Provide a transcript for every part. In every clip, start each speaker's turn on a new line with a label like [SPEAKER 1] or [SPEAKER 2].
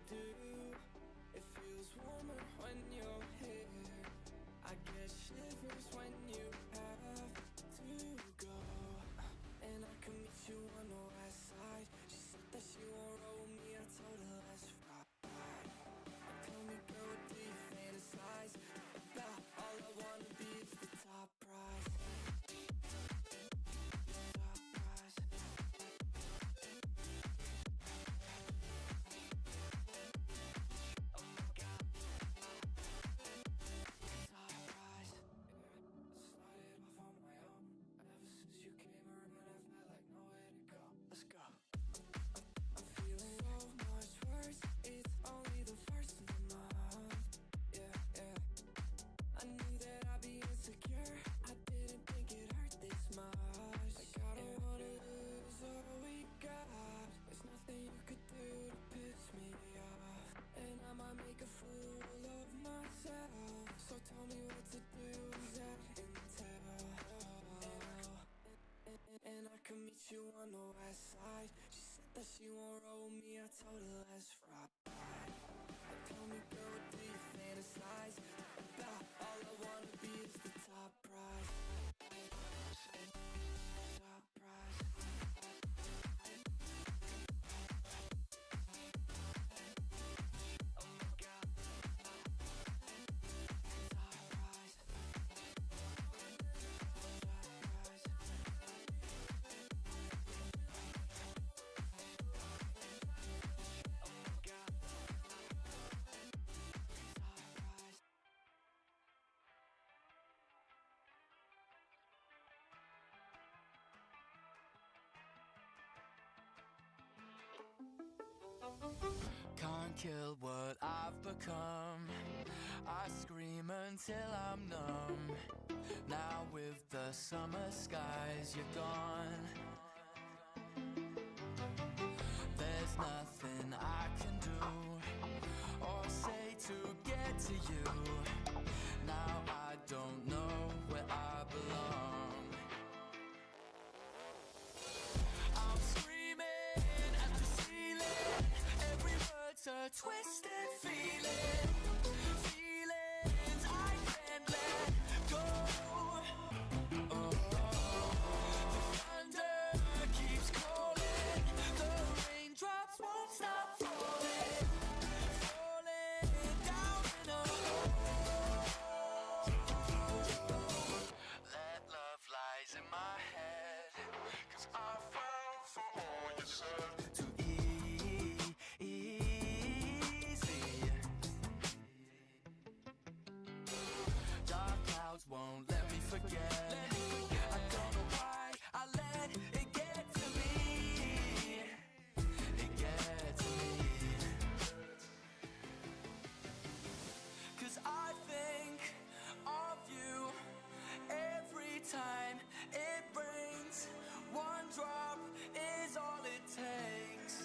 [SPEAKER 1] do. It feels warmer when you're here. I get shivers when you have to go. And I can meet you on the west side. She said that she won't roll with me, I told her let's ride. Tell me girl, what do you fantasize about? All I wanna be is the top prize. Top prize. Oh my God. Top prize. Started off on my own. Ever since you came around, I felt like nowhere to go. Let's go. I'm feeling so much worse. It's only the first of the month. Yeah, yeah. I knew that I'd be insecure. I didn't think it hurt this much. Like I don't wanna lose all we got. There's nothing you could do to piss me off. And I might make a fool of myself. So tell me what to do, that intel. And I can meet you on the west side. She said that she won't roll with me, I told her let's ride. Tell me girl, what do you fantasize about? All I wanna be is the top prize. Top prize. Oh my God. Top prize. Top prize. Oh my God. Top prize.
[SPEAKER 2] Can't kill what I've become. I scream until I'm numb. Now with the summer skies, you're gone. There's nothing I can do or say to get to you. Now I don't know where I belong. I'm screaming at the ceiling. Every word's a twisted feeling. Feelings I can't let go. Oh, the thunder keeps calling. The raindrops won't stop falling. Falling down in a hole. That love lies in my head. 'Cause I fell for all you said. Too easy. Dark clouds won't let me forget. I don't know why I let it get to me. It gets to me. 'Cause I think of you every time it rains. One drop is all it takes.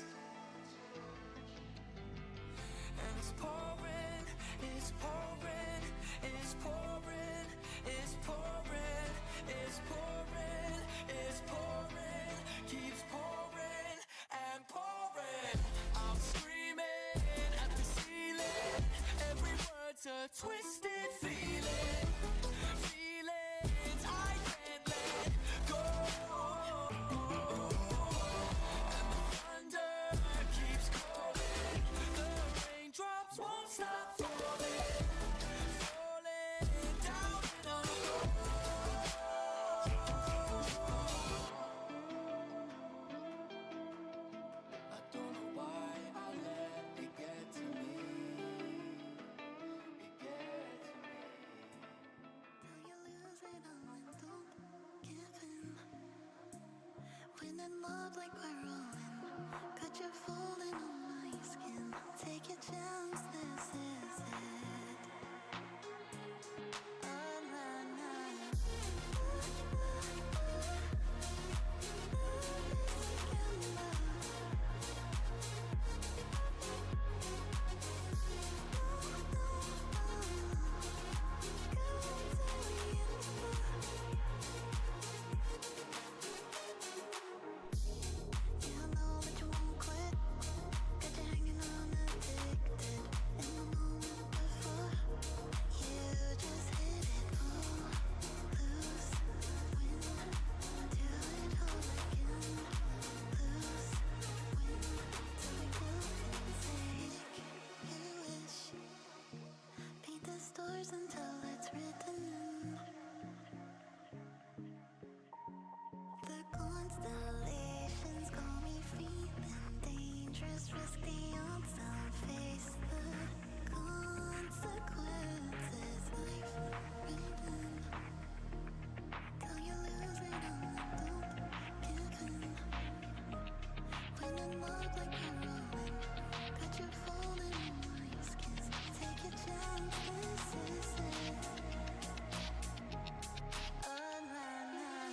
[SPEAKER 2] And it's pouring, it's pouring, it's pouring, it's pouring, it's pouring, it's pouring, keeps pouring and pouring. I'm screaming at the ceiling. Every word's a twisted feeling. Feelings I can't let go. And the thunder keeps calling. The raindrops won't stop falling. Falling down in a hole. I don't know why I let it get to me. It gets to me.
[SPEAKER 3] Till you lose it all and don't give in. When it love like we're rolling, got you falling on my skin. Take your chance, this is it. Oh, na, na. Yeah, I know that you won't quit. Got you hanging on the Constellations call me feeling dangerous, risk the unknown, face the consequences. Life written, till you lose it all and don't give in. When I'm up like a ruin, got you falling in my skin. Take your chance, this is it. Oh, nah, nah.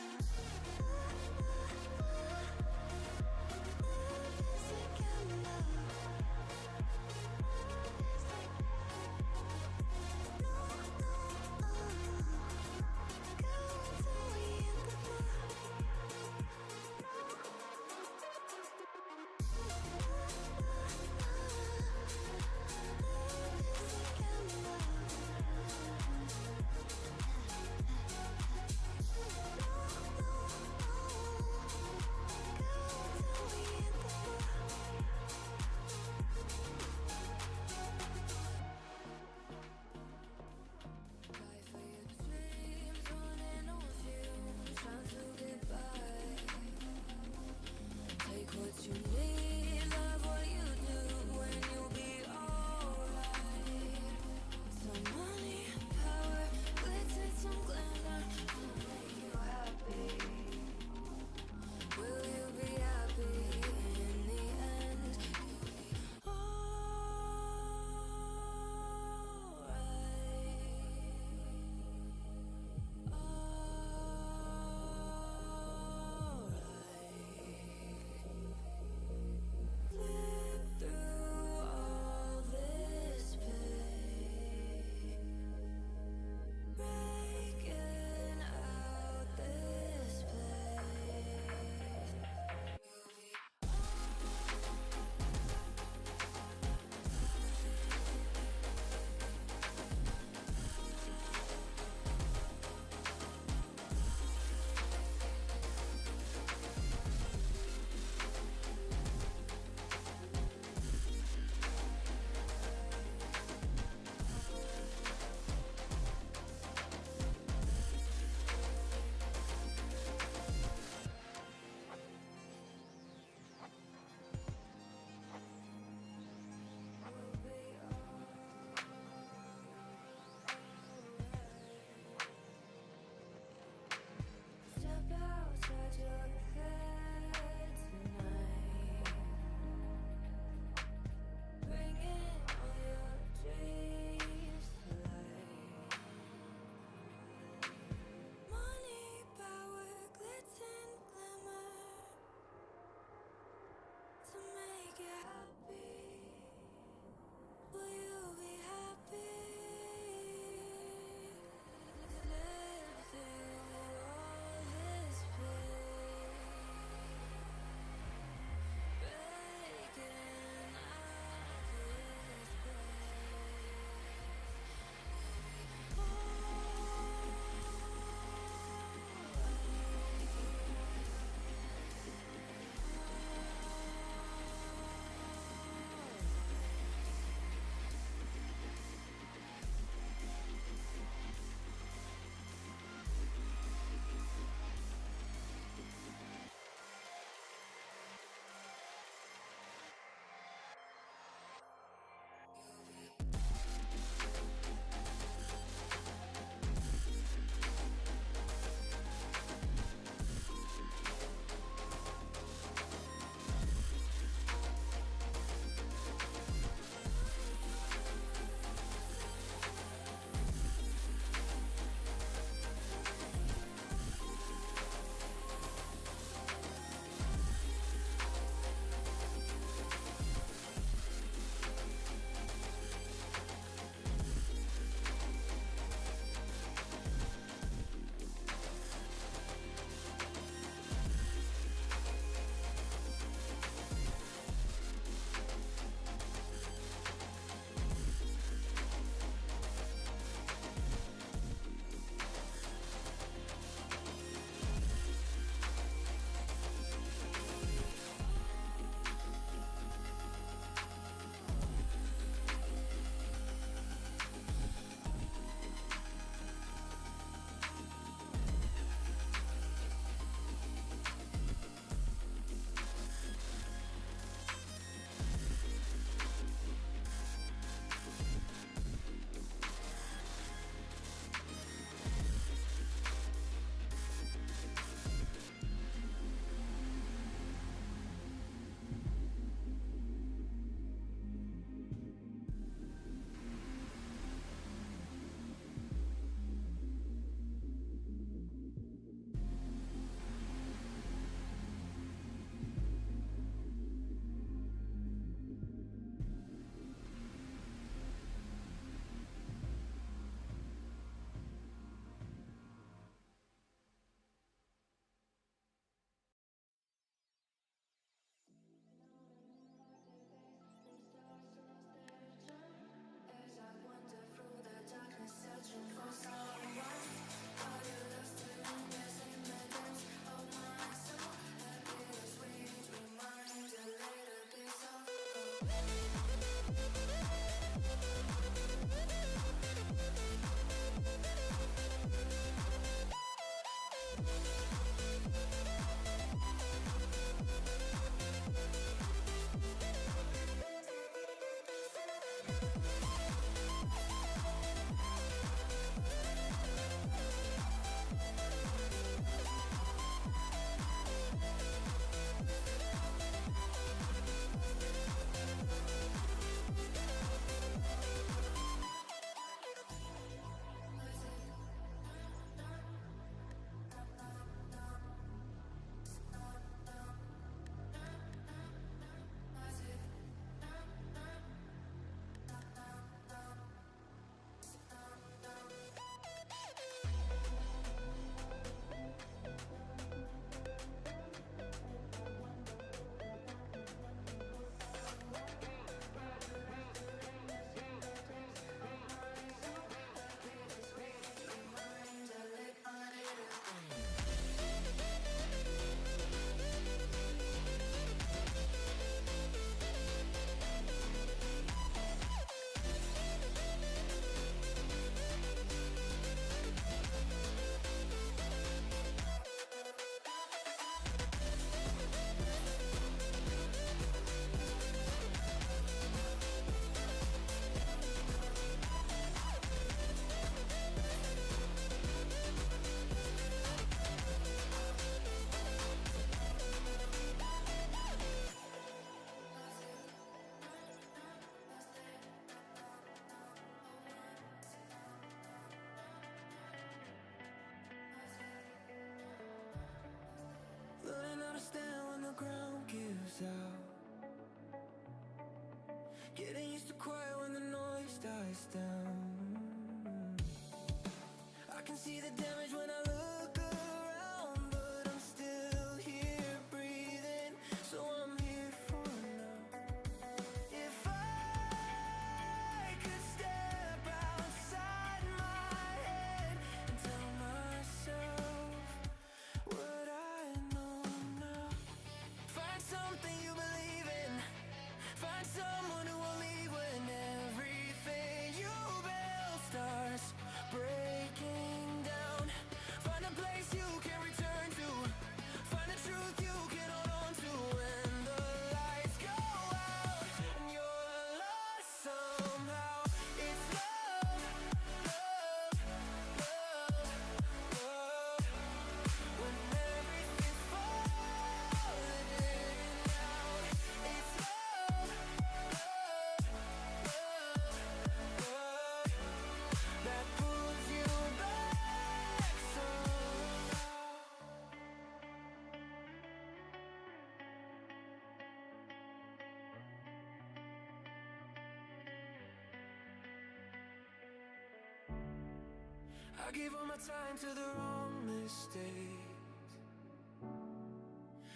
[SPEAKER 1] gave all my time to the wrong mistakes.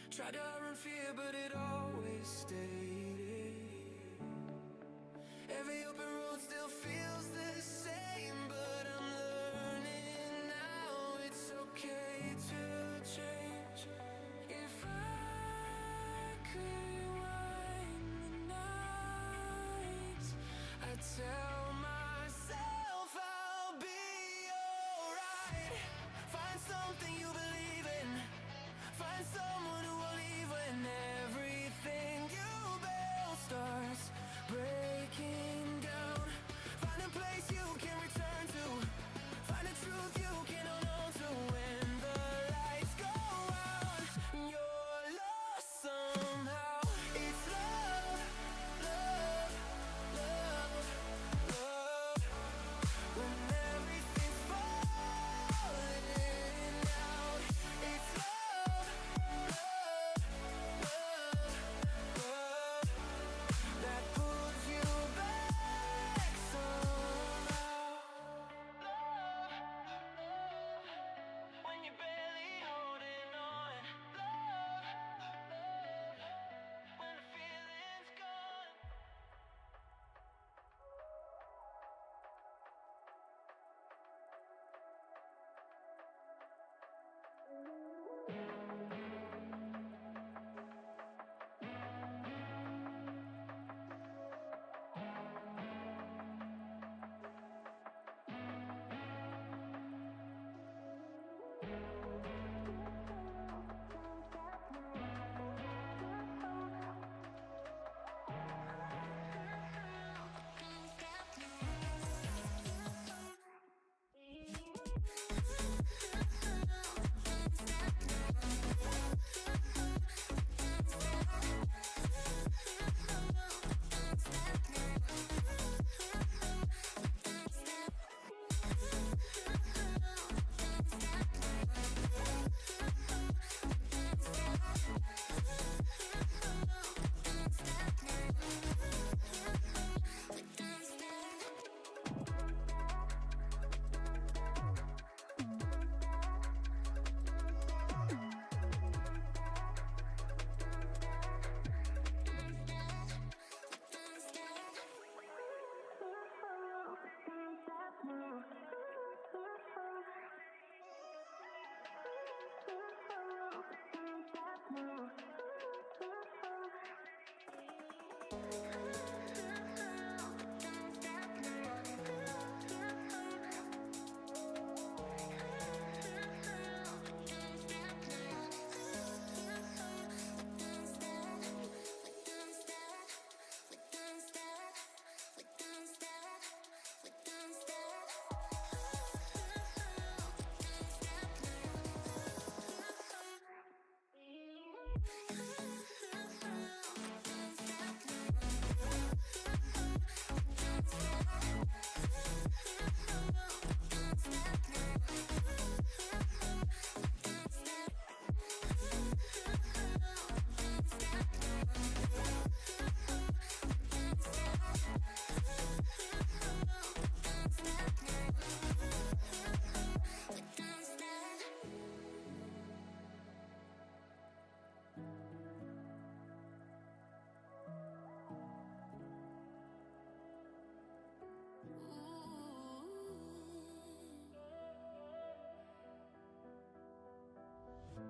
[SPEAKER 1] Tried to outrun fear, but it always stayed. Every open road still feels the same, but I'm learning now it's okay to change. If I could rewind the nights, I'd tell myself I'll be alright. Find something you believe in. Find someone who will leave when everything you build starts breaking down. Find a place you can return to. Find a truth you can hold on to when the lights go out and you're lost somehow. It's love, love, love, love. When everything's falling out, it's love, love, love, love that pulls you back somehow. Love, when you're barely holding on. Love, when the feeling's gone.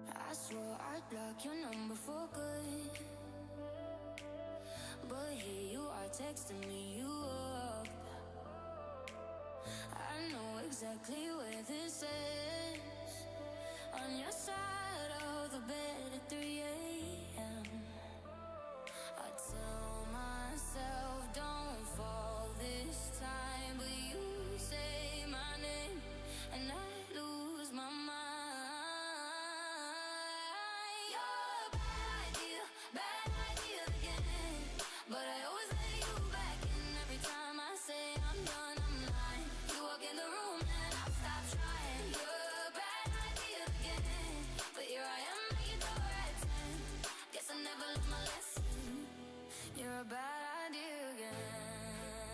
[SPEAKER 3] I swore I'd block your number for good, but here you are texting me you up. I know exactly where this is, on your side of the bed at 3 a.m. I tell myself don't fall this time, but you say my name and I lose my mind. You're a bad idea again, but I always let you back in. Every time I say I'm done, I'm lying. You walk in the room and I stop trying. You're a bad idea again, but here I am at your door at 10. Guess I never learned my lesson. You're a bad idea again.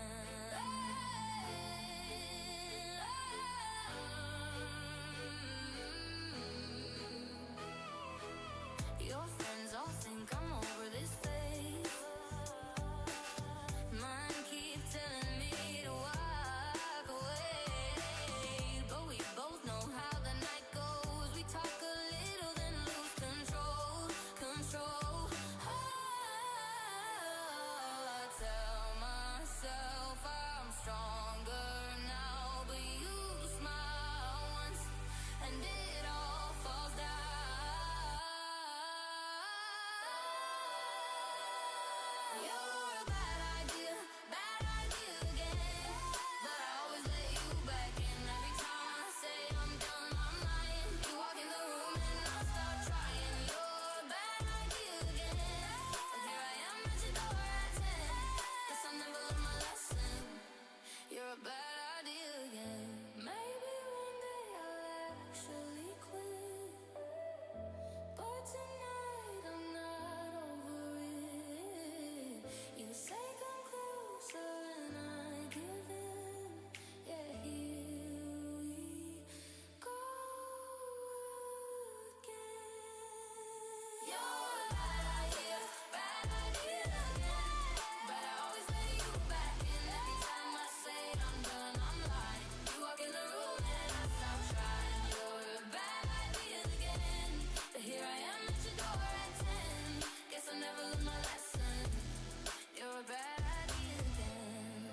[SPEAKER 3] a bad idea again. Maybe one day I'll actually quit, but tonight I'm not over it. You say come closer and I give in. Yeah, here we go again. You're a bad idea again. But I always let you back in. Every time I say I'm done, I'm lying. You walk in the room and I stop trying. You're a bad idea again. But here I am at your door at 10. Guess I never learned my lesson. You're a bad idea again.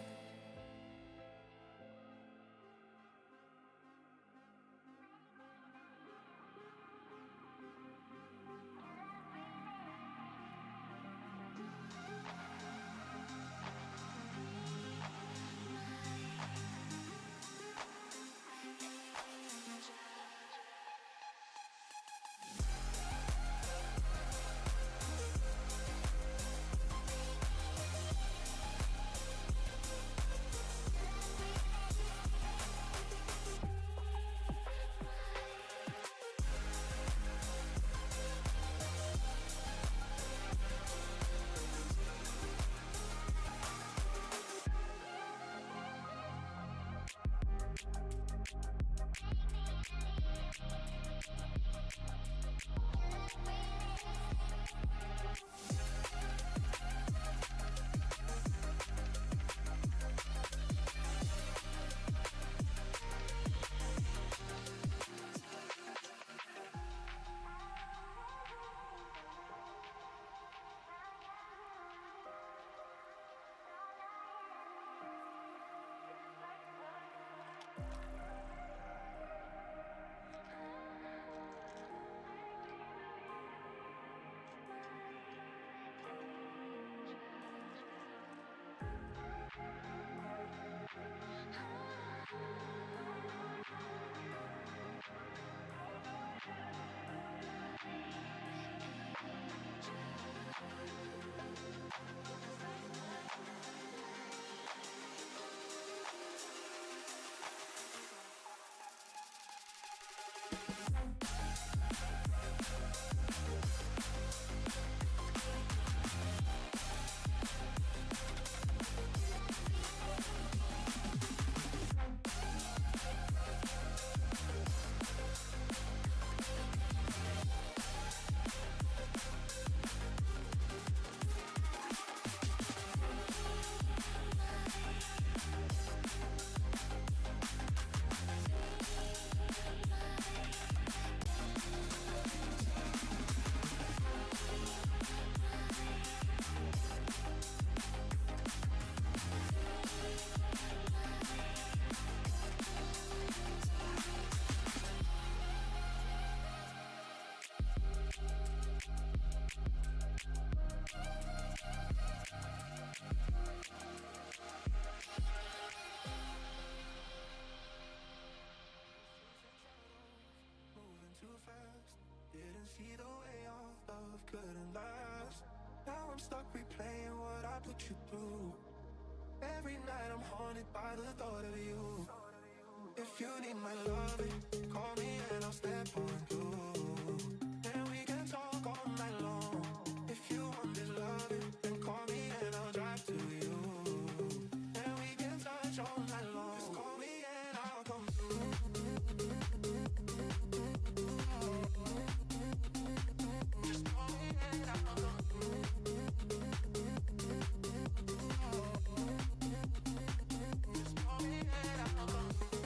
[SPEAKER 1] Moving too fast, didn't see the way our love couldn't last. Now I'm stuck replaying what I put you through. Every night I'm haunted by the thought of you. If you need my loving, call me and I'll step on through. And we can talk all night long. If you want this loving, then call me and I'll drive to you. And we can touch all night long. Just call me and I'll come through. Just call me and I'll come through. Just call me and I'll come through.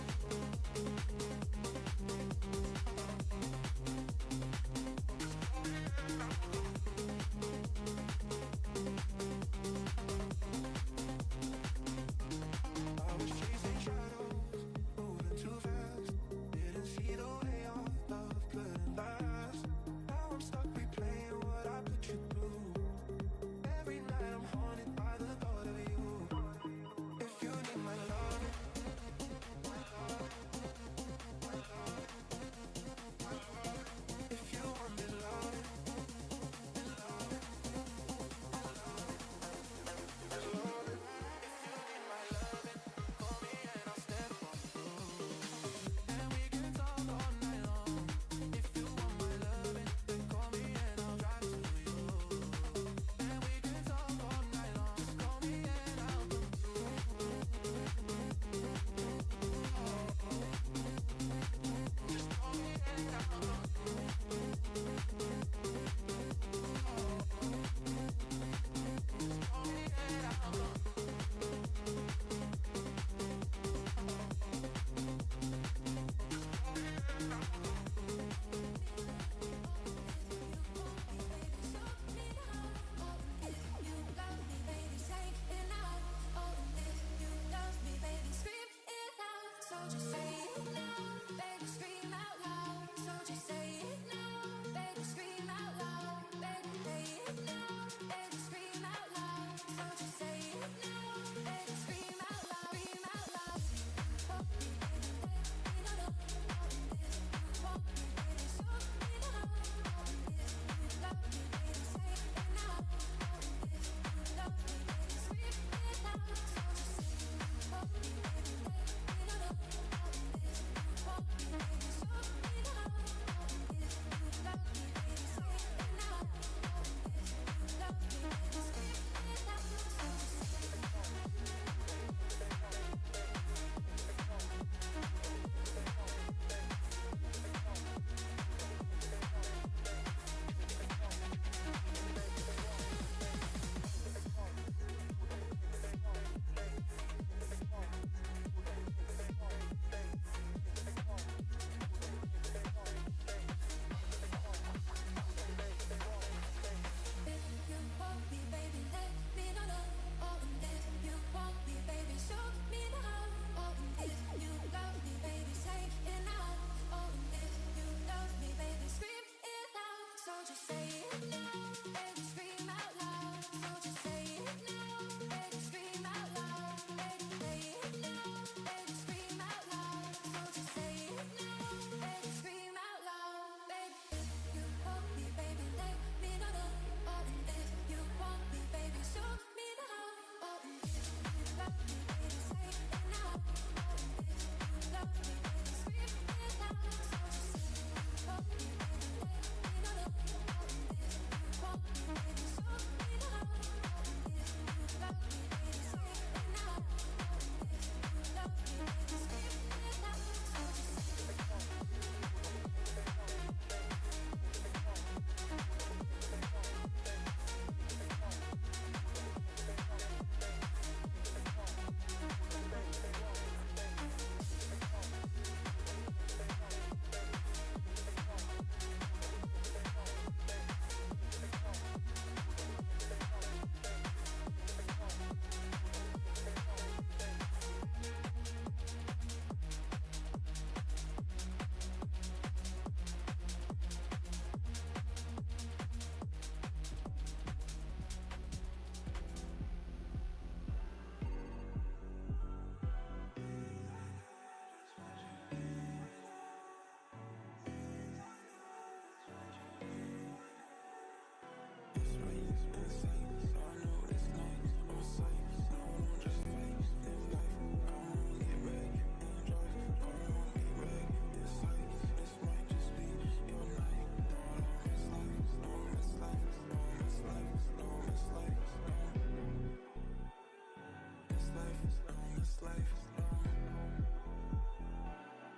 [SPEAKER 1] life, this life,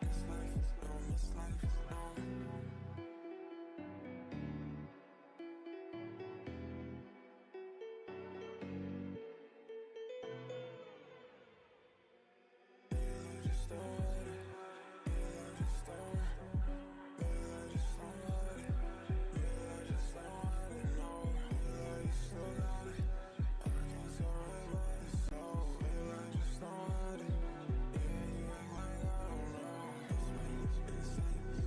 [SPEAKER 1] this life, this life, just don't let it, just don't, just don't let it, just don't let it, no, you still got it, I can't survive by the soul, just don't let it, yeah, you act like I don't know, this makes insane.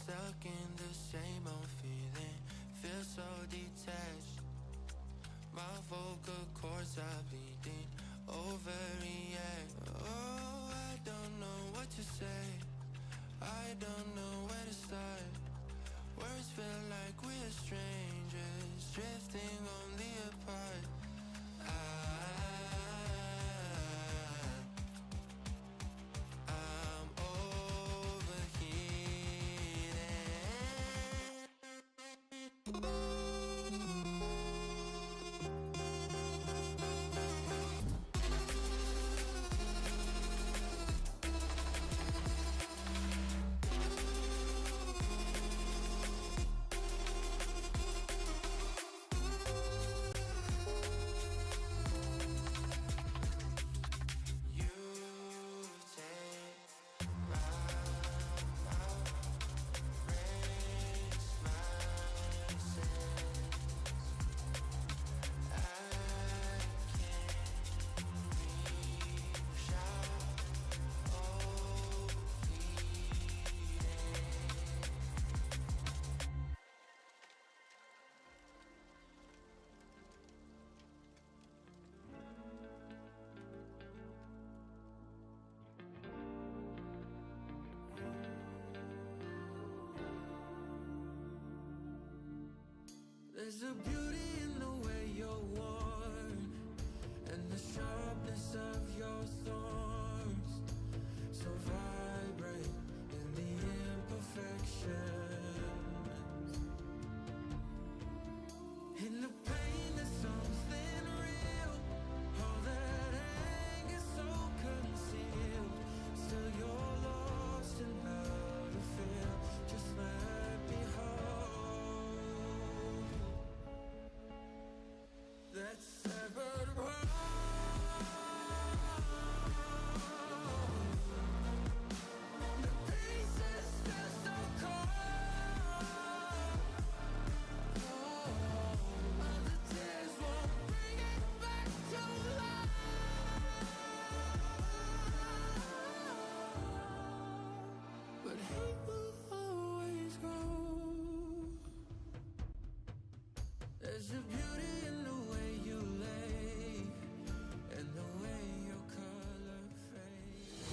[SPEAKER 1] Stuck in the same old feeling, feel so detached. My vocal cords are bleeding, overreact. Oh, I don't know what to say, I don't know where to start. Words feel like we're strangers, drifting only apart. I'm overheating. There's a beauty in the way you're worn, and the sharpness of your thorns, so vibrate in the imperfections. In the pain there's something real, all that anger so concealed. Still you're lost in how to feel, just let me hold that severed world. The pieces feel so cold. All the tears won't bring it back to life. But hate will always grow. There's a beauty in the way you lay, and the way your color fades.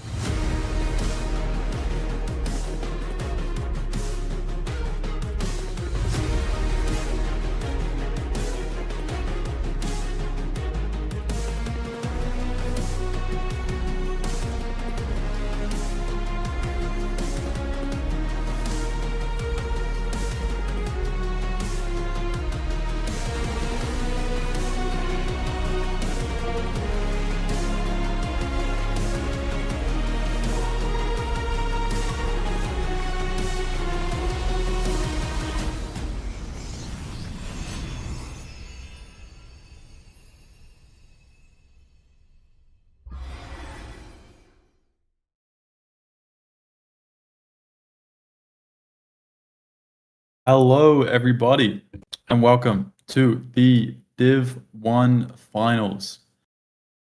[SPEAKER 4] Hello, everybody, and welcome to the Div 1 Finals.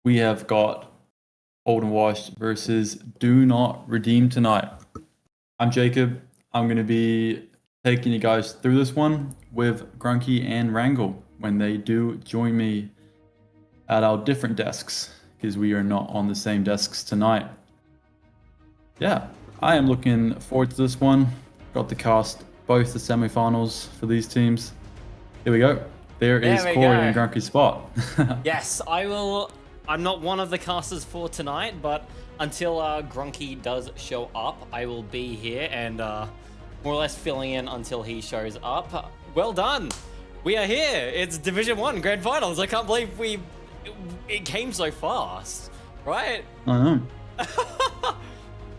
[SPEAKER 4] We have got Old and Washed versus Do Not Redeem tonight. I'm Jacob. I'm going to be taking you guys through this one with Grunky and Wrangle when they do join me at our different desks, because we are not on the same desks tonight. Yeah, I am looking forward to this one. Got to cast both the semifinals for these teams. Here we go. There is Corey in Grunky's spot.
[SPEAKER 5] Yes, I'm not one of the casters for tonight, but until Grunky does show up, I will be here and more or less filling in until he shows up. Well done. We are here. It's Division 1 Grand Finals. I can't believe it came so fast, right?
[SPEAKER 4] I know.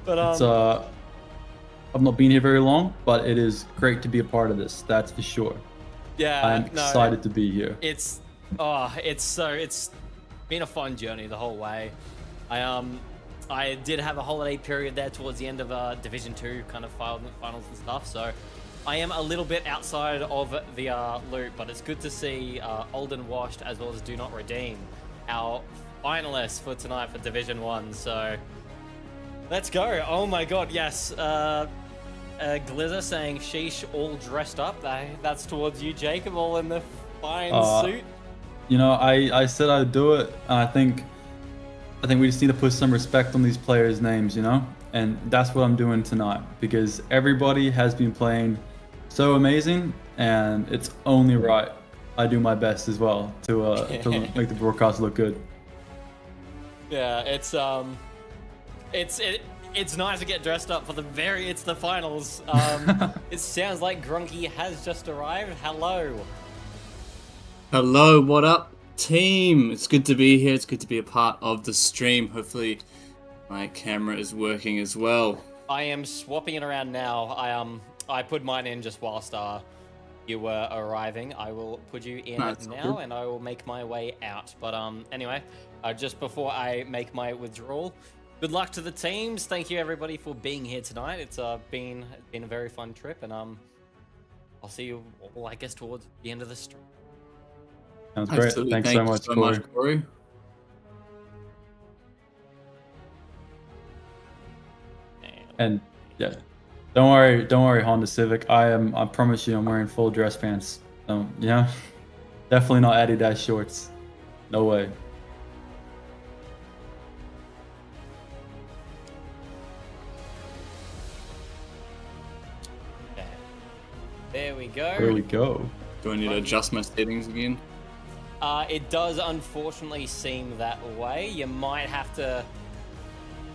[SPEAKER 5] But
[SPEAKER 4] it's, I've not been here very long, but it is great to be a part of this. That's for sure.
[SPEAKER 5] Yeah,
[SPEAKER 4] I'm excited to be here.
[SPEAKER 5] It's been a fun journey the whole way. I did have a holiday period there towards the end of Division 2 kind of finals and stuff, so I am a little bit outside of the loop, but it's good to see Old and Washed as well as Do Not Redeem, our finalists for tonight for Division 1. So let's go. Oh my god, yes. Glizzer saying sheesh, all dressed up. That's towards you, Jacob, all in the fine suit.
[SPEAKER 4] You know, I said I'd do it. I think we just need to put some respect on these players' names, you know? And that's what I'm doing tonight, because everybody has been playing so amazing, and it's only right I do my best as well to make the broadcast look good.
[SPEAKER 5] Yeah, it's nice to get dressed up for it's the finals. It sounds like Grunky has just arrived. Hello.
[SPEAKER 6] Hello, what up, team? It's good to be here. It's good to be a part of the stream. Hopefully my camera is working as well.
[SPEAKER 5] I am swapping it around now. I put mine in just whilst you were arriving. I will put you in now, good. And I will make my way out. But anyway, just before I make my withdrawal, good luck to the teams. Thank you everybody for being here tonight. It's been a very fun trip, and I'll see you all, I guess, towards the end of the stream.
[SPEAKER 4] Sounds great.
[SPEAKER 6] Absolutely.
[SPEAKER 4] Thanks so much, Corey. And yeah, don't worry, Honda Civic. I promise you, I'm wearing full dress pants. So yeah, definitely not Adidas shorts. No way.
[SPEAKER 5] There we go.
[SPEAKER 4] There we go.
[SPEAKER 6] Do I need to adjust my settings again?
[SPEAKER 5] It does unfortunately seem that way. You might have to,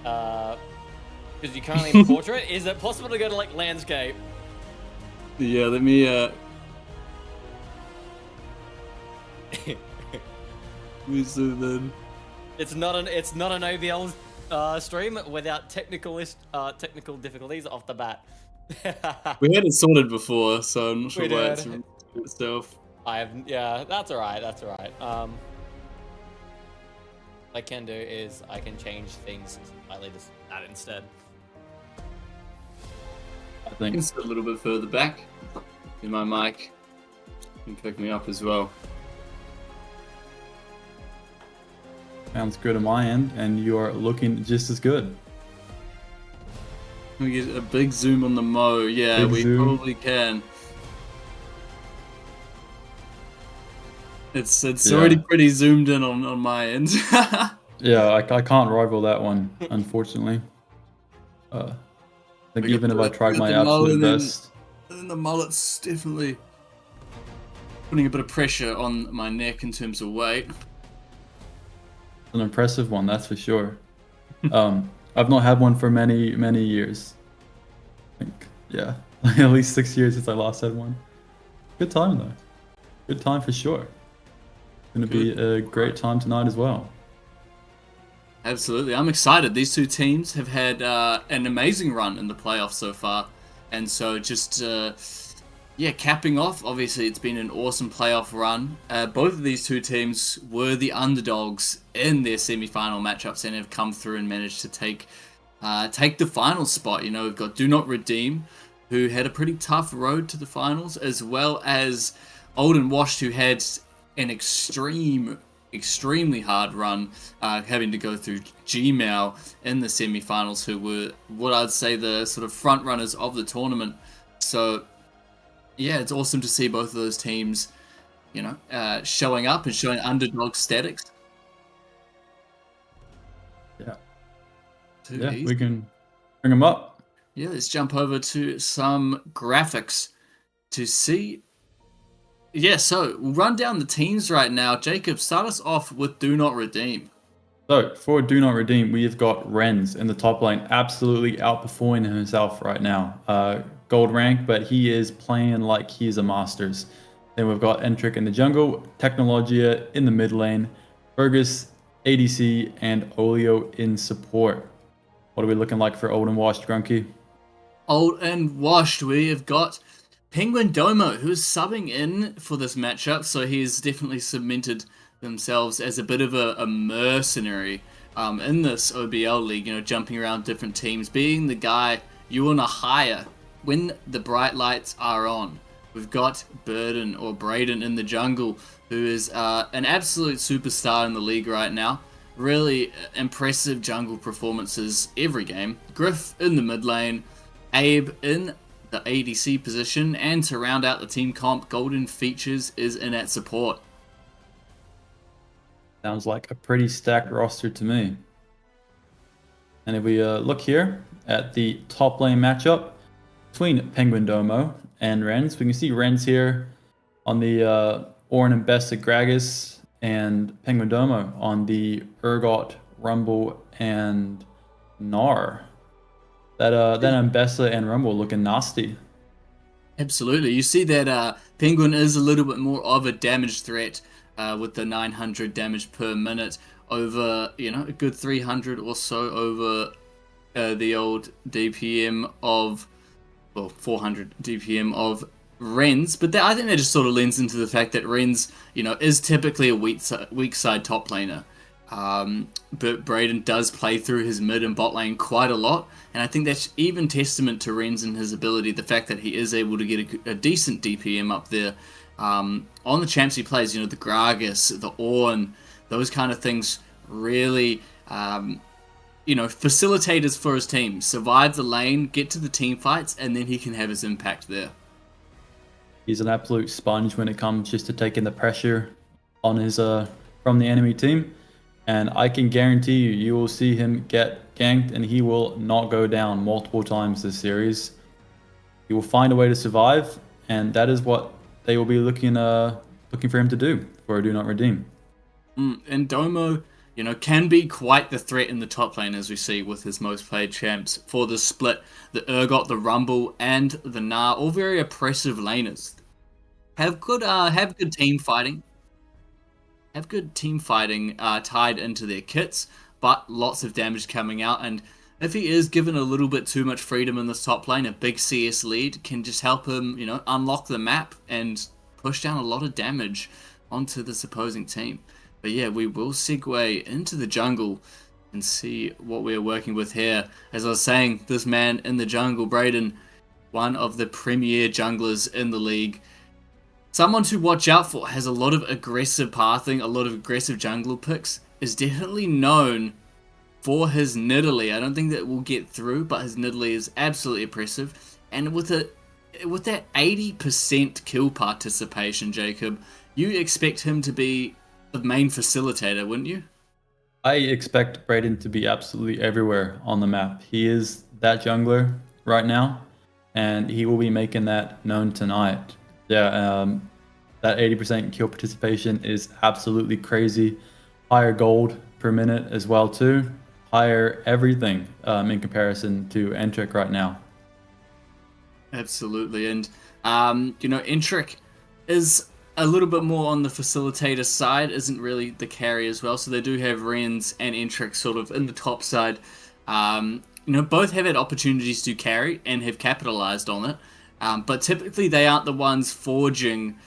[SPEAKER 5] because you're currently in portrait. Is it possible to go to like landscape?
[SPEAKER 6] Yeah, let me zoom in.
[SPEAKER 5] It's not an OBL stream without technical difficulties off the bat.
[SPEAKER 6] We had it sorted before, so I'm not sure why it's itself.
[SPEAKER 5] Yeah, that's alright. What I can do is I can change things slightly to that instead.
[SPEAKER 4] I think
[SPEAKER 6] It's a little bit further back in my mic. You can pick me up as well.
[SPEAKER 4] sounds good on my end, and you are looking just as good.
[SPEAKER 6] We get a big zoom on the Mo. Yeah,
[SPEAKER 4] Big
[SPEAKER 6] we
[SPEAKER 4] zoom.
[SPEAKER 6] probably can. It's
[SPEAKER 4] Yeah.
[SPEAKER 6] already pretty zoomed in on my end.
[SPEAKER 4] Yeah, I can't rival that one, unfortunately. I think even if I tried my absolute best.
[SPEAKER 6] And then the mullet's definitely putting a bit of pressure on my neck in terms of weight.
[SPEAKER 4] An impressive one, that's for sure. I've not had one for many years. I think, yeah, at least 6 years since I last had one. Good time though. Good time for sure. Gonna be a great time tonight as well.
[SPEAKER 6] Absolutely, I'm excited. These two teams have had an amazing run in the playoffs so far, and so just capping off. Obviously, it's been an awesome playoff run. Both of these two teams were the underdogs in their semi-final matchups and have come through and managed to take the final spot. You know, we've got Do Not Redeem, who had a pretty tough road to the finals, as well as Old and Washed, who had an extremely hard run, having to go through Gmail in the semi-finals, who were what I'd say the sort of front runners of the tournament. So yeah, it's awesome to see both of those teams, showing up and showing underdog statics.
[SPEAKER 4] Yeah.
[SPEAKER 6] Too easy.
[SPEAKER 4] We can bring them up.
[SPEAKER 6] Yeah, let's jump over to some graphics to see. Yeah, so we'll run down the teams right now. Jacob, start us off with Do Not Redeem.
[SPEAKER 4] So for Do Not Redeem, we have got Renz in the top lane, absolutely outperforming himself right now. Gold rank, but he is playing like he's a Masters. Then we've got Entrik in the jungle, Technologia in the mid lane, Fergus, ADC, and Oleo in support. What are we looking like for Old and Washed, Grunky?
[SPEAKER 6] Old and Washed, we have got PenguinDomo, who's subbing in for this matchup, so he's definitely cemented themselves as a bit of a mercenary in this OBL league, jumping around different teams, being the guy you want to hire when the bright lights are on. We've got BRDN in the jungle, who is an absolute superstar in the league right now. Really impressive jungle performances every game. Gryff in the mid lane, Abe in the ADC position, and to round out the team comp, Golden Features is in at support.
[SPEAKER 4] Sounds like a pretty stacked roster to me. And if we look here at the top lane matchup between PenguinDomo and Renz, we can see Renz here on the Orin and Besta Gragas, and PenguinDomo on the Urgot, Rumble, and Gnar. That Ambessa and Rumble looking nasty.
[SPEAKER 6] Absolutely. You see that Penguin is a little bit more of a damage threat with the 900 damage per minute over, a good 300 or so over the old DPM of, 400 DPM of Renz. But I think that just sort of lends into the fact that Renz, is typically a weak side top laner. But BRDN does play through his mid and bot lane quite a lot, and I think that's even testament to Renz and his ability, the fact that he is able to get a decent DPM up there on the champs he plays, the Gragas, the Ornn, those kind of things really, facilitators for his team, survive the lane, get to the team fights, and then he can have his impact there.
[SPEAKER 4] He's an absolute sponge when it comes just to taking the pressure on his from the enemy team. And I can guarantee you will see him get ganked, and he will not go down multiple times this series. He will find a way to survive, and that is what they will be looking for him to do for a Do Not Redeem.
[SPEAKER 6] And Domo, can be quite the threat in the top lane, as we see with his most played champs for the split. The Urgot, the Rumble, and the Gnar, all very oppressive laners. Have good team fighting. Have good team fighting tied into their kits, but lots of damage coming out. And if he is given a little bit too much freedom in this top lane, a big CS lead can just help him, unlock the map and push down a lot of damage onto this opposing team. But yeah, we will segue into the jungle and see what we're working with here. As I was saying, this man in the jungle, BRDN, one of the premier junglers in the league. Someone to watch out for, has a lot of aggressive pathing, a lot of aggressive jungle picks, is definitely known for his Nidalee. I don't think that will get through, but his Nidalee is absolutely oppressive. And with that 80% kill participation, Jacob, you expect him to be the main facilitator, wouldn't you?
[SPEAKER 4] I expect BRDN to be absolutely everywhere on the map. He is that jungler right now, and he will be making that known tonight. Yeah, that 80% kill participation is absolutely crazy. Higher gold per minute as well too. Higher everything in comparison to Entrik right now.
[SPEAKER 6] Absolutely, and Entrik is a little bit more on the facilitator side, isn't really the carry as well. So they do have Renz and Entrik sort of in the top side. Both have had opportunities to carry and have capitalized on it. But typically they aren't the ones forging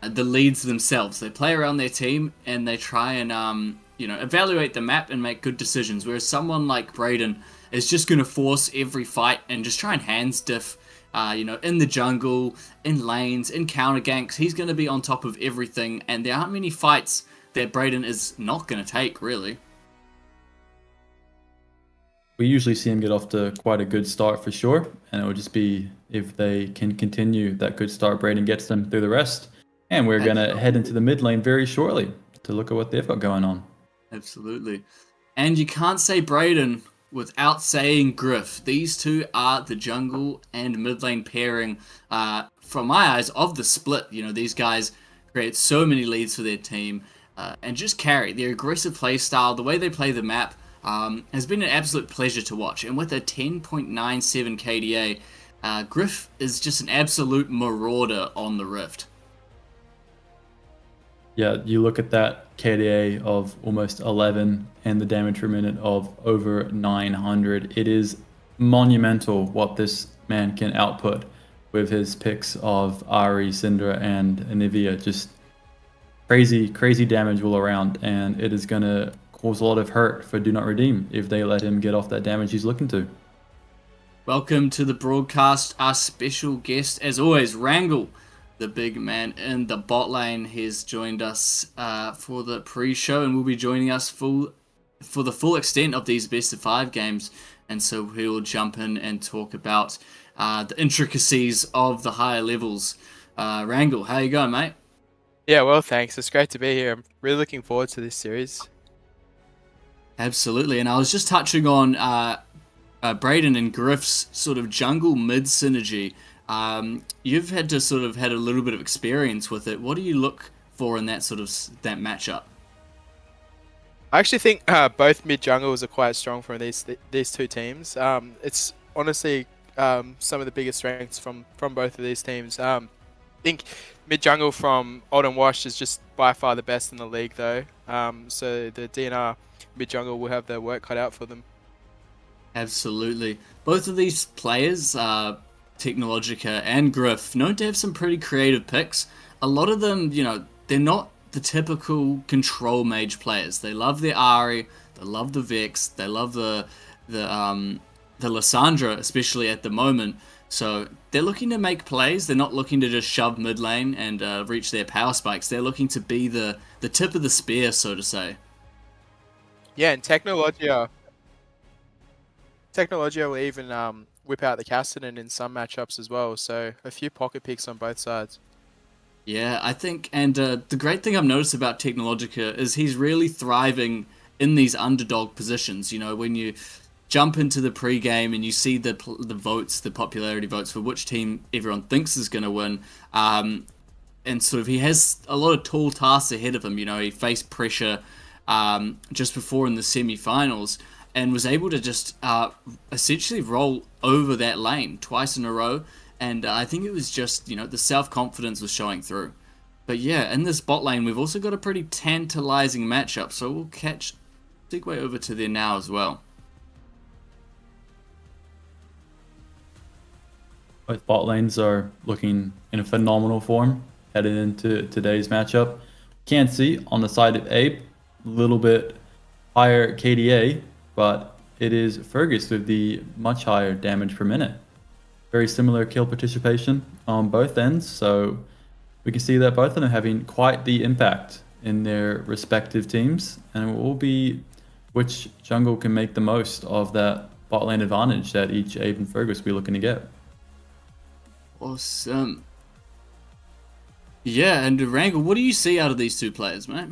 [SPEAKER 6] the leads themselves. They play around their team and they try and evaluate the map and make good decisions. Whereas someone like BRDN is just going to force every fight and just try and hands diff in the jungle, in lanes, in counter ganks. He's going to be on top of everything, and there aren't many fights that BRDN is not going to take, really.
[SPEAKER 4] We usually see him get off to quite a good start for sure, and it would just be if they can continue that good start, BRDN gets them through the rest. And we're going to head into the mid lane very shortly to look at what they've got going on.
[SPEAKER 6] Absolutely. And you can't say BRDN without saying Gryff. These two are the jungle and mid lane pairing, from my eyes, of the split. These guys create so many leads for their team and just carry. Their aggressive play style, the way they play the map, has been an absolute pleasure to watch. And with a 10.97 KDA, Gryff is just an absolute marauder on the Rift.
[SPEAKER 4] Yeah, you look at that KDA of almost 11 and the damage per minute of over 900. It is monumental what this man can output with his picks of Ahri, Syndra, and Anivia. Just crazy, crazy damage all around, and it is going to cause a lot of hurt for Do Not Redeem if they let him get off that damage he's looking to.
[SPEAKER 6] Welcome to the broadcast, our special guest, as always, Wrangle, the big man in the bot lane. Has joined us for the pre-show and will be joining us for the full extent of these best of 5 games. And so he'll jump in and talk about the intricacies of the higher levels. Wrangle, how you going, mate?
[SPEAKER 7] Yeah, well, thanks. It's great to be here. I'm really looking forward to this series.
[SPEAKER 6] Absolutely. And I was just touching on BRDN and Gryff's sort of jungle mid synergy. You've had to sort of had a little bit of experience with it. What do you look for in that that matchup?
[SPEAKER 7] I actually think both mid jungles are quite strong from these two teams. It's honestly some of the biggest strengths from both of these teams. I think mid jungle from Old and Washed is just by far the best in the league, though. So the DNR mid jungle will have their work cut out for them. Absolutely.
[SPEAKER 6] Both of these players, Technologia and Gryff, known to have some pretty creative picks. A lot of them, they're not the typical control mage players. They love their Ahri, they love the Vex, they love the Lissandra, especially at the moment. So they're looking to make plays. They're not looking to just shove mid lane and reach their power spikes. They're looking to be the tip of the spear, so to say.
[SPEAKER 7] Yeah, and Technologia will even whip out the Cassidy in some matchups as well. So a few pocket picks on both sides.
[SPEAKER 6] Yeah, I think, and the great thing I've noticed about Technologia is he's really thriving in these underdog positions. When you jump into the pre-game and you see the votes, the popularity votes for which team everyone thinks is going to win, and sort of he has a lot of tall tasks ahead of him. He faced pressure just before in the semi-finals and was able to just essentially roll over that lane twice in a row. And I think it was just, the self-confidence was showing through. But yeah, in this bot lane, we've also got a pretty tantalizing matchup. So we'll segue over to there now as well.
[SPEAKER 4] Both bot lanes are looking in a phenomenal form headed into today's matchup. Can't see on the side of Abe, a little bit higher KDA, but it is Fergus with the much higher damage per minute. Very similar kill participation on both ends, so we can see that both of them having quite the impact in their respective teams, and it will be which jungle can make the most of that bot lane advantage that each Abe and Fergus will be looking to get.
[SPEAKER 6] Awesome. Yeah, and Wrangle, what do you see out of these two players, mate?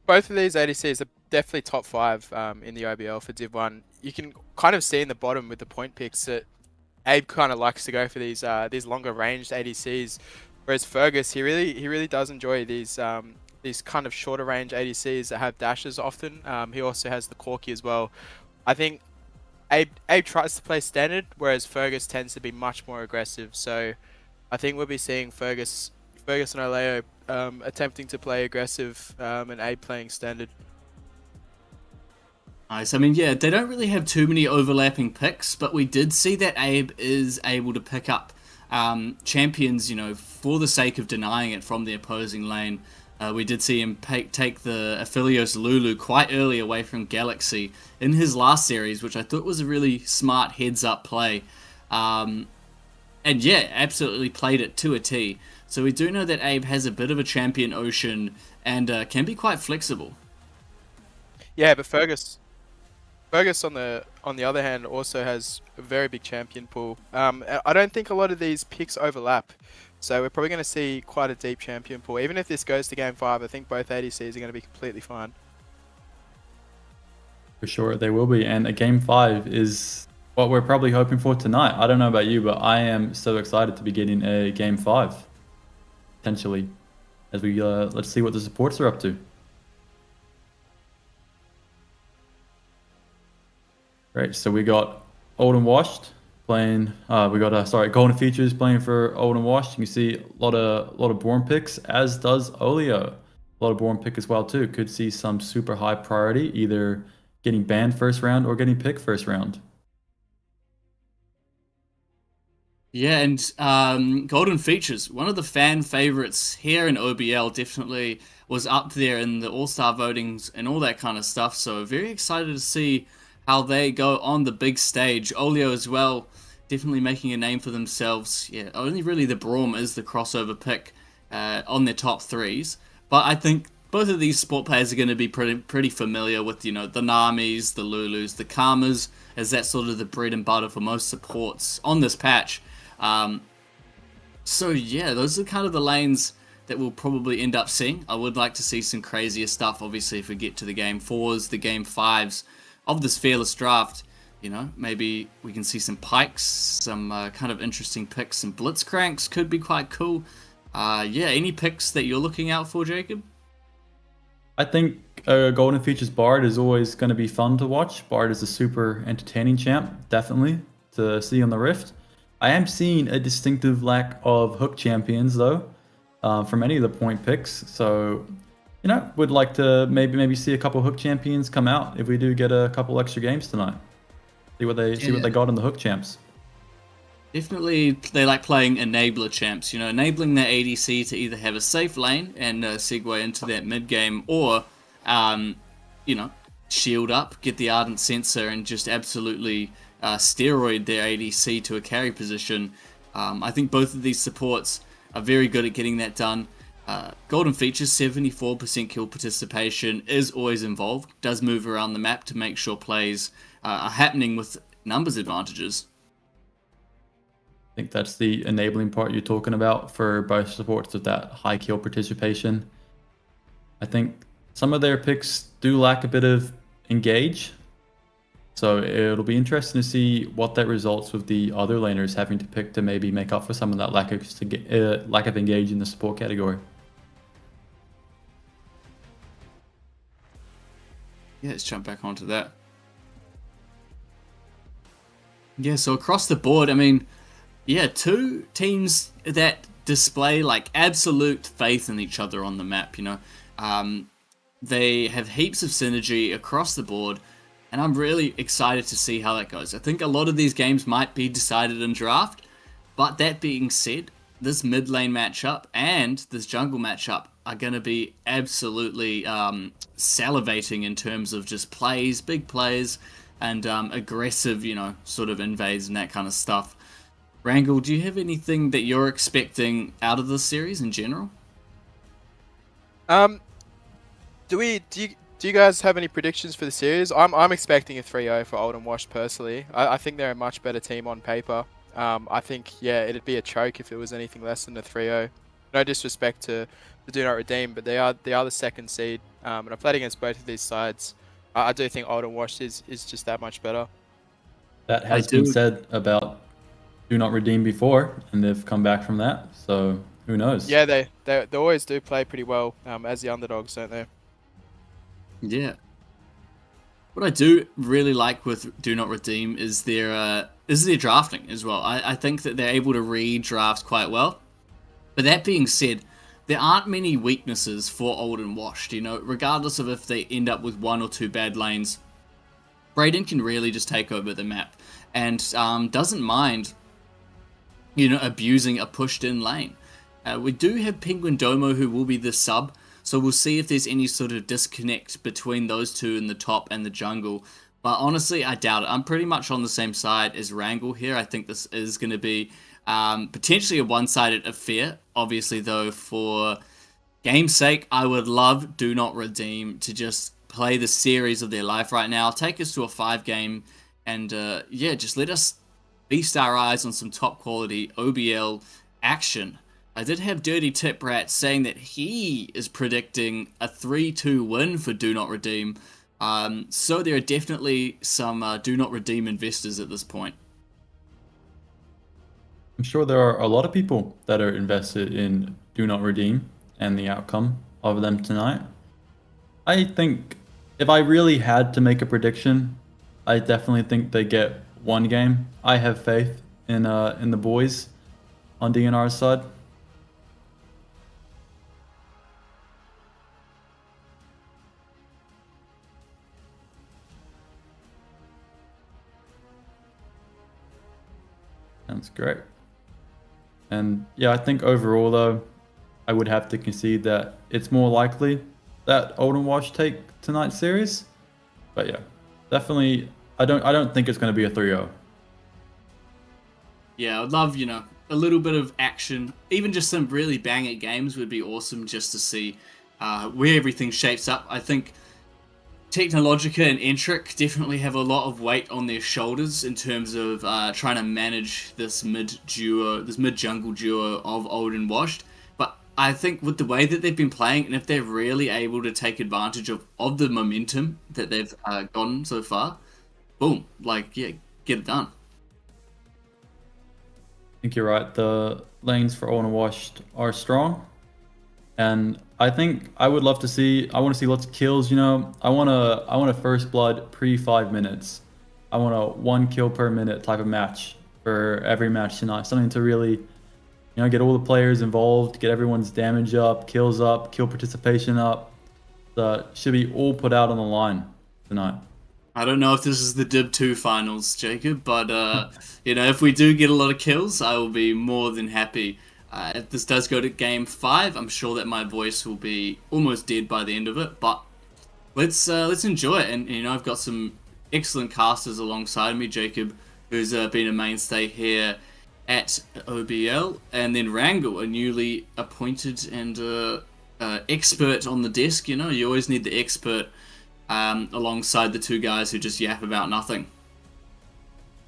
[SPEAKER 7] Both of these ADCs are definitely top 5 in the OBL for Div 1. You can kind of see in the bottom with the point picks that Abe kind of likes to go for these longer ranged ADCs, whereas Fergus he really does enjoy these kind of shorter range ADCs that have dashes often. He also has the Corki as well. I think Abe tries to play standard, whereas Fergus tends to be much more aggressive. So I think we'll be seeing Fergus and Oleo attempting to play aggressive and Abe playing standard.
[SPEAKER 6] Nice. I mean, yeah, they don't really have too many overlapping picks, but we did see that Abe is able to pick up champions, for the sake of denying it from the opposing lane. We did see him take the Aphelios Lulu quite early away from Galaxy in his last series, which I thought was a really smart heads-up play. And yeah, absolutely played it to a T. So we do know that Abe has a bit of a champion ocean and can be quite flexible.
[SPEAKER 7] Yeah, but Fergus on the other hand also has a very big champion pool. I don't think a lot of these picks overlap, so we're probably going to see quite a deep champion pool. Even if this goes to Game 5, I think both ADCs are going to be completely fine.
[SPEAKER 4] For sure, they will be. And a Game 5 is what we're probably hoping for tonight. I don't know about you, but I am so excited to be getting a Game 5, potentially, as we let's see what the supports are up to. Great, so we got Old and Washed playing. We got Golden Features playing for Old and Washed. You can see a lot of Born picks, as does Oleo. A lot of Born pick as well too. Could see some super high priority, either getting banned first round or getting picked first round.
[SPEAKER 6] Yeah, and Golden Features, one of the fan favorites here in OBL, definitely was up there in the All-Star votings and all that kind of stuff. So very excited to see how they go on the big stage. Oleo as well, definitely making a name for themselves. Yeah, only really the Braum is the crossover pick on their top threes. But I think both of these sport players are going to be pretty familiar with, you know, the Namis, the Lulus, the Karmas, as that's sort of the bread and butter for most supports on this patch. So yeah, those are kind of the lanes that we'll probably end up seeing. I would like to see some crazier stuff, obviously, if we get to the Game 4s, the Game 5s of this Fearless draft. You know, maybe we can see some Pikes, some kind of interesting picks, some Blitzcranks could be quite cool. Yeah, any picks that you're looking out for, Jacob?
[SPEAKER 4] I think Golden Features Bard is always going to be fun to watch. Bard is a super entertaining champ, definitely, to see on the Rift. I am seeing a distinctive lack of hook champions, though, from any of the point picks. So, you know, would like to maybe see a couple hook champions come out if we do get a couple extra games tonight. See what they got in the hook champs.
[SPEAKER 6] Definitely, they like playing enabler champs, you know, enabling their ADC to either have a safe lane and segue into that mid game, or, you know, shield up, get the Ardent Sensor, and just absolutely steroid their ADC to a carry position. I think both of these supports are very good at getting that done. Golden Features, 74% kill participation is always involved, does move around the map to make sure plays are happening with numbers advantages.
[SPEAKER 4] I think that's the enabling part you're talking about for both supports with that high kill participation. I think some of their picks do lack a bit of engage. So it'll be interesting to see what that results with the other laners having to pick to maybe make up for some of that lack of engage in the support category.
[SPEAKER 6] Yeah, let's jump back onto that. Yeah, so across the board, I mean, yeah, two teams that display like absolute faith in each other on the map, you know. They have heaps of synergy across the board, and I'm really excited to see how that goes. I think a lot of these games might be decided in draft, but that being said, this mid lane matchup and this jungle matchup are going to be absolutely salivating in terms of just plays, big plays, and aggressive, you know, sort of invades and that kind of stuff. Wrangle, do you have anything that you're expecting out of this series in general?
[SPEAKER 7] Do you guys have any predictions for the series? I'm expecting a 3-0 for Old and Washed personally. I think they're a much better team on paper. I think, yeah, it'd be a choke if it was anything less than a 3-0. No disrespect to Do Not Redeem, but they are the second seed. And I've played against both of these sides. I do think Old and Washed is just that much better.
[SPEAKER 4] That has been said about Do Not Redeem before, and they've come back from that. So who knows?
[SPEAKER 7] Yeah, they always do play pretty well as the underdogs, don't they?
[SPEAKER 6] Yeah. What I do really like with Do Not Redeem is their drafting as well. I think that they're able to redraft quite well. But that being said, there aren't many weaknesses for Old and Washed, you know, regardless of if they end up with one or two bad lanes. BRDN can really just take over the map and doesn't mind, you know, abusing a pushed in lane. We do have PenguinDomo, who will be the sub, so we'll see if there's any sort of disconnect between those two in the top and the jungle. But honestly, I doubt it. I'm pretty much on the same side as Wrangle here. I think this is going to be potentially a one-sided affair. Obviously, though, for game's sake, I would love Do Not Redeem to just play the series of their life right now. Take us to a 5-game and, yeah, just let us feast our eyes on some top-quality OBL action. I did have Dirty Tip Rat saying that he is predicting a 3-2 win for Do Not Redeem. So there are definitely some Do Not Redeem investors at this point.
[SPEAKER 4] I'm sure there are a lot of people that are invested in Do Not Redeem and the outcome of them tonight. I think if I really had to make a prediction, I definitely think they get one game. I have faith in the boys on DNR's side. Sounds great. And yeah, I think overall though, I would have to concede that it's more likely that Old Wash take tonight's series. But yeah, definitely I don't think it's going to be a 3-0.
[SPEAKER 6] Yeah, I would love, you know, a little bit of action. Even just some really banger games would be awesome just to see where everything shapes up. I think Technologia and Entrik definitely have a lot of weight on their shoulders in terms of trying to manage this mid-jungle duo of Old and Washed. But I think with the way that they've been playing, and if they're really able to take advantage of the momentum that they've gotten so far, boom, like, yeah, get it done.
[SPEAKER 4] I think you're right. The lanes for Old and Washed are strong. And I think I would love to see, I want to see lots of kills, you know. I want a first blood pre 5 minutes. I want a 1 kill per minute type of match for every match tonight. Something to really, you know, get all the players involved, get everyone's damage up, kills up, kill participation up. Should be all put out on the line tonight.
[SPEAKER 6] I don't know if this is the Div 2 finals, Jacob, but, you know, if we do get a lot of kills, I will be more than happy. If this does go to Game 5, I'm sure that my voice will be almost dead by the end of it, but let's enjoy it. And, you know, I've got some excellent casters alongside me, Jacob, who's been a mainstay here at OBL, and then Wrangle, a newly appointed and expert on the desk. You know, you always need the expert alongside the two guys who just yap about nothing.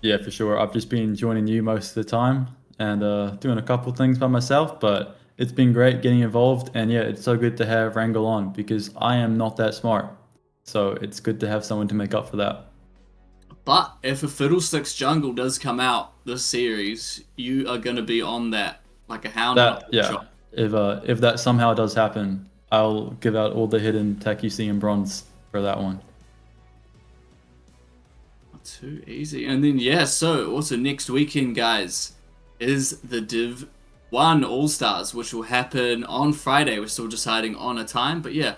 [SPEAKER 4] Yeah, for sure. I've just been joining you most of the time and doing a couple things by myself, but it's been great getting involved. And yeah, it's so good to have Wrangle on because I am not that smart. So it's good to have someone to make up for that.
[SPEAKER 6] But if a Fiddlesticks jungle does come out this series, you are going to be on that like a hound.
[SPEAKER 4] Yeah. If that somehow does happen, I'll give out all the hidden tech you see in bronze for that one.
[SPEAKER 6] Not too easy. And then yeah, so also next weekend, guys, is the Div 1 All-Stars, which will happen on Friday. We're still deciding on a time, but yeah,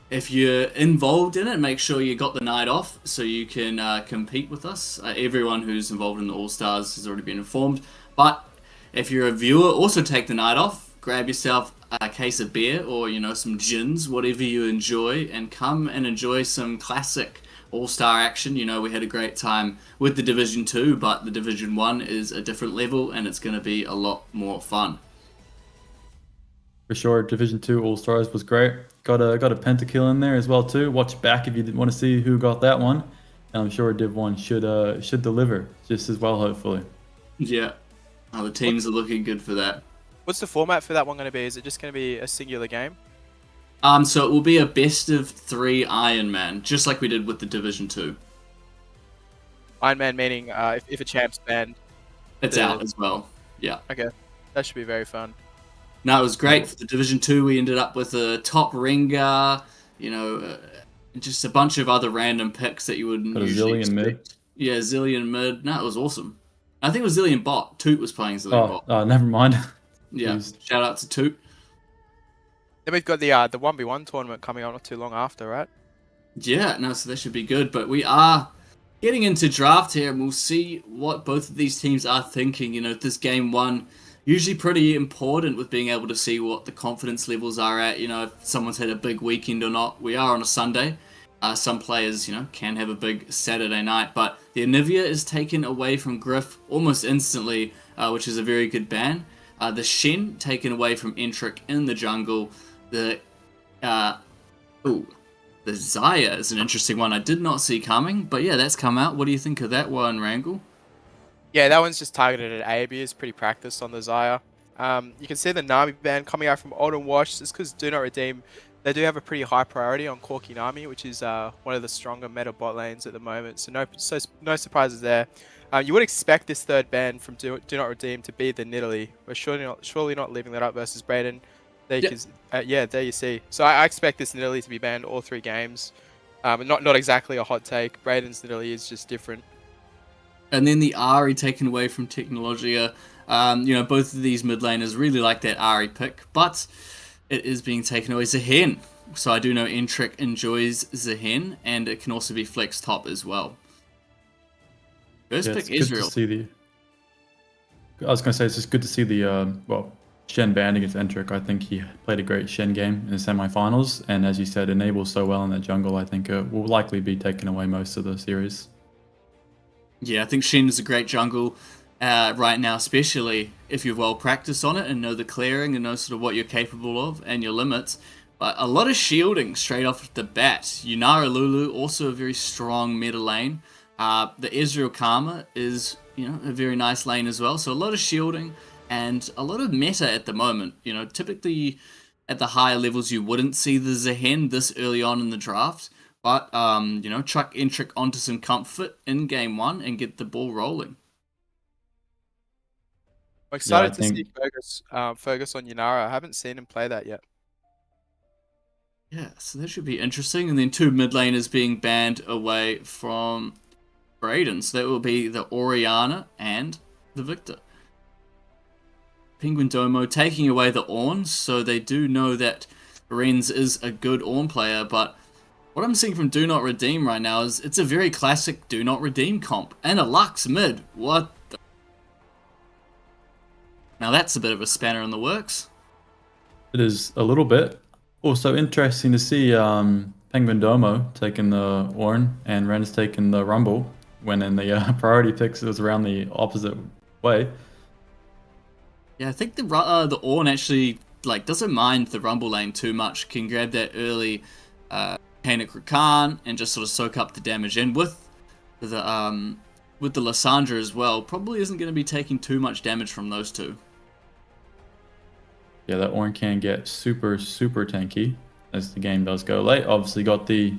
[SPEAKER 6] if you're involved in it, make sure you got the night off so you can compete with us. Everyone who's involved in the All-Stars has already been informed, but if you're a viewer, also take the night off. Grab yourself a case of beer or, you know, some gins, whatever you enjoy, and come and enjoy some classic All-Star action. You know, we had a great time with the Division 2, but the Division 1 is a different level, and it's going to be a lot more fun.
[SPEAKER 4] For sure, Division 2 All-Stars was great. Got a pentakill in there as well too. Watch back if you want to see who got that one. And I'm sure Div 1 should deliver just as well, hopefully.
[SPEAKER 6] Yeah, the teams are looking good for that.
[SPEAKER 7] What's the format for that one going to be? Is it just going to be a singular game?
[SPEAKER 6] So it will be a best of 3 Iron Man, just like we did with the Division 2.
[SPEAKER 7] Iron Man meaning if a champ's banned.
[SPEAKER 6] It's out as well. Yeah.
[SPEAKER 7] Okay, that should be very fun.
[SPEAKER 6] No, it was great. For the Division 2, we ended up with a top ringer, you know, just a bunch of other random picks that you wouldn't usually expect. Mid. Yeah, Zillion mid. No, it was awesome. I think it was Zillion bot. Toot was playing Zillion bot.
[SPEAKER 4] Oh, never mind.
[SPEAKER 6] Yeah, shout out to Toot.
[SPEAKER 7] Then we've got the 1v1 tournament coming on not too long after, right?
[SPEAKER 6] Yeah, no, so that should be good. But we are getting into draft here, and we'll see what both of these teams are thinking. You know, this game 1... usually pretty important with being able to see what the confidence levels are at, you know, if someone's had a big weekend or not. We are on a Sunday. Some players, can have a big Saturday night, but the Anivia is taken away from Gryff almost instantly, which is a very good ban. The Shen taken away from Entrik in the jungle. The Xayah is an interesting one I did not see coming, but yeah, that's come out. What do you think of that one, Wrangle?
[SPEAKER 7] Yeah, that one's just targeted at Abe. It's pretty practiced on the Xayah. You can see the Nami ban coming out from Old and Washed. It's because Do Not Redeem, they do have a pretty high priority on Corki Nami, which is one of the stronger meta bot lanes at the moment. So no surprises there. You would expect this third ban from Do Not Redeem to be the Nidalee. We're surely not leaving that up versus Brayden. Yeah, there you see. So I expect this Nidalee to be banned all 3 games. Not exactly a hot take. Brayden's Nidalee is just different.
[SPEAKER 6] And then the Ahri taken away from Technologia. Both of these mid laners really like that Ahri pick, but it is being taken away. Zehen. So I do know Entrik enjoys Zehen, and it can also be flex top as well. First pick Israel.
[SPEAKER 4] I was going to say, it's just good to see the, Shen banned against Entrik. I think he played a great Shen game in the semifinals, and as you said, enables so well in that jungle. I think it will likely be taking away most of the series.
[SPEAKER 6] Yeah, I think Shen is a great jungle right now, especially if you're well practiced on it and know the clearing and know sort of what you're capable of and your limits. But a lot of shielding straight off the bat. Yunara Lulu, also a very strong meta lane. The Israel Karma is, a very nice lane as well. So a lot of shielding and a lot of meta at the moment. Typically at the higher levels you wouldn't see the Zehen this early on in the draft. But, chuck Entrik onto some comfort in game 1 and get the ball rolling.
[SPEAKER 7] I'm excited to see Fergus on Yunara. I haven't seen him play that yet.
[SPEAKER 6] Yeah, so that should be interesting. And then 2 mid laners being banned away from Brayden. So that will be the Orianna and the Victor. PenguinDomo taking away the Ornn. So they do know that Renz is a good Ornn player, but what I'm seeing from Do Not Redeem right now is it's a very classic Do Not Redeem comp. And a Lux mid. What the... Now that's a bit of a spanner in the works.
[SPEAKER 4] It is a little bit. Also interesting to see PenguinDomo taking the Ornn and Renz taking the Rumble, when in the priority picks it was around the opposite way.
[SPEAKER 6] Yeah, I think the Ornn actually doesn't mind the Rumble lane too much. Can grab that early Panic Rakan and just sort of soak up the damage. And with the Lissandra as well, probably isn't going to be taking too much damage from those two.
[SPEAKER 4] Yeah, that Ornn can get super, super tanky as the game does go late. Obviously got the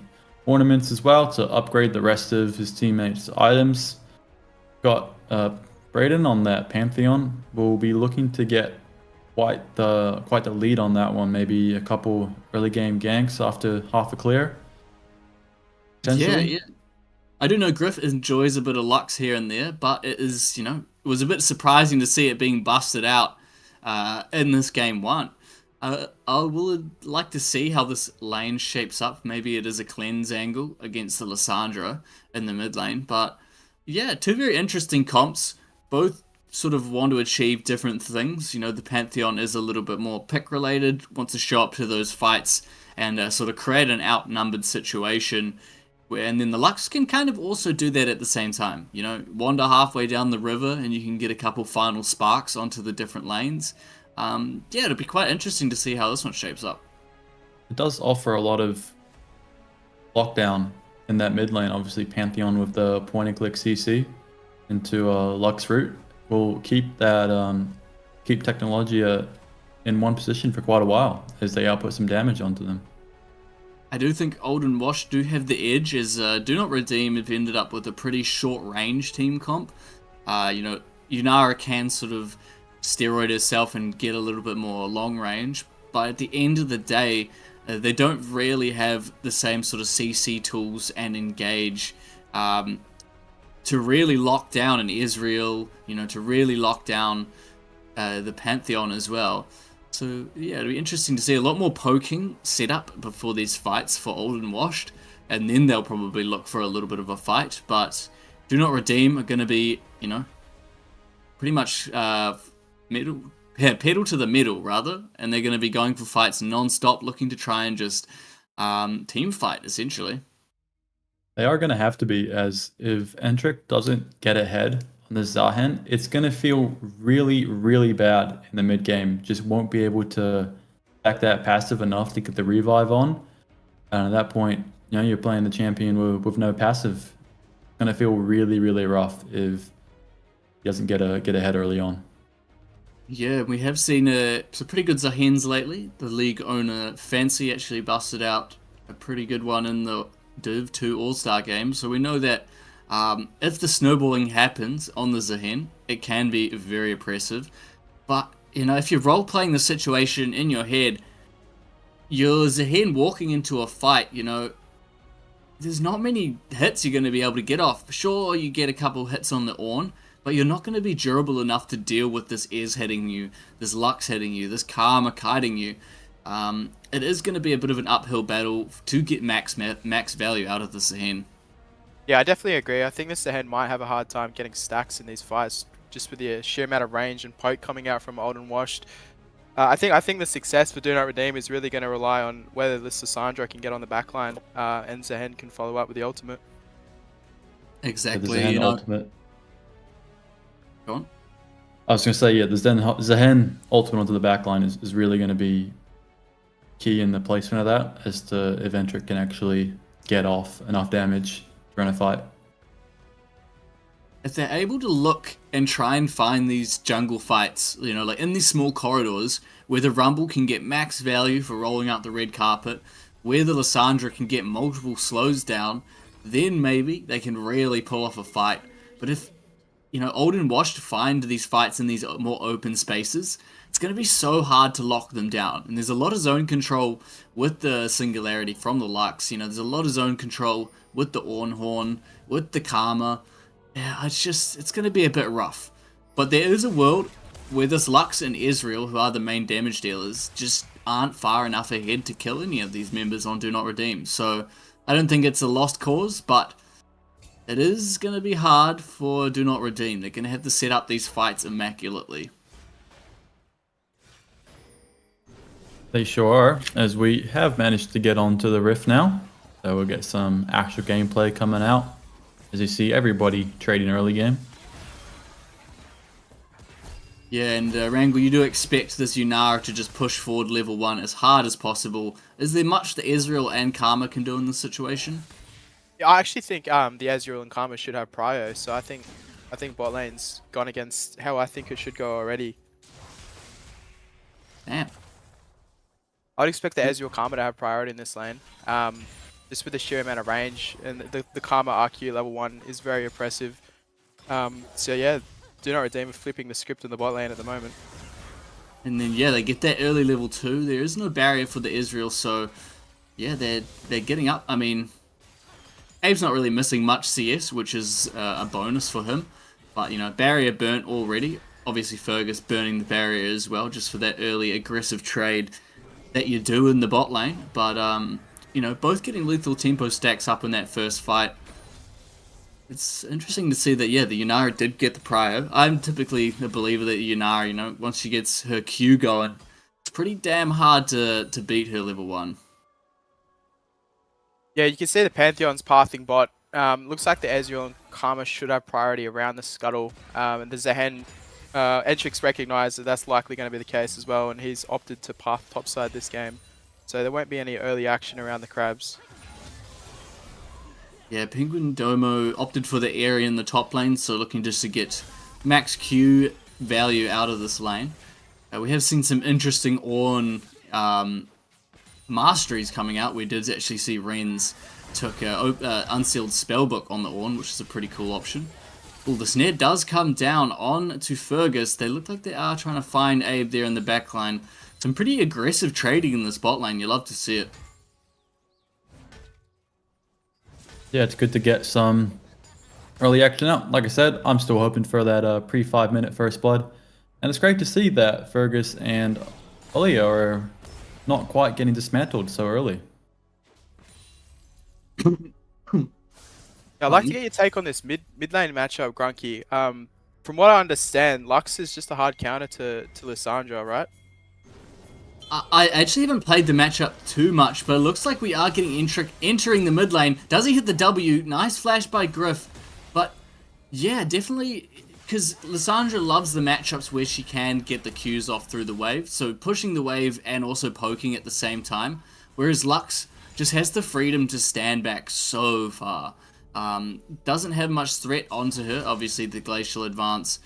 [SPEAKER 4] ornaments as well to upgrade the rest of his teammates' items. Got Brayden on that Pantheon. Will be looking to get quite the lead on that one. Maybe a couple early game ganks after half a clear.
[SPEAKER 6] Yeah. I do know Gryff enjoys a bit of Lux here and there, but it is, it was a bit surprising to see it being busted out in this game 1. I would like to see how this lane shapes up. Maybe it is a cleanse angle against the Lissandra in the mid lane. But yeah, 2 very interesting comps. Both sort of want to achieve different things. The Pantheon is a little bit more pick related, wants to show up to those fights and sort of create an outnumbered situation. And then the Lux can kind of also do that at the same time. Wander halfway down the river and you can get a couple final sparks onto the different lanes. Yeah, it'll be quite interesting to see how this one shapes up.
[SPEAKER 4] It does offer a lot of lockdown in that mid lane. Obviously, Pantheon with the point and click CC into Lux route will keep that keep Technologia in one position for quite a while as they output some damage onto them.
[SPEAKER 6] I do think Old and Wash do have the edge, as Do Not Redeem have ended up with a pretty short range team comp. Yunara can sort of steroid herself and get a little bit more long range, but at the end of the day, they don't really have the same sort of CC tools and engage to really lock down an Israel, to really lock down the Pantheon as well. So yeah, it'll be interesting to see a lot more poking set up before these fights for Old and Washed, and then they'll probably look for a little bit of a fight. But Do Not Redeem are going to be, pretty much pedal to the middle rather, and they're going to be going for fights non-stop, looking to try and just team fight essentially.
[SPEAKER 4] They are going to have to be, as if Entrik doesn't get ahead on the Zahen, it's going to feel really, really bad in the mid game. Just won't be able to back that passive enough to get the revive on. And at that point, you're playing the champion with no passive. It's going to feel really, really rough if he doesn't get ahead early on.
[SPEAKER 6] Yeah, we have seen some pretty good Zahens lately. The league owner Fancy actually busted out a pretty good one in the Div 2 All-Star game. So we know that if the snowballing happens on the Zahen, it can be very oppressive. But, if you're role-playing the situation in your head, your Zahen walking into a fight, there's not many hits you're going to be able to get off. Sure, you get a couple hits on the Ornn, but you're not going to be durable enough to deal with this Ez hitting you, this Lux hitting you, this Karma kiting you. It is going to be a bit of an uphill battle to get max value out of the Zahen.
[SPEAKER 7] Yeah, I definitely agree. I think the Zahen might have a hard time getting stacks in these fights, just with the sheer amount of range and poke coming out from Old and Washed. I think the success for Do Not Redeem is really going to rely on whether the Lissandra can get on the backline and Zahen can follow up with the ultimate.
[SPEAKER 6] Exactly.
[SPEAKER 4] The Zahen ultimate.
[SPEAKER 6] Go on.
[SPEAKER 4] I was going to say, yeah, the Zahen ultimate onto the backline is really going to be key in the placement of that, as to if Entrik can actually get off enough damage to run a fight.
[SPEAKER 6] If they're able to look and try and find these jungle fights, like in these small corridors where the Rumble can get max value for rolling out the red carpet, where the Lissandra can get multiple slows down, then maybe they can really pull off a fight. But if, Old and Washed find these fights in these more open spaces, it's going to be so hard to lock them down. And there's a lot of zone control with the Singularity from the Lux. There's a lot of zone control with the Ornhorn, with the Karma. Yeah, it's going to be a bit rough. But there is a world where this Lux and Ezreal, who are the main damage dealers, just aren't far enough ahead to kill any of these members on Do Not Redeem. So I don't think it's a lost cause, but it is going to be hard for Do Not Redeem. They're going to have to set up these fights immaculately.
[SPEAKER 4] They sure are, as we have managed to get onto the Rift now. So we'll get some actual gameplay coming out. As you see, everybody trading early game.
[SPEAKER 6] Yeah, and Wrangle, you do expect this Yunara to just push forward level 1 as hard as possible. Is there much that Ezreal and Karma can do in this situation?
[SPEAKER 7] Yeah, I actually think the Ezreal and Karma should have prio, so I think bot lane's gone against how I think it should go already.
[SPEAKER 6] Damn.
[SPEAKER 7] I'd expect the Ezreal Karma to have priority in this lane. Just with the sheer amount of range, and the Karma RQ level 1 is very oppressive. So yeah, Do Not Redeem flipping the script in the bot lane at the moment.
[SPEAKER 6] And then yeah, they get that early level 2. There is no barrier for the Ezreal, so yeah, they're getting up. I mean, Abe's not really missing much CS, which is a bonus for him. But barrier burnt already. Obviously Fergus burning the barrier as well, just for that early aggressive trade that you do in the bot lane. But both getting lethal tempo stacks up in that first fight. It's interesting to see that, yeah, the Yunara did get the prio. I'm typically a believer that Yunara, once she gets her Q going, it's pretty damn hard to beat her level 1.
[SPEAKER 7] Yeah, you can see the Pantheon's pathing bot. Looks like the Ezreal and Karma should have priority around the scuttle. And the Zahen, Entrik's recognized that that's likely going to be the case as well, and he's opted to path topside this game. So there won't be any early action around the crabs.
[SPEAKER 6] Yeah, PenguinDomo opted for the area in the top lane, so looking just to get max Q value out of this lane. We have seen some interesting Ornn masteries coming out. We did actually see Renz took Unsealed Spellbook on the Ornn, which is a pretty cool option. Well, the snare does come down on to Fergus. They look like they are trying to find Abe there in the backline. Some pretty aggressive trading in this bot lane. You love to see it.
[SPEAKER 4] Yeah, it's good to get some early action out. Like I said, I'm still hoping for that pre-5 minute first blood. And it's great to see that Fergus and Oleo are not quite getting dismantled so early.
[SPEAKER 7] I'd like to get your take on this mid lane matchup, Grunky. From what I understand, Lux is just a hard counter to Lissandra, right?
[SPEAKER 6] I actually haven't played the matchup too much, but it looks like we are getting Entrik entering the mid lane. Does he hit the W? Nice flash by Gryff. But yeah, definitely, because Lissandra loves the matchups where she can get the Qs off through the wave. So pushing the wave and also poking at the same time. Whereas Lux just has the freedom to stand back so far. Doesn't have much threat onto her. Obviously, the Glacial Advance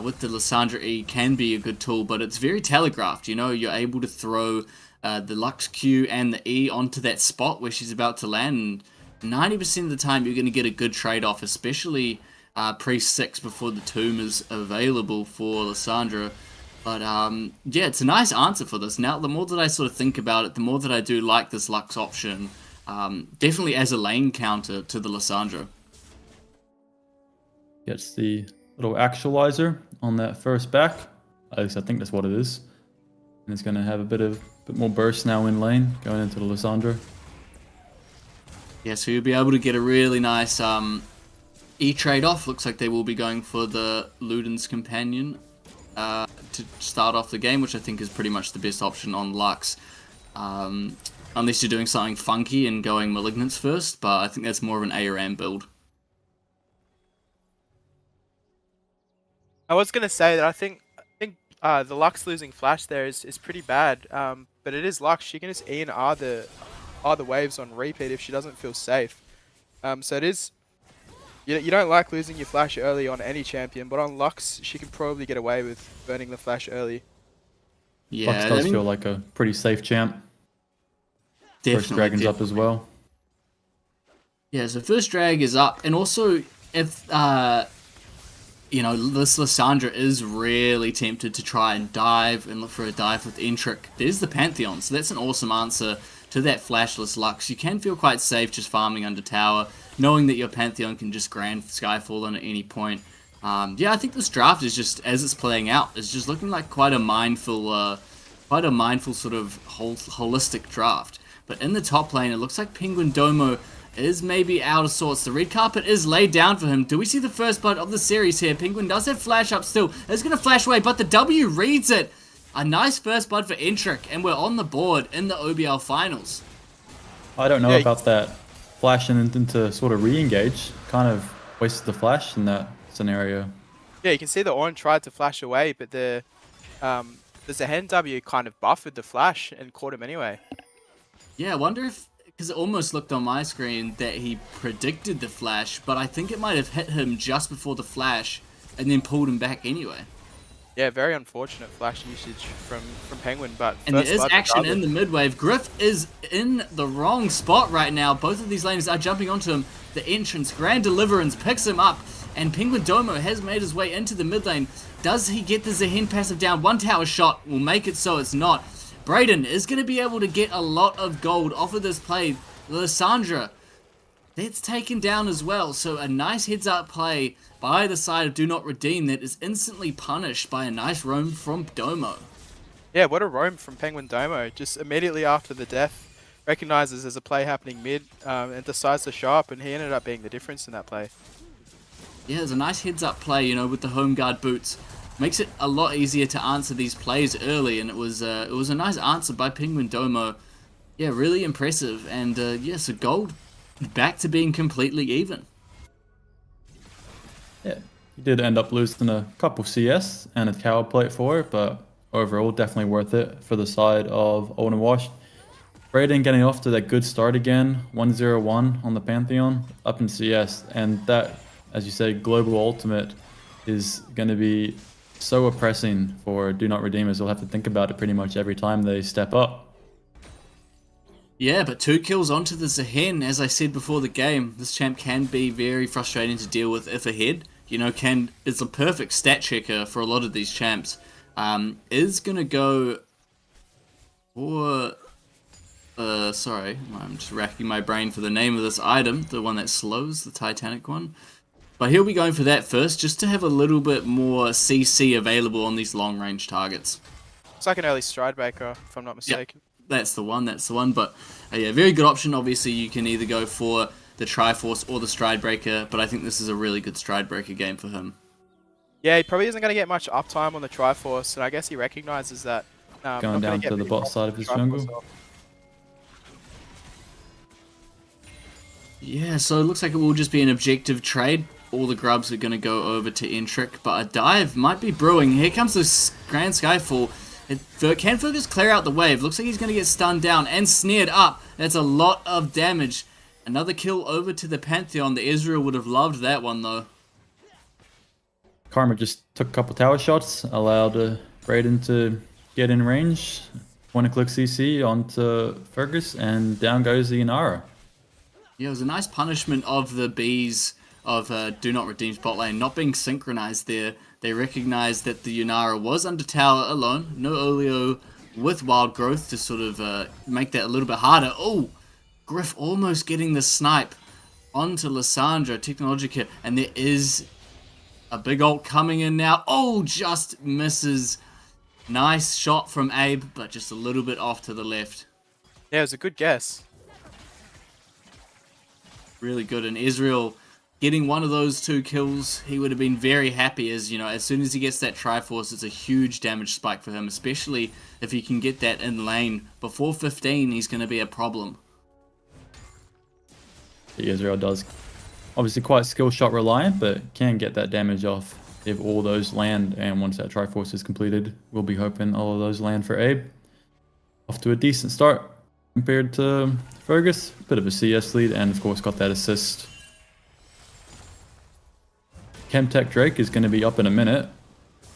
[SPEAKER 6] with the Lissandra E can be a good tool, but it's very telegraphed. You know, you're able to throw the Lux Q and the E onto that spot where she's about to land, and 90% of the time you're going to get a good trade-off, especially pre-6 before the Tomb is available for Lissandra. But yeah, it's a nice answer for this. Now, the more that I sort of think about it, the more that I do like this Lux option, definitely as a lane counter to the Lissandra.
[SPEAKER 4] Gets the little actualizer on that first back. At least I think that's what it is. And it's going to have a bit more burst now in lane going into the Lissandra.
[SPEAKER 6] Yeah, so you'll be able to get a really nice E trade off. Looks like they will be going for the Luden's Companion to start off the game, which I think is pretty much the best option on Lux. Unless you're doing something funky and going Malignance first, but I think that's more of an ARAM build.
[SPEAKER 7] I was gonna say that I think the Lux losing flash there is pretty bad. But it is Lux. She can just E and R the waves on repeat if she doesn't feel safe. So it is. You don't like losing your flash early on any champion, but on Lux she can probably get away with burning the flash early.
[SPEAKER 6] Yeah,
[SPEAKER 4] Lux does feel like a pretty safe champ. First dragon's up as well.
[SPEAKER 6] Yeah, so first drag is up, and also if you know, this Lissandra is really tempted to try and dive and look for a dive with Entrik, there's the Pantheon, so that's an awesome answer to that flashless Lux. You can feel quite safe just farming under tower, knowing that your Pantheon can just Grand Skyfall in at any point. Yeah, I think this draft is just, as it's playing out, is just looking like quite a mindful sort of holistic draft. But in the top lane, it looks like PenguinDomo is maybe out of sorts. The red carpet is laid down for him. Do we see the first blood of the series here? Penguin does have flash up still. It's going to flash away, but the W reads it. A nice first blood for Entrik, and we're on the board in the OBL finals.
[SPEAKER 4] I don't know about that flashing into sort of re-engage. Kind of wasted the flash in that scenario.
[SPEAKER 7] Yeah, you can see the Ornn tried to flash away, but there's a hand W kind of buffered the flash and caught him anyway.
[SPEAKER 6] Yeah, I wonder if, because it almost looked on my screen that he predicted the flash, but I think it might have hit him just before the flash and then pulled him back anyway.
[SPEAKER 7] Yeah, very unfortunate flash usage from Penguin, but
[SPEAKER 6] and there is action in the mid wave. Gryff is in the wrong spot right now. Both of these lanes are jumping onto him. The entrance, Grand Deliverance picks him up, and PenguinDomo has made his way into the mid lane. Does he get the Zehen passive down? One tower shot will make it so it's not. BRDN is going to be able to get a lot of gold off of this play. Lissandra, that's taken down as well. So a nice heads up play by the side of Do Not Redeem that is instantly punished by a nice roam from Domo.
[SPEAKER 7] Yeah, what a roam from PenguinDomo. Just immediately after the death, recognizes there's a play happening mid and decides to show up, and he ended up being the difference in that play.
[SPEAKER 6] Yeah, there's a nice heads up play, you know, with the home guard boots. Makes it a lot easier to answer these plays early, and it was a nice answer by PenguinDomo. Yeah, really impressive, and yeah, so gold back to being completely even.
[SPEAKER 4] Yeah, he did end up losing a couple CS and a tower plate for it, but overall definitely worth it for the side of Old and Washed. BRDN getting off to that good start again, 1-0-1 on the Pantheon, up in CS, and that, as you say, global ultimate is going to be so oppressing for Do Not Redeem, as they'll have to think about it pretty much every time they step up.
[SPEAKER 6] Yeah, but 2 kills onto the Zehen, as I said before the game. This champ can be very frustrating to deal with if ahead. You know, it's a perfect stat checker for a lot of these champs. Is going to go for... sorry, I'm just racking my brain for the name of this item, the one that slows, the Titanic one. But he'll be going for that first, just to have a little bit more CC available on these long-range targets.
[SPEAKER 7] It's like an early stride breaker, if I'm not mistaken.
[SPEAKER 6] Yep, that's the one. But yeah, very good option. Obviously, you can either go for the Triforce or the stride breaker, but I think this is a really good stride breaker game for him.
[SPEAKER 7] Yeah, he probably isn't going to get much uptime on the Triforce, and I guess he recognizes that not
[SPEAKER 4] Going
[SPEAKER 7] gonna
[SPEAKER 4] down
[SPEAKER 7] get
[SPEAKER 4] to the
[SPEAKER 7] many
[SPEAKER 4] bot
[SPEAKER 7] pops
[SPEAKER 4] side
[SPEAKER 7] with
[SPEAKER 4] of his
[SPEAKER 7] Triforce
[SPEAKER 4] jungle.
[SPEAKER 7] off.
[SPEAKER 6] Yeah, so it looks like it will just be an objective trade. All the grubs are going to go over to Entrik, but a dive might be brewing. Here comes this Grand Skyfall. Can Fergus clear out the wave? Looks like he's going to get stunned down and snared up. That's a lot of damage. Another kill over to the Pantheon. The Israel would have loved that one, though.
[SPEAKER 4] Karma just took a couple tower shots, allowed BRDN to get in range. Point and click CC onto Fergus, and down goes the Inara.
[SPEAKER 6] Yeah, it was a nice punishment of the bees of Do Not Redeem's bot lane not being synchronized there. They recognized that the Yunara was under tower alone. No Oleo with wild growth to sort of make that a little bit harder. Oh, Gryff almost getting the snipe onto Lissandra, Technologia, and there is a big ult coming in now. Oh, just misses. Nice shot from Abe, but just a little bit off to the left.
[SPEAKER 7] Yeah, it was a good guess.
[SPEAKER 6] Really good, and Israel getting one of those 2 kills, he would have been very happy, as you know, as soon as he gets that Triforce, it's a huge damage spike for him, especially if he can get that in lane. Before 15, he's going to be a problem.
[SPEAKER 4] The Israel does obviously quite skill shot reliant, but can get that damage off if all those land, and once that Triforce is completed, we'll be hoping all of those land for Abe. Off to a decent start compared to Fergus, bit of a CS lead, and of course got that assist. Chemtech Drake is going to be up in a minute.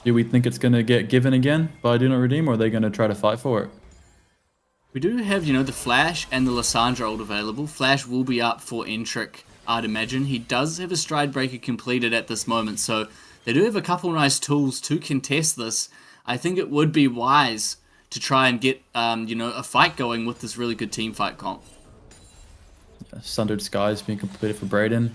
[SPEAKER 4] Do we think it's going to get given again by Do Not Redeem, or are they going to try to fight for it?
[SPEAKER 6] We do have, you know, the Flash and the Lissandra ult available. Flash will be up for Entrik, I'd imagine. He does have a Stride Breaker completed at this moment, so they do have a couple nice tools to contest this. I think it would be wise to try and get, you know, a fight going with this really good team fight comp.
[SPEAKER 4] Sundered Skies being completed for BRDN.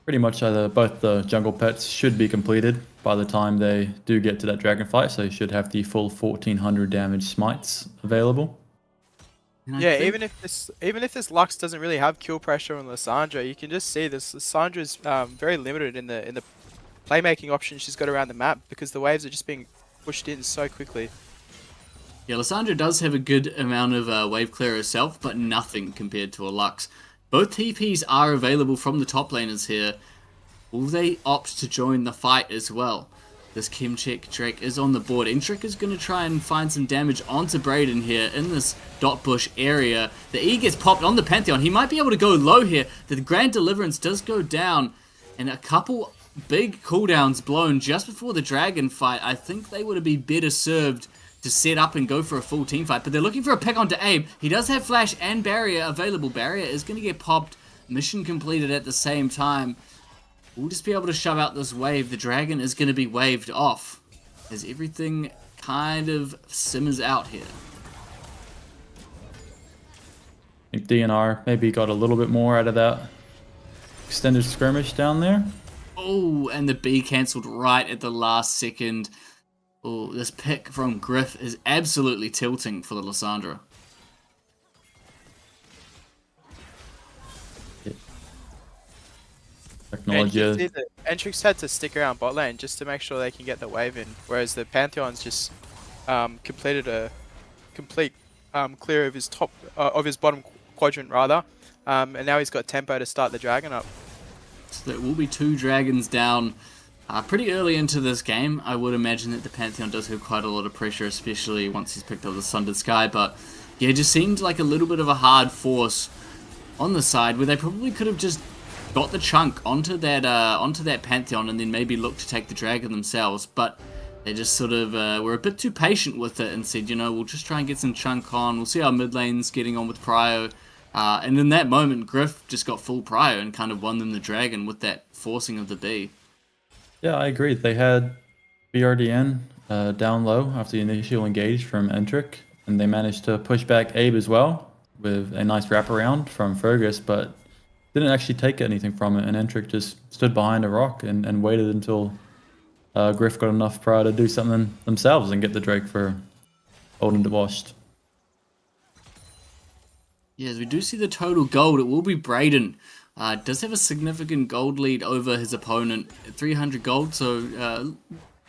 [SPEAKER 4] Pretty much both the jungle pets should be completed by the time they do get to that dragon fight, so you should have the full 1400 damage smites available.
[SPEAKER 7] Yeah, even if this Lux doesn't really have kill pressure on Lissandra, you can just see this Lissandra's very limited in the playmaking options she's got around the map, because the waves are just being pushed in so quickly.
[SPEAKER 6] Yeah, Lissandra does have a good amount of wave clear herself, but nothing compared to a Lux. Both TPs are available from the top laners here. Will they opt to join the fight as well? This Chemtech Drake is on the board. Entrik is going to try and find some damage onto BRDN here in this dot bush area. The E gets popped on the Pantheon. He might be able to go low here. The Grand Deliverance does go down, and a couple big cooldowns blown just before the dragon fight. I think they would have been better served to set up and go for a full team fight, but they're looking for a pick onto Abe. He does have Flash and Barrier available. Barrier is going to get popped. Mission completed at the same time. We'll just be able to shove out this wave. The dragon is going to be waved off as everything kind of simmers out here.
[SPEAKER 4] I think DNR maybe got a little bit more out of that extended skirmish down there.
[SPEAKER 6] Oh, and the B cancelled right at the last second. Oh, this pick from Gryff is absolutely tilting for the Lissandra.
[SPEAKER 4] Technologia.
[SPEAKER 7] Entrik's had to stick around bot lane just to make sure they can get the wave in, whereas the Pantheon's just completed a complete clear of his bottom quadrant rather, and now he's got tempo to start the dragon up.
[SPEAKER 6] So there will be 2 dragons down pretty early into this game. I would imagine that the Pantheon does have quite a lot of pressure, especially once he's picked up the Sundered Sky, but yeah, it just seemed like a little bit of a hard force on the side where they probably could have just got the chunk onto that Pantheon and then maybe looked to take the dragon themselves, but they just sort of were a bit too patient with it and said, you know, we'll just try and get some chunk on, we'll see how mid lane's getting on with Prio, and in that moment Gryff just got full Prio and kind of won them the dragon with that forcing of the B.
[SPEAKER 4] Yeah, I agree. They had BRDN down low after the initial engage from Entrik, and they managed to push back Abe as well with a nice wraparound from Fergus, but didn't actually take anything from it, and Entrik just stood behind a rock and waited until Gryff got enough pride to do something themselves and get the Drake for old and washed.
[SPEAKER 6] Yes, we do see the total gold. It will be BRDN. Does have a significant gold lead over his opponent, 300 gold, so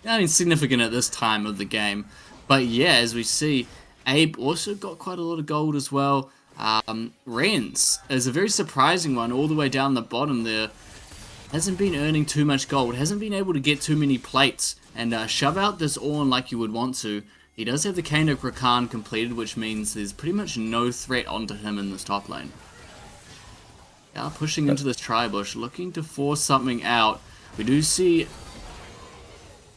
[SPEAKER 6] I mean significant at this time of the game. But yeah, as we see, Abe also got quite a lot of gold as well. Renz is a very surprising one all the way down the bottom there. Hasn't been earning too much gold, hasn't been able to get too many plates and shove out this Ornn like you would want to. He does have the Kano Rakan completed, which means there's pretty much no threat onto him in this top lane. They are pushing into this tri-bush, looking to force something out. We do see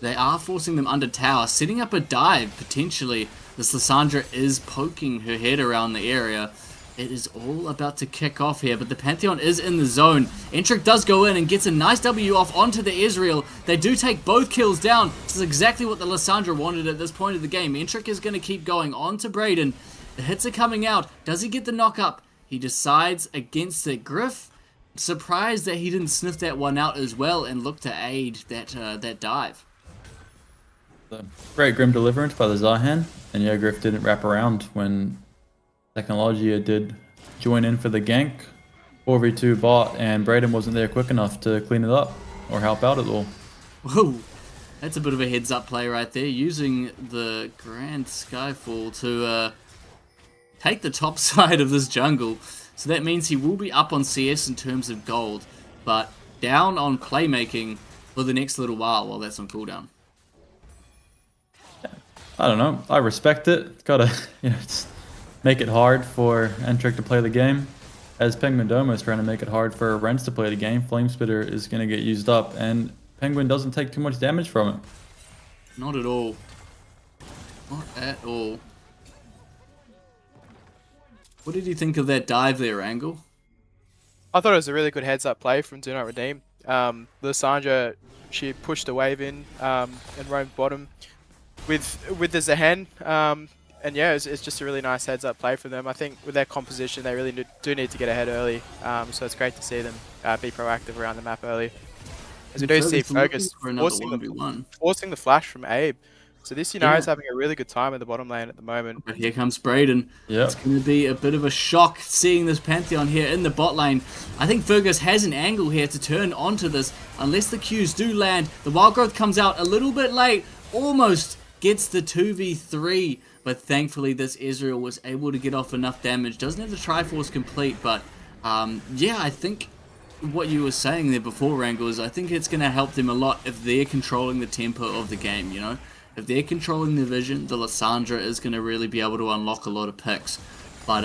[SPEAKER 6] they are forcing them under tower, setting up a dive, potentially. This Lissandra is poking her head around the area. It is all about to kick off here, but the Pantheon is in the zone. Entrik does go in and gets a nice W off onto the Ezreal. They do take both kills down. This is exactly what the Lissandra wanted at this point of the game. Entrik is going to keep going on to Brayden. The hits are coming out. Does he get the knock up? He decides against it. Gryff, surprised that he didn't sniff that one out as well and look to aid that dive.
[SPEAKER 4] Great Grim Deliverance by the Zahan, and yeah, Gryff didn't wrap around when Technologia did join in for the gank. 4v2 bot, and Brayden wasn't there quick enough to clean it up or help out at all.
[SPEAKER 6] Whoa, that's a bit of a heads up play right there, using the Grand Skyfall to take the top side of this jungle. So that means he will be up on CS in terms of gold, but down on playmaking for the next little while that's on cooldown.
[SPEAKER 4] I don't know. I respect it. Gotta, just make it hard for Entrik to play the game. As PenguinDomo is trying to make it hard for Renz to play the game, Flame Spitter is going to get used up, and Penguin doesn't take too much damage from it.
[SPEAKER 6] Not at all. Not at all. What did you think of that dive there, Angle?
[SPEAKER 7] I thought it was a really good heads-up play from Do Not Redeem. Lissandra, she pushed a wave in and roamed bottom with the Zahan. And yeah, it's just a really nice heads-up play from them. I think with their composition, they really do need to get ahead early. So it's great to see them be proactive around the map early. As we do see Fergus forcing the flash from Abe. So this Yunara is having a really good time in the bottom lane at the moment.
[SPEAKER 6] But here comes Brayden.
[SPEAKER 4] Yeah.
[SPEAKER 6] It's going to be a bit of a shock seeing this Pantheon here in the bot lane. I think Fergus has an angle here to turn onto this. Unless the Qs do land, the Wild Growth comes out a little bit late. Almost gets the 2v3. But thankfully this Ezreal was able to get off enough damage. Doesn't have the Triforce complete, but yeah, I think what you were saying there before, Wrangle, is I think it's going to help them a lot if they're controlling the tempo of the game, you know? If they're controlling the vision, the Lissandra is going to really be able to unlock a lot of picks. But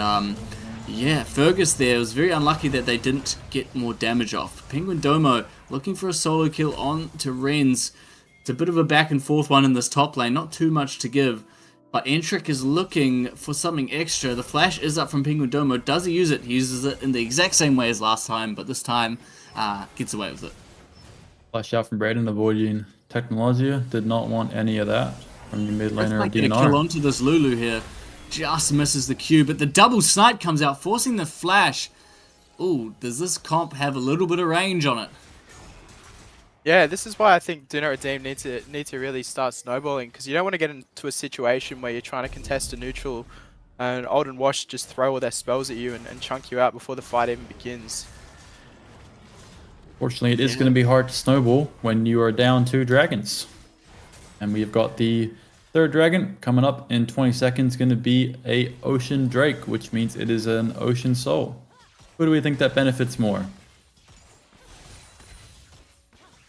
[SPEAKER 6] yeah, Fergus there was very unlucky that they didn't get more damage off. PenguinDomo looking for a solo kill on to Renz. It's a bit of a back and forth one in this top lane, not too much to give. But Entrik is looking for something extra. The flash is up from PenguinDomo. Does he use it? He uses it in the exact same way as last time, but this time gets away with it.
[SPEAKER 4] Flash out from Brayden, avoiding Technologia. Did not want any of that from the mid laner of
[SPEAKER 6] DNR. Kill onto this Lulu here. Just misses the Q, but the double snipe comes out, forcing the flash. Ooh, does this comp have a little bit of range on it?
[SPEAKER 7] Yeah, this is why I think Do Not Redeem need to really start snowballing, because you don't want to get into a situation where you're trying to contest a neutral and Old and Wash just throw all their spells at you and chunk you out before the fight even begins.
[SPEAKER 4] Fortunately, it is going to be hard to snowball when you are down 2 dragons. And we've got the third dragon coming up in 20 seconds, going to be a Ocean Drake, which means it is an Ocean Soul. Who do we think that benefits more?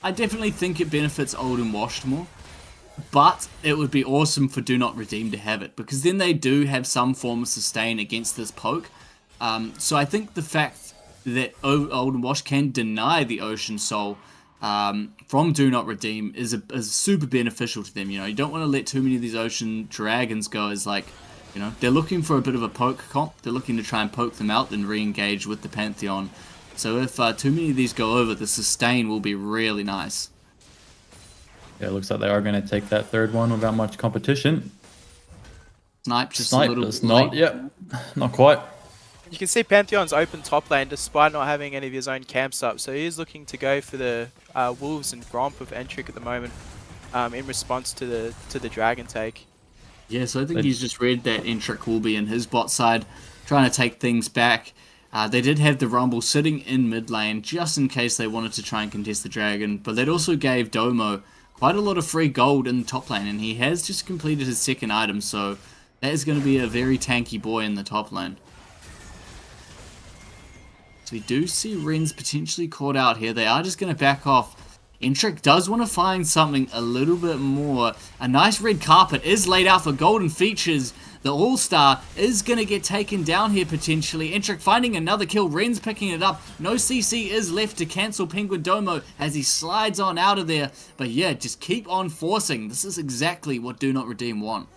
[SPEAKER 6] I definitely think it benefits Old and Washed more, but it would be awesome for Do Not Redeem to have it, because then they do have some form of sustain against this poke. So I think the fact that Old and Washed can deny the Ocean Soul from Do Not Redeem is super beneficial to them. You know, you don't want to let too many of these Ocean Dragons go as, like, you know, they're looking for a bit of a poke comp. They're looking to try and poke them out, then re-engage with the Pantheon. So if too many of these go over, the sustain will be really nice.
[SPEAKER 4] Yeah, it looks like they are going to take that third one without much competition.
[SPEAKER 6] Snipe just
[SPEAKER 4] Snipe
[SPEAKER 6] a little
[SPEAKER 4] does not, yep, not quite.
[SPEAKER 7] You can see Pantheon's open top lane despite not having any of his own camps up, so he is looking to go for the Wolves and Gromp of Entrik at the moment in response to the Dragon take.
[SPEAKER 6] Yeah, so I think he's just read that Entrik will be in his bot side, trying to take things back. They did have the Rumble sitting in mid lane just in case they wanted to try and contest the Dragon, but that also gave Domo quite a lot of free gold in the top lane, and he has just completed his second item, so that is going to be a very tanky boy in the top lane. So we do see Renz potentially caught out here. They are just going to back off. Entrik does want to find something a little bit more. A nice red carpet is laid out for golden features. The All-Star is going to get taken down here potentially. Entrik finding another kill. Renz picking it up. No CC is left to cancel PenguinDomo as he slides on out of there. But yeah, just keep on forcing. This is exactly what Do Not Redeem want.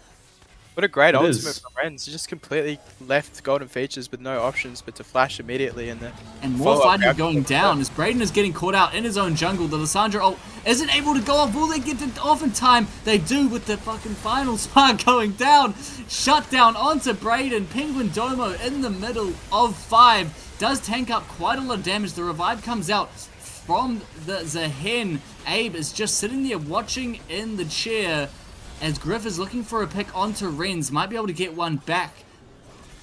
[SPEAKER 7] What a great
[SPEAKER 4] It
[SPEAKER 7] ultimate
[SPEAKER 4] is.
[SPEAKER 7] from Renz. He just completely left golden features with no options but to flash immediately and
[SPEAKER 6] more
[SPEAKER 7] follow-up
[SPEAKER 6] fighting
[SPEAKER 7] grab.
[SPEAKER 6] going down as Brayden is getting caught out in his own jungle. The Lissandra ult isn't able to go off. Will they get it off in time? They do with the fucking final spark going down. Shut down onto Brayden. PenguinDomo in the middle of 5. Does tank up quite a lot of damage. The revive comes out from the Zahen. Abe is just sitting there watching in the chair as Gryff is looking for a pick onto Renz. Might be able to get one back.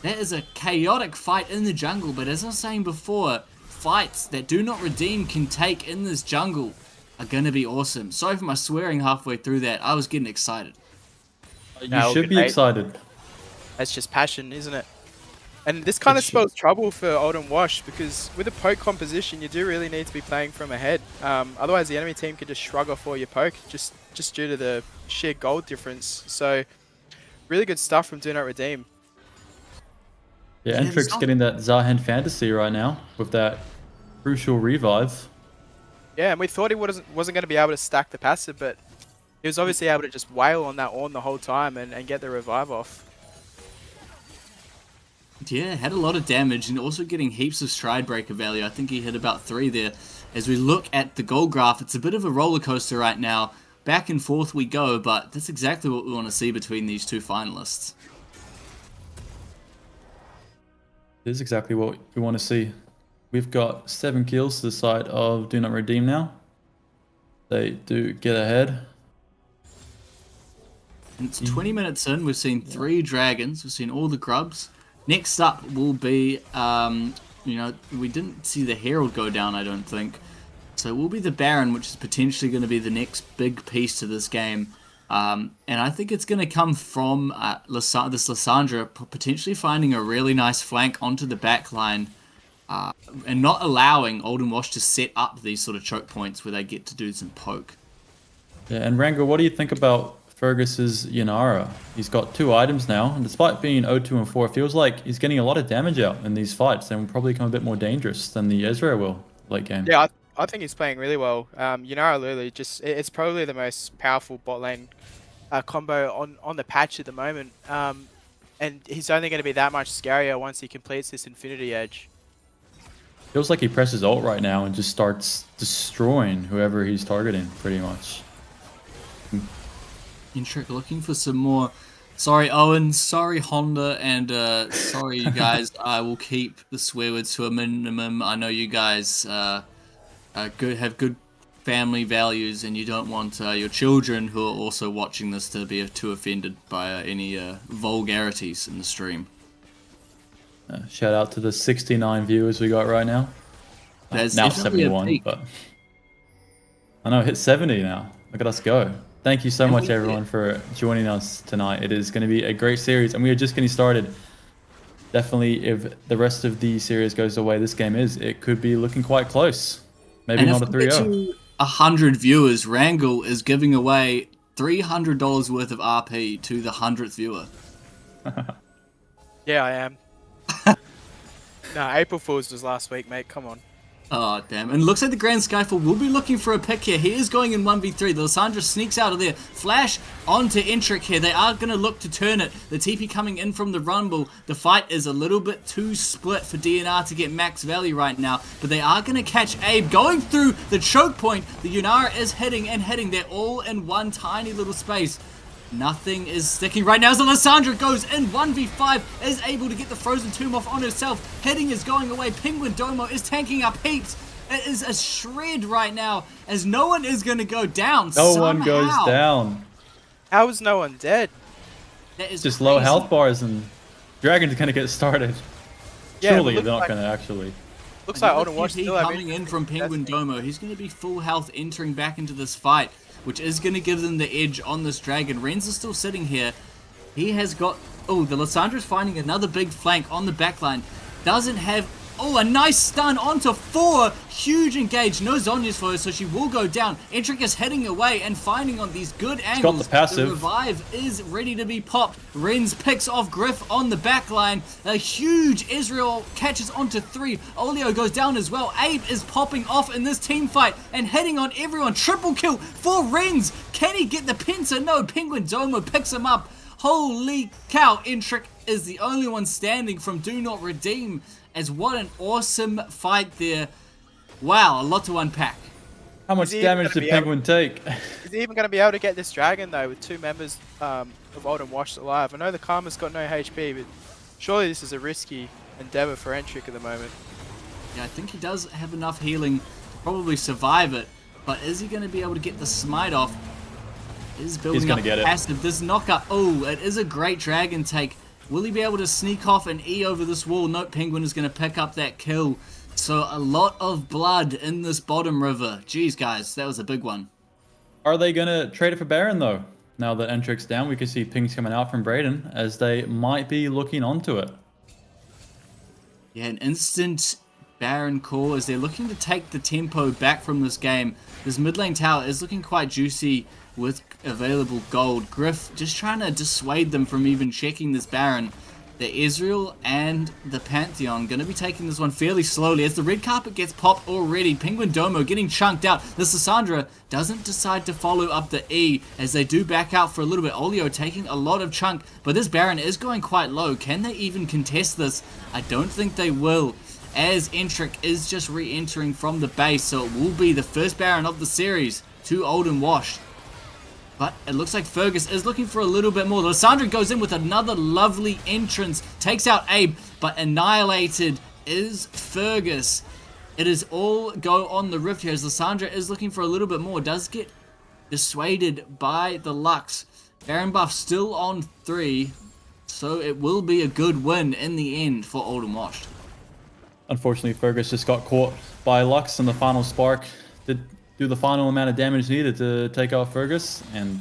[SPEAKER 6] That is a chaotic fight in the jungle, but as I was saying before, fights that Do Not Redeem can take in this jungle are going to be awesome. Sorry for my swearing halfway through that. I was getting excited.
[SPEAKER 4] You
[SPEAKER 7] No,
[SPEAKER 4] should be
[SPEAKER 7] good, mate.
[SPEAKER 4] excited.
[SPEAKER 7] That's just passion, isn't it? And this kind of spells trouble for Old and Wash because with a poke composition, you do really need to be playing from ahead. Otherwise, the enemy team could just shrug off all your poke just due to the sheer gold difference. So, really good stuff from Do Not Redeem.
[SPEAKER 4] Yeah,
[SPEAKER 6] Yeah,
[SPEAKER 4] Entrik's
[SPEAKER 6] it's not-
[SPEAKER 4] getting that Zahen fantasy right now with that crucial revive.
[SPEAKER 7] Yeah, and we thought he wasn't going to be able to stack the passive, but he was obviously able to just wail on that Ornn the whole time and get the revive off.
[SPEAKER 6] Yeah, had a lot of damage and also getting heaps of stride breaker value. I think he hit about 3 there. As we look at the gold graph, it's a bit of a roller coaster right now. Back and forth we go, but that's exactly what we want to see between these two finalists.
[SPEAKER 4] This is exactly what we want to see. We've got 7 kills to the side of Do Not Redeem now. They do get ahead.
[SPEAKER 6] And it's 20 minutes in, we've seen 3 dragons, we've seen all the grubs. Next up will be, we didn't see the Herald go down, I don't think. So it will be the Baron, which is potentially going to be the next big piece to this game. And I think it's going to come from this Lissandra potentially finding a really nice flank onto the back line and not allowing Old and Wash to set up these sort of choke points where they get to do some poke.
[SPEAKER 4] Yeah, and Rango, what do you think about Fergus's Yanara? He's got 2 items now, and despite being 0-2 and 4, it feels like he's getting a lot of damage out in these fights and will probably become a bit more dangerous than the Ezreal will late game.
[SPEAKER 7] Yeah, I think he's playing really well. Yanara Lulu, it's probably the most powerful bot lane combo on the patch at the moment. And he's only going to be that much scarier once he completes this Infinity Edge.
[SPEAKER 4] Feels like he presses ult right now and just starts destroying whoever he's targeting, pretty much.
[SPEAKER 6] Entrik looking for some more. Sorry, Owen. Sorry, Honda. And sorry, you guys. I will keep the swear words to a minimum. I know you guys have good family values and you don't want your children who are also watching this to be too offended by any vulgarities in the stream.
[SPEAKER 4] Shout out to the 69 viewers we got right now.
[SPEAKER 6] There's
[SPEAKER 4] Now
[SPEAKER 6] definitely a
[SPEAKER 4] 71,
[SPEAKER 6] peak.
[SPEAKER 4] but I know, hit 70 now. Look at us go. Thank you so
[SPEAKER 6] And
[SPEAKER 4] much,
[SPEAKER 6] we-
[SPEAKER 4] everyone, for joining us tonight. It is going to be a great series, and we are just getting started. Definitely, if the rest of the series goes the way this game is, it could be looking quite close. Maybe
[SPEAKER 6] And
[SPEAKER 4] not a
[SPEAKER 6] if we get
[SPEAKER 4] 3-0.
[SPEAKER 6] to 100 viewers, Wrangle is giving away $300 worth of RP to the 100th viewer.
[SPEAKER 7] Yeah, I am. No, April Fool's was last week, mate. Come on.
[SPEAKER 6] Oh, damn. And it looks like the Grand Skyfall will be looking for a pick here. He is going in 1v3. The Lissandra sneaks out of there. Flash onto Entrik here. They are going to look to turn it. The TP coming in from the Rumble. The fight is a little bit too split for DNR to get max value right now. But they are going to catch Abe going through the choke point. The Yunara is hitting and hitting. They're all in one tiny little space. Nothing is sticking right now as Alessandra goes in 1v5, is able to get the Frozen Tomb off on herself. Heading is going away. PenguinDomo is tanking up heaps. It is a shred right now as no one is going to go down.
[SPEAKER 4] No one goes
[SPEAKER 6] somehow.
[SPEAKER 4] down.
[SPEAKER 7] How is no one dead?
[SPEAKER 6] That is
[SPEAKER 4] Just low
[SPEAKER 6] crazy.
[SPEAKER 4] health bars and Dragon's going to get started.
[SPEAKER 7] Yeah,
[SPEAKER 4] Surely
[SPEAKER 7] it
[SPEAKER 4] they're
[SPEAKER 7] looks
[SPEAKER 4] not
[SPEAKER 7] like-
[SPEAKER 4] going to actually.
[SPEAKER 7] Looks like
[SPEAKER 6] Another
[SPEAKER 7] Old and Wash
[SPEAKER 6] TP
[SPEAKER 7] still have
[SPEAKER 6] coming in from PenguinDomo. He's going to be full health entering back into this fight. which is going to give them the edge on this dragon. Renz is still sitting here. He has got... Oh, the Lysandre's finding another big flank on the backline. Doesn't have... Oh, a nice stun onto 4. Huge engage. No Zhonya's for her, so she will go down. Entrik is heading away and finding on these good angles.
[SPEAKER 4] Got the passive.
[SPEAKER 6] The revive is ready to be popped. Renz picks off Gryff on the backline. A huge Israel catches onto 3. Oleo goes down as well. Abe is popping off in this team fight and heading on everyone. Triple kill for Renz. Can he get the pincer? No, PenguinDomo picks him up. Holy cow, Entrik is the only one standing from Do Not Redeem. As what an awesome fight there. Wow, a lot to unpack.
[SPEAKER 4] How much
[SPEAKER 7] Is he
[SPEAKER 4] damage
[SPEAKER 7] gonna
[SPEAKER 4] did
[SPEAKER 7] be
[SPEAKER 4] Penguin take?
[SPEAKER 7] Is he even going to be able to get this dragon though with 2 members of Old and Washed alive? I know the Karma's got no HP, but surely this is a risky endeavor for Entrik at the moment.
[SPEAKER 6] Yeah, I think he does have enough healing to probably survive it. But is he going to be able to get the smite off? Is building
[SPEAKER 4] gonna
[SPEAKER 6] up
[SPEAKER 4] get it.
[SPEAKER 6] passive. This knockup. Oh, it is a great dragon take. Will he be able to sneak off and E over this wall? Nope, Penguin is going to pick up that kill. So a lot of blood in this bottom river. Jeez, guys, that was a big one.
[SPEAKER 4] Are they going to trade it for Baron, though? Now that Entrik's down, we can see pings coming out from BRDN, as they might be looking onto it.
[SPEAKER 6] Yeah, an instant Baron call as they're looking to take the tempo back from this game. This mid lane tower is looking quite juicy with available gold. Gryff just trying to dissuade them from even checking this Baron. The Israel and the Pantheon going to be taking this one fairly slowly as the red carpet gets popped already. PenguinDomo getting chunked out. The Lysandre doesn't decide to follow up the E as they do back out for a little bit. Oleo taking a lot of chunk, but this Baron is going quite low. Can they even contest this? I don't think they will, as Entrik is just re-entering from the base, so it will be the first Baron of the series. Too old and washed. But it looks like Fergus is looking for a little bit more. Lysandre goes in with another lovely entrance. Takes out Abe, but annihilated is Fergus. It is all go on the rift here as Lysandre is looking for a little bit more. Does get dissuaded by the Lux. Baron buff still on 3. So it will be a good win in the end for Old and Washed.
[SPEAKER 4] Unfortunately, Fergus just got caught by Lux in the final spark. Did do the final amount of damage needed to take out Fergus, and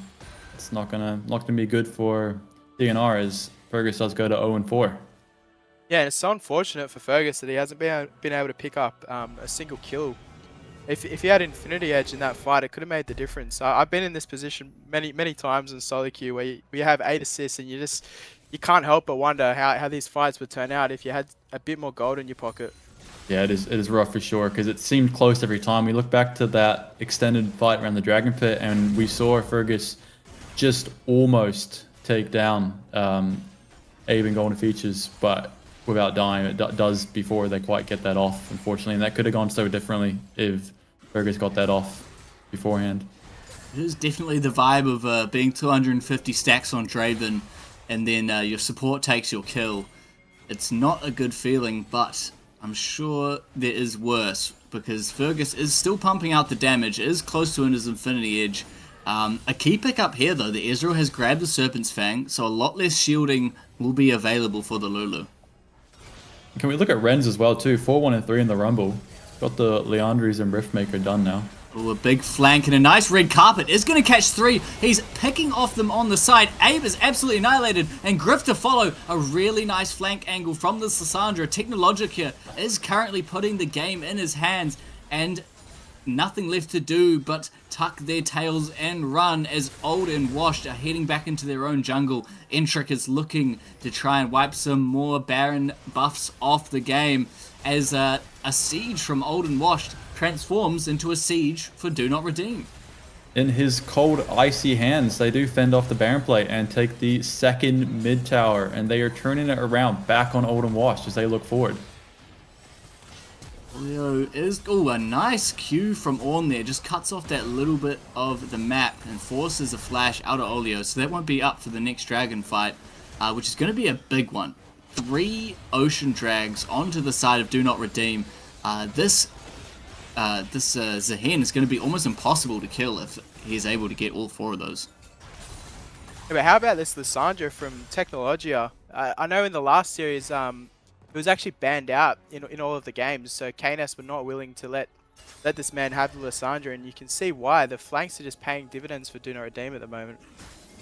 [SPEAKER 4] it's not gonna be good for DNR as Fergus does go to 0-4.
[SPEAKER 7] Yeah, and it's so unfortunate for Fergus that he hasn't been able to pick up a single kill. If he had Infinity Edge in that fight, it could have made the difference. I've been in this position many times in solo queue where you have 8 assists and you can't help but wonder how these fights would turn out if you had a bit more gold in your pocket.
[SPEAKER 4] Yeah, it is rough for sure, because it seemed close every time. We look back to that extended fight around the Dragon Pit, and we saw Fergus just almost take down Abe and Golden Features, but without dying. It does before they quite get that off, unfortunately, and that could have gone so differently if Fergus got that off beforehand.
[SPEAKER 6] It is definitely the vibe of being 250 stacks on Draven, and then your support takes your kill. It's not a good feeling, but I'm sure there is worse, because Fergus is still pumping out the damage, is close to his Infinity Edge. A key pickup here, though, the Israel has grabbed the Serpent's Fang, so a lot less shielding will be available for the Lulu.
[SPEAKER 4] Can we look at Renz as well, too? 4-1-3 in the Rumble. Got the Leandres and Riftmaker done now.
[SPEAKER 6] Oh, a big flank and a nice red carpet is going to catch 3. He's picking off them on the side. Abe is absolutely annihilated, and Gryff to follow. A really nice flank angle from this Lysandre. Technologia is currently putting the game in his hands, and nothing left to do but tuck their tails and run as Old and Washed are heading back into their own jungle. Entrik is looking to try and wipe some more Baron buffs off the game as a siege from Old and Washed transforms into a siege for Do Not Redeem.
[SPEAKER 4] In his cold, icy hands, they do fend off the Baron plate and take the second mid tower, and they are turning it around back on Old and Washed as they look forward.
[SPEAKER 6] Oleo is... Oh, a nice Q from Orn there. Just cuts off that little bit of the map and forces a flash out of Oleo, so that won't be up for the next dragon fight, which is going to be a big one. 3 ocean drags onto the side of Do Not Redeem. This Zehen is going to be almost impossible to kill if he's able to get all 4 of those.
[SPEAKER 7] Yeah, but how about this Lysandre from Technologia? I know in the last series, it was actually banned out in all of the games, so KNS were not willing to let let this man have the Lysandra, and you can see why. The flanks are just paying dividends for Do Not Redeem at the moment.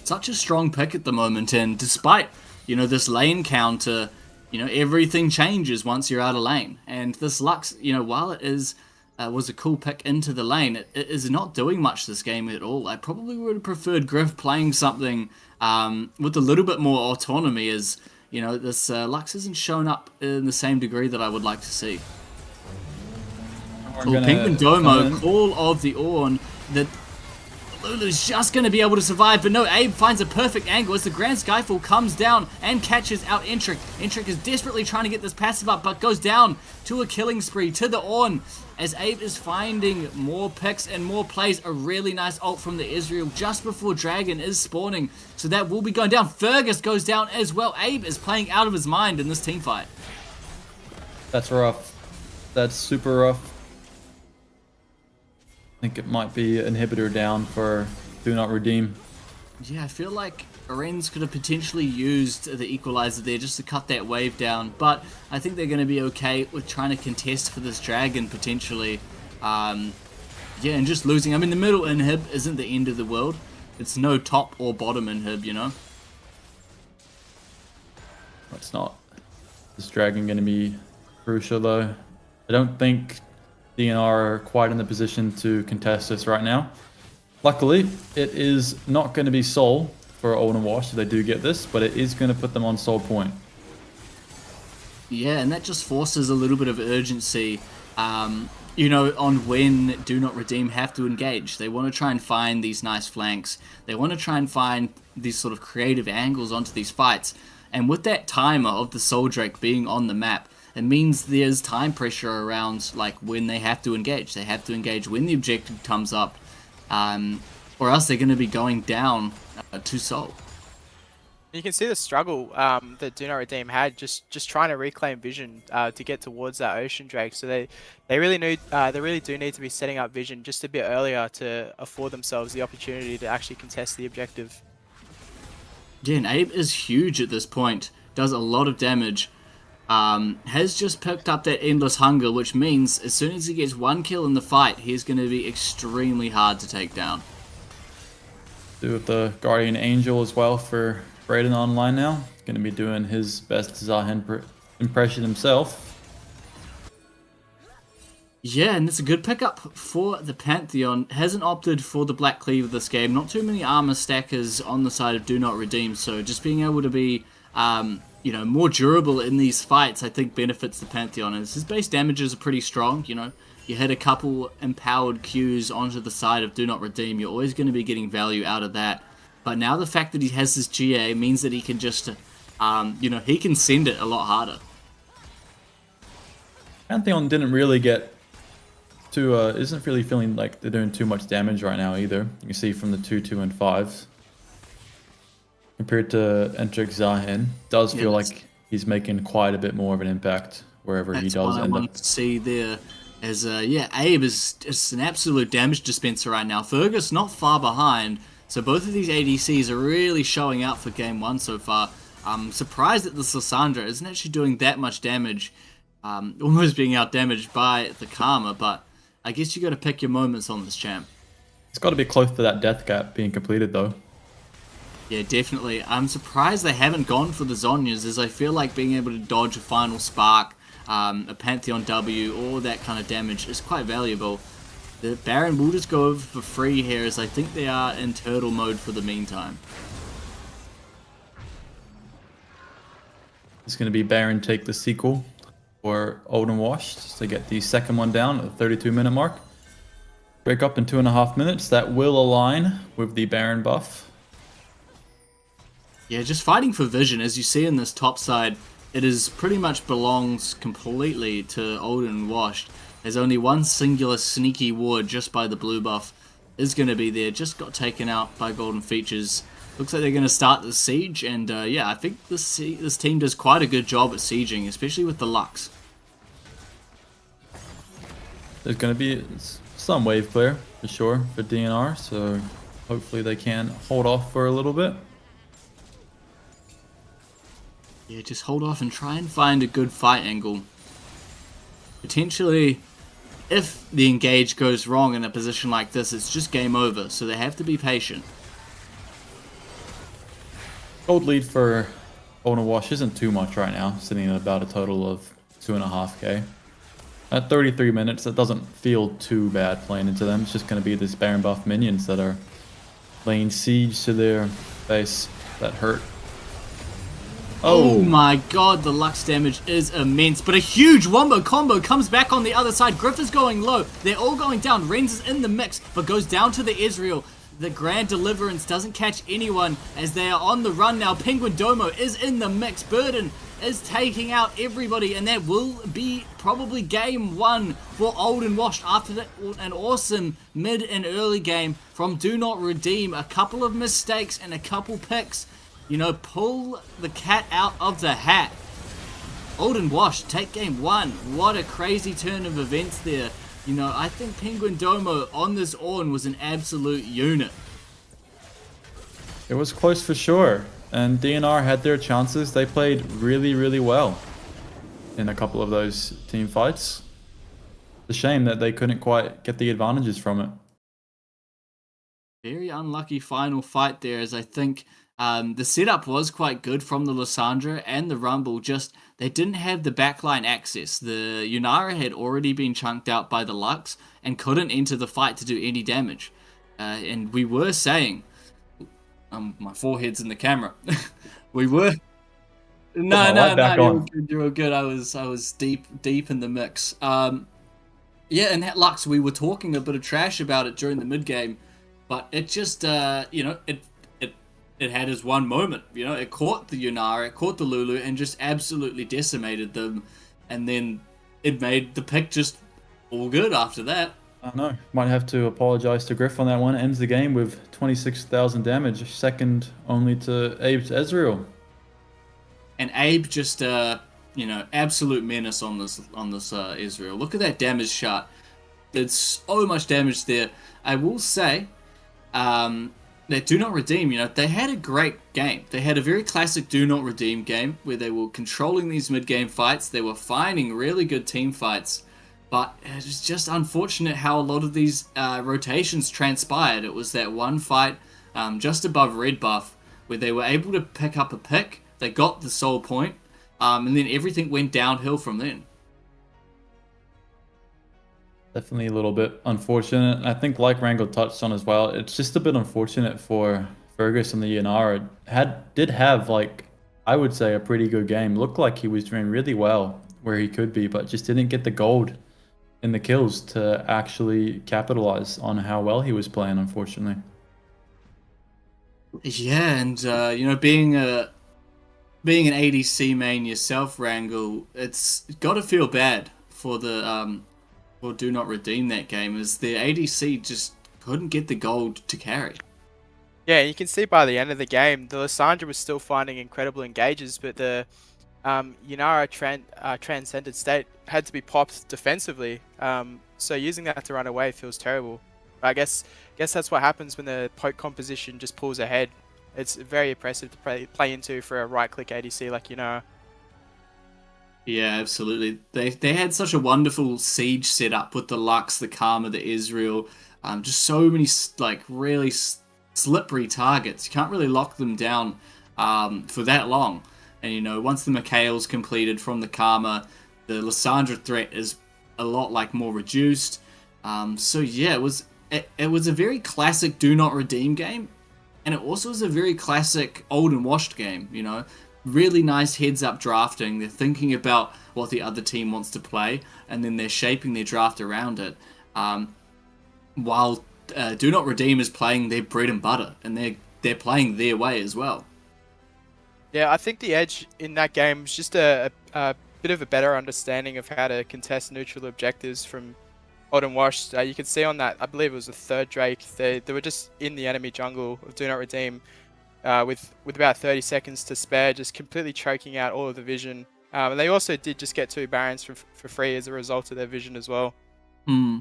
[SPEAKER 6] Such a strong pick at the moment, and despite, you know, this lane counter, you know, everything changes once you're out of lane. And this Lux, you know, while it is was a cool pick into the lane, it is not doing much this game at all. I probably would have preferred Gryff playing something with a little bit more autonomy, as, you know, this Lux isn't shown up in the same degree that I would like to see. PenguinDomo, Call of the Ornn, that Lulu's just going to be able to survive, but no, Abe finds a perfect angle as the Grand Skyfall comes down and catches out Entrik. Entrik is desperately trying to get this passive up, but goes down to a killing spree to the Ornn, as Abe is finding more picks and more plays. A really nice ult from the Israel just before Dragon is spawning, so that will be going down. Fergus goes down as well. Abe is playing out of his mind in this team fight.
[SPEAKER 4] That's rough. That's super rough. I think it might be inhibitor down for Do Not Redeem.
[SPEAKER 6] Yeah, I feel like Renz could have potentially used the equalizer there just to cut that wave down, but I think they're going to be okay with trying to contest for this dragon potentially. Yeah, and just losing. I mean, the middle inhib isn't the end of the world. It's no top or bottom inhib, you know?
[SPEAKER 4] It's not. This dragon going to be crucial though. I don't think DNR are quite in the position to contest this right now. Luckily, it is not going to be Soul for Old and Wash if they do get this, but it is going to put them on Soul point.
[SPEAKER 6] Yeah, and that just forces a little bit of urgency, you know, on when Do Not Redeem have to engage. They want to try and find these nice flanks. They want to try and find these sort of creative angles onto these fights. And with that timer of the Soul Drake being on the map, it means there's time pressure around, like, when they have to engage. They have to engage when the objective comes up, or else they're going to be going down to Soul.
[SPEAKER 7] You can see the struggle that Do Not Redeem had just trying to reclaim vision to get towards that Ocean Drake. So they really do need to be setting up vision just a bit earlier to afford themselves the opportunity to actually contest the objective.
[SPEAKER 6] Yeah, and Abe is huge at this point. Does a lot of damage. Has just picked up that Endless Hunger, which means as soon as he gets one kill in the fight, he's going to be extremely hard to take down.
[SPEAKER 4] Do with the Guardian Angel as well for BRDN online now. Going to be doing his best Zahen impression himself.
[SPEAKER 6] Yeah, and it's a good pickup for the Pantheon. Hasn't opted for the Black Cleaver this game. Not too many armor stackers on the side of Do Not Redeem, so just being able to be you know, more durable in these fights, I think benefits the Pantheon. And his base damages are pretty strong, you know. You hit a couple empowered Qs onto the side of Do Not Redeem, you're always going to be getting value out of that. But now the fact that he has this GA means that he can just, you know, he can send it a lot harder.
[SPEAKER 4] Pantheon didn't really get too, isn't really feeling like they're doing too much damage right now either. You can see from the 2, 2, and 5s. Compared to Entrik Zahen, does feel like he's making quite a bit more of an impact wherever he does end up.
[SPEAKER 6] To see there, as yeah, Abe is just an absolute damage dispenser right now. Fergus not far behind, so both of these ADCs are really showing out for game 1 so far. I'm surprised that this Lysandra isn't actually doing that much damage, almost being out damaged by the Karma, but I guess you got to pick your moments on this champ.
[SPEAKER 4] It's got to be close to that death gap being completed though.
[SPEAKER 6] Yeah, definitely. I'm surprised they haven't gone for the Zhonyas, as I feel like being able to dodge a final spark, a Pantheon W, all that kind of damage is quite valuable. The Baron will just go over for free here, as I think they are in turtle mode for the meantime.
[SPEAKER 4] It's going to be Baron take the sequel for Old and Washed to get the second one down at the 32-minute mark. Break up in 2.5 minutes. That will align with the Baron buff.
[SPEAKER 6] Yeah, just fighting for vision, as you see in this top side, it is pretty much belongs completely to Old and Washed. There's only one singular sneaky ward just by the blue buff is going to be there, just got taken out by Golden Features. Looks like they're going to start the siege, and yeah, I think this team does quite a good job at sieging, especially with the Lux.
[SPEAKER 4] There's going to be some wave clear for sure for DNR, so hopefully they can hold off for a little bit.
[SPEAKER 6] Yeah, just hold off and try and find a good fight angle. Potentially, if the engage goes wrong in a position like this, it's just game over. So they have to be patient.
[SPEAKER 4] Gold lead for Olden Wash isn't too much right now, sitting at about a total of 2.5k. At 33 minutes, that doesn't feel too bad playing into them. It's just going to be this Baron buff minions that are laying siege to their base that hurt.
[SPEAKER 6] Oh my god, the Lux damage is immense. But a huge wombo combo comes back on the other side. Gryff is going low. They're all going down. Renz is in the mix, but goes down to the Israel. The Grand Deliverance doesn't catch anyone as they are on the run now. PenguinDomo is in the mix. Burden is taking out everybody, and that will be probably game one for Olden Wash after an awesome mid and early game from Do Not Redeem. A couple of mistakes and a couple picks, you know, pull the cat out of the hat. Olden Wash take game one. What a crazy turn of events there. You know, I think PenguinDomo on this Ornn was an absolute unit.
[SPEAKER 4] It was close for sure, and DNR had their chances. They played really, really well in a couple of those team fights. It's a shame that they couldn't quite get the advantages from it.
[SPEAKER 6] Very unlucky final fight there, as I think the setup was quite good from the Lissandra and the Rumble, just they didn't have the backline access. The Yunara had already been chunked out by the Lux and couldn't enter the fight to do any damage. And we were saying, my forehead's in the camera. We were. No, you're good. I was deep in the mix. Yeah, and that Lux, we were talking a bit of trash about it during the mid game, but it just you know, it had its one moment, you know, it caught the Yunara, it caught the Lulu, and just absolutely decimated them, and then it made the pick just all good after that.
[SPEAKER 4] I know. Might have to apologize to Gryff on that one. Ends the game with 26,000 damage, second only to Abe's Ezreal.
[SPEAKER 6] And Abe just, you know, absolute menace on this Ezreal. Look at that damage shot. There's so much damage there. I will say, that Do Not Redeem, you know, they had a great game. They had a very classic Do Not Redeem game where they were controlling these mid-game fights. They were finding really good team fights. But it was just unfortunate how a lot of these rotations transpired. It was that one fight just above red buff where they were able to pick up a pick. They got the soul point, and then everything went downhill from then.
[SPEAKER 4] Definitely a little bit unfortunate. I think, like Wrangle touched on as well, it's just a bit unfortunate for Fergus and the Yunara. Did have, like, I would say, a pretty good game. Looked like he was doing really well where he could be, but just didn't get the gold in the kills to actually capitalize on how well he was playing, unfortunately.
[SPEAKER 6] Yeah, and you know, being an ADC main yourself, Wrangle, it's got to feel bad for the for Do Not Redeem that game, as the ADC just couldn't get the gold to carry.
[SPEAKER 7] Yeah, you can see by the end of the game, the Lissandra was still finding incredible engages, but the Yunara Transcended State had to be popped defensively, so using that to run away feels terrible. I guess that's what happens when the poke composition just pulls ahead. It's very oppressive to play into for a right-click ADC like Yunara.
[SPEAKER 6] Yeah, absolutely. They had such a wonderful siege setup with the Lux, the Karma, the Israel, just so many like really slippery targets. You can't really lock them down for that long. And, you know, once the Mikhail's completed from the Karma, the Lissandra threat is a lot, like, more reduced. So, yeah, it was a very classic Do Not Redeem game. And it also was a very classic Olden Washed game, you know. Really nice heads-up drafting. They're thinking about what the other team wants to play, and then they're shaping their draft around it. While Do Not Redeem is playing their bread and butter, and they're playing their way as well.
[SPEAKER 7] Yeah, I think the edge in that game was just a bit of a better understanding of how to contest neutral objectives from Olden Wash. You can see on that, I believe it was the third Drake, they were just in the enemy jungle of Do Not Redeem with about 30 seconds to spare, just completely choking out all of the vision. And they also did just get 2 Barons for free as a result of their vision as well.
[SPEAKER 6] And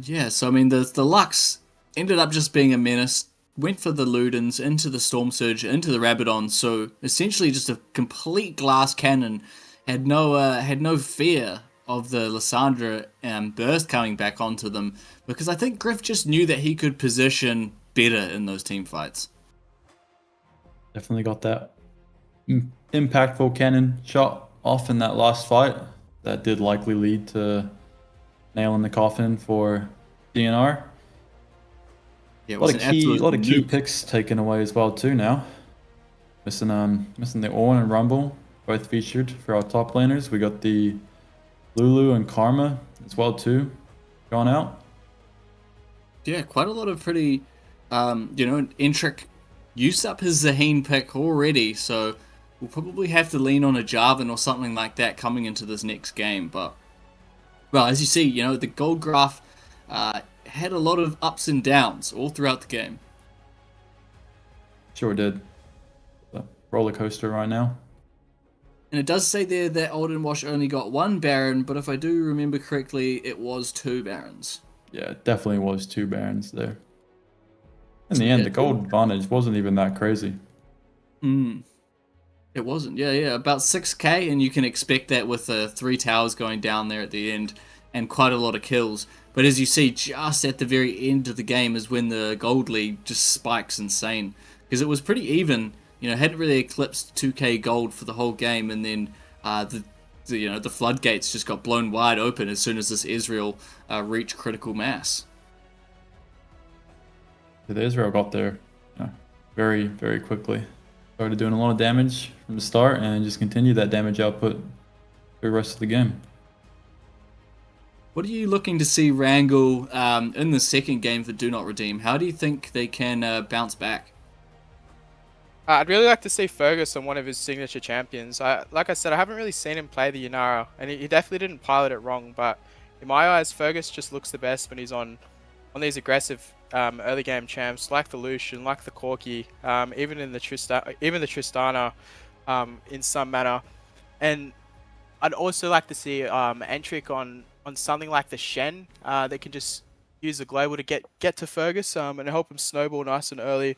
[SPEAKER 6] yeah, so I mean, the Lux ended up just being a menace. Went for the Ludens, into the Storm Surge, into the Rabadon, so essentially just a complete glass cannon. Had no fear of the Lysandra burst coming back onto them, because I think Gryff just knew that he could position better in those team fights.
[SPEAKER 4] Definitely got that impactful cannon shot off in that last fight. That did likely lead to nail in the coffin for DNR.
[SPEAKER 6] Yeah, it
[SPEAKER 4] A
[SPEAKER 6] was
[SPEAKER 4] lot
[SPEAKER 6] an
[SPEAKER 4] of key,
[SPEAKER 6] absolute
[SPEAKER 4] lot of key
[SPEAKER 6] nuke.
[SPEAKER 4] picks taken away as well too now. Missing the Ornn and Rumble, both featured for our top laners. We got the Lulu and Karma as well too, gone out.
[SPEAKER 6] Yeah, quite a lot of pretty, Entrik used up his Zaheen pick already, so we'll probably have to lean on a Jarvan or something like that coming into this next game. But, well, as you see, the gold graph had a lot of ups and downs all throughout the game.
[SPEAKER 4] Sure did. A roller coaster right now.
[SPEAKER 6] And it does say there that Olden Wash only got 1 Baron, but if I do remember correctly, it was 2 Barons.
[SPEAKER 4] Yeah, it definitely was 2 Barons there. In the end, the gold advantage wasn't even that crazy.
[SPEAKER 6] It wasn't. Yeah. About 6k, and you can expect that with the 3 towers going down there at the end and quite a lot of kills. But as you see, just at the very end of the game is when the gold lead just spikes insane. Because it was pretty even, hadn't really eclipsed 2k gold for the whole game, and then the floodgates just got blown wide open as soon as this Ezreal reached critical mass.
[SPEAKER 4] The Israel got there very, very quickly. Started doing a lot of damage from the start and just continued that damage output for the rest of the game.
[SPEAKER 6] What are you looking to see wrangle in the second game for Do Not Redeem? How do you think they can bounce back?
[SPEAKER 7] I'd really like to see Fergus on one of his signature champions. Like I said, I haven't really seen him play the Yanara, and he definitely didn't pilot it wrong, but in my eyes, Fergus just looks the best when he's on these aggressive early game champs like the Lucian, like the Corki, even the Tristana in some manner. And I'd also like to see Entrik on something like the Shen that can just use the global to get to Fergus and help him snowball nice and early.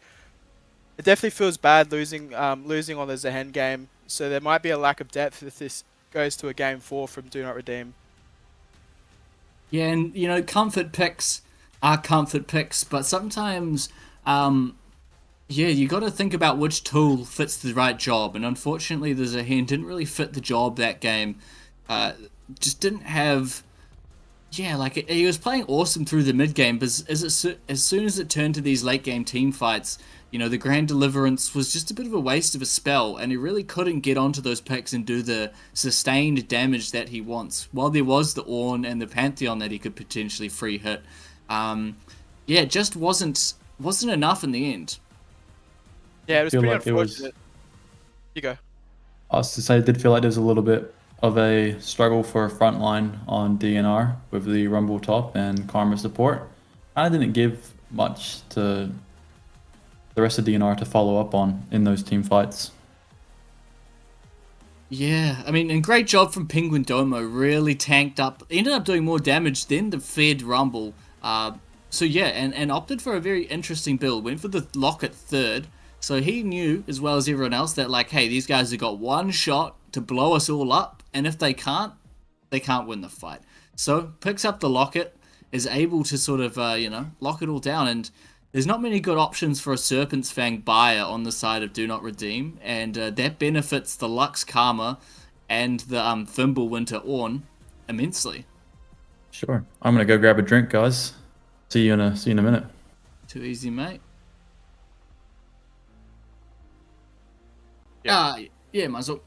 [SPEAKER 7] It definitely feels bad losing on the Zahend game, so there might be a lack of depth if this goes to a game 4 from Do Not Redeem.
[SPEAKER 6] Yeah, and comfort picks are comfort picks, but sometimes, you got to think about which tool fits the right job. And unfortunately, the Zahend didn't really fit the job that game. Just didn't have. Yeah, he was playing awesome through the mid game, but as soon as it turned to these late game team fights, the Grand Deliverance was just a bit of a waste of a spell, and he really couldn't get onto those picks and do the sustained damage that he wants. While there was the Ornn and the Pantheon that he could potentially free hit, it just wasn't enough in the end.
[SPEAKER 7] Yeah, it was
[SPEAKER 4] feel
[SPEAKER 7] pretty
[SPEAKER 4] like
[SPEAKER 7] unfortunate. You go.
[SPEAKER 4] I was to say, I did feel like there's a little bit of a struggle for a front line on DNR with the Rumble top and Karma support. I didn't give much to the rest of DNR to follow up on in those team fights.
[SPEAKER 6] Yeah, I mean, and great job from PenguinDomo, really tanked up, ended up doing more damage than the Fed Rumble. And opted for a very interesting build, went for the Locket third, so he knew, as well as everyone else, that hey, these guys have got one shot to blow us all up, and if they can't win the fight. So, picks up the Locket, is able to sort of, lock it all down, and there's not many good options for a Serpent's Fang buyer on the side of Do Not Redeem, and that benefits the Lux Karma and the Fimbulwinter Ornn immensely.
[SPEAKER 4] Sure. I'm gonna go grab a drink, guys. See you in a minute.
[SPEAKER 6] Too easy, mate.
[SPEAKER 7] Yeah.
[SPEAKER 6] Yeah, Muzzle.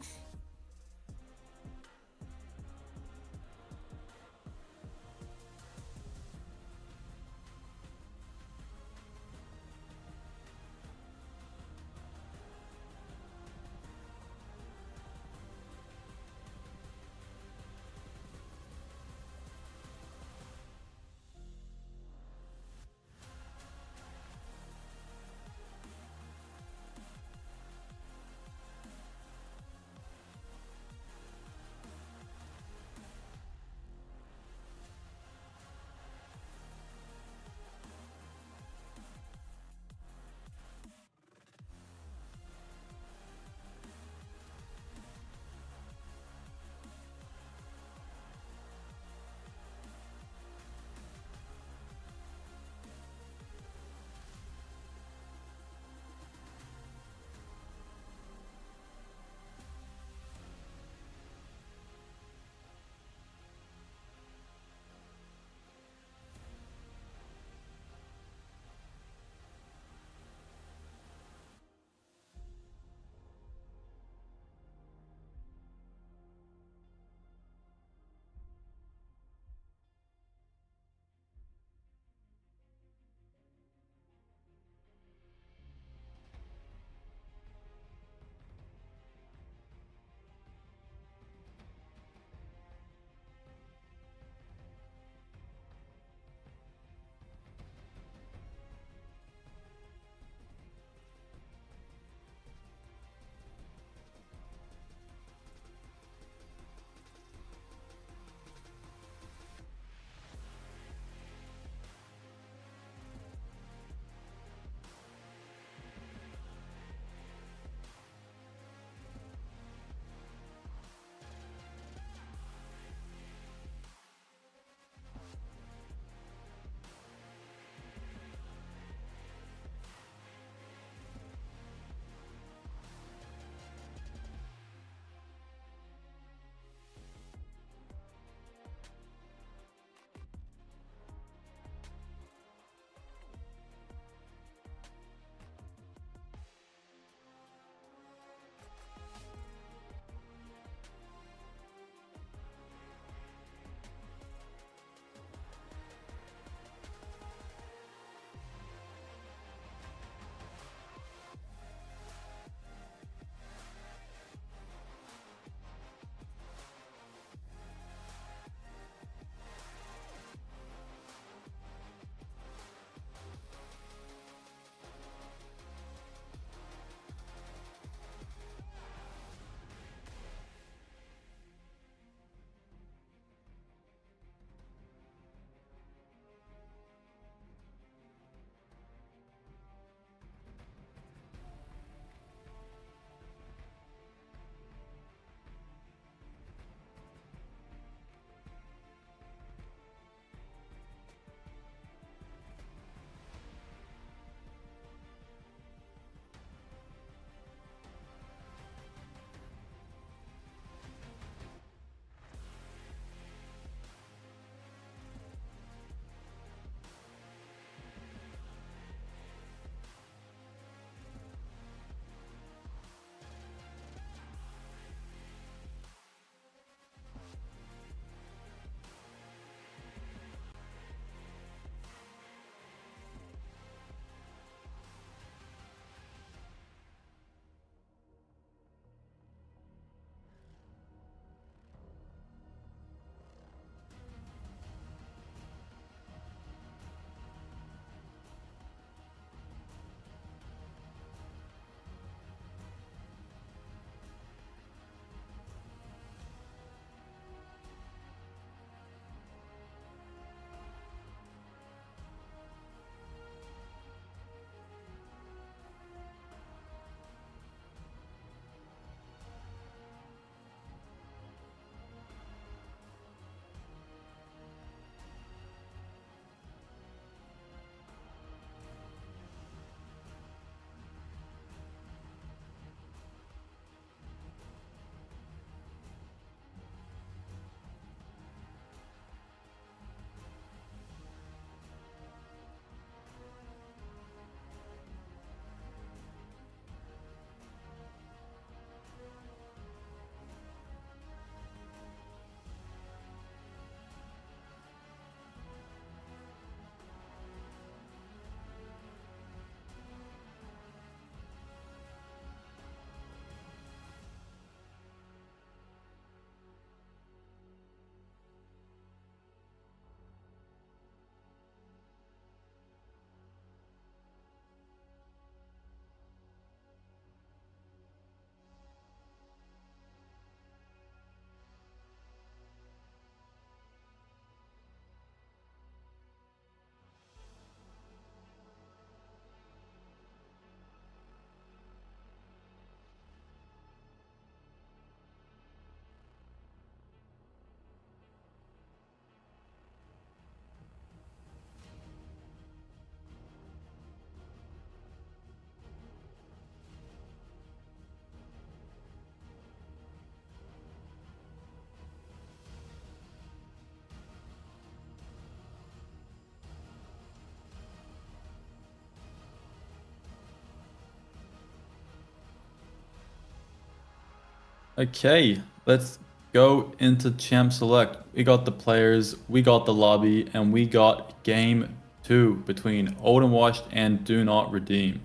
[SPEAKER 4] Okay, let's go into Champ Select. We got the players, we got the lobby, and we got game 2 between Old and Washed and Do Not Redeem.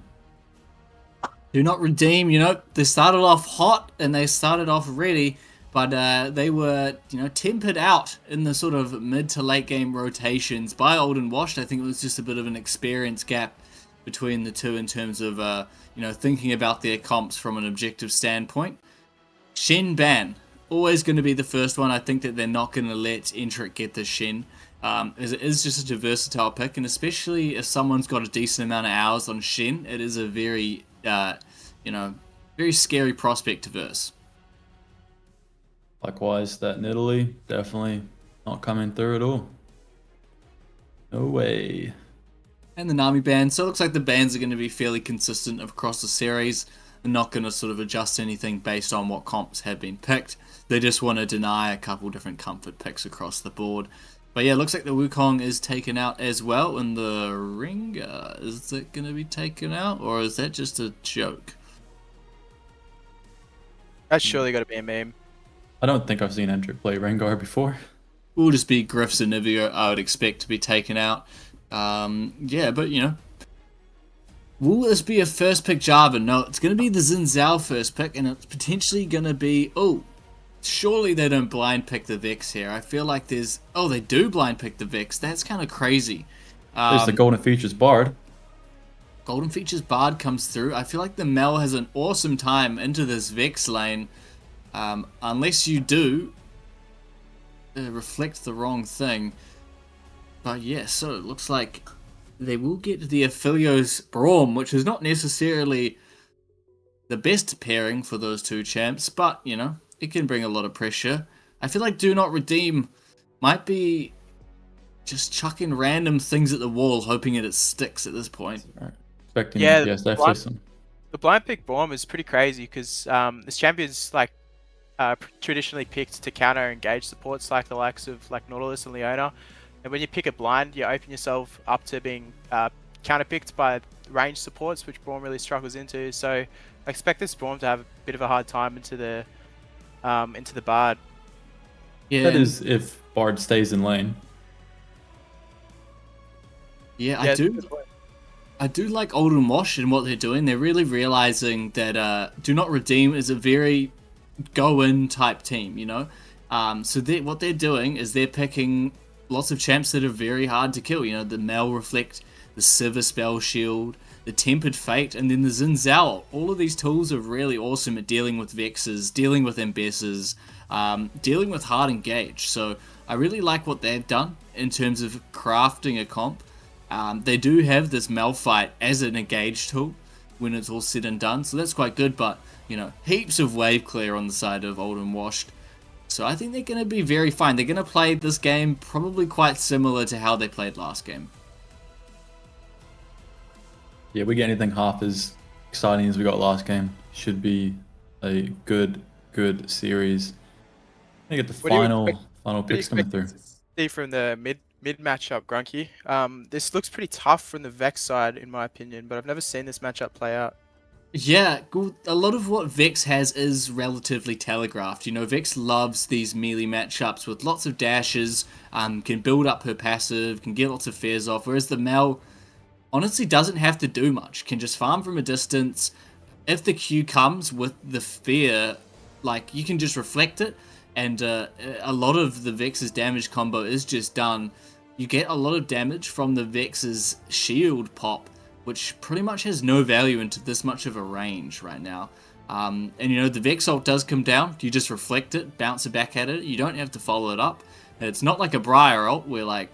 [SPEAKER 6] Do Not Redeem, they started off hot and they started off ready, but they were, tempered out in the sort of mid to late game rotations by Old and Washed. I think it was just a bit of an experience gap between the two in terms of, thinking about their comps from an objective standpoint. Shen ban, always going to be the first one. I think that they're not going to let Entrik get the Shen, as it is just a versatile pick, and especially if someone's got a decent amount of hours on Shen, it is a very, very scary prospect to verse.
[SPEAKER 4] Likewise, that Nidalee, definitely not coming through at all. No way.
[SPEAKER 6] And the Nami ban, so it looks like the bans are going to be fairly consistent across the series. They're not going to sort of adjust anything based on what comps have been picked. They just want to deny a couple different comfort picks across the board. But yeah, it looks like the Wukong is taken out as well, and the Rengar, is it going to be taken out, or is that just a joke?
[SPEAKER 7] That's surely got to be a meme.
[SPEAKER 4] I don't think I've seen Entrik play Rengar before.
[SPEAKER 6] Will just be Gryff's and Nivea, I would expect to be taken out. Yeah, but will this be a first pick Java? No, it's going to be the Xin Zhao first pick, and it's potentially going to be... Oh, surely they don't blind pick the Vex here. I feel like there's... Oh, they do blind pick the Vex. That's kind of crazy.
[SPEAKER 4] There's the Golden Features Bard.
[SPEAKER 6] Golden Features Bard comes through. I feel like the Mel has an awesome time into this Vex lane. Unless you do reflect the wrong thing. But yeah, so it looks like they will get the Aphelios Braum, which is not necessarily the best pairing for those two champs, but, it can bring a lot of pressure. I feel like Do Not Redeem might be just chucking random things at the wall, hoping it sticks at this point.
[SPEAKER 4] Expecting,
[SPEAKER 7] Yeah,
[SPEAKER 4] yes, definitely some.
[SPEAKER 7] The blind pick Braum is pretty crazy because this champion's traditionally picked to counter engage supports like the likes of Nautilus and Leona. And when you pick a blind, you open yourself up to being counterpicked by range supports, which Braum really struggles into. So I expect this Braum to have a bit of a hard time into the Bard.
[SPEAKER 6] Yeah,
[SPEAKER 4] That is if Bard stays in lane.
[SPEAKER 6] Yeah,
[SPEAKER 7] Yeah,
[SPEAKER 6] I do like Old and Wash and what they're doing. They're really realizing that Do Not Redeem is a very go-in type team, So what they're doing is they're picking lots of champs that are very hard to kill. The Mel Reflect, the Sivir Spell Shield, the Tempered Fate, and then the Xin Zhao. All of these tools are really awesome at dealing with Vexes, dealing with Embesses, dealing with hard engage. So I really like what they've done in terms of crafting a comp. They do have this Malphite as an engage tool when it's all said and done, so that's quite good, but, heaps of wave clear on the side of Old and Washed. So I think they're going to be very fine. They're going to play this game probably quite similar to how they played last game.
[SPEAKER 4] Yeah, we get anything half as exciting as we got last game. Should be a good series. I get the final picks coming through.
[SPEAKER 7] See from the mid matchup, Grunky. This looks pretty tough from the Vex side, in my opinion, but I've never seen this matchup play out.
[SPEAKER 6] Yeah, a lot of what Vex has is relatively telegraphed. Vex loves these melee matchups with lots of dashes, can build up her passive, can get lots of fares off, whereas the Mel honestly doesn't have to do much, can just farm from a distance. If the Q comes with the fear, you can just reflect it, and a lot of the Vex's damage combo is just done. You get a lot of damage from the Vex's shield pop, which pretty much has no value into this much of a range right now. And the Vex ult does come down. You just reflect it, bounce it back at it. You don't have to follow it up. It's not like a Briar ult where,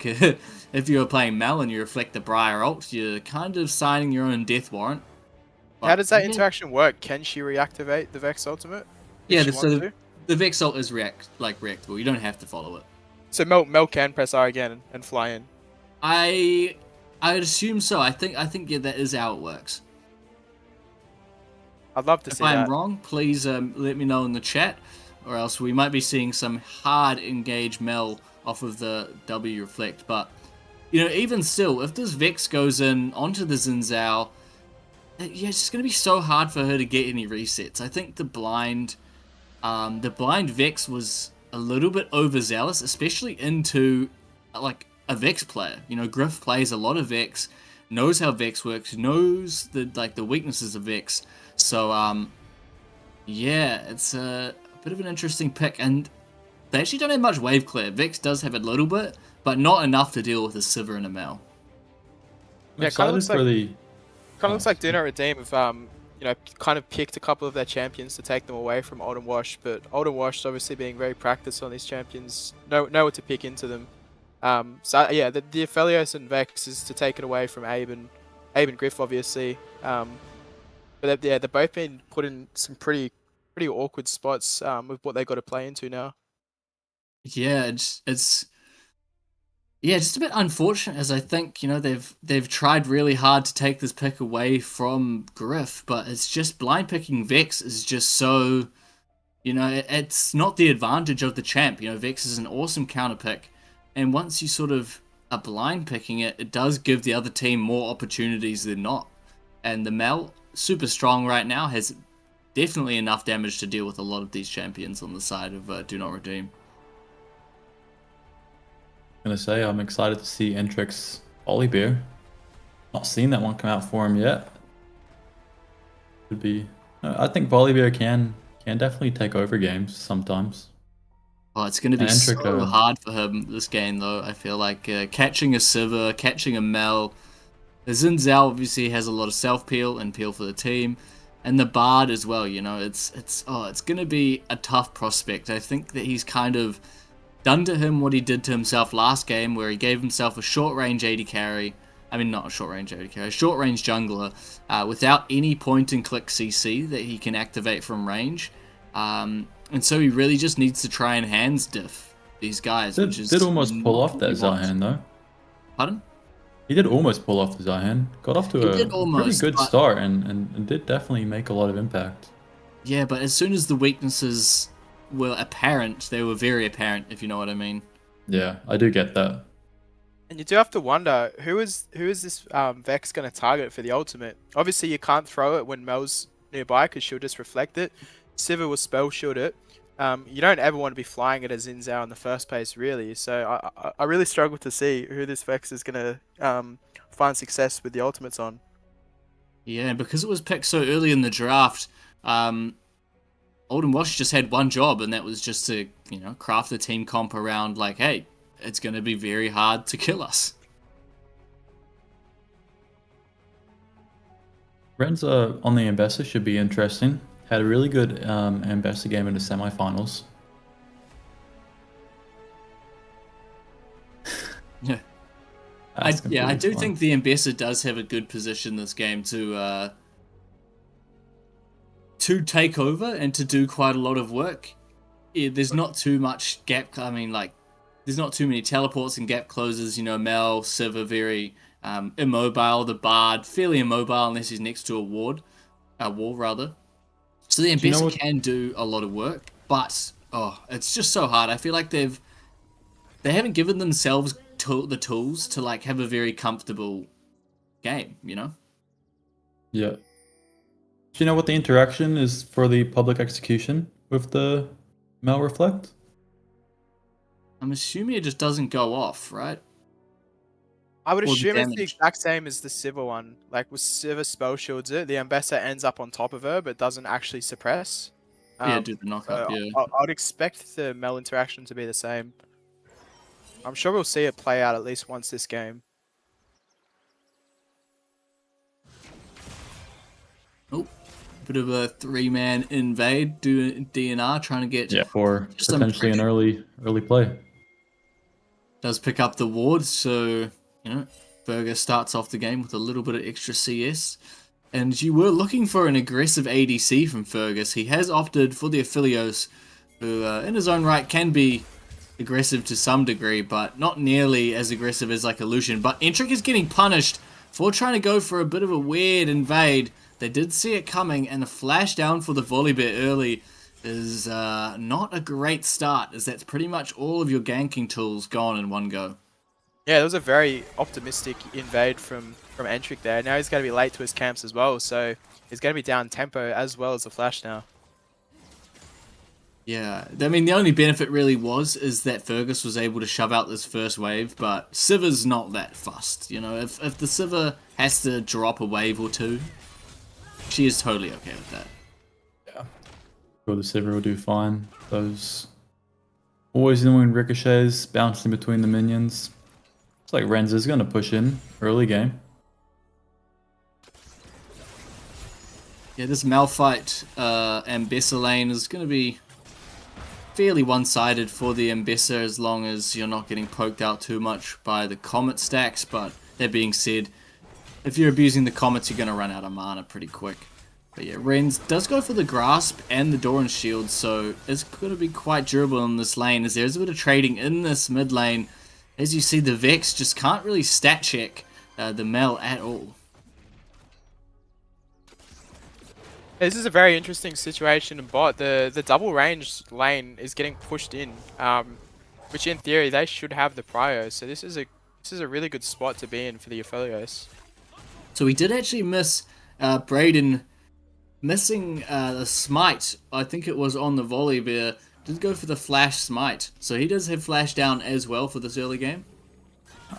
[SPEAKER 6] if you're playing Mel and you reflect the Briar ult, you're kind of signing your own death warrant. But,
[SPEAKER 7] how does that interaction work? Can she reactivate the Vex ultimate?
[SPEAKER 6] Yeah, so the Vex ult is reactable. You don't have to follow it.
[SPEAKER 7] So Mel can press R again and fly in.
[SPEAKER 6] I would assume so. I think yeah, that is how it works.
[SPEAKER 7] I'd love to see that.
[SPEAKER 6] If I'm wrong, please let me know in the chat, or else we might be seeing some hard engage Mel off of the W reflect. But even still, if this Vex goes in onto the Xin Zhao, yeah, it's just gonna be so hard for her to get any resets. I think the blind the blind Vex was a little bit overzealous, especially into like a Vex player. You know, Gryff plays a lot of Vex, knows how Vex works, knows the weaknesses of Vex. So yeah, it's a bit of an interesting pick, and they actually don't have much wave clear. Vex does have a little bit, but not enough to deal with a Sivir and a Mel.
[SPEAKER 7] Yeah,
[SPEAKER 4] Excited
[SPEAKER 7] looks
[SPEAKER 4] for
[SPEAKER 7] like-
[SPEAKER 4] the.
[SPEAKER 7] Kind of looks like Do Not Redeem have, you know, kind of picked a couple of their champions to take them away from Old and Wash, but Old and Wash obviously being very practiced on these champions, know what to pick into them. So yeah, the Aphelios and Vex is to take it away from Abe and Gryff, obviously. But they've both been put in some pretty awkward spots with what they got to play into now.
[SPEAKER 6] Yeah, it's just a bit unfortunate, as I think, you know, they've tried really hard to take this pick away from Gryff, but it's just blind picking Vex is just so, you know, it's not the advantage of the champ. You know, Vex is an awesome counter pick, and once you sort of are blind picking it, it does give the other team more opportunities than not. And the Mel, super strong right now, has definitely enough damage to deal with a lot of these champions on the side of Do Not Redeem.
[SPEAKER 4] Gonna say I'm excited to see Entrik's Volibear. Not seen that one come out for him yet. Could be. I think Volibear can definitely take over games sometimes.
[SPEAKER 6] Oh, it's going to be
[SPEAKER 4] Entrik,
[SPEAKER 6] so hard for him this game, though. I feel like catching a Sivir, catching a Mel. The Xin Zhao obviously has a lot of self peel and peel for the team, and the Bard as well. You know, it's going to be a tough prospect. I think that he's kind of done to him what he did to himself last game, where he gave himself a short-range AD carry. I mean, not a short-range AD carry, a short-range jungler without any point-and-click CC that he can activate from range. And so he really just needs to try and hands diff these guys, which is...
[SPEAKER 4] Did almost pull off that
[SPEAKER 6] what he wants.
[SPEAKER 4] Zion, though.
[SPEAKER 6] Pardon?
[SPEAKER 4] He did almost pull off the Zion. Got off to
[SPEAKER 6] He
[SPEAKER 4] a
[SPEAKER 6] did almost,
[SPEAKER 4] pretty good
[SPEAKER 6] but-
[SPEAKER 4] start and did definitely make a lot of impact.
[SPEAKER 6] Yeah, but as soon as the weaknesses were apparent, they were very apparent, if you know what I mean.
[SPEAKER 4] Yeah, I do get that.
[SPEAKER 7] And you do have to wonder, who is this Vex going to target for the ultimate? Obviously, you can't throw it when Mel's nearby because she'll just reflect it. Sivir will spell shield it. You don't ever want to be flying it as Xin Zhao in the first place, really. So I really struggle to see who this Vex is going to find success with the ultimates on.
[SPEAKER 6] Yeah, because it was picked so early in the draft, Old and Wash just had one job, and that was just to, you know, craft the team comp around, like, hey, it's going to be very hard to kill us.
[SPEAKER 4] Renz on the Ambassador should be interesting. Had a really good Ambassador game in the semifinals.
[SPEAKER 6] Yeah.
[SPEAKER 4] That's
[SPEAKER 6] I
[SPEAKER 4] completely
[SPEAKER 6] do
[SPEAKER 4] fine.
[SPEAKER 6] think the Ambassador does have a good position this game to take over and to do quite a lot of work. Yeah, there's not too much gap. I mean, like, there's not too many teleports and gap closes. You know, Mel, Sivir, very immobile. The Bard, fairly immobile unless he's next to a wall rather. So the
[SPEAKER 4] Do you know
[SPEAKER 6] Ambassador
[SPEAKER 4] what-
[SPEAKER 6] can do a lot of work, but it's just so hard. I feel like they haven't given themselves the tools to like have a very comfortable game. You know.
[SPEAKER 4] Yeah. Do you know what the interaction is for the public execution with the Mel Reflect?
[SPEAKER 6] I'm assuming it just doesn't go off, right?
[SPEAKER 7] I would
[SPEAKER 6] Or the
[SPEAKER 7] assume it's the
[SPEAKER 6] damage.
[SPEAKER 7] exact same as the Sivir one. Like, with Sivir spell shields it, the Ambassador ends up on top of her, but doesn't actually suppress.
[SPEAKER 6] Yeah, do the knockup.
[SPEAKER 7] So
[SPEAKER 6] Yeah.
[SPEAKER 7] I'd expect the Mel interaction to be the same. I'm sure we'll see it play out at least once this game.
[SPEAKER 6] Oh, bit of a 3-man invade. Do DNR trying to get.
[SPEAKER 4] Yeah, for
[SPEAKER 6] Just some
[SPEAKER 4] potentially an early play.
[SPEAKER 6] Does pick up the ward, so you know Fergus starts off the game with a little bit of extra CS. And you were looking for an aggressive ADC from Fergus. He has opted for the Aphelios, who in his own right can be aggressive to some degree, but not nearly as aggressive as like a Lucian. But Entrik is getting punished for trying to go for a bit of a weird invade. They did see it coming, and the flash down for the Volibear early is not a great start, as that's pretty much all of your ganking tools gone in one go.
[SPEAKER 7] Yeah, that was a very optimistic invade from Entrik there. Now he's going to be late to his camps as well, so he's going to be down tempo as well as the flash now.
[SPEAKER 6] Yeah, I mean, the only benefit really is that Fergus was able to shove out this first wave, but Sivir's not that fussed. You know, if the Sivir has to drop a wave or two, she is totally okay with that.
[SPEAKER 4] Yeah. Sure, the Sivir will do fine. Those always annoying ricochets bouncing between the minions. It's like Renz is going to push in early game.
[SPEAKER 6] Yeah, this Malphite Ambessa lane is going to be fairly one-sided for the Ambessa as long as you're not getting poked out too much by the Comet stacks, but that being said, if you're abusing the Comets, you're going to run out of mana pretty quick. But yeah, Renz does go for the Grasp and the Doran Shield, so it's going to be quite durable in this lane, as there's a bit of trading in this mid lane. As you see, the Vex just can't really stat check the Mel at all.
[SPEAKER 7] This is a very interesting situation in bot. The double range lane is getting pushed in, which in theory they should have the prio. So this is a really good spot to be in for the Aphelios.
[SPEAKER 6] So we did actually miss Brayden missing the smite. I think it was on the volley there. Did go for the flash smite. So he does have flash down as well for this early game.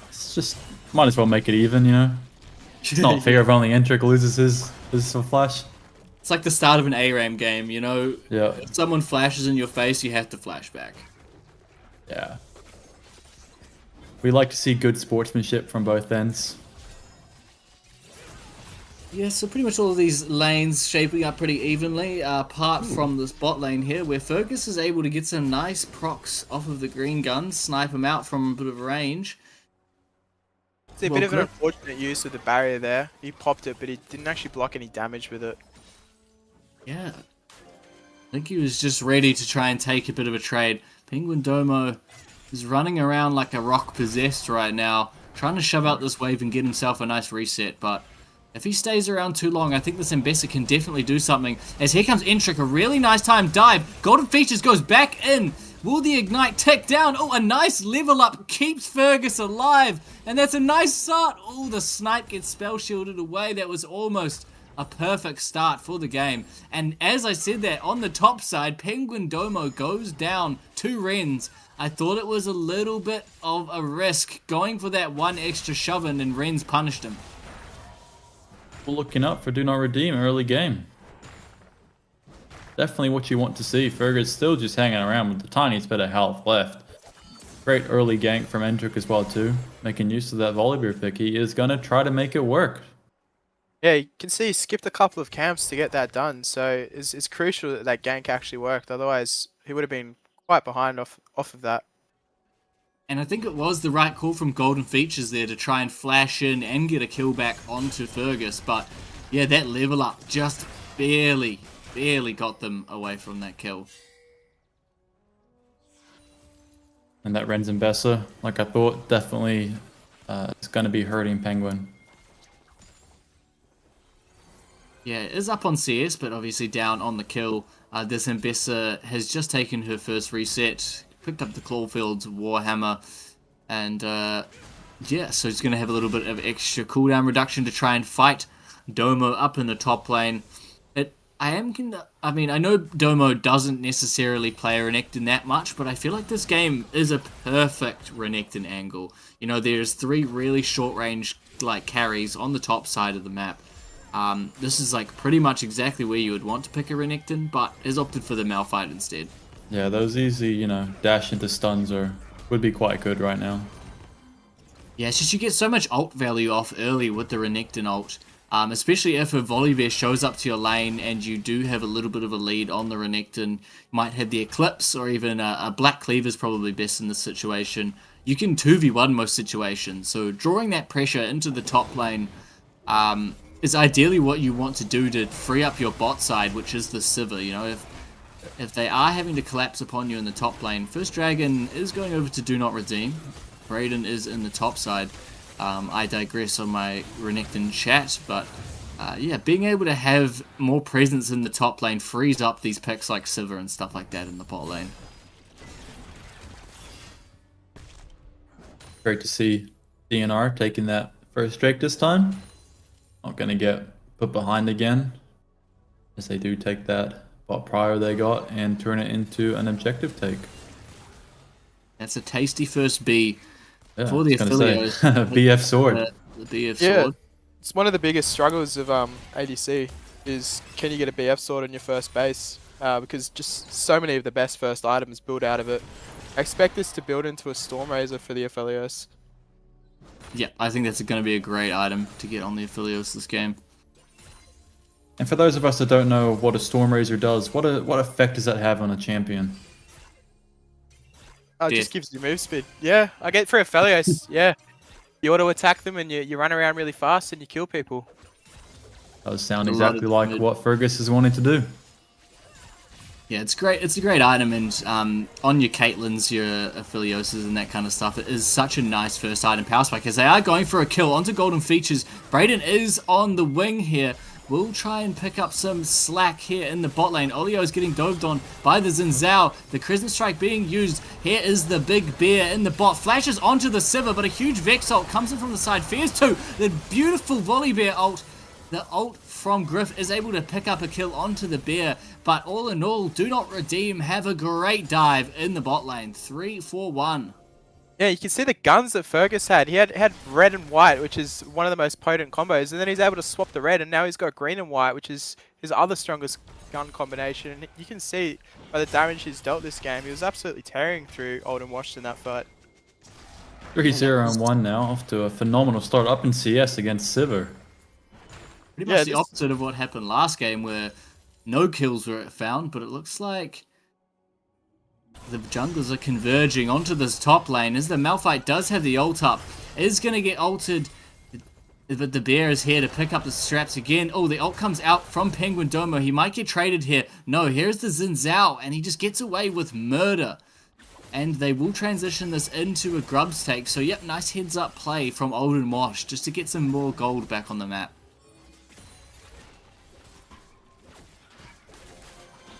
[SPEAKER 4] It's just, might as well make it even, you know? It's not fair if only Entrik loses his flash.
[SPEAKER 6] It's like the start of an ARAM game, you know?
[SPEAKER 4] Yeah.
[SPEAKER 6] If someone flashes in your face, you have to flash back.
[SPEAKER 4] Yeah. We like to see good sportsmanship from both ends.
[SPEAKER 6] Yeah, so pretty much all of these lanes shaping up pretty evenly, apart from this bot lane here, where Fergus is able to get some nice procs off of the green guns, snipe him out from a bit of range.
[SPEAKER 7] It's a bit of an unfortunate use of the barrier there. He popped it, but he didn't actually block any damage with it.
[SPEAKER 6] Yeah. I think he was just ready to try and take a bit of a trade. PenguinDomo is running around like a rock possessed right now, trying to shove out this wave and get himself a nice reset, but if he stays around too long, I think this Ambessa can definitely do something. As here comes Entrik, a really nice time dive. Golden Features goes back in. Will the Ignite tick down? Oh, a nice level up keeps Fergus alive. And that's a nice start. Oh, the snipe gets spell shielded away. That was almost a perfect start for the game. And as I said that, on the top side, PenguinDomo goes down to Renz. I thought it was a little bit of a risk going for that one extra shove-in, and Renz punished him.
[SPEAKER 4] Looking up for Do Not Redeem early game. Definitely what you want to see. Fergus still just hanging around with the tiniest bit of health left. Great early gank from Entrik as well too. Making use of that Volibear pick. He is going to try to make it work.
[SPEAKER 7] Yeah, you can see he skipped a couple of camps to get that done, so it's crucial that that gank actually worked, otherwise he would have been quite behind off of that.
[SPEAKER 6] And I think it was the right call from Golden Features there to try and flash in and get a kill back onto Fergus, but yeah, that level up just barely got them away from that kill.
[SPEAKER 4] And that Renz and Bessa, like I thought, definitely is going to be hurting Penguin.
[SPEAKER 6] Yeah, it is up on CS, but obviously down on the kill. This Ambessa has just taken her first reset, picked up the Clawfield's Warhammer, and yeah, so he's going to have a little bit of extra cooldown reduction to try and fight Domo up in the top lane. I know Domo doesn't necessarily play Renekton that much, but I feel like this game is a perfect Renekton angle. You know, there's 3 really short range like carries on the top side of the map. This is like pretty much exactly where you would want to pick a Renekton, but has opted for the Malphite instead.
[SPEAKER 4] Yeah, those easy, you know, dash into stuns would be quite good right now.
[SPEAKER 6] Yeah, it's just you get so much ult value off early with the Renekton ult. Especially if a Volibear shows up to your lane and you do have a little bit of a lead on the Renekton. You might have the Eclipse or even a Black Cleaver is probably best in this situation. You can 2v1 most situations, so drawing that pressure into the top lane is ideally what you want to do to free up your bot side, which is the Sivir. You know, if they are having to collapse upon you in the top lane, First Dragon is going over to Do Not Redeem. Brayden is in the top side. I digress on my Renekton chat, but yeah, being able to have more presence in the top lane frees up these picks like Sivir and stuff like that in the bot lane.
[SPEAKER 4] Great to see DNR taking that first Drake this time. Not going to get put behind again, as they do take that bot prior they got and turn it into an objective take.
[SPEAKER 6] That's a tasty first B
[SPEAKER 4] Yeah,
[SPEAKER 6] for the
[SPEAKER 4] I was gonna say,
[SPEAKER 6] affiliates.
[SPEAKER 4] BF sword.
[SPEAKER 6] The BF
[SPEAKER 7] Yeah.
[SPEAKER 6] sword.
[SPEAKER 7] It's one of the biggest struggles of ADC is can you get a BF sword on your first base? Because just so many of the best first items build out of it. I expect this to build into a Storm Razor for the Aphelios.
[SPEAKER 6] Yeah, I think that's going to be a great item to get on the Aphelios this game.
[SPEAKER 4] And for those of us that don't know what a Storm Razor does, what effect does that have on a champion?
[SPEAKER 7] Oh, it just gives you move speed. Yeah, I get for Aphelios. Yeah, you auto attack them and you run around really fast and you kill people.
[SPEAKER 4] That does sound
[SPEAKER 6] A lot
[SPEAKER 4] exactly
[SPEAKER 6] of
[SPEAKER 4] like
[SPEAKER 6] damage.
[SPEAKER 4] what Fergus is wanting to do.
[SPEAKER 6] Yeah, it's great. It's a great item, and on your Caitlyn's, your Aphelioses, and that kind of stuff, it is such a nice first item power spike as they are going for a kill onto Golden Features. BRDN is on the wing here. We'll try and pick up some slack here in the bot lane. Oleo is getting doved on by the Xin Zhao. The Crescent Strike being used. Here is the big bear in the bot. Flashes onto the Sivir, but a huge Vex ult comes in from the side. Fears 2. The beautiful Volley Bear ult. The ult from Gryff is able to pick up a kill onto the bear. But all in all, Do Not Redeem have a great dive in the bot lane. 3-4-1.
[SPEAKER 7] Yeah, you can see the guns that Fergus had. He had red and white, which is one of the most potent combos, and then he's able to swap the red, and now he's got green and white, which is his other strongest gun combination. And you can see by the damage he's dealt this game, he was absolutely tearing through Old and Washed in that fight.
[SPEAKER 4] 3-0-1 now, off to a phenomenal start up in CS against Sivir.
[SPEAKER 6] Pretty
[SPEAKER 7] Yeah,
[SPEAKER 6] much the opposite of what happened last game, where no kills were found, but it looks like the junglers are converging onto this top lane as the Malphite does have the ult up. Is going to get ulted, but the bear is here to pick up the straps again. Oh, the ult comes out from PenguinDomo. He might get traded here. No, here's the Xin Zhao, and he just gets away with murder. And they will transition this into a grubs take. So, yep, nice heads-up play from Old and Wash just to get some more gold back on the map.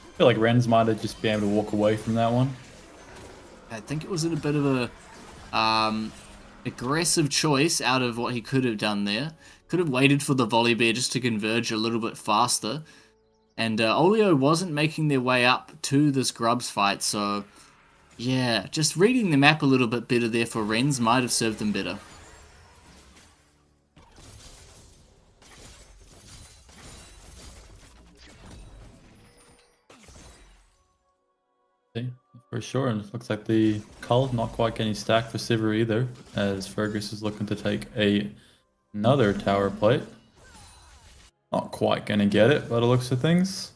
[SPEAKER 4] I feel like Renz might have just been able to walk away from that one.
[SPEAKER 6] I think it was in a bit of a aggressive choice out of what he could have done there. Could have waited for the volley bear just to converge a little bit faster. And Oleo wasn't making their way up to this grubs fight, so yeah, just reading the map a little bit better there for Renz might have served them better.
[SPEAKER 4] For sure, and it looks like the cull not quite getting stacked for Sivir either, as Fergus is looking to take another tower plate. Not quite gonna get it, but it looks of things.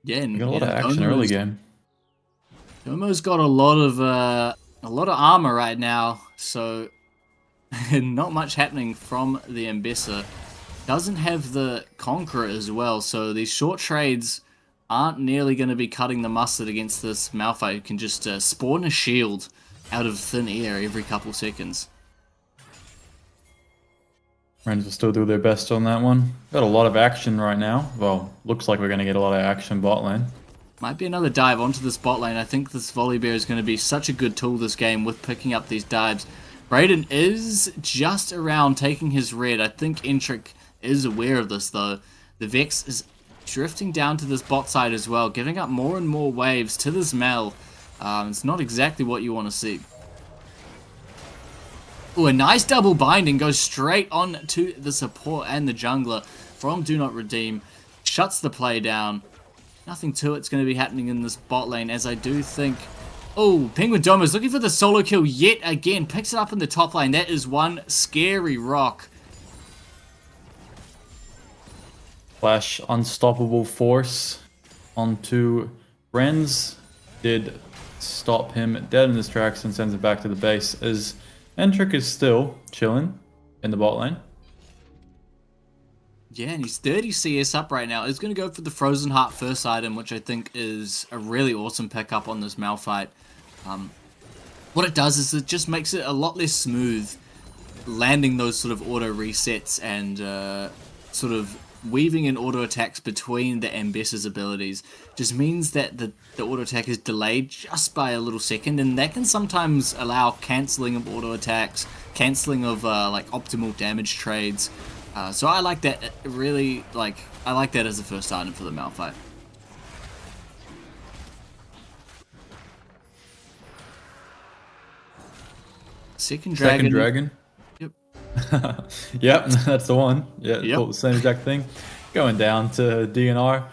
[SPEAKER 6] Yeah, and
[SPEAKER 4] We got a lot of action early game.
[SPEAKER 6] Domo's got a lot of armor right now, so not much happening from the Ambessa. Doesn't have the Conqueror as well, so these short trades aren't nearly going to be cutting the mustard against this Malphite who can just spawn a shield out of thin air every couple seconds.
[SPEAKER 4] Renz will still do their best on that one. Got a lot of action right now. Well, looks like we're going to get a lot of action bot lane.
[SPEAKER 6] Might be another dive onto this bot lane. I think this volley bear is going to be such a good tool this game with picking up these dives. BRDN is just around taking his red. I think Entrik is aware of this though. The Vex is drifting down to this bot side as well, giving up more and more waves to this Mel. It's not exactly what you want to see. Oh, a nice double binding goes straight on to the support and the jungler from Do Not Redeem. Shuts the play down. Nothing to it's going to be happening in this bot lane, as I do think... Oh, PenguinDomo is looking for the solo kill yet again. Picks it up in the top lane. That is one scary rock.
[SPEAKER 4] Flash unstoppable force onto Renz. Did stop him dead in his tracks and sends it back to the base, as Entrik is still chilling in the bot lane.
[SPEAKER 6] Yeah, and he's 30 CS up right now. He's going to go for the Frozen Heart first item, which I think is a really awesome pickup on this Malphite. What it does is it just makes it a lot less smooth, landing those sort of auto resets and sort of weaving in auto attacks between the Ambessa's abilities. Just means that the auto attack is delayed just by a little second, and that can sometimes allow cancelling of auto attacks, cancelling of like optimal damage trades. So I like that. Really, like I like that as the first item for the Malphite. Second dragon. Yep.
[SPEAKER 4] Yep, that's the one. Yeah,
[SPEAKER 6] Yep.
[SPEAKER 4] thought the same exact thing. Going down to DNR.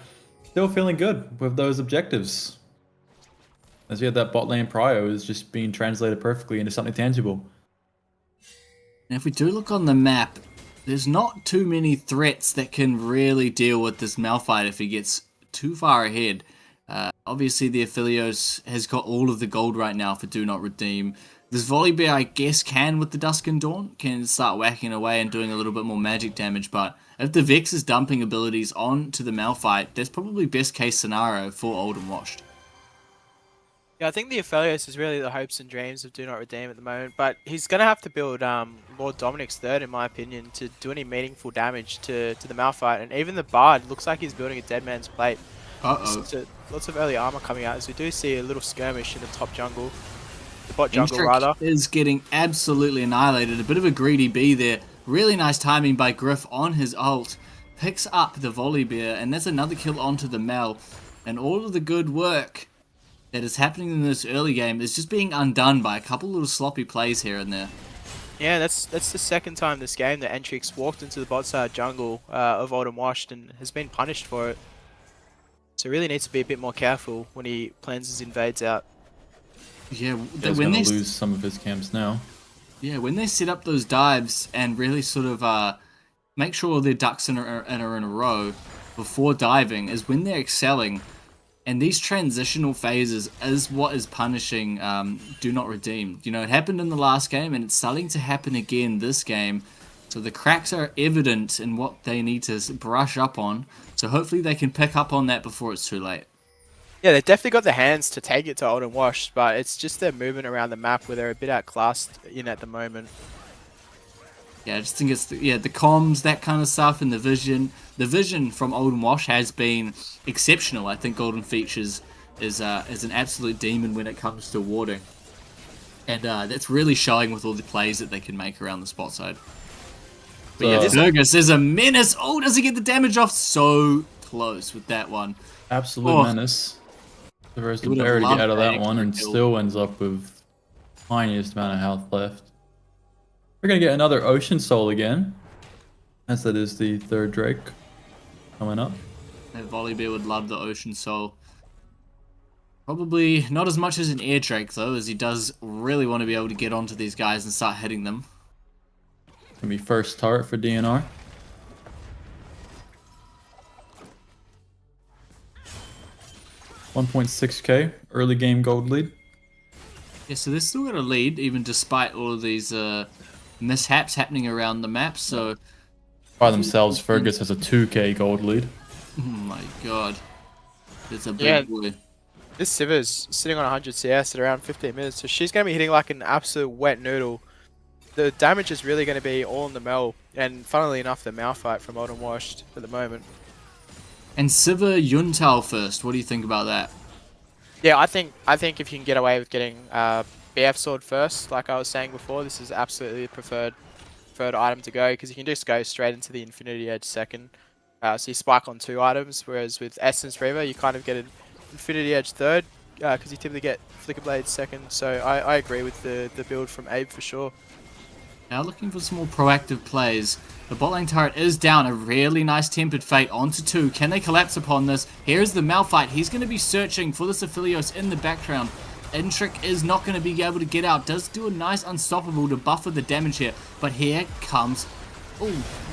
[SPEAKER 4] Still feeling good with those objectives. As we had that bot lane prio is just being translated perfectly into something tangible.
[SPEAKER 6] And if we do look on the map, there's not too many threats that can really deal with this Malphite if he gets too far ahead. Obviously, the Aphelios has got all of the gold right now for Do Not Redeem. This Volibear, I guess, can with the Dusk and Dawn, can start whacking away and doing a little bit more magic damage, but if the Vex is dumping abilities onto the Malphite, that's probably best case scenario for Old and Washed.
[SPEAKER 7] Yeah, I think the Aphelios is really the hopes and dreams of Do Not Redeem at the moment, but he's going to have to build Lord Dominic's third, in my opinion, to do any meaningful damage to the Malphite, and even the Bard looks like he's building a Dead Man's Plate. So lots of early armor coming out, as we do see a little skirmish in the top jungle. The bot jungle,
[SPEAKER 6] Entrik
[SPEAKER 7] rather.
[SPEAKER 6] is getting absolutely annihilated. A bit of a greedy B there. Really nice timing by Gryff on his ult. Picks up the Volibear, and that's another kill onto the Mel. And all of the good work that is happening in this early game is just being undone by a couple little sloppy plays here and there.
[SPEAKER 7] Yeah, that's the second time this game that Entrik's walked into the bot side jungle of Old and Washed and has been punished for it. So really needs to be a bit more careful when he plans his invades out.
[SPEAKER 6] Yeah,
[SPEAKER 4] He's going to lose some of his camps now.
[SPEAKER 6] Yeah, when they set up those dives and really sort of make sure their ducks are in a row before diving is when they're excelling. And these transitional phases is what is punishing Do Not Redeem. You know, it happened in the last game and it's starting to happen again this game. So the cracks are evident in what they need to brush up on. So hopefully they can pick up on that before it's too late.
[SPEAKER 7] Yeah, they've definitely got the hands to take it to Old and Washed, but it's just their movement around the map where they're a bit outclassed in at the moment.
[SPEAKER 6] Yeah, I just think it's the comms, that kind of stuff, and the vision. The vision from Old and Wash has been exceptional. I think Golden Features is an absolute demon when it comes to warding, and that's really showing with all the plays that they can make around the spot side. But yeah, Fergus is a menace. Oh, does he get the damage off? So close with that one.
[SPEAKER 4] Absolute menace. The rest of barely get out of that one and still ends up with tiniest amount of health left. We're going to get another Ocean Soul again, as that is the third Drake coming up.
[SPEAKER 6] That Volibear would love the Ocean Soul. Probably not as much as an Air Drake, though, as he does really want to be able to get onto these guys and start hitting them.
[SPEAKER 4] Gonna be first turret for DNR. $1.6k early game gold lead.
[SPEAKER 6] Yeah, so they've still got a lead, even despite all of these mishaps happening around the map. So
[SPEAKER 4] By themselves, Fergus has a 2k gold lead.
[SPEAKER 6] oh my god, it's a big boy.
[SPEAKER 7] This Siva's sitting on 100 CS at around 15 minutes, so she's going to be hitting like an absolute wet noodle. The damage is really going to be all in the Mel, and funnily enough, the Malphite from Old and Washed at the moment.
[SPEAKER 6] And Siva Yuntao first. What do you think about that?
[SPEAKER 7] Yeah, I think if you can get away with getting BF Sword first, like I was saying before, this is absolutely the preferred item to go, because you can just go straight into the Infinity Edge second. So you spike on 2 items, whereas with Essence Reaver, you kind of get an Infinity Edge third, because you typically get Flicker Blade second. So I agree with the build from Abe for sure.
[SPEAKER 6] Now looking for some more proactive plays. The bot lane turret is down. A really nice Tempered Fate onto 2. Can they collapse upon this? Here's the Malphite. He's going to be searching for this Aphelios in the background. Entrik is not going to be able to get out. Does do a nice Unstoppable to buffer the damage here. But here comes... oh,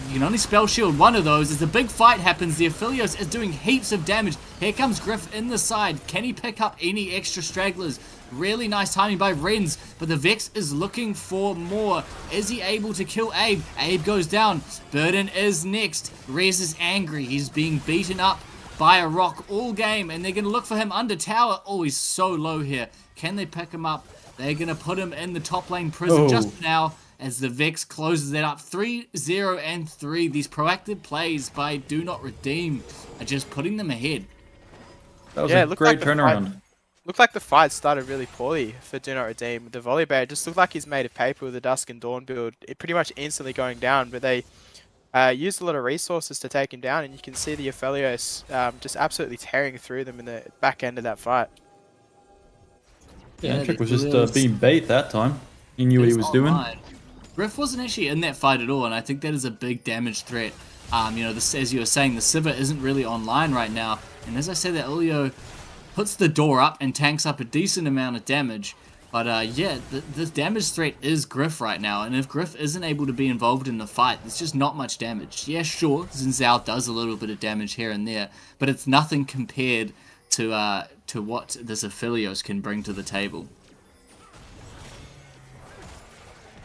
[SPEAKER 6] you can only spell shield one of those. As the big fight happens, the Aphelios is doing heaps of damage. Here comes Gryff in the side. Can he pick up any extra stragglers? Really nice timing by Renz, but the Vex is looking for more. Is he able to kill Abe? Abe goes down. BRDN is next. Rez is angry. He's being beaten up by a rock all game, and they're going to look for him under tower. Oh, he's so low here. Can they pick him up? They're going to put him in the top lane prison just now, as the Vex closes it up. 3-0 and 3. These proactive plays by Do Not Redeem are just putting them ahead.
[SPEAKER 4] That was a great turnaround.
[SPEAKER 7] Looked like the fight started really poorly for Do Not Redeem. The Volibear just looked like he's made of paper with the Dusk and Dawn build. It pretty much instantly going down, but they used a lot of resources to take him down, and you can see the Aphelios just absolutely tearing through them in the back end of that fight.
[SPEAKER 4] Yeah, Entrik
[SPEAKER 6] the
[SPEAKER 4] was just
[SPEAKER 6] Olios-
[SPEAKER 4] being bait that time. He knew what he
[SPEAKER 6] It's
[SPEAKER 4] was doing.
[SPEAKER 6] online. Gryff wasn't actually in that fight at all, and I think that is a big damage threat. You know, this, as you were saying, the Sivir isn't really online right now, and as I said, that Oleo puts the door up and tanks up a decent amount of damage. But yeah, the damage threat is Gryff right now, and if Gryff isn't able to be involved in the fight, there's just not much damage. Yeah, sure, Xin Zhao does a little bit of damage here and there, but it's nothing compared to what this Aphelios can bring to the table.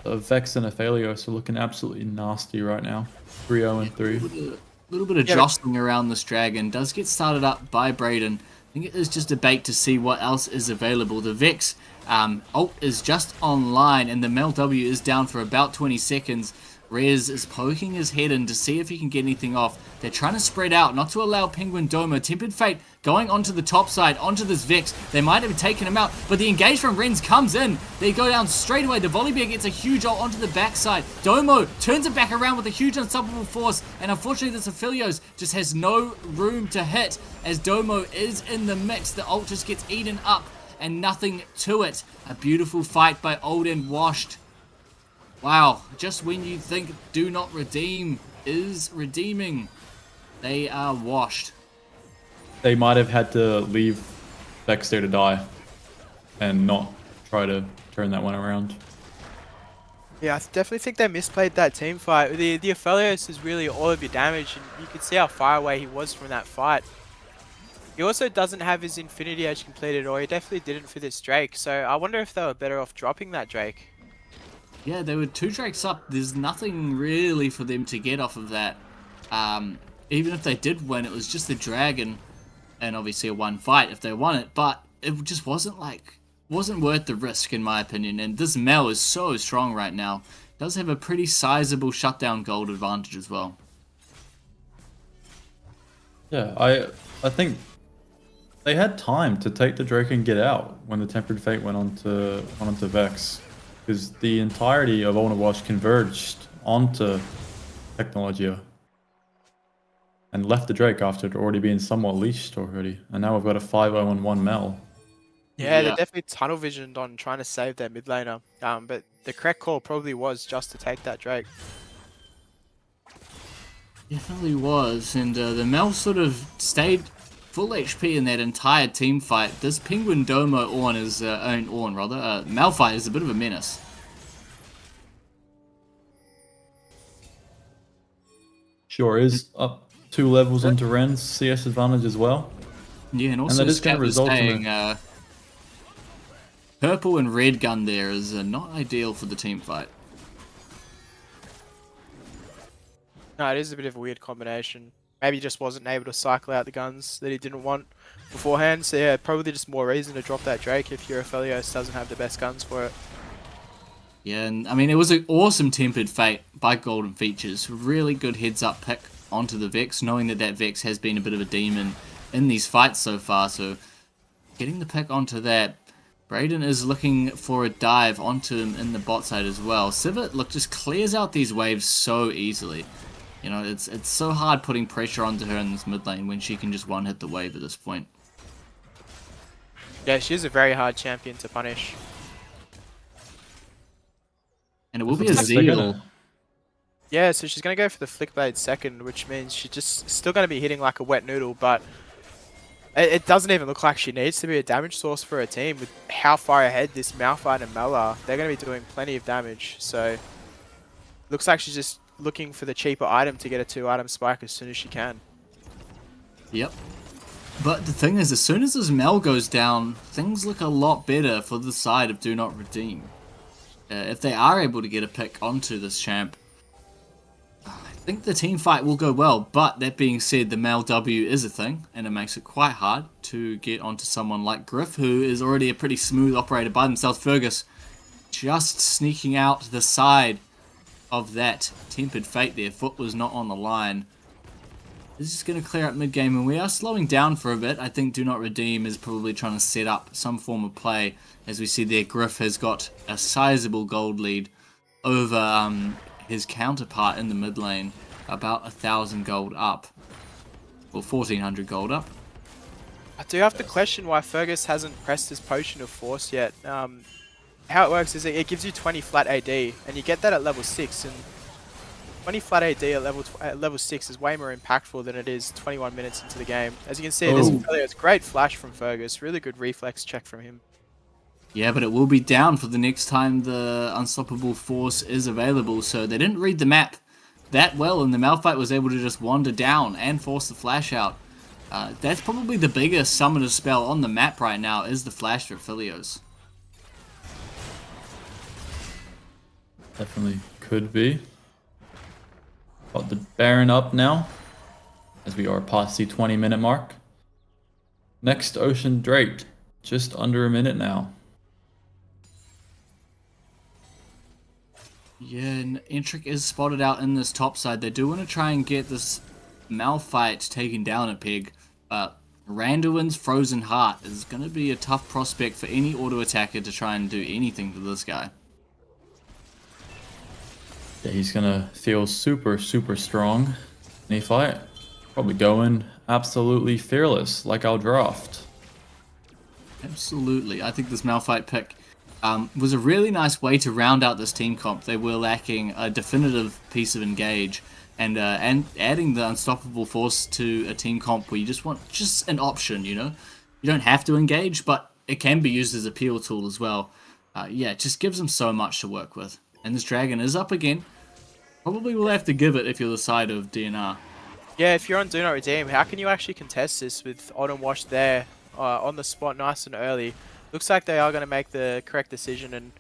[SPEAKER 4] Vex and Aphelios are looking absolutely nasty right now. 3-0 and 3.
[SPEAKER 6] A little bit of jostling around this dragon does get started up by BRDN. I think it is just a bait to see what else is available. The Vex ult is just online, and the Mel W is down for about 20 seconds. Renz is poking his head in to see if he can get anything off. They're trying to spread out, not to allow PenguinDomo. Tempered Fate going onto the top side, onto this Vex. They might have taken him out, but the engage from Renz comes in. They go down straight away. The Volibear gets a huge ult onto the backside. Domo turns it back around with a huge unstoppable force, and unfortunately this Aphelios just has no room to hit as Domo is in the mix. The ult just gets eaten up and nothing to it. A beautiful fight by Old and Washed. Wow, just when you think Do Not Redeem is redeeming, they are washed.
[SPEAKER 4] They might have had to leave Vex there to die and not try to turn that one around.
[SPEAKER 7] Yeah, I definitely think they misplayed that team fight. The Aphelios is really all of your damage, and you can see how far away he was from that fight. He also doesn't have his Infinity Edge completed, or he definitely didn't for this Drake, so I wonder if they were better off dropping that Drake.
[SPEAKER 6] Yeah, there were 2 Drakes up. There's nothing really for them to get off of that. Even if they did win, it was just the dragon, and obviously a 1 fight if they won it, but it just wasn't worth the risk in my opinion. And this Mel is so strong right now. Does have a pretty sizable shutdown gold advantage as well.
[SPEAKER 4] Yeah, I think they had time to take the Drake and get out when the Tempered Fate went onto Vex. Because the entirety of Overwatch converged onto Technologia and left the Drake after it already being somewhat leashed already. And now we've got a 5-0 and 1 Mel.
[SPEAKER 7] Yeah, they're definitely tunnel visioned on trying to save their mid laner. But the correct call probably was just to take that Drake.
[SPEAKER 6] Definitely was, and the Mel sort of stayed full HP in that entire team fight. This PenguinDomo Ornn is Malphite is a bit of a menace.
[SPEAKER 4] Sure is up 2 levels into Ren's CS advantage as well.
[SPEAKER 6] Yeah, and also
[SPEAKER 4] that is going to result in
[SPEAKER 6] purple and red gun there is not ideal for the team fight.
[SPEAKER 7] No, it is a bit of a weird combination. Maybe he just wasn't able to cycle out the guns that he didn't want beforehand. So yeah, probably just more reason to drop that Drake if your Aphelios doesn't have the best guns for it.
[SPEAKER 6] Yeah, and I mean, it was an awesome Tempered Fate by Golden Features. Really good heads-up pick onto the Vex, knowing that Vex has been a bit of a demon in these fights so far. So getting the pick onto that. BRDN is looking for a dive onto him in the bot side as well. Sivir, look, just clears out these waves so easily. You know, it's so hard putting pressure onto her in this mid lane when she can just one-hit the wave at this point.
[SPEAKER 7] Yeah, she's a very hard champion to punish.
[SPEAKER 6] And it will be a
[SPEAKER 4] They're
[SPEAKER 6] Zeal.
[SPEAKER 4] gonna-
[SPEAKER 7] Yeah, so she's going to go for the Flickblade second, which means she's just still going to be hitting like a wet noodle, but it doesn't even look like she needs to be a damage source for her team with how far ahead this Malphite and Mel are. They're going to be doing plenty of damage, so looks like she's just looking for the cheaper item to get a 2-item spike as soon as she can.
[SPEAKER 6] Yep. But the thing is, as soon as this Mel goes down, things look a lot better for the side of Do Not Redeem. If they are able to get a pick onto this champ, I think the team fight will go well. But that being said, the Mel W is a thing, and it makes it quite hard to get onto someone like Gryff, who is already a pretty smooth operator by themselves. Fergus just sneaking out the side of that Tempered Fate there. Foot was not on the line. This is going to clear up mid-game, and we are slowing down for a bit. I think Do Not Redeem is probably trying to set up some form of play. As we see there, Gryff has got a sizable gold lead over his counterpart in the mid lane. about 1,000 gold up. Or 1,400 gold up.
[SPEAKER 7] I do have to question why Fergus hasn't pressed his Potion of Force yet. How it works is it gives you 20 flat AD, and you get that at level 6, and 20 flat AD at level 6 is way more impactful than it is 21 minutes into the game. As you can see, it's great flash from Fergus, really good reflex check from him.
[SPEAKER 6] Yeah, but it will be down for the next time the Unstoppable Force is available, so they didn't read the map that well, and the Malphite was able to just wander down and force the flash out. That's probably the biggest summoner spell on the map right now, is the flash for Philios.
[SPEAKER 4] Definitely could be. Got the Baron up now, as we are past the 20-minute mark. Next Ocean Drake, just under a minute now.
[SPEAKER 6] Yeah, and Entrik is spotted out in this top side. They do want to try and get this Malphite taken down at Peg, but Randuin's Frozen Heart is going to be a tough prospect for any auto attacker to try and do anything to this guy.
[SPEAKER 4] Yeah, he's gonna feel super strong in a fight. Probably going absolutely fearless, like our draft.
[SPEAKER 6] Absolutely. I think this Malphite pick was a really nice way to round out this team comp. They were lacking a definitive piece of engage, and adding the Unstoppable Force to a team comp where you just want just an option, you know? You don't have to engage, but it can be used as a peel tool as well. Yeah, it just gives them so much to work with. And this dragon is up again. Probably will have to give it if you're the side of DNR.
[SPEAKER 7] Yeah, if you're on Do Not Redeem, how can you actually contest this with Autumn Wash there on the spot nice and early? Looks like they are going to make the correct decision and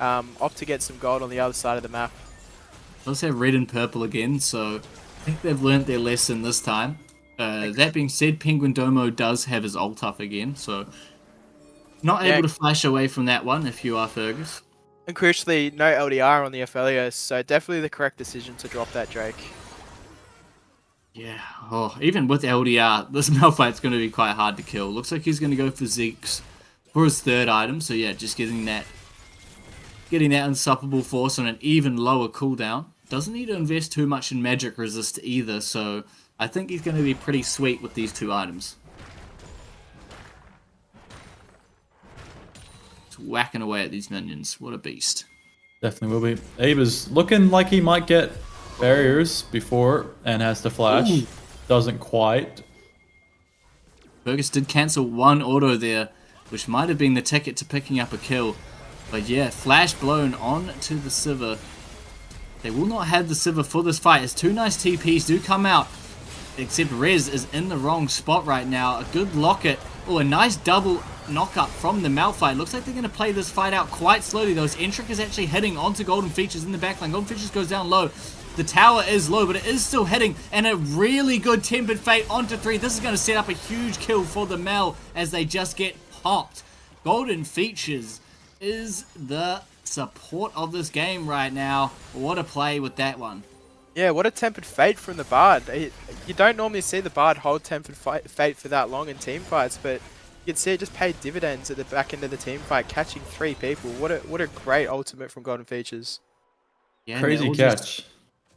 [SPEAKER 7] opt to get some gold on the other side of the map.
[SPEAKER 6] Let's have red and purple again, so I think they've learnt their lesson this time. That being said, PenguinDomo does have his ult up again, so not able to flash away from that one if you are Fergus.
[SPEAKER 7] And crucially, no LDR on the Aphelios, so definitely the correct decision to drop that Drake.
[SPEAKER 6] Yeah, even with LDR, this Malphite's going to be quite hard to kill. Looks like he's going to go for Zeke's for his third item, so yeah, just getting that Unstoppable Force on an even lower cooldown. Doesn't need to invest too much in magic resist either, so I think he's going to be pretty sweet with these two items. Whacking away at these minions. What a beast.
[SPEAKER 4] Definitely will be. Abe is looking like he might get barriers before and has to flash. Ooh. Doesn't quite.
[SPEAKER 6] Fergus did cancel one auto there, which might have been the ticket to picking up a kill. But yeah, flash blown on to the Sivir. They will not have the Sivir for this fight as two nice TPs do come out. Except Renz is in the wrong spot right now. A good locket. Oh, a nice double knock-up from the Malphite. Looks like they're going to play this fight out quite slowly, though. Entrik is actually hitting onto Golden Features in the backline. Golden Features goes down low. The tower is low, but it is still hitting. And a really good Tempered Fate onto 3. This is going to set up a huge kill for the Mal as they just get popped. Golden Features is the support of this game right now. What a play with that one.
[SPEAKER 7] Yeah, what a Tempered Fate from the Bard. You don't normally see the Bard hold Tempered Fate for that long in team fights, but you can see it just paid dividends at the back end of the team fight, catching 3 people. What a great ultimate from Golden Features.
[SPEAKER 6] Yeah,
[SPEAKER 4] crazy catch.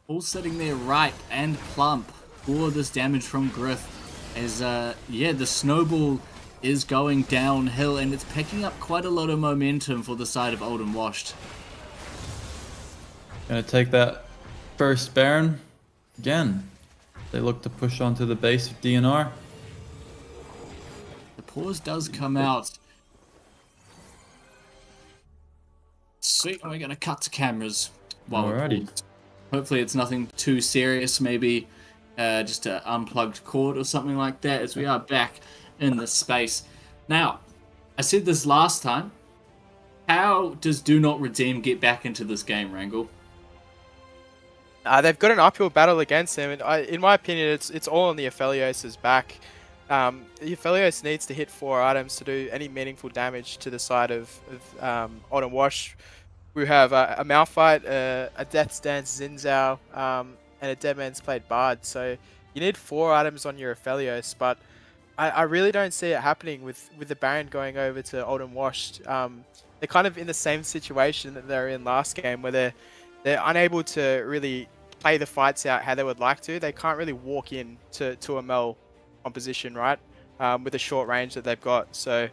[SPEAKER 6] All sitting there ripe and plump for this damage from Gryff. As, yeah, the snowball is going downhill and it's picking up quite a lot of momentum for the side of Old and Washed.
[SPEAKER 4] Gonna take that first Baron again. They look to push onto the base of DNR.
[SPEAKER 6] The pause does come out. Sweet, we're gonna cut to cameras while we're paused. Hopefully it's nothing too serious, maybe just an unplugged cord or something like that, as we are back in this space. Now, I said this last time, how does Do Not Redeem get back into this game, Wrangle?
[SPEAKER 7] They've got an uphill battle against them, and in my opinion, it's all on the Aphelios' back. The Aphelios needs to hit 4 items to do any meaningful damage to the side of Odd and Wash. We have a Malphite, a Death's Dance Zinzao, and a Dead Man's Plate Bard. So you need 4 items on your Aphelios, but I really don't see it happening with the Baron going over to Old and Washed. They're kind of in the same situation that they were in last game, where they're unable to really play the fights out how they would like to. They can't really walk in to a Mel composition, right? With the short range that they've got. So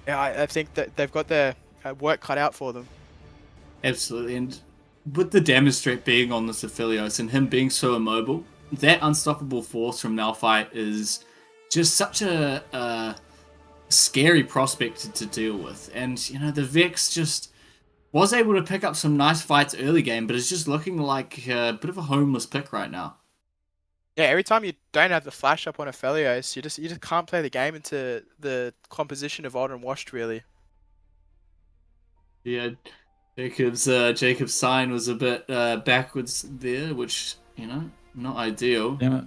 [SPEAKER 7] yeah, I think that they've got their work cut out for them.
[SPEAKER 6] Absolutely, and with the damage threat being on this Aphelios and him being so immobile, that unstoppable force from Malphite is just such a scary prospect to deal with. And, you know, the Vex just was able to pick up some nice fights early game, but it's just looking like a bit of a homeless pick right now.
[SPEAKER 7] Yeah, every time you don't have the flash up on Aphelios, you just can't play the game into the composition of Old and Washed, really.
[SPEAKER 6] Yeah, Jacob's sign was a bit backwards there, which, you know, not ideal.
[SPEAKER 4] Damn it.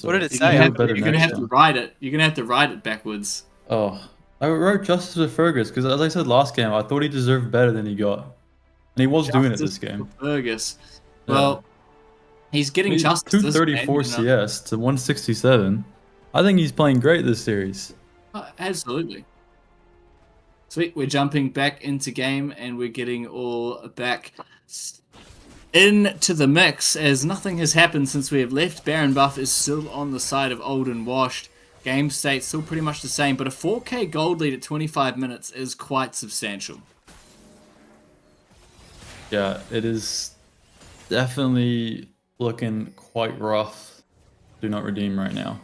[SPEAKER 7] What did it
[SPEAKER 4] You
[SPEAKER 7] say?
[SPEAKER 4] can do better
[SPEAKER 6] You're gonna
[SPEAKER 4] next
[SPEAKER 6] have to
[SPEAKER 4] time.
[SPEAKER 6] write it. You're gonna have to write it backwards.
[SPEAKER 4] Oh, I wrote justice to Fergus because, as I said last game, I thought he deserved better than he got, and he was doing it this game.
[SPEAKER 6] Fergus.
[SPEAKER 4] Yeah.
[SPEAKER 6] Well, he's getting
[SPEAKER 4] He's
[SPEAKER 6] justice. this
[SPEAKER 4] 234
[SPEAKER 6] game, you know?
[SPEAKER 4] CS to 167. I think he's playing great this series.
[SPEAKER 6] Absolutely. Sweet, we're jumping back into game and we're getting all back into the mix as nothing has happened since we have left. Baron buff is still on the side of Old and Washed. Game state still pretty much the same, but a 4k gold lead at 25 minutes is quite substantial.
[SPEAKER 4] Yeah, it is definitely looking quite rough. Do not redeem right now.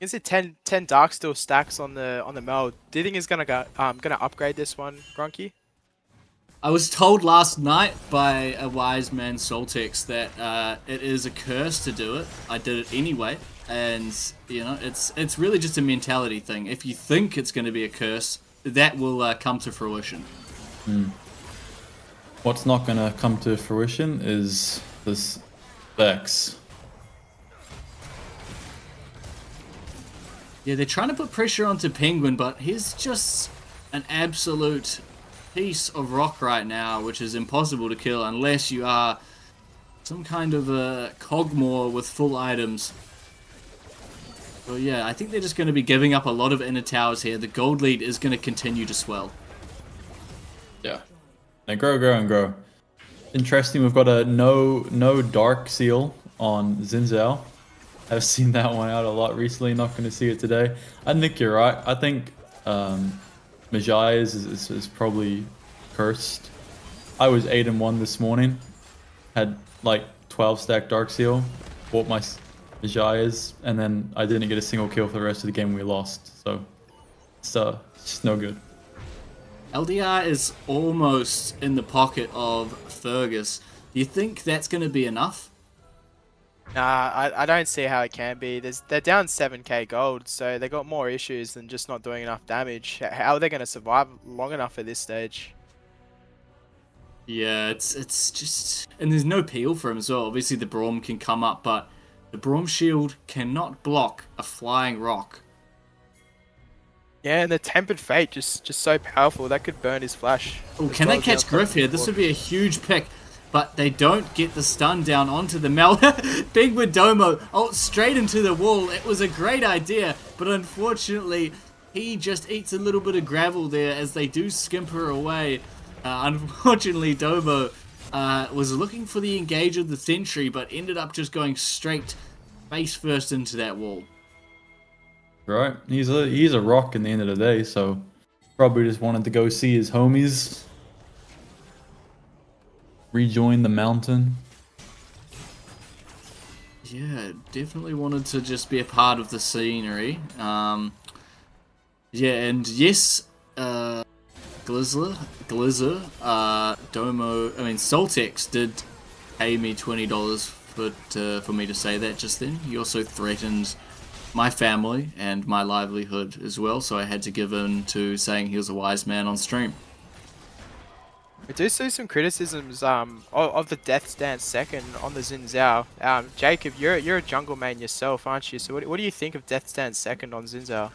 [SPEAKER 7] Is it 10 Darksteel stacks on the Mel? Do you think he's gonna upgrade this one, Grunky?
[SPEAKER 6] I was told last night by a wise man Soltex that it is a curse to do it. I did it anyway, and you know it's really just a mentality thing. If you think it's going to be a curse, that will come to fruition.
[SPEAKER 4] What's not going to come to fruition is this Vex.
[SPEAKER 6] Yeah, they're trying to put pressure onto Penguin, but he's just an absolute piece of rock right now, which is impossible to kill unless you are some kind of a Cogmore with full items. So yeah, I think they're just going to be giving up a lot of inner towers here. The gold lead is going to continue to swell.
[SPEAKER 4] Yeah. They grow, and grow. Interesting, we've got a no dark seal on Zinzao. I've seen that one out a lot recently, not going to see it today. I think you're right. I think Majai is probably cursed. I was 8-1 this morning. Had like 12 stack Dark Seal. Bought my Majai's, and then I didn't get a single kill for the rest of the game. We lost. So it's just no good.
[SPEAKER 6] LDR is almost in the pocket of Fergus. Do you think that's going to be enough?
[SPEAKER 7] Nah, I don't see how it can be. They're down 7k gold, so they got more issues than just not doing enough damage. How are they going to survive long enough at this stage?
[SPEAKER 6] Yeah, it's just... And there's no peel for him as well. Obviously the Braum can come up, but the Braum shield cannot block a flying rock.
[SPEAKER 7] Yeah, and the Tempered Fate just so powerful. That could burn his flash.
[SPEAKER 6] Oh,
[SPEAKER 7] as
[SPEAKER 6] can
[SPEAKER 7] well
[SPEAKER 6] they
[SPEAKER 7] as
[SPEAKER 6] catch
[SPEAKER 7] the
[SPEAKER 6] Gryff here? This would be a huge pick. But they don't get the stun down onto the Mel. PenguinDomo ult straight into the wall. It was a great idea, but unfortunately, he just eats a little bit of gravel there as they do skimper away. Unfortunately, Domo was looking for the engage of the Sentry, but ended up just going straight face first into that wall.
[SPEAKER 4] Right, he's a rock in the end of the day, so probably just wanted to go see his homies. Rejoin the mountain.
[SPEAKER 6] Yeah, definitely wanted to just be a part of the scenery. Yeah, and yes, Glizzer, Domo, I mean, Soltex did pay me $20 for me to say that just then. He also threatened my family and my livelihood as well, so I had to give in to saying he was a wise man on stream.
[SPEAKER 7] We do see some criticisms of the Death Stance second on the Xin Zhao. Jacob, you're a jungle main yourself, aren't you? So what do you think of Death Stance second on Xin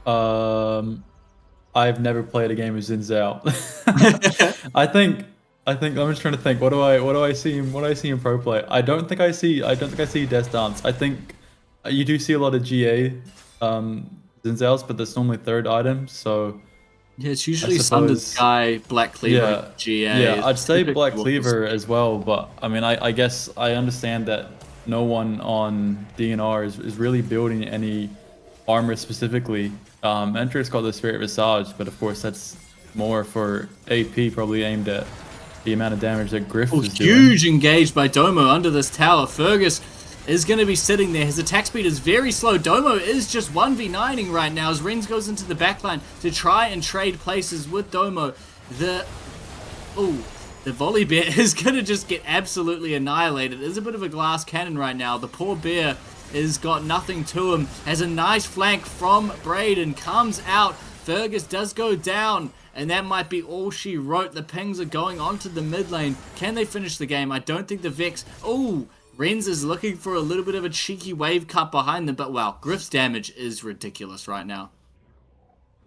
[SPEAKER 7] Zhao?
[SPEAKER 4] I've never played a game of Xin Zhao. I think I'm just trying to think. What do I see in pro play? I don't think I see Death Stance. I think you do see a lot of GA Xin Zhaos, but that's normally third item. So
[SPEAKER 6] Yeah, it's usually
[SPEAKER 4] suppose-
[SPEAKER 6] Sundered Sky, Black Cleaver, GA.
[SPEAKER 4] Yeah, I'd say
[SPEAKER 6] Typically
[SPEAKER 4] Black
[SPEAKER 6] what
[SPEAKER 4] Cleaver as well, but I mean, I guess I understand that no one on DNR is really building any armor specifically. Entrik's got the Spirit Visage, but of course that's more for AP, probably aimed at the amount of damage that Gryff is doing.
[SPEAKER 6] Huge engaged by Domo under this tower. Fergus is going to be sitting there. His attack speed is very slow. Domo is just 1v9ing right now as Renz goes into the backline to try and trade places with Domo. The volley bear is going to just get absolutely annihilated. There's a bit of a glass cannon right now. The poor bear has got nothing to him. Has a nice flank from BRDN. Comes out. Fergus does go down. And that might be all she wrote. The Pengs are going onto the mid lane. Can they finish the game? I don't think the Vex... Oh, Renz is looking for a little bit of a cheeky wave cut behind them. But wow, Gryff's damage is ridiculous right now.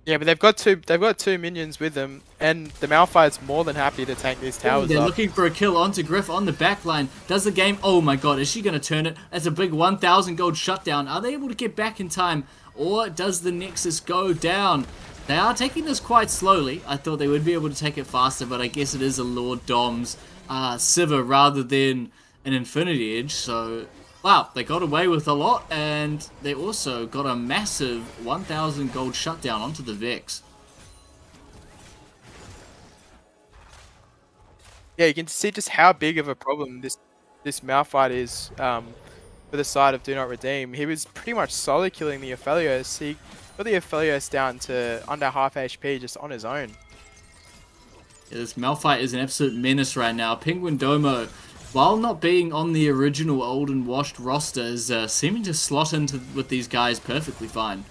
[SPEAKER 7] Yeah, but they've got two minions with them, and the Malphite's more than happy to tank these towers
[SPEAKER 6] They're
[SPEAKER 7] up.
[SPEAKER 6] looking for a kill onto Gryff on the backline. Does the game... Oh my god, is she going to turn it? That's a big 1,000 gold shutdown. Are they able to get back in time? Or does the Nexus go down? They are taking this quite slowly. I thought they would be able to take it faster, but I guess it is a Lord Dom's Sivir rather than an Infinity Edge. So, wow, they got away with a lot, and they also got a massive 1,000 gold shutdown onto the Vex.
[SPEAKER 7] Yeah, you can see just how big of a problem this Malphite is for the side of Do Not Redeem. He was pretty much solo killing the Aphelios. He got the Aphelios down to under half HP just on his own.
[SPEAKER 6] Yeah, this Malphite is an absolute menace right now. PenguinDomo, while not being on the original old and washed roster, is seeming to slot into with these guys perfectly fine.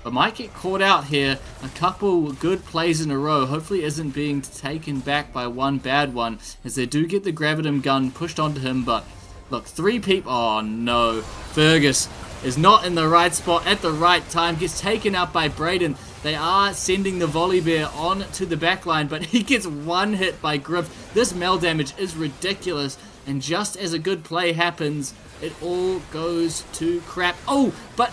[SPEAKER 6] But might get caught out here. A couple good plays in a row. Hopefully isn't being taken back by one bad one, as they do get the Gravitum gun pushed onto him. But look, 3 people. Oh no. Fergus is not in the right spot at the right time. Gets taken out by BRDN. They are sending the volley bear on to the backline, but he gets one hit by Gryff. This Mel damage is ridiculous. And just as a good play happens, it all goes to crap. Oh, but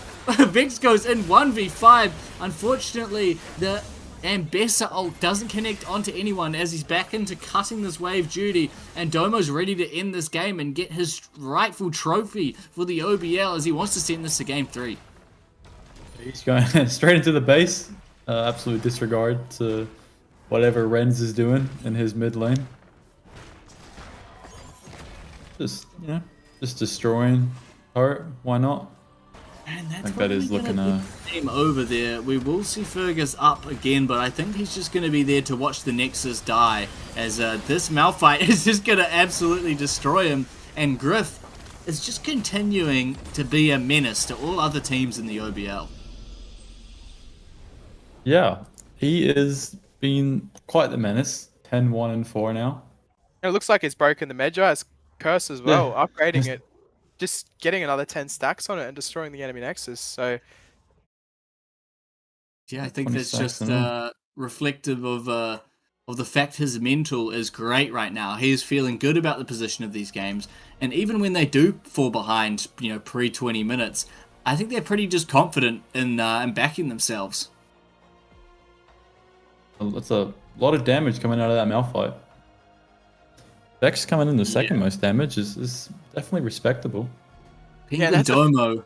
[SPEAKER 6] Vix goes in 1v5. Unfortunately, the Ambessa ult doesn't connect onto anyone as he's back into cutting this wave duty. And Domo's ready to end this game and get his rightful trophy for the OBL as he wants to send this to game 3.
[SPEAKER 4] He's going straight into the base. Absolute disregard to whatever Renz is doing in his mid lane. Just, you know, just destroying heart. Why not?
[SPEAKER 6] And that's
[SPEAKER 4] I think that is looking
[SPEAKER 6] game over there. We will see Fergus up again, but I think he's just going to be there to watch the Nexus die, as this Malphite is just going to absolutely destroy him. And Gryff is just continuing to be a menace to all other teams in the OBL.
[SPEAKER 4] Yeah, he is being quite the menace. 10-1-4 now.
[SPEAKER 7] It looks like it's broken the Medjai's curse as well,
[SPEAKER 4] Yeah.
[SPEAKER 7] upgrading it. Just getting another 10 stacks on it and destroying the enemy Nexus. So
[SPEAKER 6] Yeah, I think
[SPEAKER 4] 20
[SPEAKER 6] that's
[SPEAKER 4] stacks
[SPEAKER 6] just reflective of the fact his mental is great right now. He is feeling good about the position of these games, and even when they do fall behind, you know, pre 20 minutes, I think they're pretty just confident in backing themselves.
[SPEAKER 4] That's a lot of damage coming out of that Malphite. Vex coming in the second most damage is definitely respectable.
[SPEAKER 7] Yeah, that's
[SPEAKER 6] PenguinDomo.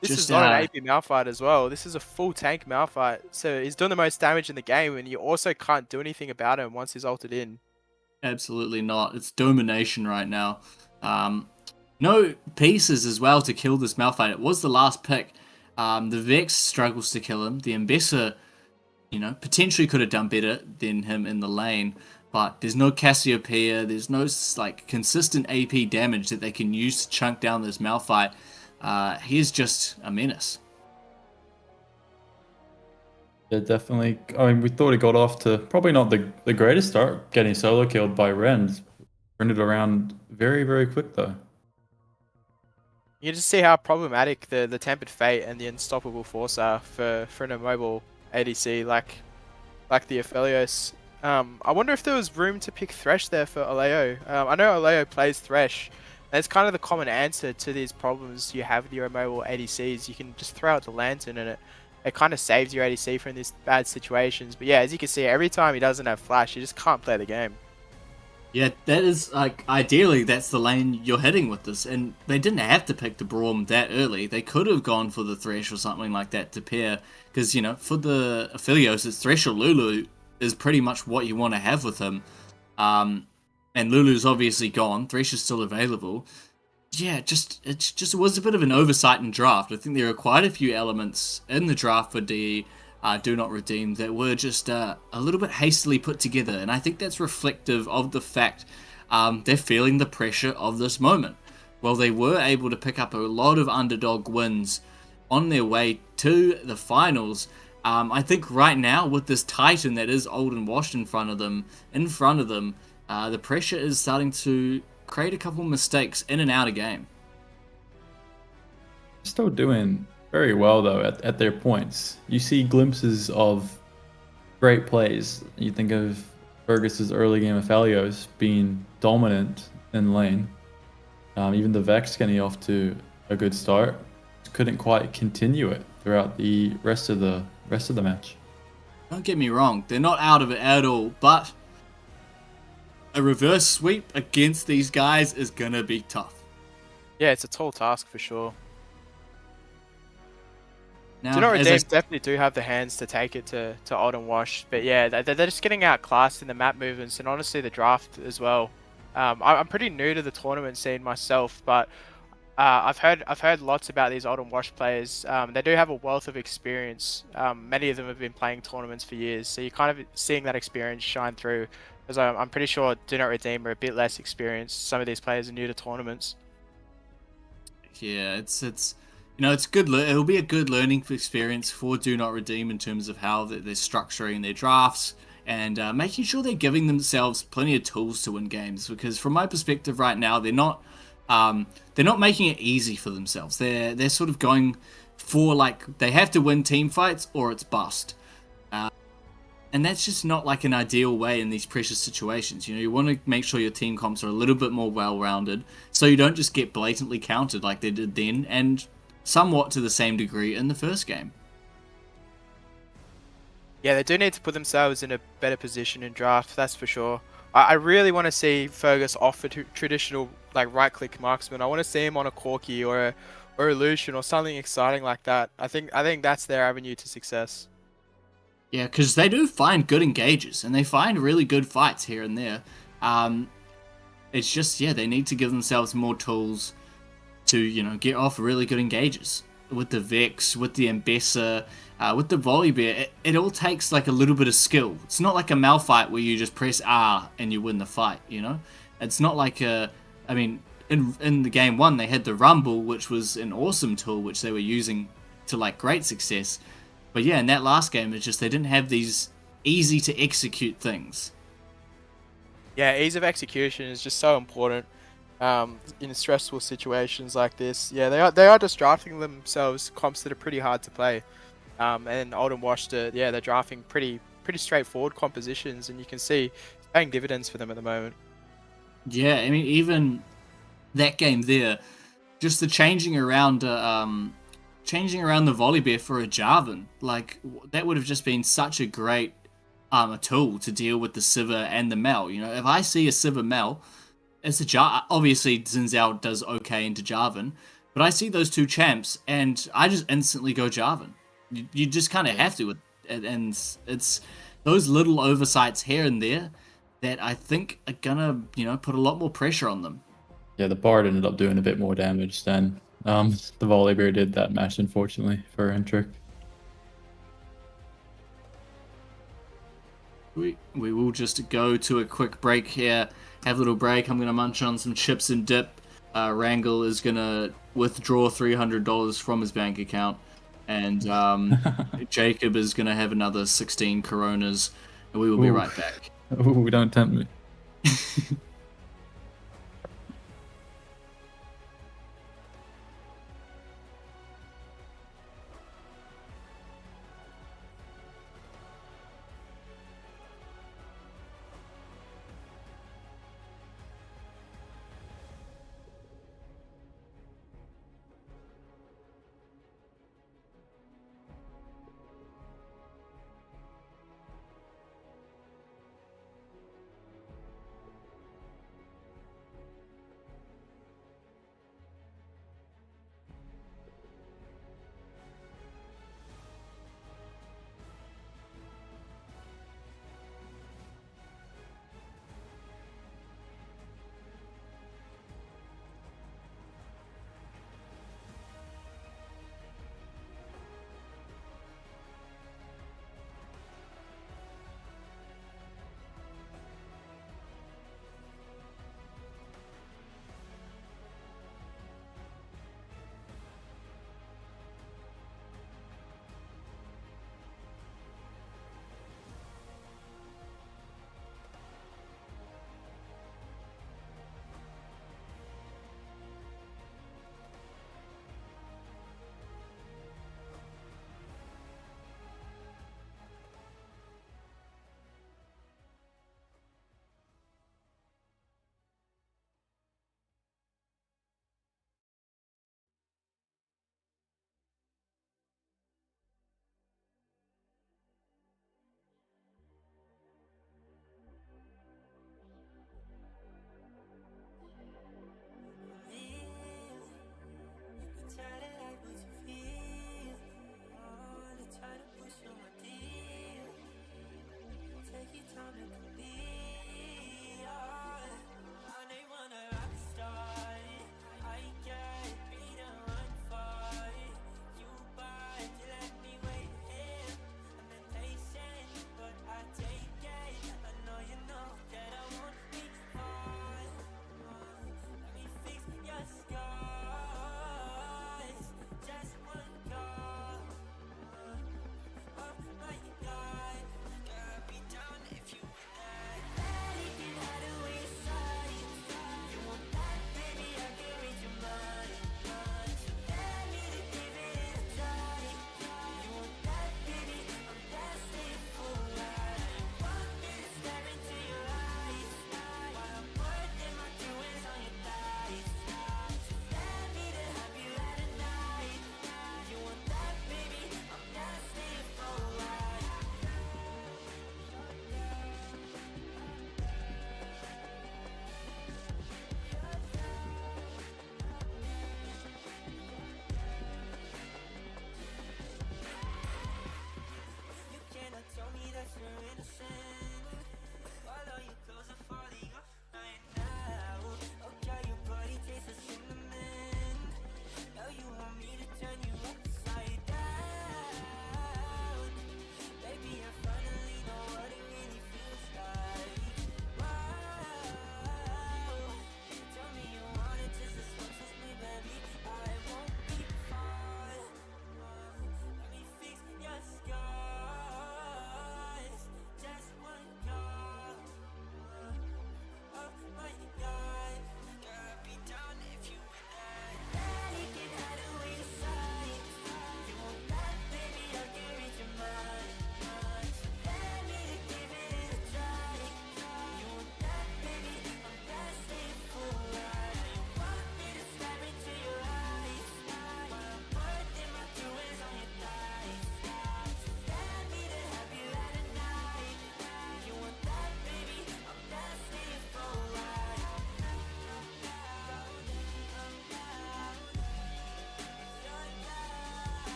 [SPEAKER 7] this
[SPEAKER 6] Just,
[SPEAKER 7] is not an AP Malphite as well. This is a full tank Malphite. So he's doing the most damage in the game, and you also can't do anything about him once he's ulted in.
[SPEAKER 6] Absolutely not. It's domination right now. No pieces as well to kill this Malphite. It was the last pick. The Vex struggles to kill him. The Ambessa, you know, potentially could have done better than him in the lane. But there's no Cassiopeia. There's no like consistent AP damage that they can use to chunk down this Malphite. He is just a menace.
[SPEAKER 4] Yeah, definitely. I mean, we thought he got off to probably not the greatest start, getting solo killed by Renz. Turned it around very, very quick though.
[SPEAKER 7] You just see how problematic the Tempered Fate and the Unstoppable Force are for an immobile ADC like the Aphelios. I wonder if there was room to pick Thresh there for Oleo. I know Oleo plays Thresh. That's kind of the common answer to these problems you have with your immobile ADCs. You can just throw out the Lantern and it it kind of saves your ADC from these bad situations. But yeah, as you can see, every time he doesn't have flash, you just can't play the game.
[SPEAKER 6] Yeah, that is, like, ideally that's the lane you're heading with this, and they didn't have to pick the Braum that early. They could have gone for the Thresh or something like that to pair, because, you know, for the Aphelios, it's Thresh or Lulu is pretty much what you want to have with him. And Lulu's obviously gone, Thresh is still available. Yeah, it was a bit of an oversight in draft. I think there are quite a few elements in the draft for the Do Not Redeem that were just a little bit hastily put together, and I think that's reflective of the fact they're feeling the pressure of this moment. Well, they were able to pick up a lot of underdog wins on their way to the finals. I think right now with this Titan that is old and washed in front of them, the pressure is starting to create a couple mistakes in and out of game.
[SPEAKER 4] Still doing very well though at their points. You see glimpses of great plays. You think of Fergus's early game of Aphelios being dominant in lane. Even the Vex getting off to a good start. Couldn't quite continue it throughout the rest of the match.
[SPEAKER 6] Don't get me wrong, they're not out of it at all, but a reverse sweep against these guys is gonna be tough.
[SPEAKER 7] Yeah, it's a tall task for sure.
[SPEAKER 6] Now,
[SPEAKER 7] Do Not Redeem definitely do have the hands to take it to Odd and Wash, but yeah, they're just getting outclassed in the map movements and honestly the draft as well. I'm pretty new to the tournament scene myself, but I've heard lots about these Odd and Wash players. They do have a wealth of experience. Many of them have been playing tournaments for years, so you're kind of seeing that experience shine through. Because I'm pretty sure Do Not Redeem are a bit less experienced. Some of these players are new to tournaments.
[SPEAKER 6] Yeah, it's you know, it's good. It'll be a good learning experience for Do Not Redeem in terms of how they're structuring their drafts and making sure they're giving themselves plenty of tools to win games. Because from my perspective, right now, they're not making it easy for themselves. They're sort of going for, like, they have to win team fights or it's bust. And that's just not like an ideal way in these precious situations. You know, you want to make sure your team comps are a little bit more well-rounded so you don't just get blatantly countered like they did then and somewhat to the same degree in the first game.
[SPEAKER 7] Yeah, they do need to put themselves in a better position in draft, that's for sure. I really want to see Fergus off a traditional like right-click marksman. I want to see him on a Corki or a Lucian or something exciting like that. I think that's their avenue to success.
[SPEAKER 6] Yeah, because they do find good engages, and they find really good fights here and there. It's just, yeah, they need to give themselves more tools to, you know, get off really good engages. With the Vex, with the Ambessa, with the Volibear, it all takes, like, a little bit of skill. It's not like a Malphite where you just press R and you win the fight, you know? It's not like I mean, in the game 1, they had the Rumble, which was an awesome tool, which they were using to, like, great success. But yeah, in that last game, it's just they didn't have these easy to execute things.
[SPEAKER 7] Yeah, ease of execution is just so important in stressful situations like this. Yeah, they are just drafting themselves comps that are pretty hard to play. And Old and Washed, yeah, they're drafting pretty straightforward compositions, and you can see it's paying dividends for them at the moment.
[SPEAKER 6] Yeah, I mean, even that game there, just the changing around the Volibear for a Jarvan, like, that would have just been such a great a tool to deal with the Sivir and the Mel. You know, if I see a Sivir Mel, it's obviously Xin Zhao does okay into Jarvan, but I see those two champs and I just instantly go Jarvan. You just kind of have to, and it's those little oversights here and there that I think are gonna, you know, put a lot more pressure on them.
[SPEAKER 4] Yeah, the Bard ended up doing a bit more damage than the Volibear did that match, unfortunately, for Entrik.
[SPEAKER 6] We will just go to a quick break here, have a little break. I'm going to munch on some chips and dip. Wrangle is going to withdraw $300 from his bank account, and Jacob is going to have another 16 Coronas, and we will be right back.
[SPEAKER 4] Ooh, don't tempt me.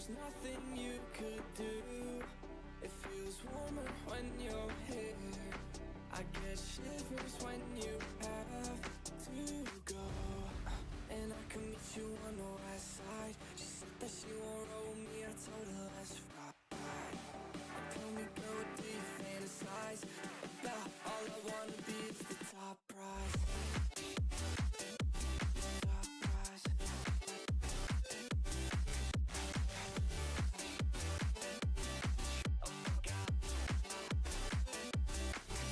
[SPEAKER 1] there's nothing you could do. It feels warmer when you're here. I get shivers when you have to go. And I can meet you on the west side. She said that she won't roll me, I told her let's ride. Tell me girl, what do you fantasize about? All I wanna be is the top prize. Top prize. Oh my god.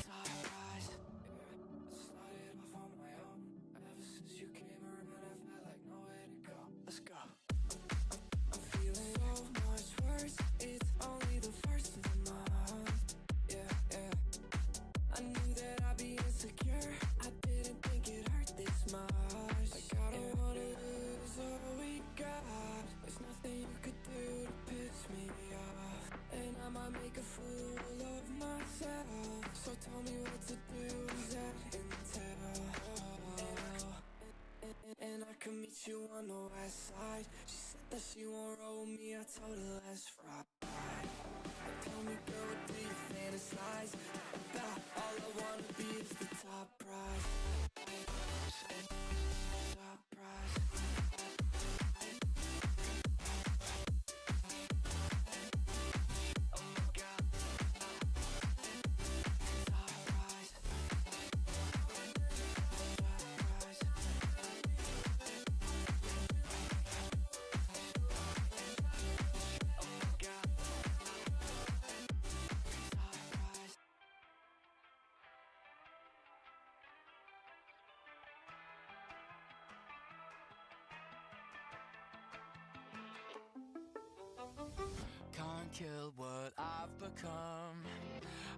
[SPEAKER 1] Top prize. Started off on my own. Ever since you came around, I felt like nowhere to go. Let's go. I'm feeling so much worse. It's only the first of the month. Yeah, yeah. I knew that I'd be insecure. I didn't think it hurt this much. Like I don't wanna lose all we got. There's nothing you could do to piss me off. And I might make a fool of myself. So tell me what to do, is that intel? And I can meet you on the west side. She said that she won't roll me, I told her let's ride. Tell me girl, what do you fantasize about? All I wanna be is the top prize. Top prize. Oh my god. Top prize. Top prize. Oh my god. Top prize.
[SPEAKER 2] Can't kill what I've become.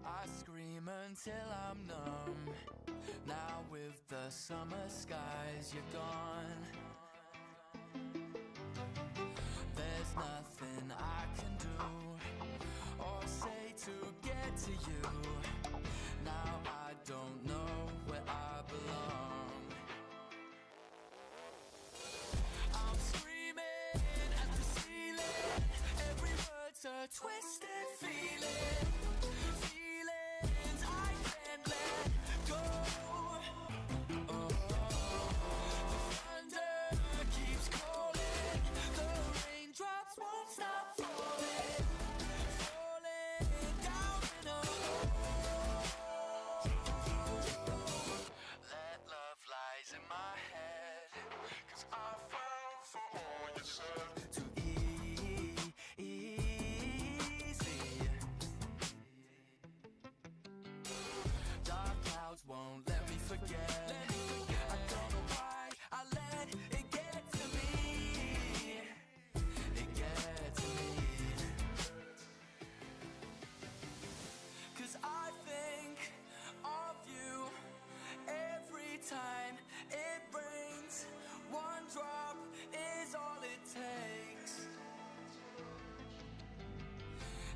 [SPEAKER 2] I scream until I'm numb. Now with the summer skies, you're gone. There's nothing I can do or say to get to you. Now I don't know where I belong. I'm screaming at the ceiling. Every word's a twisted feeling. Feelings I can't let go. Oh, the thunder keeps calling. The raindrops won't stop falling. Falling down in a hole. That love lies in my head. 'Cause I fell for all you said. Too easy. Dark clouds won't let me forget. I don't know why I let it get to me. It gets to me. 'Cause I think of you every time it rains. One drop is all it takes.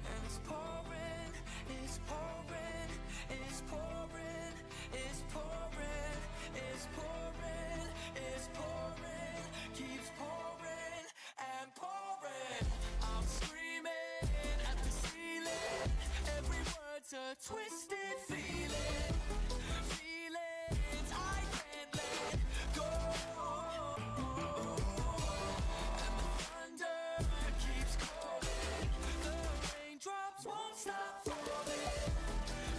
[SPEAKER 2] And it's pouring, it's pouring, it's pouring, it's pouring, it's pouring, it's pouring, keeps pouring and pouring. I'm screaming at the ceiling. Every word's a twisted feeling. Feelings I can't let go. And the thunder keeps calling. The raindrops won't stop falling.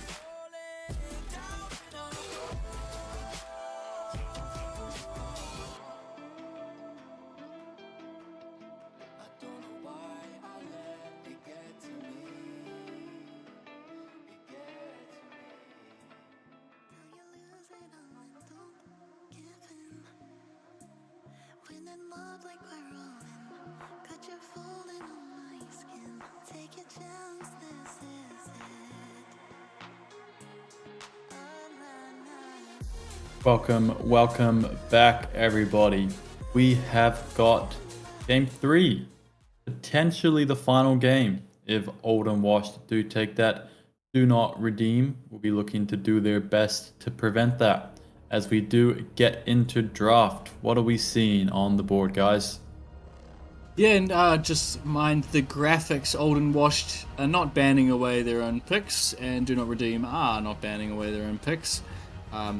[SPEAKER 2] Falling down in a hole. I don't know why I let it get to me. It gets to me.
[SPEAKER 3] Now you lose it all and don't give in. When in love like we're rolling, got you falling on my skin. Take your chance, this is it. Oh, nah, nah.
[SPEAKER 4] Welcome back, everybody. We have got game 3, potentially the final game. If Old and Washed do take that, do not redeem. We'll be looking to do their best to prevent that. As we do get into draft, what are we seeing on the board, guys?
[SPEAKER 6] Yeah, and just mind the graphics, old and washed, are not banning away their own picks, and Do Not Redeem are not banning away their own picks.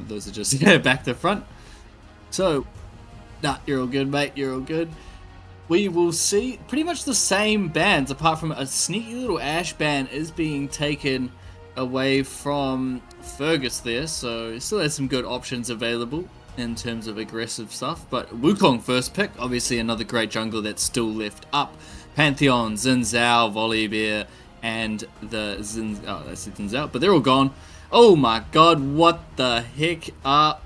[SPEAKER 6] Those are just back to front. So, nah, you're all good, mate. You're all good. We will see pretty much the same bans, apart from a sneaky little Ash ban is being taken away from Fergus there, so still has some good options available in terms of aggressive stuff. But Wukong first pick, obviously another great jungler that's still left up. Pantheon, Xin Zhao, Volibear, and the Xin... Oh, that's Xin Zhao, but they're all gone. Oh my god, what the heck are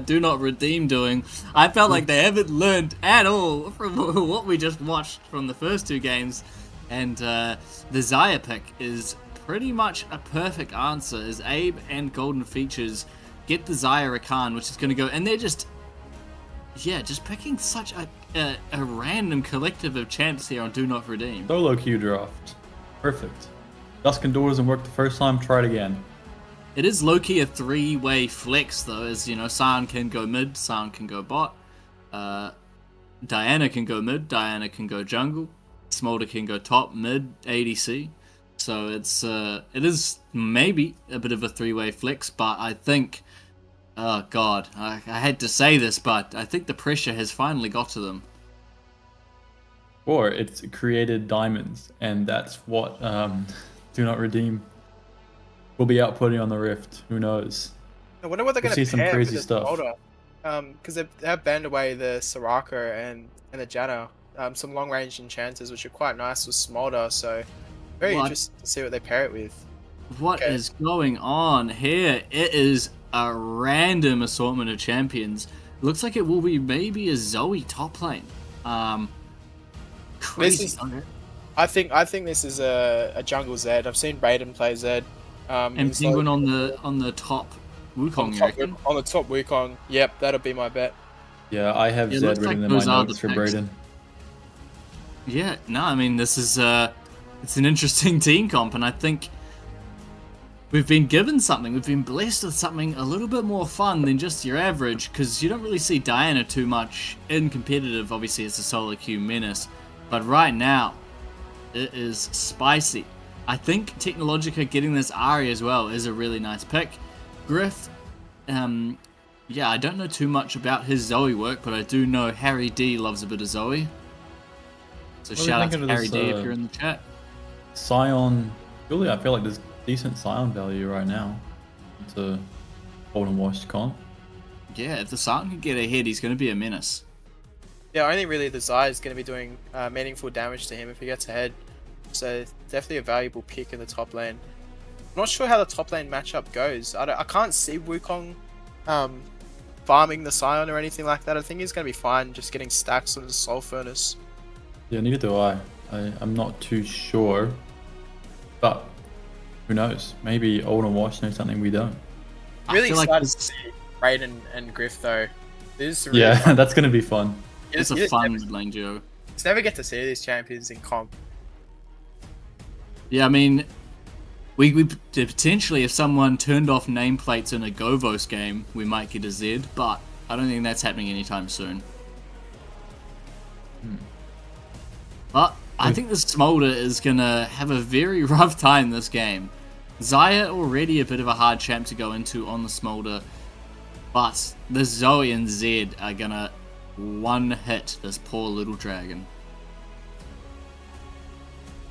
[SPEAKER 6] Do Not Redeem doing? I felt like they haven't learned at all from what we just watched from the first two games. And the Xayah pick is pretty much a perfect answer, as Abe and Golden Features get the Xayah Rakan, which is going to go, and they're just picking such a random collective of champs here on Do Not Redeem.
[SPEAKER 4] Solo queue draft. Perfect. Duskin Door doesn't work the first time, try it again.
[SPEAKER 6] It is low-key a three-way flex, though, as, you know, Sion can go mid, Sion can go bot, Diana can go mid, Diana can go jungle, Smolder can go top, mid, ADC. So it is maybe a bit of a three-way flex, but I think, oh god, I had to say this, but I think the pressure has finally got to them.
[SPEAKER 4] Or it's created diamonds, and that's what Do Not Redeem will be outputting on the Rift. Who knows?
[SPEAKER 7] I wonder what they're going
[SPEAKER 4] see
[SPEAKER 7] to
[SPEAKER 4] some
[SPEAKER 7] pair
[SPEAKER 4] crazy
[SPEAKER 7] with
[SPEAKER 4] stuff.
[SPEAKER 7] the Smolder. Because they have banned away the Soraka and the Janna. Some long-range enchanters, which are quite nice with Smolder, so very interested to see what they pair it with.
[SPEAKER 6] What is going on here? It is a random assortment of champions. Looks like it will be maybe a Zoe top lane. Crazy.
[SPEAKER 7] I think this is a jungle Zed. I've seen Raiden play Zed.
[SPEAKER 6] And Penguin on the top Wukong, you reckon?
[SPEAKER 7] On the top Wukong. Yep, that'll be my bet.
[SPEAKER 4] Yeah, I have Zed written in my notes for Brayden.
[SPEAKER 6] Yeah, no, I mean, this is it's an interesting team comp, and I think we've been given something. We've been blessed with something a little bit more fun than just your average, because you don't really see Diana too much in competitive. Obviously, it's a solo queue menace, but right now, it is spicy. I think Technologia getting this Ahri as well is a really nice pick. Gryff, yeah, I don't know too much about his Zoe work, but I do know Harry D loves a bit of Zoe. So shout out to Harry D if you're in the chat.
[SPEAKER 4] Sion, really, I feel like there's decent Sion value right now. It's a old and washed comp.
[SPEAKER 6] Yeah, if the Sion can get ahead, he's going to be a menace.
[SPEAKER 7] Yeah, only really the Xayah is going to be doing meaningful damage to him if he gets ahead. So definitely a valuable pick in the top lane. I'm not sure how the top lane matchup goes. I can't see Wukong farming the Sion or anything like that. I think he's going to be fine just getting stacks on his Soul Furnace.
[SPEAKER 4] Yeah, neither do I. I'm not too sure. But who knows? Maybe old and washed knows something we don't.
[SPEAKER 7] Really excited to see Raiden and Gryff though. This is really
[SPEAKER 4] yeah, that's going to be fun.
[SPEAKER 6] It's a fun lane duo.
[SPEAKER 7] Just never get to see these champions in comp.
[SPEAKER 6] Yeah, I mean, we potentially, if someone turned off nameplates in a Govos game, we might get a Zed, but I don't think that's happening anytime soon. But I think the Smolder is going to have a very rough time this game. Xayah already a bit of a hard champ to go into on the Smolder, but the Zoe and Zed are going to one-hit this poor little dragon.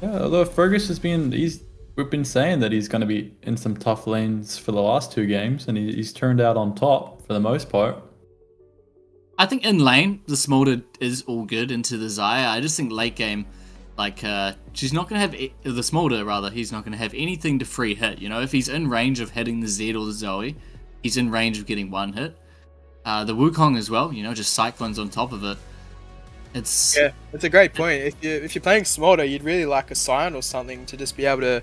[SPEAKER 4] Yeah, although Fergus has been, we've been saying that he's going to be in some tough lanes for the last two games, and he's turned out on top for the most part.
[SPEAKER 6] I think in lane, the Smolder is all good into the Xayah. I just think late game, like, she's not going to have, the Smolder rather, he's not going to have anything to free hit. You know, if he's in range of hitting the Zed or the Zoe, he's in range of getting one hit. The Wukong as well, you know, just Cyclones on top of it.
[SPEAKER 7] Yeah, it's a great point. If you're playing Smolder, you'd really like a Sion or something to just be able to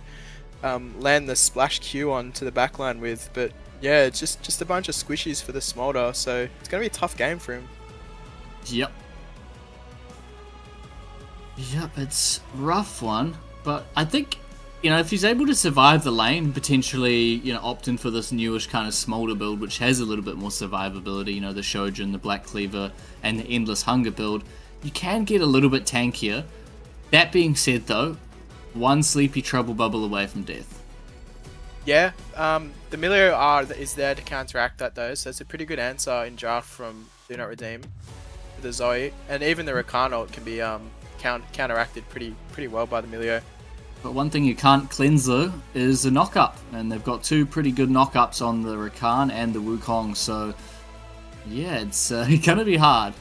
[SPEAKER 7] land the splash Q onto the backline with. But yeah, it's just a bunch of squishies for the Smolder, so it's gonna be a tough game for him.
[SPEAKER 6] Yep, it's a rough one, but I think, you know, if he's able to survive the lane, potentially, you know, opt in for this newish kind of Smolder build, which has a little bit more survivability, you know, the Shojin, the Black Cleaver, and the Endless Hunger build, you can get a little bit tankier. That being said, though, one sleepy trouble bubble away from death.
[SPEAKER 7] Yeah, the Milio R is there to counteract that though, so it's a pretty good answer in draft from Do Not Redeem. The Zoe, and even the Rakan ult can be counteracted pretty well by the Milio.
[SPEAKER 6] But one thing you can't cleanse though is a knock-up, and they've got two pretty good knock-ups on the Rakan and the Wukong, so yeah, it's gonna be hard.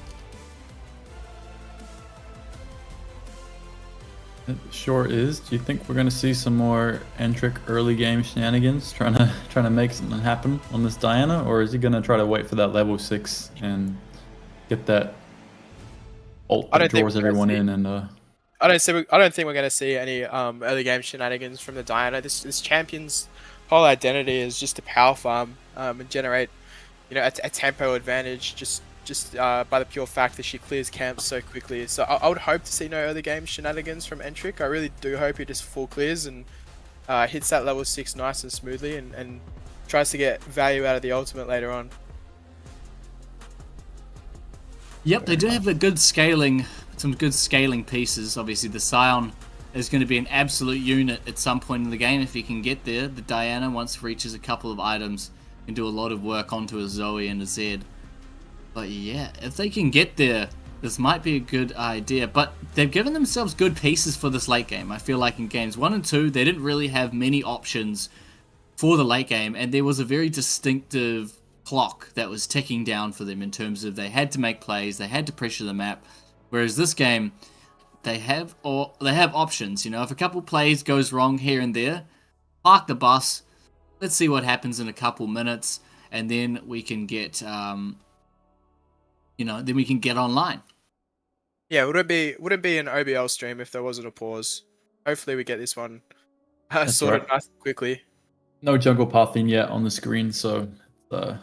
[SPEAKER 4] It sure is. Do you think we're gonna see some more Entrik early game shenanigans, trying to make something happen on this Diana, or is he gonna try to wait for that level 6 and get that ult that draws everyone in? And
[SPEAKER 7] I don't think we're gonna see any early game shenanigans from the Diana. This champion's whole identity is just to power farm and generate, you know, a tempo advantage just by the pure fact that she clears camps so quickly. So I would hope to see no early game shenanigans from Entrik. I really do hope he just full clears and hits that level 6 nice and smoothly and tries to get value out of the ultimate later on.
[SPEAKER 6] Yep, they do have a good scaling, some good scaling pieces. Obviously, the Scion is going to be an absolute unit at some point in the game if he can get there. The Diana, once it reaches a couple of items, can do a lot of work onto a Zoe and a Zed. But yeah, if they can get there, this might be a good idea. But they've given themselves good pieces for this late game. I feel like in games 1 and 2, they didn't really have many options for the late game, and there was a very distinctive clock that was ticking down for them in terms of they had to make plays, they had to pressure the map. Whereas this game, they have options. You know, if a couple plays goes wrong here and there, park the bus. Let's see what happens in a couple minutes, and then we can get. Then we can get online.
[SPEAKER 7] Yeah, would it be an OBL stream if there wasn't a pause? Hopefully we get this one sorted nice and quickly.
[SPEAKER 4] No jungle pathing yet on the screen, so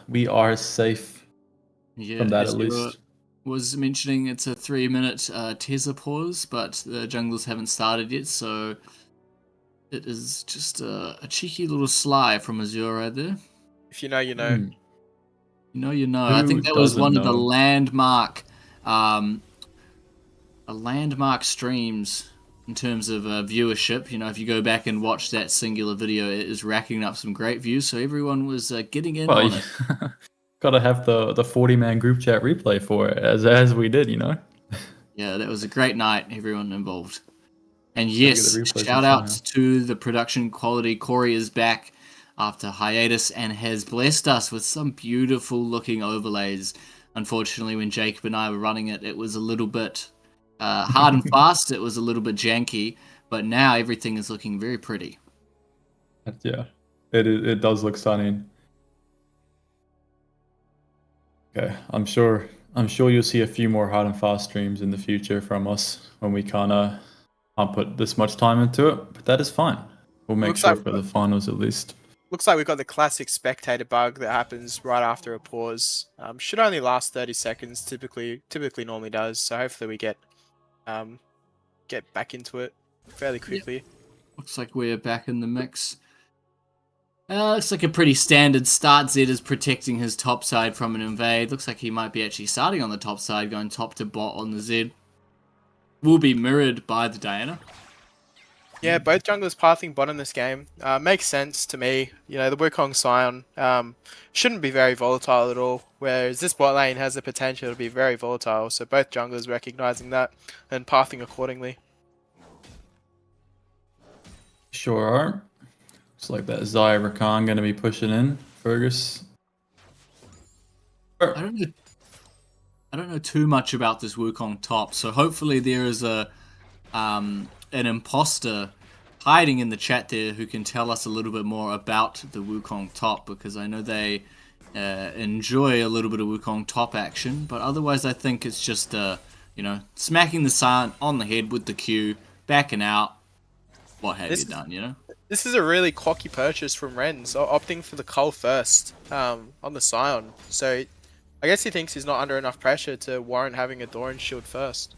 [SPEAKER 4] we are safe from that at least.
[SPEAKER 6] Was mentioning it's a 3-minute Tesla pause, but the junglers haven't started yet, so it is just a cheeky little sly from Azure right there.
[SPEAKER 7] If you know, you know.
[SPEAKER 6] You know. I think that was one of the landmark streams in terms of viewership. You know, if you go back and watch that singular video, it is racking up some great views. So everyone was getting in on it.
[SPEAKER 4] Gotta have the 40-man group chat replay for it, as we did, you know.
[SPEAKER 6] Yeah, that was a great night. Everyone involved. And yes, shout out to the production quality. Corey is back after hiatus and has blessed us with some beautiful looking overlays. Unfortunately, when Jacob and I were running it, it was a little bit hard and fast. It was a little bit janky, but now everything is looking very pretty.
[SPEAKER 4] Yeah, it does look stunning. Okay, I'm sure you'll see a few more hard and fast streams in the future from us when we can't put this much time into it, but that is fine. We'll make sure for the finals at least.
[SPEAKER 7] Looks like we've got the classic spectator bug that happens right after a pause. Should only last 30 seconds. Typically normally does. So hopefully we get back into it fairly quickly.
[SPEAKER 6] Yep. Looks like we're back in the mix. Looks like a pretty standard start. Zed is protecting his top side from an invade. Looks like he might be actually starting on the top side, going top to bot on the Zed. Will be mirrored by the Diana.
[SPEAKER 7] Yeah, both junglers pathing bottom this game. Makes sense to me. You know, the Wukong Scion shouldn't be very volatile at all, whereas this bot lane has the potential to be very volatile, so both junglers recognizing that and pathing accordingly.
[SPEAKER 4] Sure are. Looks like that Zaya Rakan going to be pushing in. Fergus.
[SPEAKER 6] I don't know too much about this Wukong top, so hopefully there is an imposter hiding in the chat there who can tell us a little bit more about the Wukong top, because I know they enjoy a little bit of Wukong top action, but otherwise I think it's just smacking the Scion on the head with the Q, backing out, what have you done, you know?
[SPEAKER 7] This is a really cocky purchase from Renz, opting for the cull first on the Scion, so I guess he thinks he's not under enough pressure to warrant having a Doran shield first.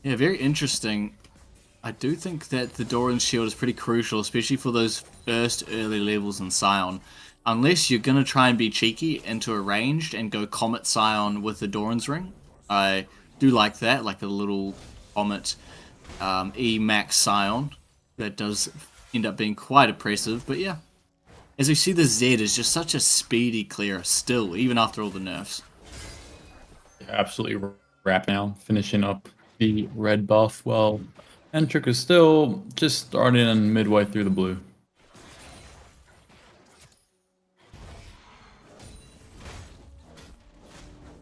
[SPEAKER 6] Yeah, very interesting. I do think that the Doran's shield is pretty crucial, especially for those first early levels in Scion. Unless you're going to try and be cheeky into a ranged and go Comet Scion with the Doran's ring, I Do like that, like a little Comet E Max Scion. That does end up being quite oppressive, but yeah. As we see, the Z is just such a speedy clear still, even after all the nerfs.
[SPEAKER 4] Yeah, absolutely wrap now, finishing up the red buff. Well, Entrik is still just starting in midway through the blue.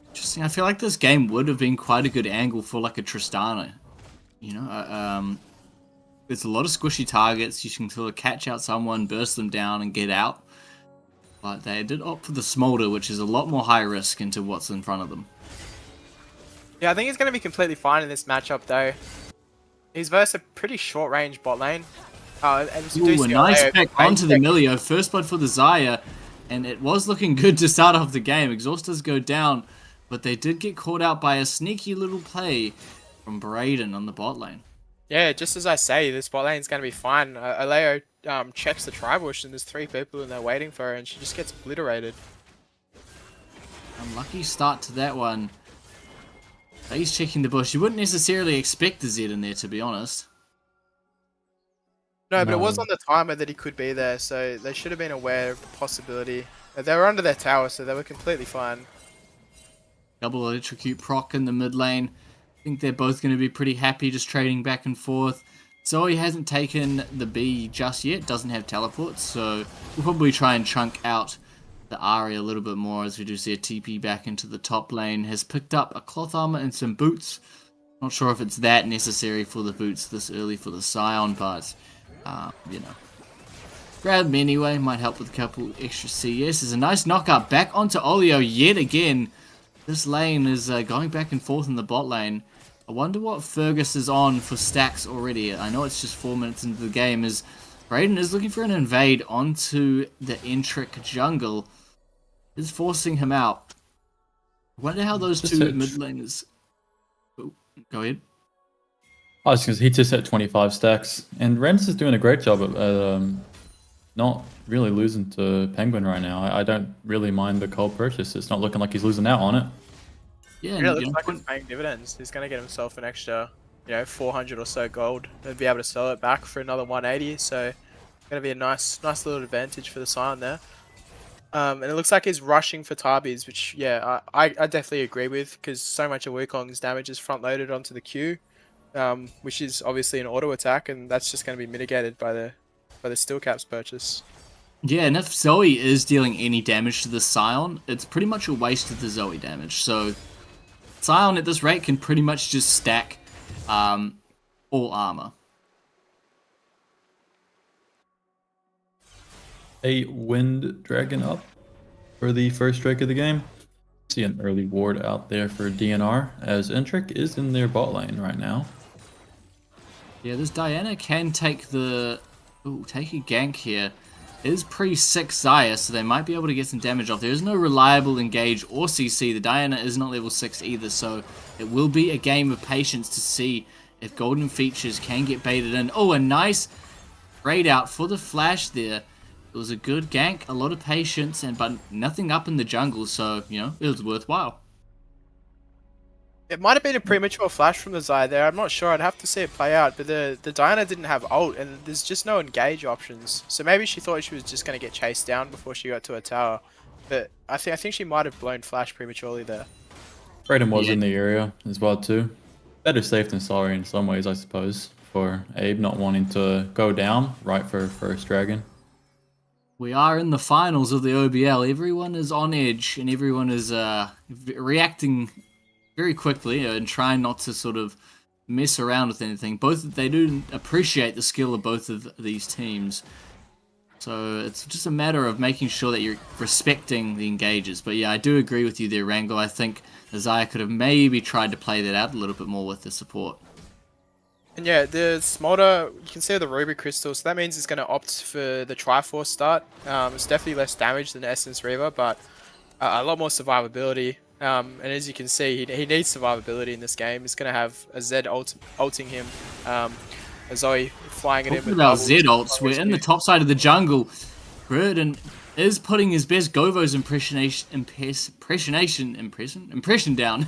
[SPEAKER 6] Interesting. I feel like this game would have been quite a good angle for like a Tristana. You know, there's a lot of squishy targets. You can sort of catch out someone, burst them down, and get out. But they did opt for the Smolder, which is a lot more high risk into what's in front of them.
[SPEAKER 7] Yeah, I think he's going to be completely fine in this matchup, though. He's versus a pretty short-range bot lane. And
[SPEAKER 6] Ooh, a nice pick onto the Milio. First blood for the Xayah. And it was looking good to start off the game. Exhaust does go down, but they did get caught out by a sneaky little play from BRDN on the bot lane.
[SPEAKER 7] Yeah, just as I say, this bot lane's going to be fine. Oleo checks the tri-bush, and there's 3 people in there waiting for her, and she just gets obliterated.
[SPEAKER 6] Unlucky start to that one. He's checking the bush. You wouldn't necessarily expect the Z in there, to be honest.
[SPEAKER 7] No, but it was on the timer that he could be there, so they should have been aware of the possibility. They were under their tower, so they were completely fine.
[SPEAKER 6] Double electrocute proc in the mid lane. I think they're both going to be pretty happy just trading back and forth. Zoe hasn't taken the B just yet, doesn't have teleports, so we'll probably try and chunk out the Ahri a little bit more as we do see a TP back into the top lane. Has picked up a cloth armor and some boots. Not sure if it's that necessary for the boots this early for the Scion, but you know. Grab them anyway, might help with a couple extra CS. There's a nice knockup back onto Oleo yet again. This lane is going back and forth in the bot lane. I wonder what Fergus is on for stacks already. I know it's just 4 minutes into the game. As BRDN is looking for an invade onto the Entrik jungle. Is forcing him out. I wonder how those two mid laners... Oh, go ahead.
[SPEAKER 4] I was because he just hit 25 stacks, and Renz is doing a great job at not really losing to Penguin right now. I don't really mind the cold purchase. It's not looking like he's losing out on it.
[SPEAKER 7] Yeah, it looks like it's paying dividends. He's going to get himself an extra, 400 or so gold. He'll be able to sell it back for another 180. So, going to be a nice little advantage for the Scion there. And it looks like he's rushing for Tarbies, which, yeah, I definitely agree with, because so much of Wukong's damage is front-loaded onto the Q, which is obviously an auto attack, and that's just going to be mitigated by the Steel Caps purchase.
[SPEAKER 6] Yeah, and if Zoe is dealing any damage to the Scion, it's pretty much a waste of the Zoe damage. So, Scion at this rate can pretty much just stack all armor.
[SPEAKER 4] A Wind Dragon up for the first strike of the game. See an early ward out there for DNR, as Entrik is in their bot lane right now.
[SPEAKER 6] Yeah, this Diana can take the... Ooh, take a gank here. It is pre-6 Xayah, so they might be able to get some damage off. There is no reliable engage or CC. The Diana is not level 6 either, so it will be a game of patience to see if golden features can get baited in. Oh, a nice raid out for the flash there. It was a good gank, a lot of patience, but nothing up in the jungle, so, it was worthwhile.
[SPEAKER 7] It might have been a premature flash from the Xayah there. I'm not sure. I'd have to see it play out. But the Diana didn't have ult, and there's just no engage options. So maybe she thought she was just going to get chased down before she got to her tower. But I think she might have blown flash prematurely there.
[SPEAKER 4] BRDN was in the area as well too. Better safe than sorry in some ways, I suppose, for Abe not wanting to go down right for first dragon.
[SPEAKER 6] We are in the finals of the OBL. Everyone is on edge, and everyone is reacting very quickly and trying not to sort of mess around with anything. They do appreciate the skill of both of these teams. So it's just a matter of making sure that you're respecting the engages. But yeah, I do agree with you there, Wrangle. I think Xayah could have maybe tried to play that out a little bit more with the support.
[SPEAKER 7] And yeah, the Smolder, you can see the Ruby Crystal, so that means it's going to opt for the Triforce start. It's definitely less damage than Essence Reaver, but a lot more survivability. And as you can see, he needs survivability in this game. He's going to have a Zed ulting him, a Zoe flying at him.
[SPEAKER 6] Talking about Zed ults, we're in the top side of the jungle. BRDN is putting his best Govo's impression down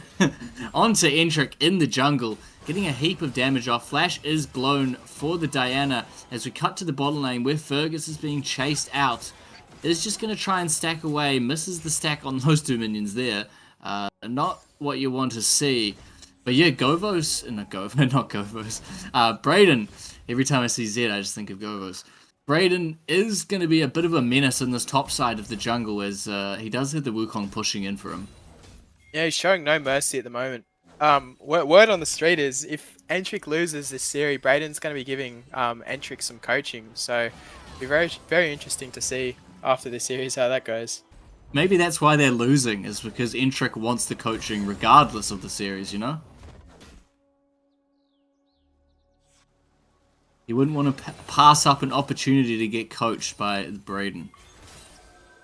[SPEAKER 6] onto Entrik in the jungle, getting a heap of damage off. Flash is blown for the Diana as we cut to the bottom lane where Fergus is being chased out. Is just going to try and stack away, misses the stack on those 2 minions there. Not what you want to see. But yeah, Govos, not Govos, Brayden, every time I see Zed I just think of Govos. Brayden is going to be a bit of a menace in this top side of the jungle as he does have the Wukong pushing in for him.
[SPEAKER 7] Yeah, he's showing no mercy at the moment. Word on the street is if Entrik loses this series, Brayden's going to be giving Entrik some coaching. So it'll be very, very interesting to see after this series how that goes.
[SPEAKER 6] Maybe that's why they're losing, is because Entrik wants the coaching regardless of the series, you know? You wouldn't want to pass up an opportunity to get coached by Brayden.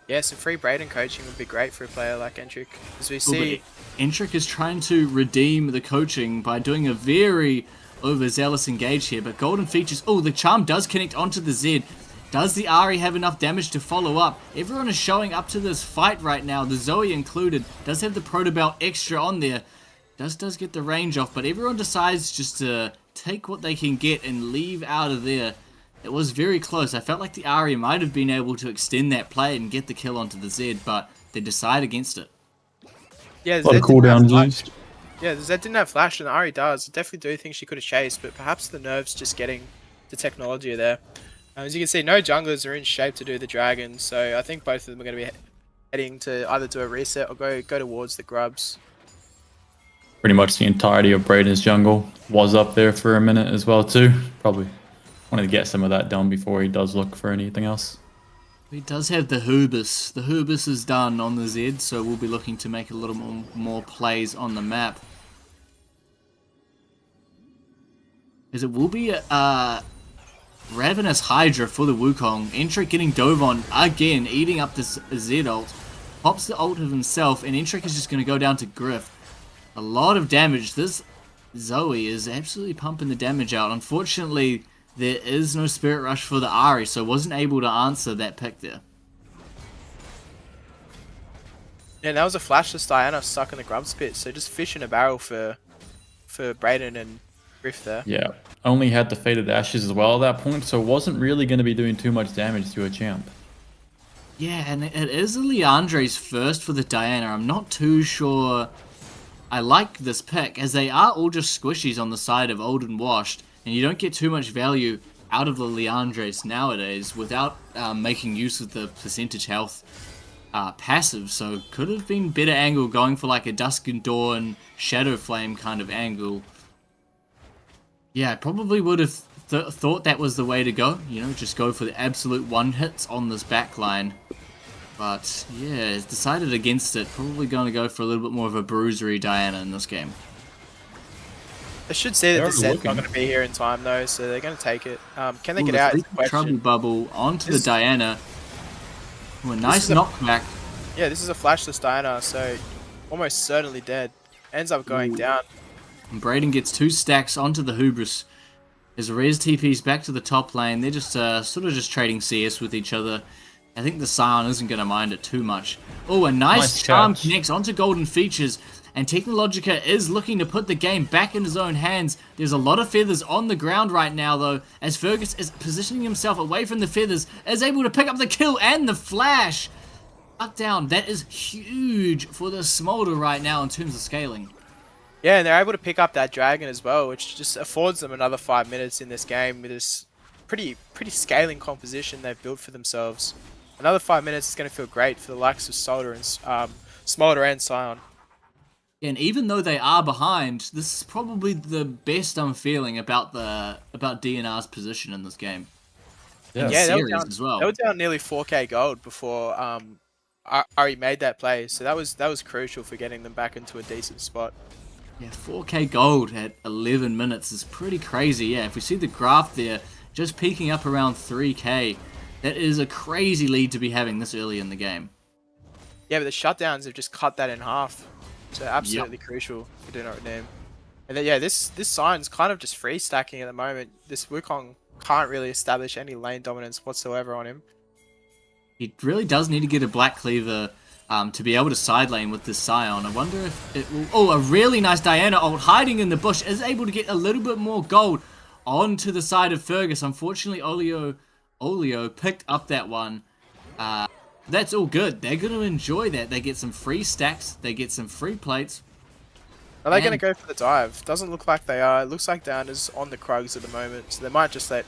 [SPEAKER 7] Yeah, some free Brayden coaching would be great for a player like Entrik. As we see...
[SPEAKER 6] Entrik is trying to redeem the coaching by doing a very overzealous engage here, but Golden Features... Oh, the charm does connect onto the Zed. Does the Ahri have enough damage to follow up? Everyone is showing up to this fight right now, the Zoe included. Does have the Protobelt extra on there. Does get the range off, but everyone decides just to take what they can get and leave out of there. It was very close. I felt like the Ahri might have been able to extend that play and get the kill onto the Zed, but they decide against it.
[SPEAKER 7] Yeah,
[SPEAKER 4] A lot of cooldowns used.
[SPEAKER 7] Yeah, Zed didn't have flash and Ahri does. I definitely do think she could have chased, but perhaps the nerves just getting the Technologia there. As you can see, no junglers are in shape to do the dragon, so I think both of them are going to be heading to either do a reset or go towards the grubs.
[SPEAKER 4] Pretty much the entirety of Brayden's jungle was up there for a minute as well too. Probably wanted to get some of that done before he does look for anything else.
[SPEAKER 6] He does have the Hubis. The Hubis is done on the Zed, so we'll be looking to make a little more plays on the map. As it will be a Ravenous Hydra for the Wukong. Entrik getting dove on again, eating up this Zed ult. Pops the ult of himself, and Entrik is just going to go down to Gryff. A lot of damage. This Zoe is absolutely pumping the damage out. Unfortunately, there is no Spirit Rush for the Ahri, so wasn't able to answer that pick there.
[SPEAKER 7] Yeah, that was a flashless Diana stuck in the grubs pit, so just fish in a barrel for Brayden and Gryff there.
[SPEAKER 4] Yeah, only had the Faded Ashes as well at that point, so wasn't really going to be doing too much damage to a champ.
[SPEAKER 6] Yeah, and it is Leandre's first for the Diana. I'm not too sure I like this pick, as they are all just squishies on the side of Old and Washed, and you don't get too much value out of the Leandres nowadays without making use of the percentage health passive, so could have been better angle going for like a Dusk and Dawn Shadow Flame kind of angle. Yeah, I probably would have thought that was the way to go, you know, just go for the absolute one-hits on this backline. But yeah, decided against it. Probably going to go for a little bit more of a bruisery Diana in this game.
[SPEAKER 7] I should say that the set's not going to be here in time though, so they're going to take it. Can they get out?
[SPEAKER 6] Trouble bubble onto the Diana. Ooh, a nice knockback.
[SPEAKER 7] Yeah, this is a flashless Diana, so almost certainly dead. Ends up going down.
[SPEAKER 6] And Brayden gets 2 stacks onto the Hubris. As Rez TP's back to the top lane, they're just sort of just trading CS with each other. I think the Scion isn't going to mind it too much. Oh, a nice charm connects onto Golden Features, and Technologia is looking to put the game back in his own hands. There's a lot of feathers on the ground right now, though, as Fergus is positioning himself away from the feathers, is able to pick up the kill and the flash. Tuck down. That is huge for the Smolder right now in terms of scaling.
[SPEAKER 7] Yeah, and they're able to pick up that dragon as well, which just affords them another 5 minutes in this game with this pretty scaling composition they've built for themselves. Another 5 minutes is going to feel great for the likes of Smolder and Scion.
[SPEAKER 6] And even though they are behind, this is probably the best I'm feeling about DNR's position in this game.
[SPEAKER 7] Yeah, they were down nearly 4k gold before Ari made that play, so that was crucial for getting them back into a decent spot.
[SPEAKER 6] Yeah, 4k gold at 11 minutes is pretty crazy. Yeah, if we see the graph there, just peaking up around 3k, that is a crazy lead to be having this early in the game.
[SPEAKER 7] Yeah, but the shutdowns have just cut that in half. So absolutely crucial for Do Not Redeem. And then, yeah, this Scion's kind of just free stacking at the moment. This Wukong can't really establish any lane dominance whatsoever on him.
[SPEAKER 6] He really does need to get a Black Cleaver to be able to side lane with this Scion. I wonder if it will... Oh, a really nice Diana ult hiding in the bush is able to get a little bit more gold onto the side of Fergus. Unfortunately, Oleo picked up that one. That's all good. They're going to enjoy that. They get some free stacks. They get some free plates.
[SPEAKER 7] Are they going to go for the dive? Doesn't look like they are. It looks like Down is on the Krugs at the moment, so they might just let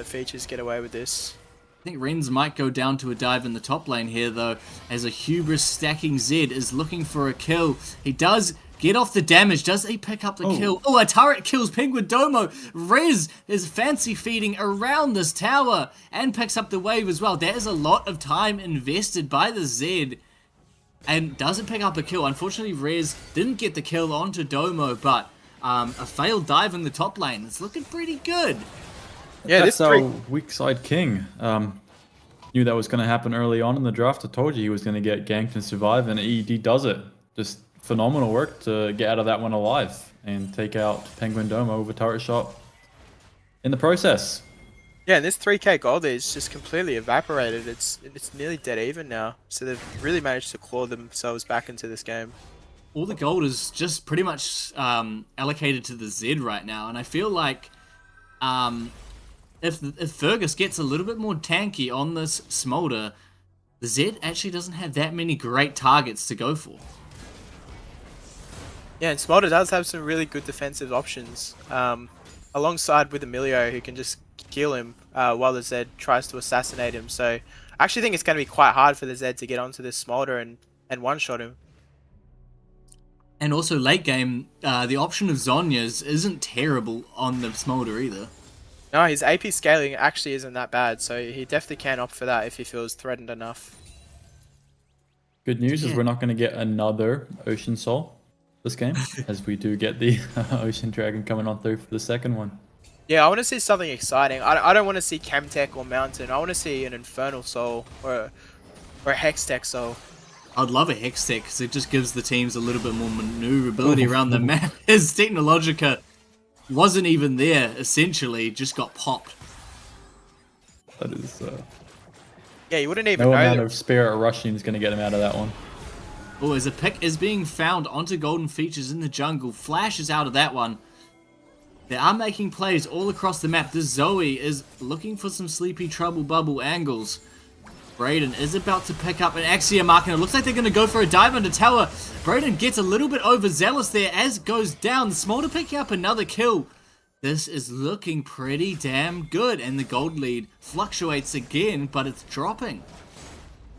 [SPEAKER 7] Features get away with this.
[SPEAKER 6] I think Renz might go down to a dive in the top lane here, though, as a Hubris stacking Zed is looking for a kill. He does get off the damage. Does he pick up the kill? Oh, a turret kills PenguinDomo. Rez is fancy feeding around this tower and picks up the wave as well. That is a lot of time invested by the Zed and doesn't pick up a kill. Unfortunately, Rez didn't get the kill onto Domo, but a failed dive in the top lane. It's looking pretty good.
[SPEAKER 7] Yeah,
[SPEAKER 4] That's our weak side king. Knew that was going to happen early on in the draft. I told you he was going to get ganked and survive, and he does it. Just phenomenal work to get out of that one alive and take out PenguinDomo with a turret shot in the process.
[SPEAKER 7] Yeah, and this 3k gold is just completely evaporated. It's nearly dead even now. So they've really managed to claw themselves back into this game.
[SPEAKER 6] All the gold is just pretty much allocated to the Zed right now, and I feel like if Fergus gets a little bit more tanky on this Smolder, the Zed actually doesn't have that many great targets to go for.
[SPEAKER 7] Yeah, and Smolder does have some really good defensive options, alongside with Oleo, who can just kill him while the Zed tries to assassinate him. So I actually think it's going to be quite hard for the Zed to get onto this Smolder and one-shot him.
[SPEAKER 6] And also late game, the option of Zhonya's isn't terrible on the Smolder either.
[SPEAKER 7] No, his AP scaling actually isn't that bad, so he definitely can opt for that if he feels threatened enough.
[SPEAKER 4] Good news is we're not going to get another Ocean Soul this game, as we do get the Ocean Dragon coming on through for the second one.
[SPEAKER 7] Yeah, I want to see something exciting. I don't want to see Chemtech or Mountain. I want to see an Infernal Soul or a Hextech Soul.
[SPEAKER 6] I'd love a Hextech because it just gives the teams a little bit more maneuverability around the map. His Technologia wasn't even there, essentially, just got popped.
[SPEAKER 4] That is...
[SPEAKER 7] yeah, you wouldn't even
[SPEAKER 4] no
[SPEAKER 7] know.
[SPEAKER 4] amount of Spirit rushing is going to get him out of that one.
[SPEAKER 6] Oh, as a pick is being found onto Golden Features in the jungle. Flash is out of that one. They are making plays all across the map. This Zoe is looking for some Sleepy Trouble Bubble angles. BRDN is about to pick up an Axiom Mark, and it looks like they're going to go for a dive under tower. BRDN gets a little bit overzealous there as goes down. The Smolder picking up another kill. This is looking pretty damn good, and the gold lead fluctuates again, but it's dropping.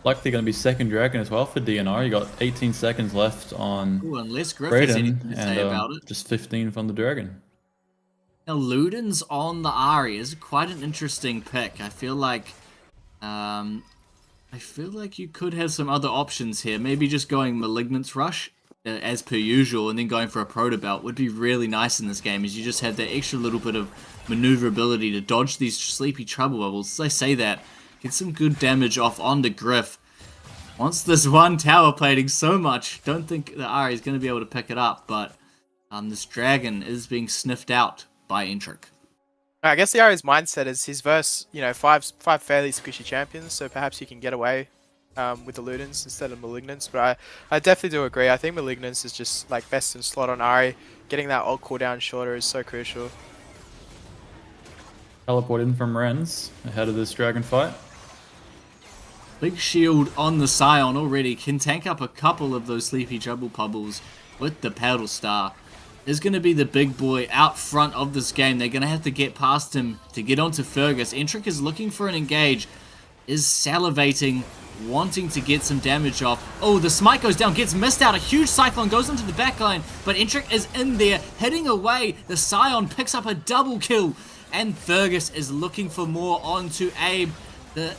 [SPEAKER 4] Likely going to be second dragon as well for DNR. You got 18 seconds left on
[SPEAKER 6] Ooh, unless Gryff has anything to say about it.
[SPEAKER 4] Just 15 from the dragon.
[SPEAKER 6] Now, Luden's on the Ahri is quite an interesting pick. I feel like you could have some other options here. Maybe just going Malignance Rush, as per usual, and then going for a Proto Belt would be really nice in this game, as you just have that extra little bit of maneuverability to dodge these Sleepy Trouble Bubbles. As I say that, get some good damage off onto Gryff. Wants this one tower plating so much, don't think the Ahri is going to be able to pick it up, but this dragon is being sniffed out by Entrik.
[SPEAKER 7] I guess the Ahri's mindset is his verse, five fairly squishy champions, so perhaps you can get away with the Ludens instead of Malignance. But I definitely do agree. I think Malignance is just like best in slot on Ahri. Getting that ult cooldown shorter is so crucial.
[SPEAKER 4] Teleport in from Renz ahead of this dragon fight.
[SPEAKER 6] Big shield on the Scion already. Can tank up a couple of those Sleepy Trouble Bubbles with the Paddle Star. Is going to be the big boy out front of this game. They're going to have to get past him to get onto Fergus. Entrik is looking for an engage. Is salivating, wanting to get some damage off. Oh, the smite goes down, gets missed out. A huge cyclone goes into the backline, but Entrik is in there, heading away. The Scion picks up a double kill, and Fergus is looking for more onto Abe. The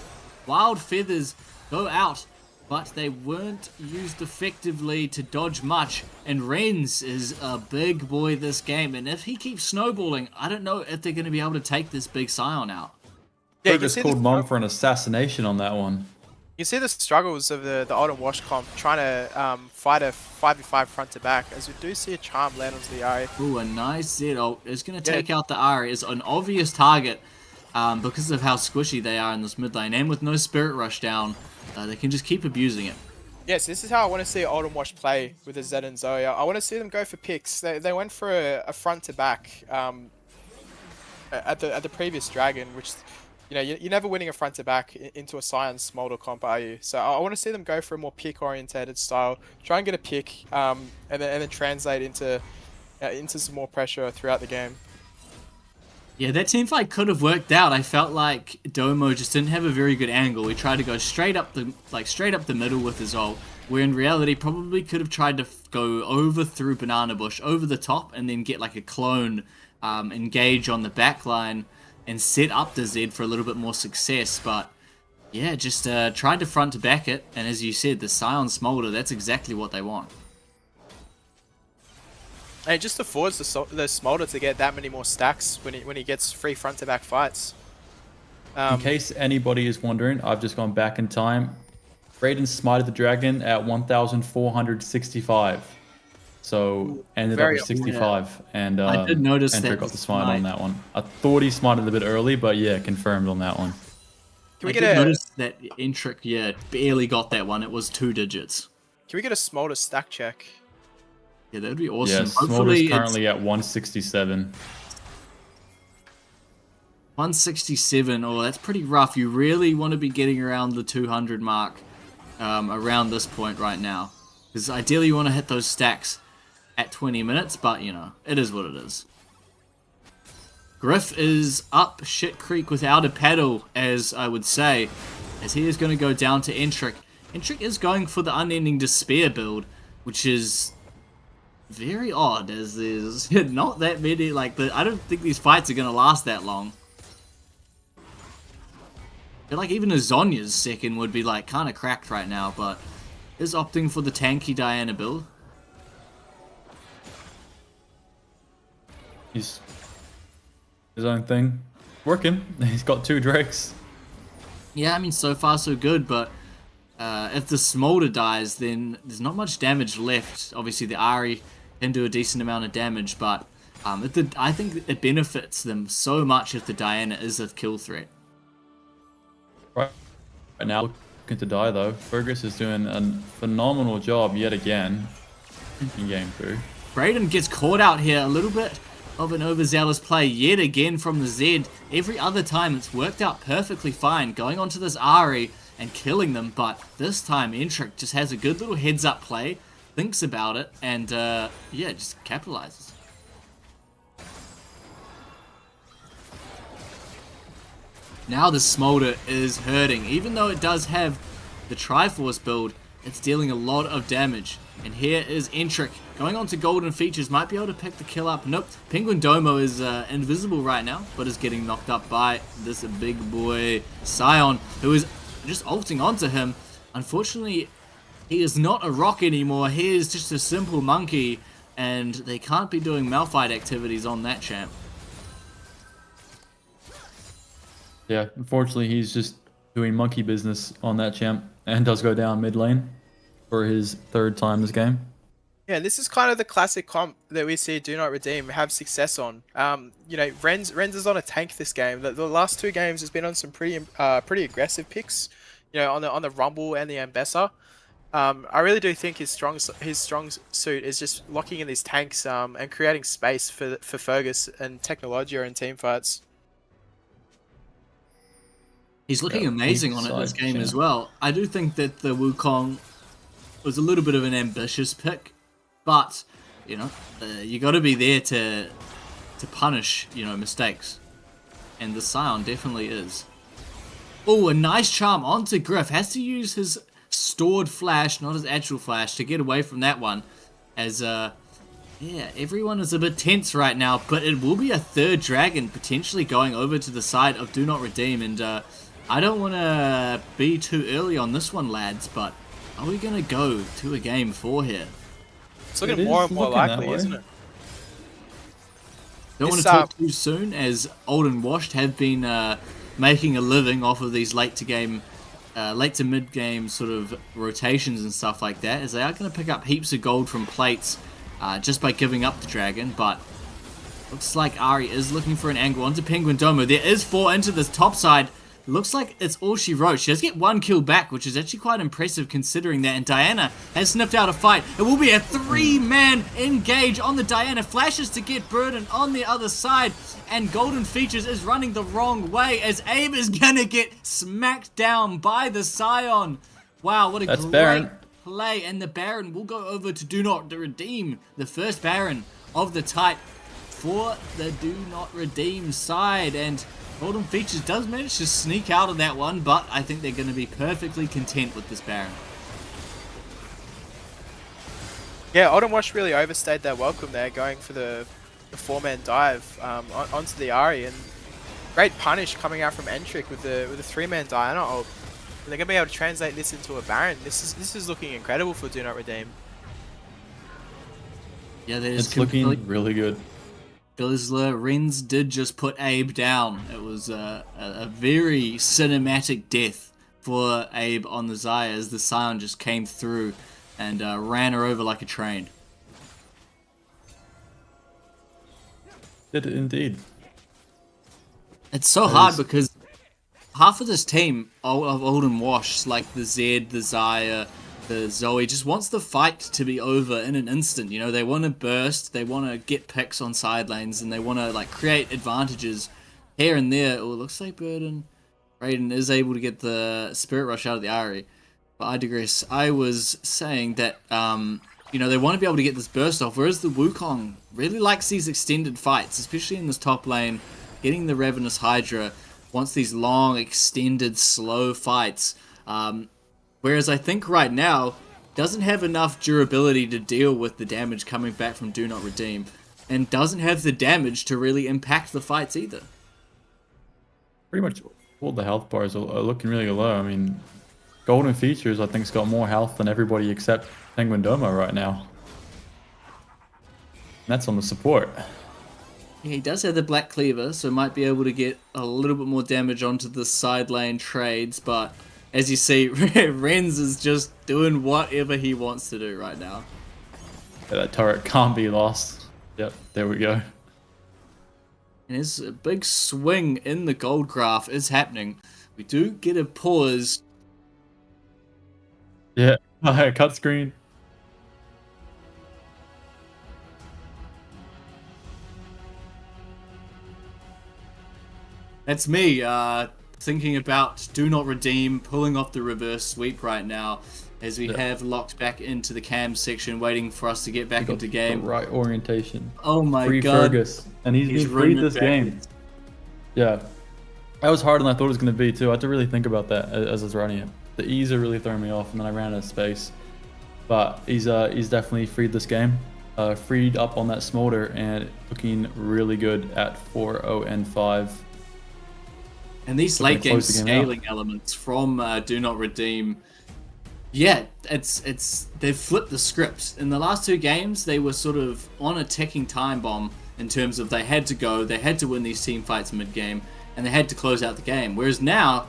[SPEAKER 6] Wild Feathers go out, but they weren't used effectively to dodge much. And Renz is a big boy this game, and if he keeps snowballing, I don't know if they're going to be able to take this big Scion out.
[SPEAKER 7] Yeah,
[SPEAKER 4] Fergus called Mom for an assassination on that one.
[SPEAKER 7] You see the struggles of the Old and Wash comp trying to fight a 5v5 front to back, as we do see a charm land onto the Ahri.
[SPEAKER 6] Ooh, a nice Zed ult is going to take out the Ahri. It's an obvious target. because of how squishy they are in this mid lane, and with no Spirit Rush down, they can just keep abusing it.
[SPEAKER 7] Yes, this is how I want to see Old Wash play with the Zed and Zoe. I want to see them go for picks. They went for a front to back at the previous Dragon, which, you know, you're never winning a front to back into a Scion Smolder comp, are you? So I want to see them go for a more pick orientated style, try and get a pick, and then translate into some more pressure throughout the game.
[SPEAKER 6] Yeah, that teamfight could have worked out. I felt like Domo just didn't have a very good angle. He tried to go straight up the middle with his ult, where in reality probably could have tried to go over through Banana Bush, over the top, and then get like a clone engage on the back line and set up the Zed for a little bit more success. But yeah, just tried to front to back it, and as you said, the Scion Smolder, that's exactly what they want.
[SPEAKER 7] And it just affords the Smolder to get that many more stacks when he gets free front to back fights.
[SPEAKER 4] In case anybody is wondering, I've just gone back in time. Raiden smited the dragon at 1,465. So ended up with 65. And
[SPEAKER 6] I did notice
[SPEAKER 4] Entrik
[SPEAKER 6] that
[SPEAKER 4] got the smite on that one. I thought he smited a bit early, but yeah, confirmed on that one.
[SPEAKER 7] Can we
[SPEAKER 6] notice that Entrik, barely got that one. It was 2 digits.
[SPEAKER 7] Can we get a Smolder stack check?
[SPEAKER 6] Yeah, that would be awesome.
[SPEAKER 4] Yeah, Smolder's currently at 167.
[SPEAKER 6] 167, oh, that's pretty rough. You really want to be getting around the 200 mark around this point right now. Because ideally you want to hit those stacks at 20 minutes, but, you know, it is what it is. Gryff is up shit creek without a paddle, as I would say, as he is going to go down to Entrik. Entrik is going for the Unending Despair build, which is very odd, as there's not that many, I don't think these fights are going to last that long. I feel like even a Zonya's second would be kind of cracked right now, but is opting for the tanky Diana build.
[SPEAKER 4] He's his own thing. Working. He's got 2 Drakes.
[SPEAKER 6] Yeah, I mean, so far so good, but if the Smolder dies, then there's not much damage left. Obviously, the Ahri can do a decent amount of damage, but I think it benefits them so much if the Diana is a kill threat.
[SPEAKER 4] Right now, looking to die though. Fergus is doing a phenomenal job yet again in game 2.
[SPEAKER 6] Raiden gets caught out here, a little bit of an overzealous play yet again from the Zed. Every other time it's worked out perfectly fine, going onto this Ahri and killing them, but this time Entrik just has a good little heads up play, thinks about it, and just capitalizes. Now the Smolder is hurting. Even though it does have the Triforce build, it's dealing a lot of damage. And here is Entrik going on to golden features, might be able to pick the kill up. Nope, PenguinDomo is invisible right now, but is getting knocked up by this big boy Scion, who is just ulting onto him. Unfortunately, he is not a rock anymore. He is just a simple monkey, and they can't be doing Malphite activities on that champ.
[SPEAKER 4] Yeah, unfortunately, he's just doing monkey business on that champ and does go down mid lane for his 3rd time this game.
[SPEAKER 7] Yeah, this is kind of the classic comp that we see Do Not Redeem have success on. You know, Renz is on a tank this game. The last 2 games has been on some pretty aggressive picks. You know, on the Rumble and the Ambessa. I really do think his strong suit is just locking in these tanks and creating space for Fergus and Technologia in team fights.
[SPEAKER 6] He's looking amazing on it this game as well. I do think that the Wukong was a little bit of an ambitious pick, but you know, you got to be there to punish, you know, mistakes, and the Scion definitely is. Oh, a nice charm onto Gryff. Has to use his stored flash, not his actual flash, to get away from that one. As everyone is a bit tense right now, but it will be a 3rd dragon potentially going over to the side of Do Not Redeem, and I don't want to be too early on this one, lads, but are we going to go to a game 4 here?
[SPEAKER 7] It's looking more and more likely, isn't it?
[SPEAKER 6] Don't want to talk too soon, as Old and Washed have been making a living off of these late to mid game sort of rotations and stuff like that, as they are going to pick up heaps of gold from plates just by giving up the dragon, but Looks like Ari is looking for an angle onto PenguinDomo. There is 4 into this top side. Looks like it's all she wrote. She does get 1 kill back, which is actually quite impressive considering that. And Diana has sniffed out a fight. It will be a 3-man engage on the Diana. Flashes to get Burden on the other side. And Golden Features is running the wrong way as Abe is gonna get smacked down by the Scion. Wow, what a great
[SPEAKER 4] Baron.
[SPEAKER 6] play. And the Baron will go over to Do Not Redeem. The first Baron of the type for the Do Not Redeem side. And Golden Features does manage to sneak out of that one, but I think they're going to be perfectly content with this Baron.
[SPEAKER 7] Yeah, Olden Wash really overstayed their welcome there, going for the 4-man dive onto the Ari, and great punish coming out from Entrik with the 3-man Diana ult. And they're going to be able to translate this into a Baron. This is looking incredible for Do Not Redeem.
[SPEAKER 6] Yeah, that is
[SPEAKER 4] It's looking really good.
[SPEAKER 6] Renz did just put Abe down. It was a very cinematic death for Abe on the Xayah as the Scion just came through and ran her over like a train.
[SPEAKER 4] Did it indeed.
[SPEAKER 6] It's so hard because half of this team of Olden Wash, like the Zed, the Xayah, the Zoe, just wants the fight to be over in an instant. You know, they want to burst, they want to get picks on side lanes, and they want to like create advantages here and there. Oh, it looks like Raiden is able to get the Spirit Rush out of the Ari. But I digress. I was saying that, you know, they want to be able to get this burst off, whereas the Wukong really likes these extended fights, especially in this top lane. Getting the Ravenous Hydra wants these long, extended, slow fights. Whereas I think right now, doesn't have enough durability to deal with the damage coming back from Do Not Redeem, and doesn't have the damage to really impact the fights either.
[SPEAKER 4] Pretty much all the health bars are looking really low. I mean, Golden Features, I think, has got more health than everybody except PenguinDomo right now. And that's on the support.
[SPEAKER 6] Yeah, he does have the Black Cleaver, so might be able to get a little bit more damage onto the side lane trades, but as you see, Renz is just doing whatever he wants to do right now.
[SPEAKER 4] Yeah, that turret can't be lost. Yep, there we go.
[SPEAKER 6] And there's a big swing in the gold graph is happening. We do get a pause.
[SPEAKER 4] Yeah, cut screen.
[SPEAKER 6] That's me thinking about Do Not Redeem, pulling off the reverse sweep right now as we have locked back into the cam section, waiting for us to get back into game.
[SPEAKER 4] Right orientation.
[SPEAKER 6] Oh my
[SPEAKER 4] Free
[SPEAKER 6] god.
[SPEAKER 4] Fergus. And he's been freed this game. Yeah. That was harder than I thought it was going to be too. I had to really think about that as I was running it. The E's are really throwing me off, and then I ran out of space. But he's definitely freed this game. Freed up on that Smolder and looking really good at 4-0 and 5.
[SPEAKER 6] And these late game scaling elements from Do Not Redeem, yeah, they've flipped the script. In the last 2 games, they were sort of on a ticking time bomb in terms of they had to win these team fights mid-game, and they had to close out the game. Whereas now,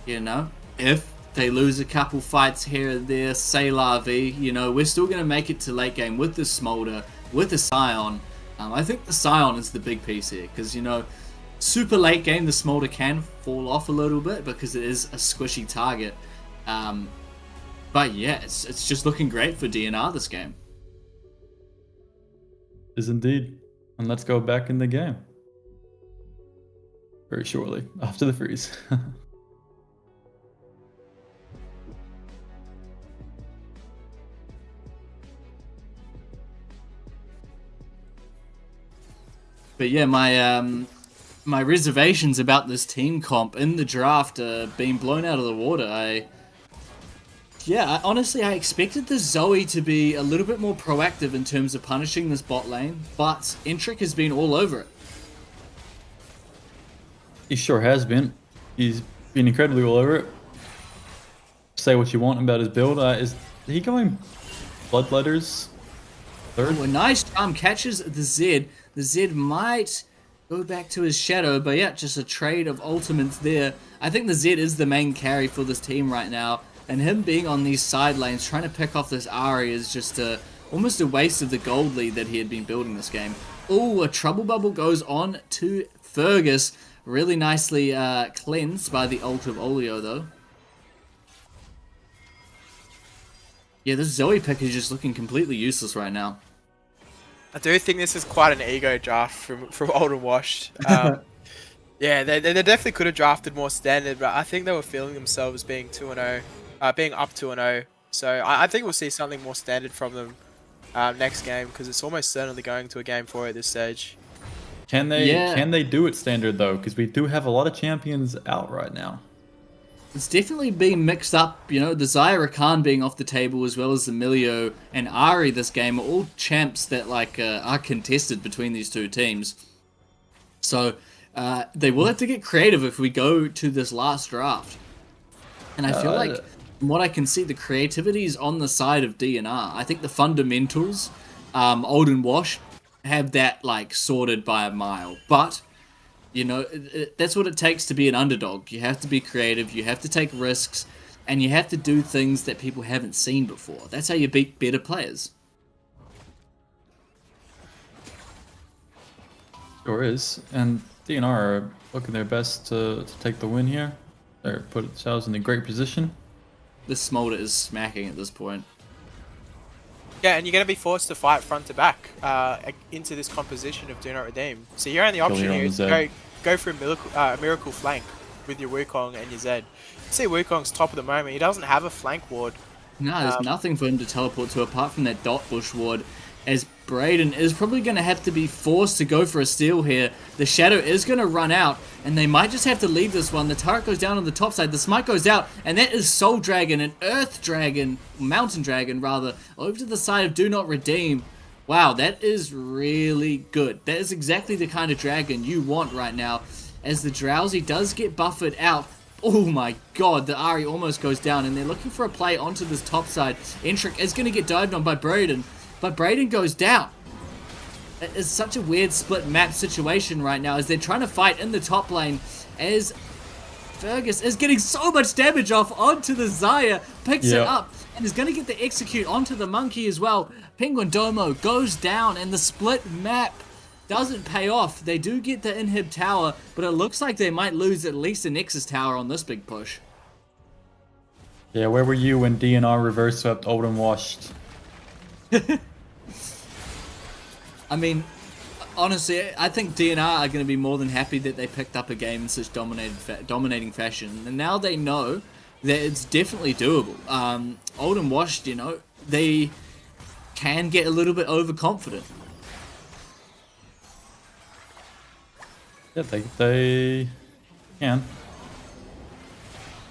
[SPEAKER 6] you know, if they lose a couple fights here and there, say la vie, you know, we're still going to make it to late game with the Smolder, with the Scion. I think the Scion is the big piece here, because, you know, super late game, the Smolder can fall off a little bit because it is a squishy target. But yeah, it's just looking great for DNR this game.
[SPEAKER 4] Is indeed. And let's go back in the game. Very shortly, after the freeze.
[SPEAKER 6] But yeah, my reservations about this team comp in the draft are being blown out of the water. Honestly, I expected the Zoe to be a little bit more proactive in terms of punishing this bot lane, but Entrik has been all over it.
[SPEAKER 4] He sure has been. He's been incredibly all over it. Say what you want about his build. Is he going Bloodletters? Third?
[SPEAKER 6] Oh, a nice charm catches the Zed. The Zed might go back to his shadow, but yeah, just a trade of ultimates there. I think the Zed is the main carry for this team right now, and him being on these side lanes, trying to pick off this Ari is just almost a waste of the gold lead that he had been building this game. Oh, a trouble bubble goes on to Fergus. Really nicely cleansed by the ult of Oleo, though. Yeah, this Zoe pick is just looking completely useless right now.
[SPEAKER 7] I do think this is quite an ego draft from Old and Washed. Yeah, they definitely could have drafted more standard, but I think they were feeling themselves being 2-0, being up 2-0. So I think we'll see something more standard from them next game, because it's almost certainly going to a game 4 at this stage.
[SPEAKER 4] Can they do it standard though? Because we do have a lot of champions out right now.
[SPEAKER 6] It's definitely being mixed up, you know, the Zyra Khan being off the table as well as the Milio and Ari this game are all champs that like are contested between these two teams. So they will have to get creative if we go to this last draft. And I feel like, from what I can see, the creativity is on the side of DNR. I think the fundamentals, Old and Wash, have that like sorted by a mile. But you know, that's what it takes to be an underdog. You have to be creative, you have to take risks, and you have to do things that people haven't seen before. That's how you beat better players.
[SPEAKER 4] Sure is. And DNR are looking their best to take the win here. They're put themselves in a great position.
[SPEAKER 6] This Smolder is smacking at this point.
[SPEAKER 7] Yeah, and you're going to be forced to fight front to back into this composition of Do Not Redeem. So your only option here is go for a miracle flank with your Wukong and your Zed. You see Wukong's top at the moment. He doesn't have a flank ward.
[SPEAKER 6] No, there's nothing for him to teleport to apart from that dot bush ward, as Brayden is probably going to have to be forced to go for a steal here. The Shadow is going to run out, and they might just have to leave this one. The turret goes down on the top side, the smite goes out, and that is Soul Dragon, an Earth Dragon, Mountain Dragon rather, over to the side of Do Not Redeem. Wow, that is really good. That is exactly the kind of dragon you want right now, as the Drowsy does get buffered out. Oh my god, the Ari almost goes down, and they're looking for a play onto this top side. Entrik is going to get dived on by Brayden, but Brayden goes down. It is such a weird split map situation right now, as they're trying to fight in the top lane, as Fergus is getting so much damage off onto the Xayah, picks it up, and is going to get the execute onto the monkey as well. PenguinDomo goes down, and the split map doesn't pay off. They do get the inhib tower, but it looks like they might lose at least a Nexus tower on this big push.
[SPEAKER 4] Yeah, where were you when DNR reverse swept Old and Washed?
[SPEAKER 6] I mean, honestly, I think DNR are going to be more than happy that they picked up a game in such dominating fashion. And now they know that it's definitely doable. Old and Washed, you know, they can get a little bit overconfident.
[SPEAKER 4] Yeah, they can.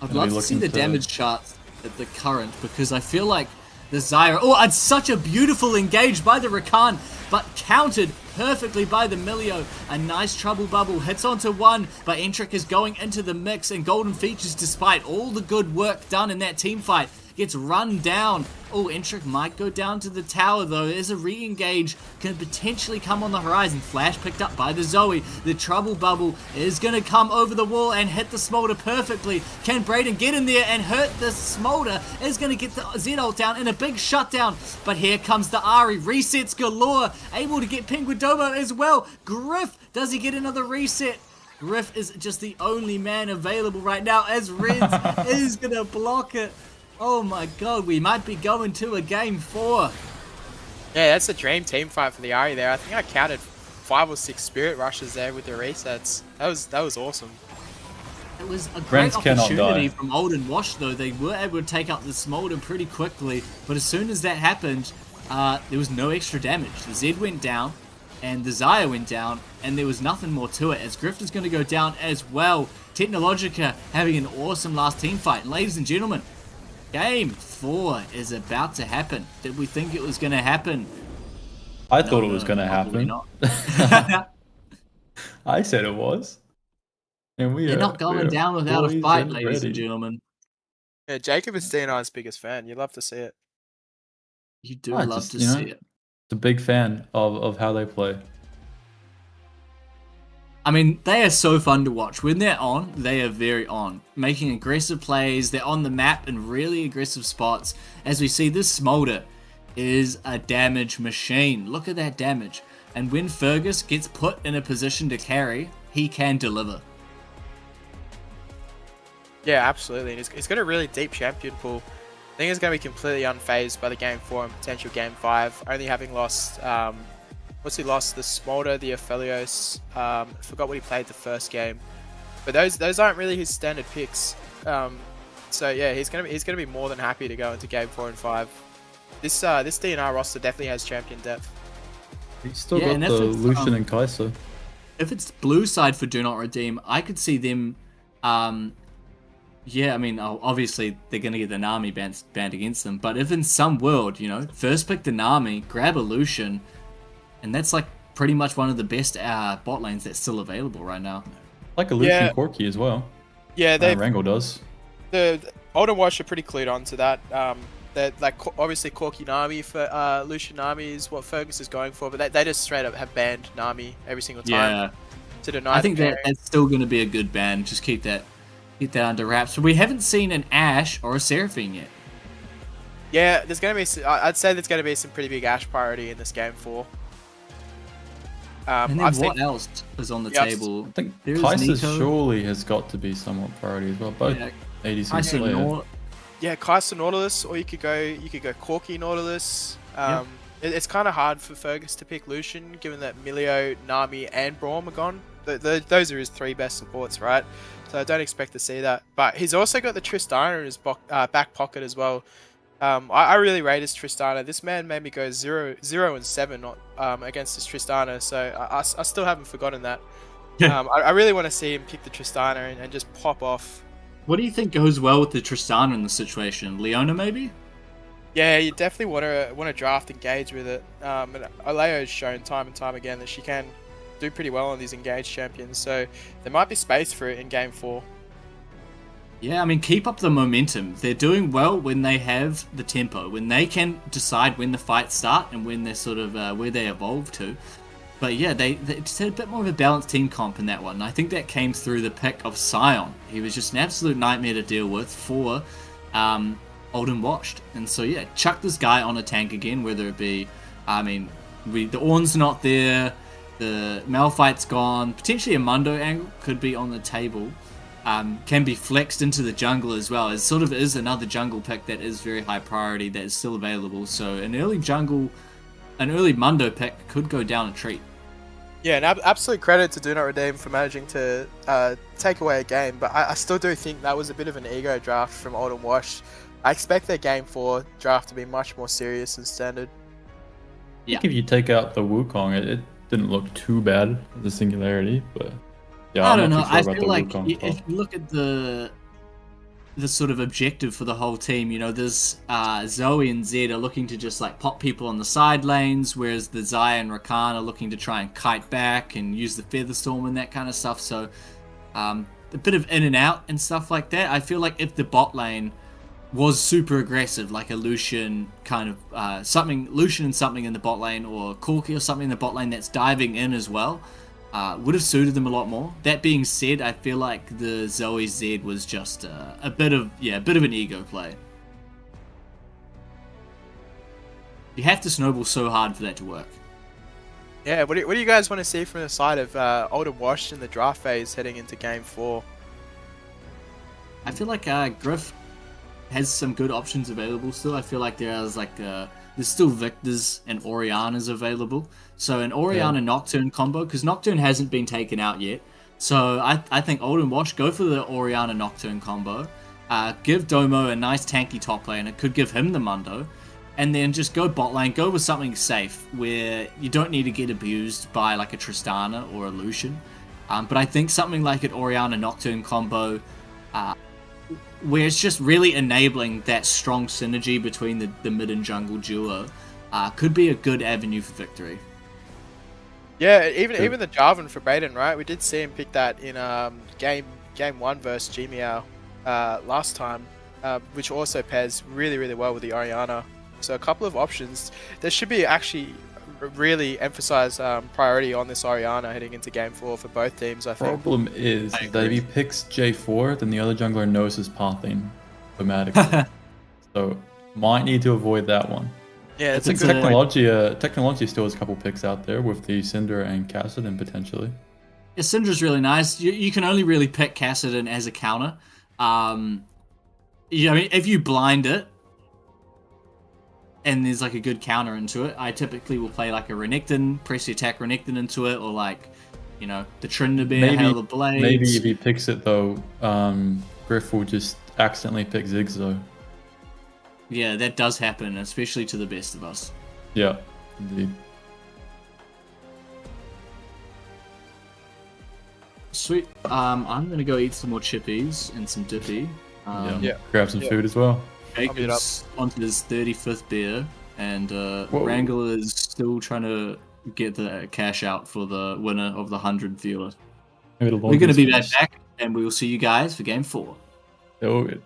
[SPEAKER 6] I'd love to see the damage charts at the current, because I feel like the Zyra... Oh, it's such a beautiful engage by the Rakan, but countered perfectly by the Milio. A nice trouble bubble hits onto one, but Entrik is going into the mix, and Golden Features, despite all the good work done in that team fight, gets run down. Oh, Entrik might go down to the tower though. There's a re-engage, can potentially come on the horizon. Flash picked up by the Zoe. The trouble bubble is going to come over the wall and hit the Smolder perfectly. Can Brayden get in there and hurt the Smolder? Is going to get the Z ult down in a big shutdown. But here comes the Ari. Resets galore. Able to get PenguinDomo as well. Gryff, does he get another reset? Gryff is just the only man available right now, as Renz is going to block it. Oh my god, we might be going to a game 4.
[SPEAKER 7] Yeah, that's a dream team fight for the Ari there. I think I counted 5 or 6 Spirit Rushes there with the resets. That was awesome.
[SPEAKER 6] It was a great
[SPEAKER 4] Renz cannot
[SPEAKER 6] opportunity
[SPEAKER 4] die.
[SPEAKER 6] from Old and Wash though. They were able to take out the Smolder pretty quickly, but as soon as that happened, there was no extra damage. The Zed went down, and the Xayah went down, and there was nothing more to it, as Gryff is going to go down as well. Technologia having an awesome last team fight. And ladies and gentlemen, Game 4 is about to happen. Did we think it was going to happen?
[SPEAKER 4] I thought it was going to happen. I said it was. And
[SPEAKER 6] They're not going down without a fight, ladies and gentlemen.
[SPEAKER 7] Yeah, Jacob is DNR's biggest fan. You love to see it.
[SPEAKER 6] You do love to see it.
[SPEAKER 4] A big fan of how they play.
[SPEAKER 6] I mean, they are so fun to watch. When they're on, they are very on. Making aggressive plays, they're on the map in really aggressive spots. As we see, this Smolder is a damage machine. Look at that damage. And when Fergus gets put in a position to carry, he can deliver.
[SPEAKER 7] Yeah, absolutely. And he's got a really deep champion pool. I think he's going to be completely unfazed by the Game 4 and potential Game 5, only having lost, what's he lost? The Smolder, the Aphelios, forgot what he played the first game. But those aren't really his standard picks. So yeah, he's gonna be more than happy to go into Game 4 and 5. This DNR roster definitely has champion depth.
[SPEAKER 4] He's still got the Lucian and Kai'Sa.
[SPEAKER 6] If it's blue side for Do Not Redeem, I could see them. Yeah, I mean, obviously they're gonna get the Nami banned against them. But if in some world, you know, first pick the Nami, grab a Lucian, and that's like pretty much one of the best bot lanes that's still available right now.
[SPEAKER 4] Like a Lucian Corki as well.
[SPEAKER 7] Yeah,
[SPEAKER 4] Wrangle does.
[SPEAKER 7] The Older Wash are pretty clued on to that. They're like obviously Corki Nami for Lucian Nami is what Fergus is going for, but they just straight up have banned Nami every single time.
[SPEAKER 6] Yeah,
[SPEAKER 7] to deny.
[SPEAKER 6] I think that's still going to be a good ban. Just keep that under wraps. But we haven't seen an Ashe or a Seraphine yet.
[SPEAKER 7] Yeah, there's going to be. I'd say there's going to be some pretty big Ashe priority in this Game 4.
[SPEAKER 6] And then what else is on the table?
[SPEAKER 4] I think Kai'Sa surely has got to be somewhat priority as well. Both ADC players.
[SPEAKER 7] Yeah, Kai'Sa Nautilus, or you could go Corki Nautilus. It's kind of hard for Fergus to pick Lucian, given that Milio, Nami, and Braum are gone. Those are his 3 best supports, right? So I don't expect to see that. But he's also got the Tristana in his back pocket as well. I really rate his Tristana. This man made me go 0-7 against his Tristana, so I still haven't forgotten that. I really want to see him pick the Tristana and just pop off.
[SPEAKER 6] What do you think goes well with the Tristana in the situation? Leona, maybe?
[SPEAKER 7] Yeah, you definitely want to draft engage with it. And Oleo's shown time and time again that she can do pretty well on these engaged champions, so there might be space for it in Game 4.
[SPEAKER 6] Yeah, I mean, keep up the momentum. They're doing well when they have the tempo, when they can decide when the fights start and when they're sort of where they evolve to. But yeah, they just had a bit more of a balanced team comp in that one. I think that came through the pick of Sion. He was just an absolute nightmare to deal with for Old and Washed. And so yeah, chuck this guy on a tank again, whether it be, I mean, the Ornn's not there, the Malphite's gone, potentially a Mundo angle could be on the table. Can be flexed into the jungle as well. It sort of is another jungle pick that is very high priority that is still available. So an early Mundo pick could go down a treat.
[SPEAKER 7] Yeah, and absolute credit to Do Not Redeem for managing to take away a game, but I still do think that was a bit of an ego draft from Old and Wash. I expect their Game 4 draft to be much more serious than standard.
[SPEAKER 4] I think if you take out the Wukong, it didn't look too bad as a singularity, but yeah,
[SPEAKER 6] I don't know. I feel like if you look at the sort of objective for the whole team, you know, there's Zoe and Zed are looking to just like pop people on the side lanes, whereas the Xayah and Rakan are looking to try and kite back and use the Featherstorm and that kind of stuff. So a bit of in and out and stuff like that. I feel like if the bot lane was super aggressive, like a Lucian kind of Lucian and something in the bot lane, or Corki or something in the bot lane that's diving in as well, would have suited them a lot more. That being said, I feel like the Zoe Zed was just a bit of an ego play. You have to snowball so hard for that to work.
[SPEAKER 7] Yeah, what do you guys want to see from the side of Old and Washed in the draft phase heading into Game 4?
[SPEAKER 6] I feel like Gryff has some good options available still. I feel like there's still Victors and Oriana's available. So an Oriana Nocturne combo, because Nocturne hasn't been taken out yet. So I think Old and Wash, go for the Oriana Nocturne combo. Give Domo a nice tanky top lane. It could give him the Mundo. And then just go bot lane. Go with something safe where you don't need to get abused by like a Tristana or a Lucian. But I think something like an Oriana Nocturne combo, where it's just really enabling that strong synergy between the mid and jungle duo, could be a good avenue for victory.
[SPEAKER 7] Yeah, even the Jarvan for Brayden, right? We did see him pick that in game 1 versus Gmeow last time, which also pairs really, really well with the Oriana. So a couple of options. There should be actually really emphasize priority on this Oriana heading into Game 4 for both teams, I think.
[SPEAKER 4] Problem is that if he picks J4, then the other jungler knows his pathing automatically. So might need to avoid that one.
[SPEAKER 7] Yeah,
[SPEAKER 6] It's
[SPEAKER 7] it's
[SPEAKER 6] a
[SPEAKER 7] a good point.
[SPEAKER 4] Technologia still has a couple picks out there with the Cinder and Cassidon potentially.
[SPEAKER 6] Yeah, Syndra's really nice. You can only really pick Cassidon as a counter. Yeah, I mean, if you blind it and there's like a good counter into it, I typically will play like a Renekton, press the attack Renekton into it, or like, you know, the Tryndamere, Hail the Blades.
[SPEAKER 4] Maybe if he picks it though, Gryff will just accidentally pick Ziggs though.
[SPEAKER 6] Yeah, that does happen, especially to the best of us.
[SPEAKER 4] Yeah, indeed.
[SPEAKER 6] Sweet. I'm gonna go eat some more chippies and some dippy.
[SPEAKER 7] Yeah.
[SPEAKER 4] Grab some food as well.
[SPEAKER 6] Jacob's onto his 35th beer, and Wrangle is still trying to get the cash out for the winner of the 100 viewer. We're gonna be back, and we will see you guys for Game 4.
[SPEAKER 4] Oh, good.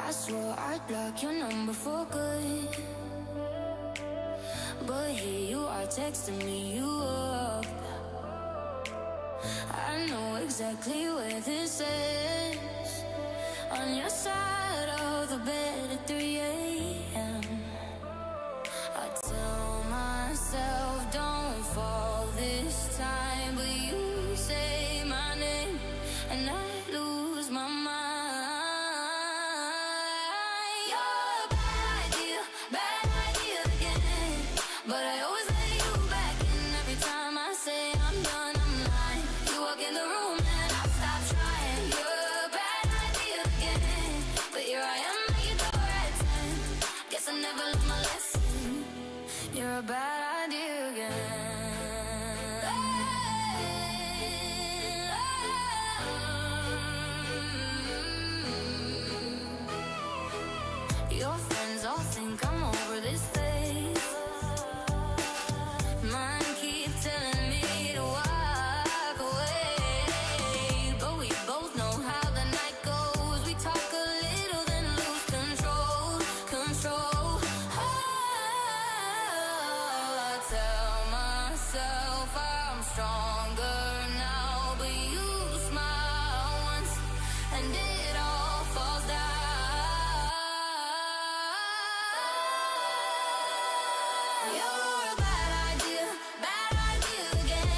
[SPEAKER 3] I swore I'd block your number for good, but here you are texting me you up. I know exactly where this ends, on your side of the bed at 3 a.m. I tell myself don't fall this time, but you say my name and I lose my mind. You're a bad idea again, but I always let you back in. Every time I say I'm done, I'm lying. You walk in the room and I stop trying. You're a bad idea again, but here I am at your door at 10. Guess I never learned my lesson. You're a bad idea again. Your friends all think I'm over this face. Mine keep telling me to walk away, but we both know how the night goes. We talk a little, then lose control. I tell myself I'm stronger now, but you smile once and it all falls down. You're a bad idea again,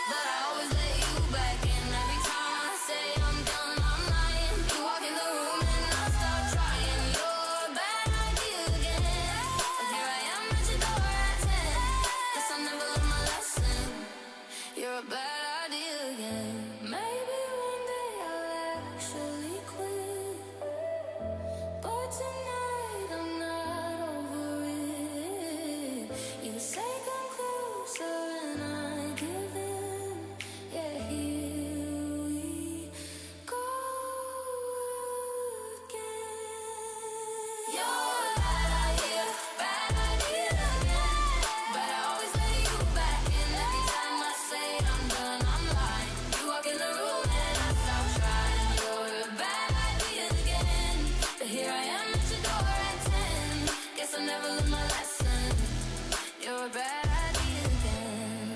[SPEAKER 3] but I always let you back in. Every time I say I'm done, I'm lying. You walk in the room and I start trying. You're a bad idea again, but here I am at your door at 10. Guess I never learned my lesson. You're a bad idea again. Maybe one day I'll actually quit, but tonight I'm not over it. You say come closer and I give in. Yeah, here we go again. You're a bad idea again, but I always let you back in. Every time I say I'm done, I'm lying. You walk in the room and I stop trying. You're a bad idea again, but here I am at your door at 10. Guess I never learned my lesson. You're a bad idea again.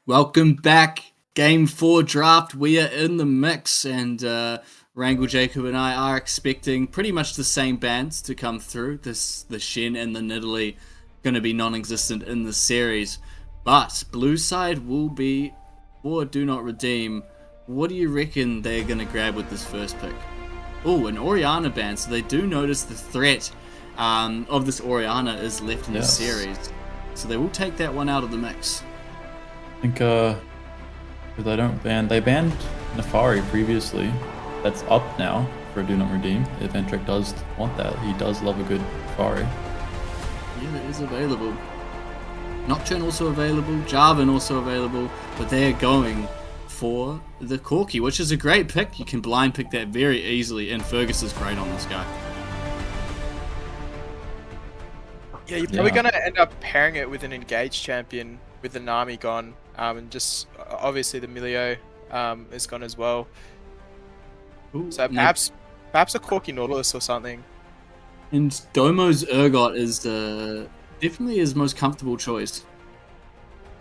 [SPEAKER 6] Welcome back. Game 4 draft. We are in the mix, and Wrangle Jacob and I are expecting pretty much the same bands to come through. The Shen and the Nidalee going to be non-existent in the series, but blue side will be for Do Not Redeem. What do you reckon they're going to grab with this first pick? Oh, an Orianna band, so they do notice the threat of this Orianna is left in the series, so they will take that one out of the mix.
[SPEAKER 4] I think if they don't ban, they banned Nefari previously. That's up now for Do Not Redeem. If Entrik does want that, he does love a good Nefari.
[SPEAKER 6] Yeah, that is available. Nocturne also available, Jarvan also available, but they're going for the Corki, which is a great pick. You can blind pick that very easily, and Fergus is great on this guy.
[SPEAKER 7] Yeah, you're probably going to end up pairing it with an engaged champion with the Nami gone, and just obviously the Milio is gone as well.
[SPEAKER 6] Ooh,
[SPEAKER 7] So perhaps a Corki Nautilus or something.
[SPEAKER 6] And Domo's Urgot is definitely his most comfortable choice.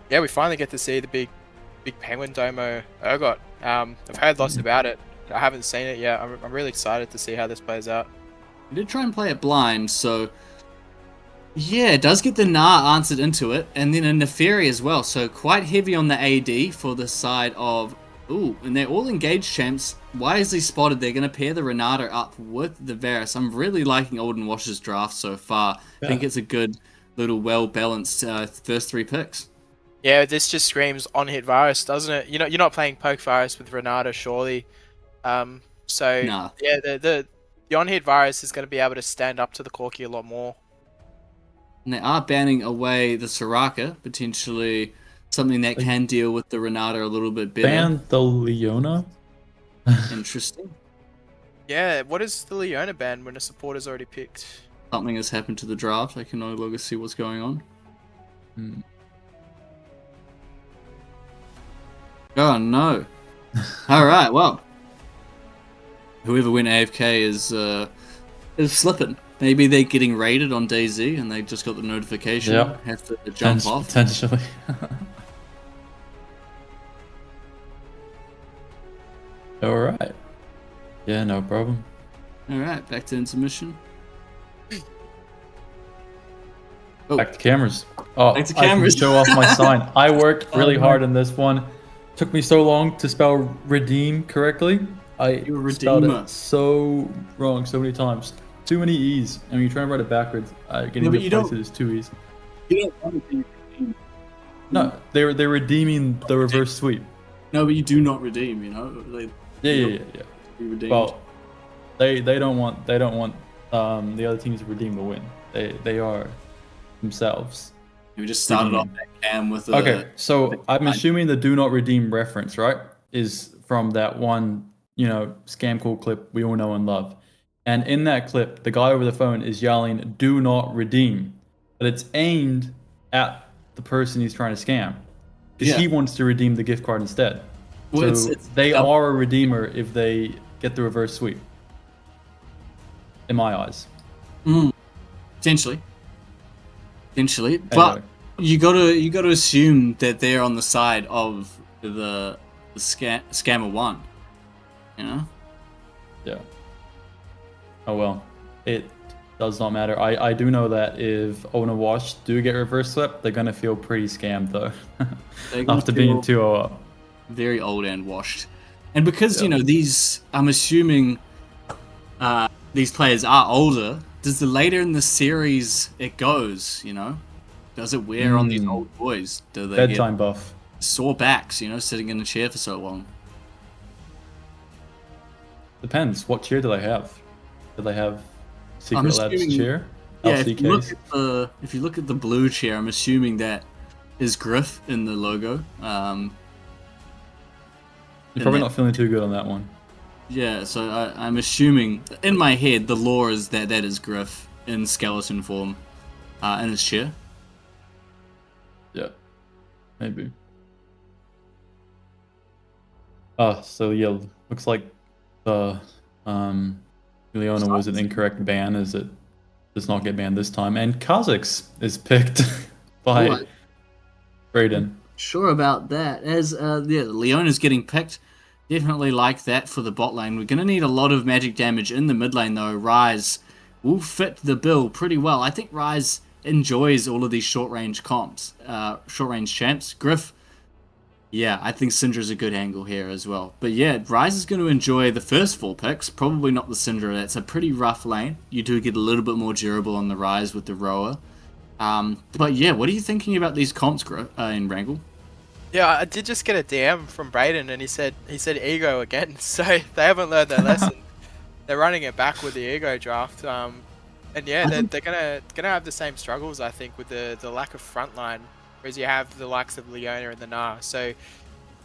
[SPEAKER 7] Yeah, we finally get to see the big PenguinDomo Urgot. I've heard lots about it. I haven't seen it yet. I'm really excited to see how this plays out.
[SPEAKER 6] We did try and play it blind, so yeah, it does get the Gnar answered into it, and then a Neferi as well, so quite heavy on the AD for the side of... Ooh, and they're all engaged champs. Wisely spotted, they're going to pair the Renata up with the Varus. I'm really liking Olden Wash's draft so far. I think it's a good little well-balanced first 3 picks.
[SPEAKER 7] Yeah, this just screams on-hit Varus, doesn't it? You're not playing poke Varus with Renata, surely. So
[SPEAKER 6] Nah.
[SPEAKER 7] yeah, the on-hit Varus is going to be able to stand up to the Corki a lot more.
[SPEAKER 6] And they are banning away the Soraka, potentially something that can deal with the Renata a little bit better.
[SPEAKER 4] Ban the Leona?
[SPEAKER 6] Interesting.
[SPEAKER 7] Yeah, what is the Leona ban when a supporter's already picked?
[SPEAKER 6] Something has happened to the draft. I can no longer see what's going on. Oh no. All right, well, whoever went AFK is slipping. Maybe they're getting raided on day Z and they just got the notification.
[SPEAKER 4] Yep.
[SPEAKER 6] Have to jump off.
[SPEAKER 4] Potentially. All right. Yeah, no problem.
[SPEAKER 6] All right, back to intermission. Oh,
[SPEAKER 4] Back to cameras. Oh,
[SPEAKER 6] Back to
[SPEAKER 4] I can
[SPEAKER 6] cameras.
[SPEAKER 4] show off my sign. I worked really
[SPEAKER 6] Oh, no.
[SPEAKER 4] hard in this one. Took me so long to spell redeem correctly.
[SPEAKER 6] You're a
[SPEAKER 4] spelled
[SPEAKER 6] redeemer.
[SPEAKER 4] it so wrong so many times. Too many E's. And when you try and write it backwards, getting
[SPEAKER 6] but
[SPEAKER 4] to
[SPEAKER 6] you
[SPEAKER 4] place
[SPEAKER 6] don't-
[SPEAKER 4] it is two E's.
[SPEAKER 6] You don't want to be redeemed.
[SPEAKER 4] No, they're redeeming the reverse sweep.
[SPEAKER 6] No, but you do not redeem. You know, like,
[SPEAKER 4] Yeah,
[SPEAKER 6] you
[SPEAKER 4] yeah,
[SPEAKER 6] don't
[SPEAKER 4] yeah.
[SPEAKER 6] be redeemed.
[SPEAKER 4] Well, they don't want the other teams to redeem the win. They are themselves.
[SPEAKER 6] we just started off that cam with a.
[SPEAKER 4] Okay, so I'm assuming the do not redeem reference, right, is from that one, scam call clip we all know and love. And in that clip, the guy over the phone is yelling, "Do not redeem," but it's aimed at the person he's trying to scam, because
[SPEAKER 6] Yeah.
[SPEAKER 4] he wants to redeem the gift card instead.
[SPEAKER 6] Well,
[SPEAKER 4] So
[SPEAKER 6] it's
[SPEAKER 4] they are a redeemer if they get the reverse sweep. In my eyes.
[SPEAKER 6] Potentially, but
[SPEAKER 4] Anyway.
[SPEAKER 6] you gotta assume that they're on the side of the scammer one. You know.
[SPEAKER 4] Yeah. Oh well. It does not matter. I do know that if Owner Wash do get reverse swept, they're gonna feel pretty scammed though.
[SPEAKER 6] They're gonna
[SPEAKER 4] After being
[SPEAKER 6] feel
[SPEAKER 4] 2-0 up.
[SPEAKER 6] very old and washed, and because
[SPEAKER 4] Yeah.
[SPEAKER 6] these, I'm assuming these players are older. Does the later in the series it goes, does it wear on these old boys? Do they
[SPEAKER 4] Bedtime buff.
[SPEAKER 6] get sore backs, sitting in a chair for so long?
[SPEAKER 4] Depends. What cheer do they have? Do they have
[SPEAKER 6] I'm
[SPEAKER 4] Secret Labs
[SPEAKER 6] assuming-
[SPEAKER 4] cheer?
[SPEAKER 6] Yeah, if
[SPEAKER 4] LCKs?
[SPEAKER 6] you look at the blue chair, I'm assuming that is Gryff in the logo.
[SPEAKER 4] You're probably
[SPEAKER 6] that-
[SPEAKER 4] not feeling too good on that one.
[SPEAKER 6] Yeah, so I'm assuming, in my head, the lore is that is Gryff in skeleton form, in his chair.
[SPEAKER 4] Yeah. Maybe. So yeah, looks like the Leona was an incorrect ban, as it does not get banned this time. And Kha'Zix is picked by
[SPEAKER 6] Oh,
[SPEAKER 4] Brayden.
[SPEAKER 6] Sure about that. As Leona's getting picked, definitely like that for the bot lane. We're gonna need a lot of magic damage in the mid lane though. Ryze will fit the bill pretty well. I think Ryze enjoys all of these short range comps, short range champs. Gryff, yeah, I think Syndra's a good angle here as well. But yeah, Ryze is going to enjoy the first 4 picks, probably not the Syndra. That's a pretty rough lane. You do get a little bit more durable on the Ryze with the Rower. But yeah, what are you thinking about these comps, in Wrangle?
[SPEAKER 7] Yeah, I did just get a DM from Brayden, and he said ego again. So they haven't learned their lesson. They're running it back with the ego draft. And yeah, they're gonna have the same struggles, I think, with the lack of frontline, whereas you have the likes of Leona and the Gnar. So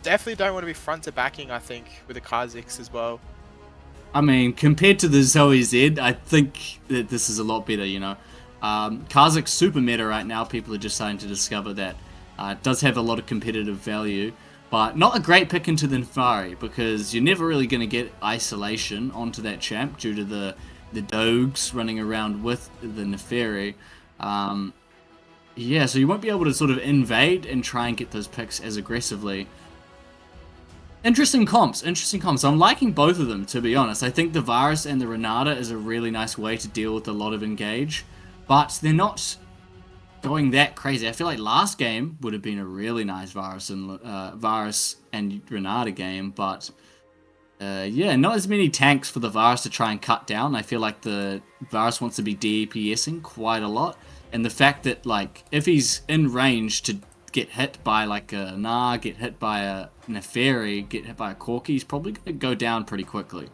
[SPEAKER 7] definitely don't want to be front to backing, I think, with the Kha'Zix as well.
[SPEAKER 6] I mean, compared to the Zoe Z, I think that this is a lot better, Kha'Zix super meta right now. People are just starting to discover that. It does have a lot of competitive value, but not a great pick into the Nefari, because you're never really going to get isolation onto that champ due to the Dogs running around with the Nefari. Yeah, so you won't be able to sort of invade and try and get those picks as aggressively. Interesting comps. I'm liking both of them, to be honest. I think the Varus and the Renata is a really nice way to deal with a lot of engage, but they're not going that crazy. I feel like last game would have been a really nice Varus and Renata game, but yeah, not as many tanks for the Varus to try and cut down. I feel like the Varus wants to be DPSing quite a lot, and the fact that, like, if he's in range to get hit by like a Gnar, get hit by a Nefari, get hit by a Corki, he's probably going to go down pretty quickly.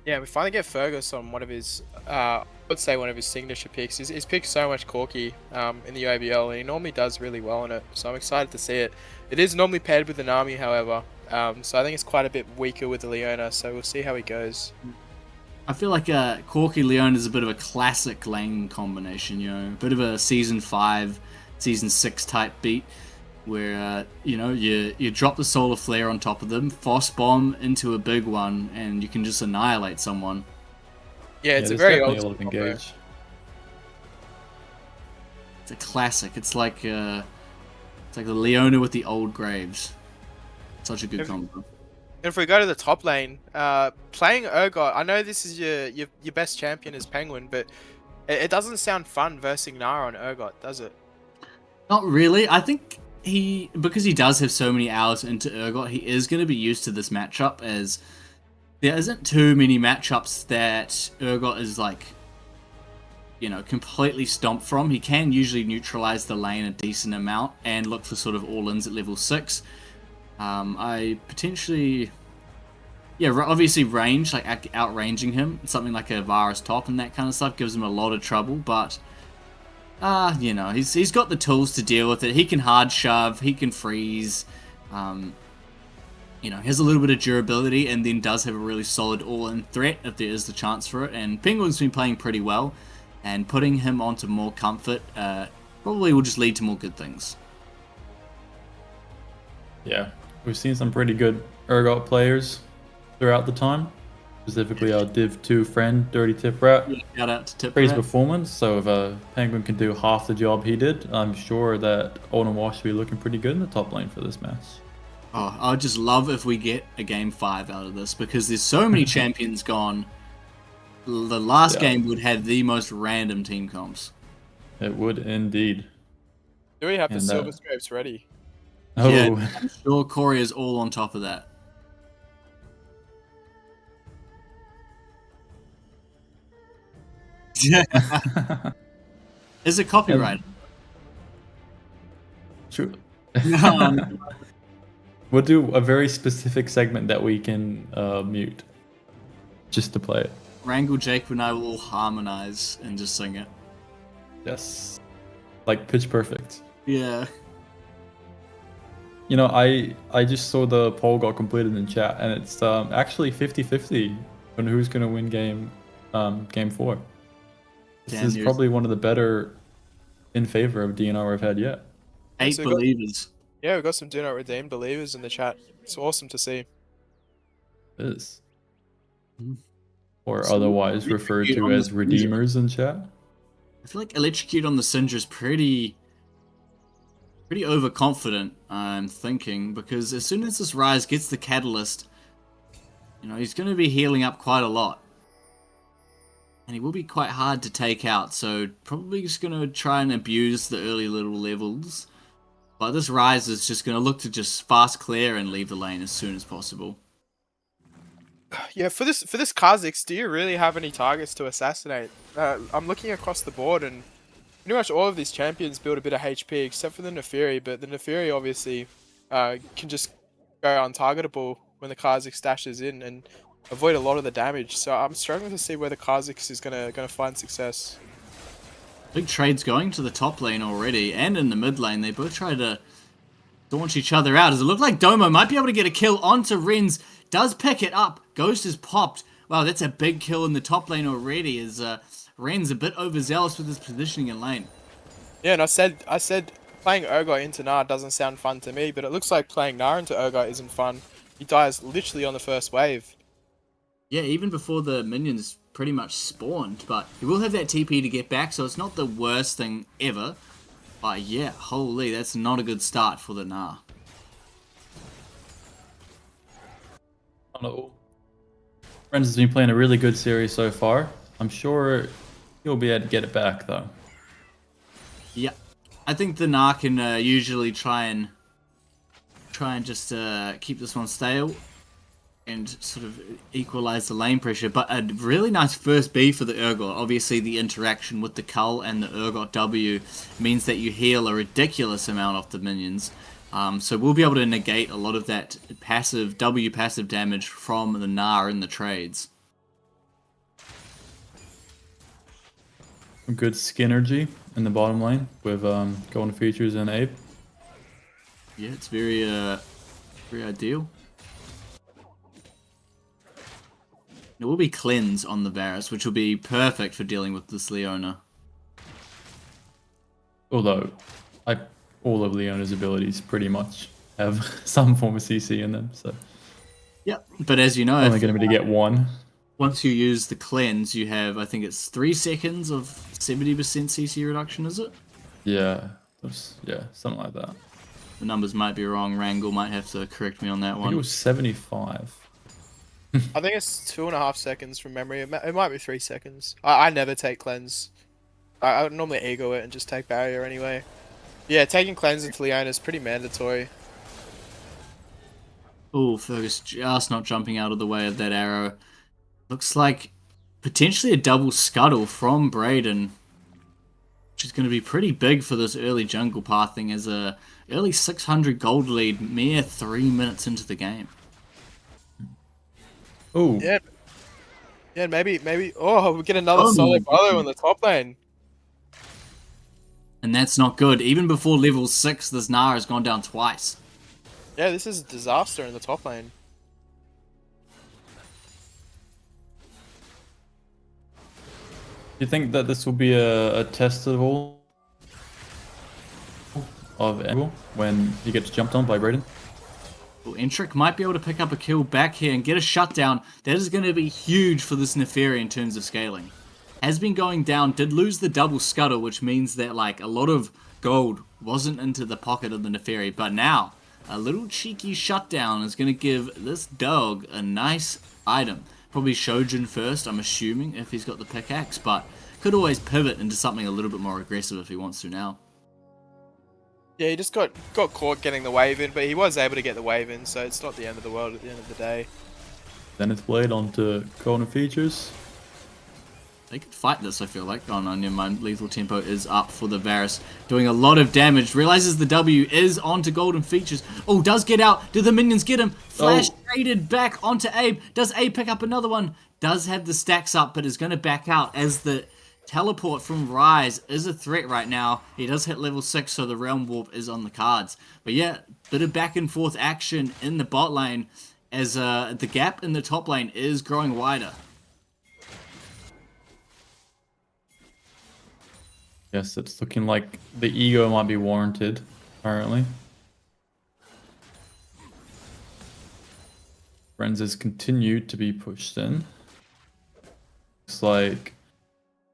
[SPEAKER 7] Yeah, we finally get Fergus on one of his, I would say one of his signature picks. He's picked so much Corki in the OBL, and he normally does really well in it, so I'm excited to see it. It is normally paired with an army, however, so I think it's quite a bit weaker with the Leona, so we'll see how he goes.
[SPEAKER 6] I feel like Corki Leona is a bit of a classic lane combination, a bit of a Season 5, Season 6 type beat. where you drop the solar flare on top of them, Foss bomb into a big one, and you can just annihilate someone.
[SPEAKER 7] Yeah, it's a
[SPEAKER 4] there's
[SPEAKER 7] very
[SPEAKER 4] definitely
[SPEAKER 7] old
[SPEAKER 4] a lot of
[SPEAKER 7] combo.
[SPEAKER 4] engage.
[SPEAKER 6] It's a classic. It's like the Leona with the old graves. Such a good combo.
[SPEAKER 7] And if we go to the top lane, playing Urgot, I know this is your best champion is Penguin, but it doesn't sound fun versing Nara on Urgot, does it?
[SPEAKER 6] Not really. I think because he does have so many hours into Urgot, he is going to be used to this matchup, as there isn't too many matchups that Urgot is like, completely stomped from. He can usually neutralize the lane a decent amount and look for sort of all-ins at level 6. I potentially... Yeah, obviously range, like outranging him, something like a Varus top and that kind of stuff gives him a lot of trouble, but... he's got the tools to deal with it. He can hard shove, he can freeze, has a little bit of durability, and then does have a really solid all-in threat if there is the chance for it, and Penguin's been playing pretty well, and putting him onto more comfort probably will just lead to more good things.
[SPEAKER 4] Yeah, we've seen some pretty good Urgot players throughout the time. Specifically our Div 2 friend, Dirty Tip Rat.
[SPEAKER 6] Yeah, shout out to Tip
[SPEAKER 4] Praise
[SPEAKER 6] Rat.
[SPEAKER 4] performance, so if Penguin can do half the job he did, I'm sure that Olden Wash will be looking pretty good in the top lane for this match.
[SPEAKER 6] Oh, I'd just love if we get a game 5 out of this, because there's so many champions gone. The last game would have the most random team comps.
[SPEAKER 4] It would indeed.
[SPEAKER 7] Do we have the
[SPEAKER 4] And,
[SPEAKER 7] silver scrapes ready?
[SPEAKER 4] Oh,
[SPEAKER 6] Yeah, I'm sure Corey is all on top of that. Is it copyright?
[SPEAKER 4] true.
[SPEAKER 6] No.
[SPEAKER 4] We'll do a very specific segment that we can mute just to play it.
[SPEAKER 6] Wrangle, Jacob, and I will all harmonize and just sing it.
[SPEAKER 4] Yes. Like pitch perfect.
[SPEAKER 6] Yeah.
[SPEAKER 4] I just saw the poll got completed in chat, and it's actually 50-50 on who's going to win game 4. This
[SPEAKER 6] Damn,
[SPEAKER 4] is probably one of the better in favor of DNR we've had yet.
[SPEAKER 6] 8
[SPEAKER 7] So we got-
[SPEAKER 6] believers.
[SPEAKER 7] Yeah, we've got some Do Not Redeem believers in the chat. It's awesome to see.
[SPEAKER 4] It is.
[SPEAKER 6] Mhm.
[SPEAKER 4] Or
[SPEAKER 6] So
[SPEAKER 4] otherwise referred to
[SPEAKER 6] on
[SPEAKER 4] as
[SPEAKER 6] the-
[SPEAKER 4] redeemers in chat.
[SPEAKER 6] I feel like Electrocute on the Syndra is pretty overconfident, I'm thinking, because as soon as this Rise gets the Catalyst, he's going to be healing up quite a lot. And he will be quite hard to take out, so probably just going to try and abuse the early little levels. But this Rise is just going to look to just fast clear and leave the lane as soon as possible.
[SPEAKER 7] Yeah, for this Kha'Zix, do you really have any targets to assassinate? I'm looking across the board, and pretty much all of these champions build a bit of HP, except for the Neferi, but the Neferi obviously can just go untargetable when the Kha'Zix dashes in and avoid a lot of the damage. So I'm struggling to see where the Kha'Zix is gonna find success.
[SPEAKER 6] Big trades going to the top lane already, and in the mid lane. They both try to launch each other out. Does it look like Domo might be able to get a kill onto Renz? Does pick it up. Ghost is popped. Wow, that's a big kill in the top lane already, as Renz a bit overzealous with his positioning in lane.
[SPEAKER 7] Yeah, and I said playing Urgot into Gnar doesn't sound fun to me, but it looks like playing Gnar into Urgot isn't fun. He dies literally on the first wave.
[SPEAKER 6] Yeah, even before the minions pretty much spawned, but he will have that TP to get back, so it's not the worst thing ever. But yeah, holy, that's not a good start for the Gnar.
[SPEAKER 4] Not at all. Renz has been playing a really good series so far. I'm sure he'll be able to get it back though.
[SPEAKER 6] Yeah, I think the Gnar can usually try and just keep this one stale and sort of equalize the lane pressure. But a really nice first B for the Urgot. Obviously, the interaction with the Cull and the Urgot W means that you heal a ridiculous amount off the minions. So we'll be able to negate a lot of that passive W passive damage from the Gnar in the trades.
[SPEAKER 4] Some good skinergy in the bottom lane with golden features and Abe.
[SPEAKER 6] Yeah, it's very ideal. There will be cleanse on the Varus, which will be perfect for dealing with this Leona.
[SPEAKER 4] Although, I all of Leona's abilities pretty much have some form of CC in them. So
[SPEAKER 6] Yep. But as you know,
[SPEAKER 4] only going to get one.
[SPEAKER 6] once you use the cleanse, you have, I think it's 3 seconds of 70% CC reduction, is it?
[SPEAKER 4] Yeah, something like that.
[SPEAKER 6] The numbers might be wrong. Wrangle might have to correct me on that
[SPEAKER 4] I think
[SPEAKER 6] one.
[SPEAKER 4] it was 75.
[SPEAKER 7] I think it's 2.5 seconds from memory. It might be 3 seconds. I never take cleanse. I would normally ego it and just take barrier anyway. Yeah, taking cleanse into Leona is pretty mandatory.
[SPEAKER 6] Oh, Fergus just not jumping out of the way of that arrow. Looks like potentially a double scuttle from Brayden, which is going to be pretty big for this early jungle pathing as a early 600 gold lead mere 3 minutes into the game.
[SPEAKER 4] Oh,
[SPEAKER 7] Yeah. Yeah, maybe. Oh, we get another solid Oleo in the top lane.
[SPEAKER 6] And that's not good. Even before level 6, this Nara has gone down twice.
[SPEAKER 7] Yeah, this is a disaster in the top lane.
[SPEAKER 4] do you think that this will be a test of all of Angle when he gets jumped on by Brayden?
[SPEAKER 6] Well, Entrik might be able to pick up a kill back here and get a shutdown. That is going to be huge for this Neferi in terms of scaling. Has been going down, did lose the double scuttle, which means that like a lot of gold wasn't into the pocket of the Neferi, but now a little cheeky shutdown is going to give this dog a nice item. Probably Shojin first, I'm assuming, if he's got the pickaxe, but could always pivot into something a little bit more aggressive if he wants to now.
[SPEAKER 7] Yeah, he just got caught getting the wave in, but he was able to get the wave in, so it's not the end of the world at the end of the day.
[SPEAKER 4] Then it's played onto golden features.
[SPEAKER 6] They could fight this, I feel like. Oh no, never mind. Lethal tempo is up for the Varus. Doing a lot of damage. Realizes the W is onto golden features. Oh, does get out. Do the minions get him? Flash traded back onto Abe. Does Abe pick up another one? Does have the stacks up, but is going to back out as the teleport from Rise is a threat right now. He does hit level 6, so the Realm Warp is on the cards. But yeah, bit of back and forth action in the bot lane as the gap in the top lane is growing wider.
[SPEAKER 4] Yes, it's looking like the ego might be warranted, apparently. Renz has continued to be pushed in. Looks like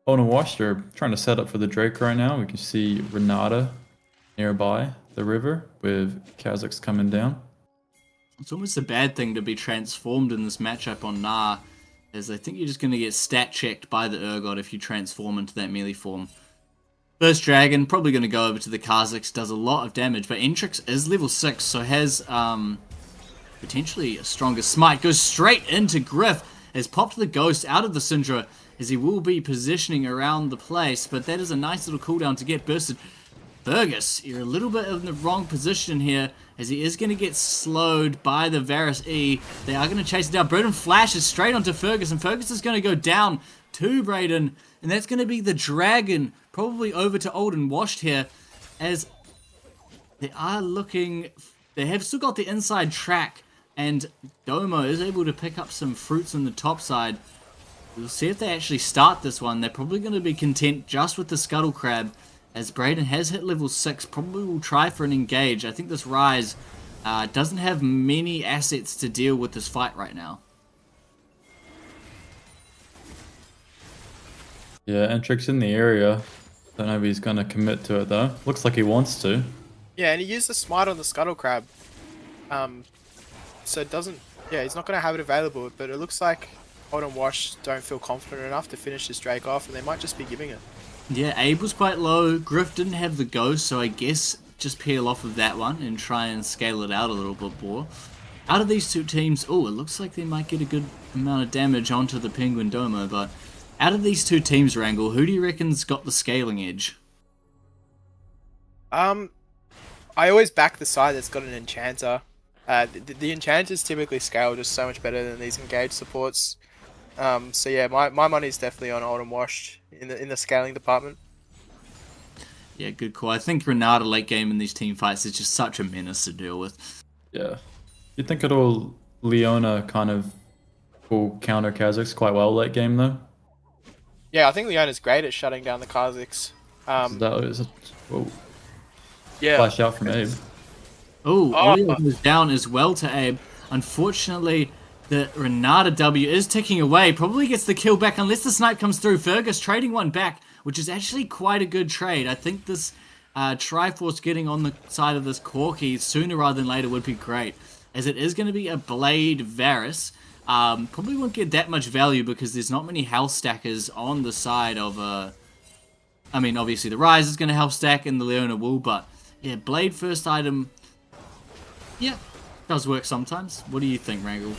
[SPEAKER 4] Unwashed are trying to set up for the Drake right now. We can see Renata nearby the river with Kazakhs coming down.
[SPEAKER 6] It's almost a bad thing to be transformed in this matchup on Gnar, as I think you're just going to get stat checked by the Urgot if you transform into that melee form. First Dragon, probably going to go over to the Kazakhs, does a lot of damage, but Entrik is level 6, so has potentially a stronger smite. Goes straight into Gryff, has popped the Ghost out of the Syndra, as he will be positioning around the place, but that is a nice little cooldown to get bursted. Fergus, you're a little bit in the wrong position here, as he is going to get slowed by the Varus E. They are going to chase it down. Brayden flashes straight onto Fergus, and Fergus is going to go down to Brayden, and that's going to be the Dragon, probably over to Olden Washed here, as they are looking, they have still got the inside track, and Domo is able to pick up some fruits on the top side. We'll see if they actually start this one. They're probably going to be content just with the Scuttle Crab, as Brayden has hit level 6, probably will try for an engage. I think this Rise doesn't have many assets to deal with this fight right now.
[SPEAKER 4] Yeah, Entrik's in the area. Don't know if he's going to commit to it though. Looks like he wants to.
[SPEAKER 7] Yeah, and he used the smite on the Scuttle Crab. So it doesn't... Yeah, he's not going to have it available, but it looks like Old and Wash don't feel confident enough to finish this Drake off, and they might just be giving it.
[SPEAKER 6] Yeah, Abe was quite low. Gryff didn't have the Ghost, so I guess just peel off of that one and try and scale it out a little bit more. Out of these two teams, oh, it looks like they might get a good amount of damage onto the PenguinDomo, but out of these two teams, Wrangle, who do you reckon's got the scaling edge?
[SPEAKER 7] I always back the side that's got an Enchanter. The Enchanters typically scale just so much better than these engaged supports. So yeah, my money's definitely on Old and Washed in the scaling department.
[SPEAKER 6] Yeah, good call. I think Renata late game in these team fights is just such a menace to deal with.
[SPEAKER 4] Yeah. You think it'll Leona kind of will counter Kazakhs quite well late game though?
[SPEAKER 7] Yeah, I think Leona's great at shutting down the Kazakhs.
[SPEAKER 4] Whoa.
[SPEAKER 7] Yeah.
[SPEAKER 4] Flash out from Abe.
[SPEAKER 6] Oh,
[SPEAKER 7] Oh.
[SPEAKER 6] Oleo goes down as well to Abe. Unfortunately, the Renata W is ticking away. Probably gets the kill back unless the snipe comes through. Fergus trading one back, which is actually quite a good trade. I think this Triforce getting on the side of this Corki sooner rather than later would be great, as it is going to be a Blade Varus. Probably won't get that much value because there's not many health stackers on the side of... I mean, obviously the Rise is going to help stack and the Leona will, but yeah, Blade first item... Yeah, does work sometimes. What do you think, Wrangle?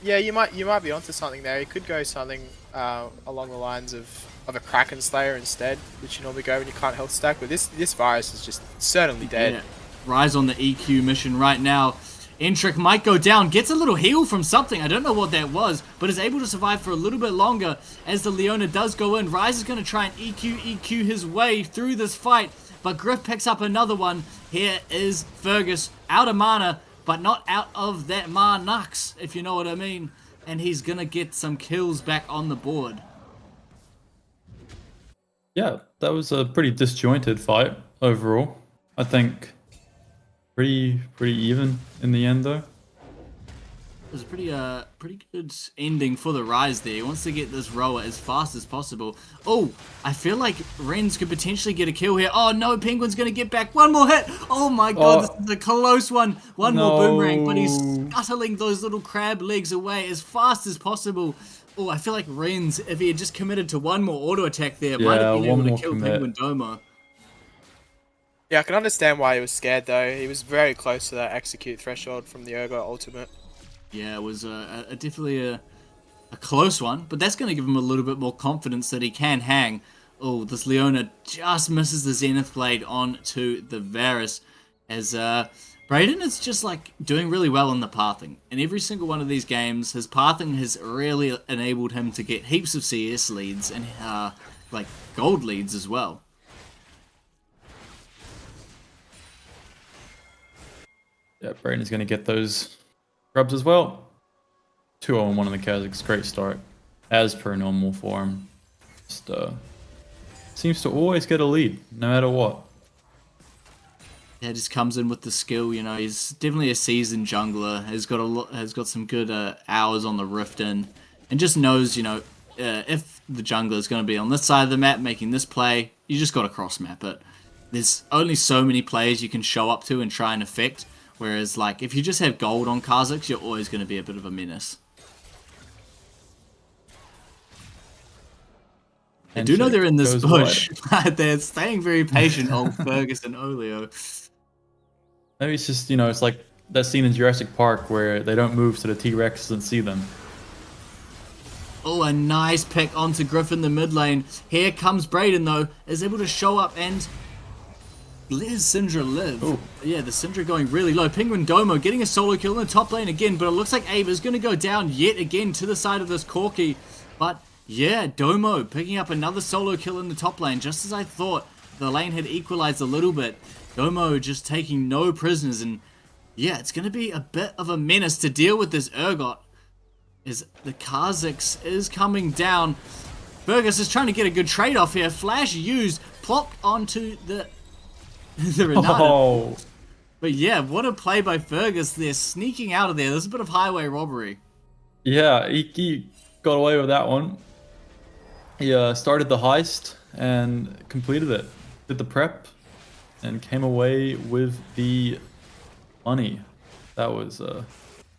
[SPEAKER 7] Yeah, you might be onto something there. You could go something along the lines of a Kraken Slayer instead, which you normally go when you can't health stack. But this Virus is just certainly dead.
[SPEAKER 6] Yeah. Rise on the EQ mission right now. Entrik might go down, gets a little heal from something. I don't know what that was, but is able to survive for a little bit longer as the Leona does go in. Rise is going to try and EQ his way through this fight, but Gryff picks up another one. Here is Fergus, out of mana, but not out of that Nux, if you know what I mean. And he's going to get some kills back on the board.
[SPEAKER 4] Yeah, that was a pretty disjointed fight overall. I think pretty even in the end though.
[SPEAKER 6] It was a pretty good ending for the Rise there. He wants to get this rower as fast as possible. Oh, I feel like Renz could potentially get a kill here. Oh no, Penguin's gonna get back. One more hit. Oh my god, this is a close one. One more boomerang, but he's scuttling those little crab legs away as fast as possible. Oh, I feel like Renz, if he had just committed to one more auto attack there, might have been able to kill PenguinDomo.
[SPEAKER 7] Yeah, I can understand why he was scared though. He was very close to that execute threshold from the Urgot ultimate.
[SPEAKER 6] Yeah, it was definitely a close one, but that's going to give him a little bit more confidence that he can hang. Oh, this Leona just misses the Zenith Blade onto the Varus, as Brayden is just like doing really well in the pathing. In every single one of these games, his pathing has really enabled him to get heaps of CS leads and like gold leads as well.
[SPEAKER 4] Yeah, Brayden's going to get those grubs as well. 2-0-1 in the Kazakhs, great start. As per normal for him. Just seems to always get a lead, no matter what.
[SPEAKER 6] Yeah, just comes in with the skill, you know, he's definitely a seasoned jungler, has got some good hours on the Rift in, and just knows, you know, if the jungler is going to be on this side of the map making this play, you just got to cross map it. There's only so many players you can show up to and try and affect. Whereas, like, if you just have gold on Kazakhs, you're always going to be a bit of a menace. I do know they're in this bush, but they're staying very patient, old Fergus and Oleo.
[SPEAKER 4] Maybe it's just, you know, it's like that scene in Jurassic Park where they don't move so the T-Rex doesn't see them.
[SPEAKER 6] Oh, a nice pick onto Gryff in the mid lane. Here comes Brayden, though, is able to show up and... let his Syndra live. Ooh. Yeah, the Syndra going really low. PenguinDomo getting a solo kill in the top lane again, but it looks like Abe is going to go down yet again to the side of this Corki. But yeah, Domo picking up another solo kill in the top lane, just as I thought. The lane had equalized a little bit. Domo just taking no prisoners, and yeah, it's going to be a bit of a menace to deal with this Urgot. As the Kazakhs is coming down. Fergus is trying to get a good trade-off here. Flash used, plopped onto the Renata. Oh. But yeah, what a play by Fergus. They're sneaking out of there. There's a bit of highway robbery.
[SPEAKER 4] Yeah, he got away with that one. He started the heist and completed it. Did the prep and came away with the money. That was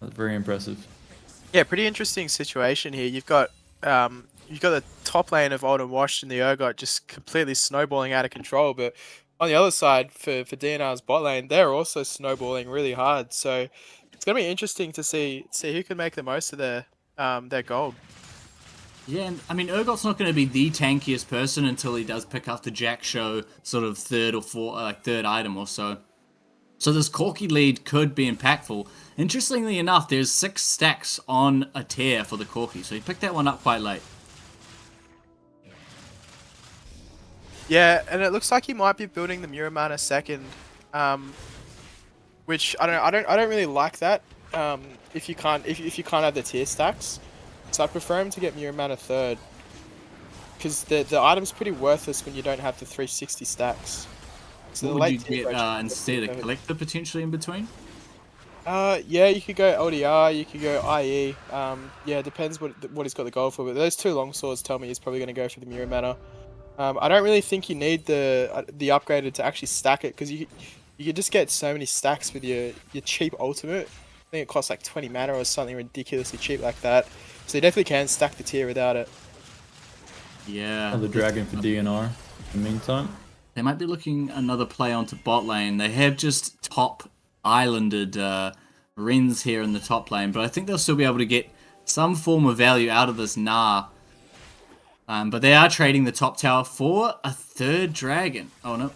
[SPEAKER 4] very impressive.
[SPEAKER 7] Yeah, pretty interesting situation here. You've got the top lane of Old and Washed and the Urgot just completely snowballing out of control, but on the other side, for DNR's bot lane, they're also snowballing really hard. So it's going to be interesting to see who can make the most of their gold.
[SPEAKER 6] Yeah, and I mean, Urgot's not going to be the tankiest person until he does pick up the Jack Show sort of third item or so. So this Corki lead could be impactful. Interestingly enough, there's 6 stacks on a tier for the Corki, so he picked that one up quite late.
[SPEAKER 7] Yeah, and it looks like he might be building the Muramana second, which I don't really like that. If you can't have the tier stacks, so I prefer him to get Muramana third, because the item's pretty worthless when you don't have the 360 stacks. So
[SPEAKER 6] What
[SPEAKER 7] the
[SPEAKER 6] would you
[SPEAKER 7] late team
[SPEAKER 6] get
[SPEAKER 7] approach-
[SPEAKER 6] instead? A collector potentially in between?
[SPEAKER 7] Yeah, you could go ODR, you could go IE. Yeah, it depends what he's got the goal for. But those two longswords tell me he's probably going to go for the Mirror Mana. I don't really think you need the upgraded to actually stack it, because you could just get so many stacks with your cheap ultimate. I think it costs like 20 mana or something ridiculously cheap like that. So you definitely can stack the tier without it.
[SPEAKER 6] Yeah.
[SPEAKER 4] Another dragon for DNR in the meantime.
[SPEAKER 6] They might be looking another play onto bot lane. They have just top islanded Renz here in the top lane, but I think they'll still be able to get some form of value out of this Gnar. But they are trading the top tower for a third dragon. Oh no,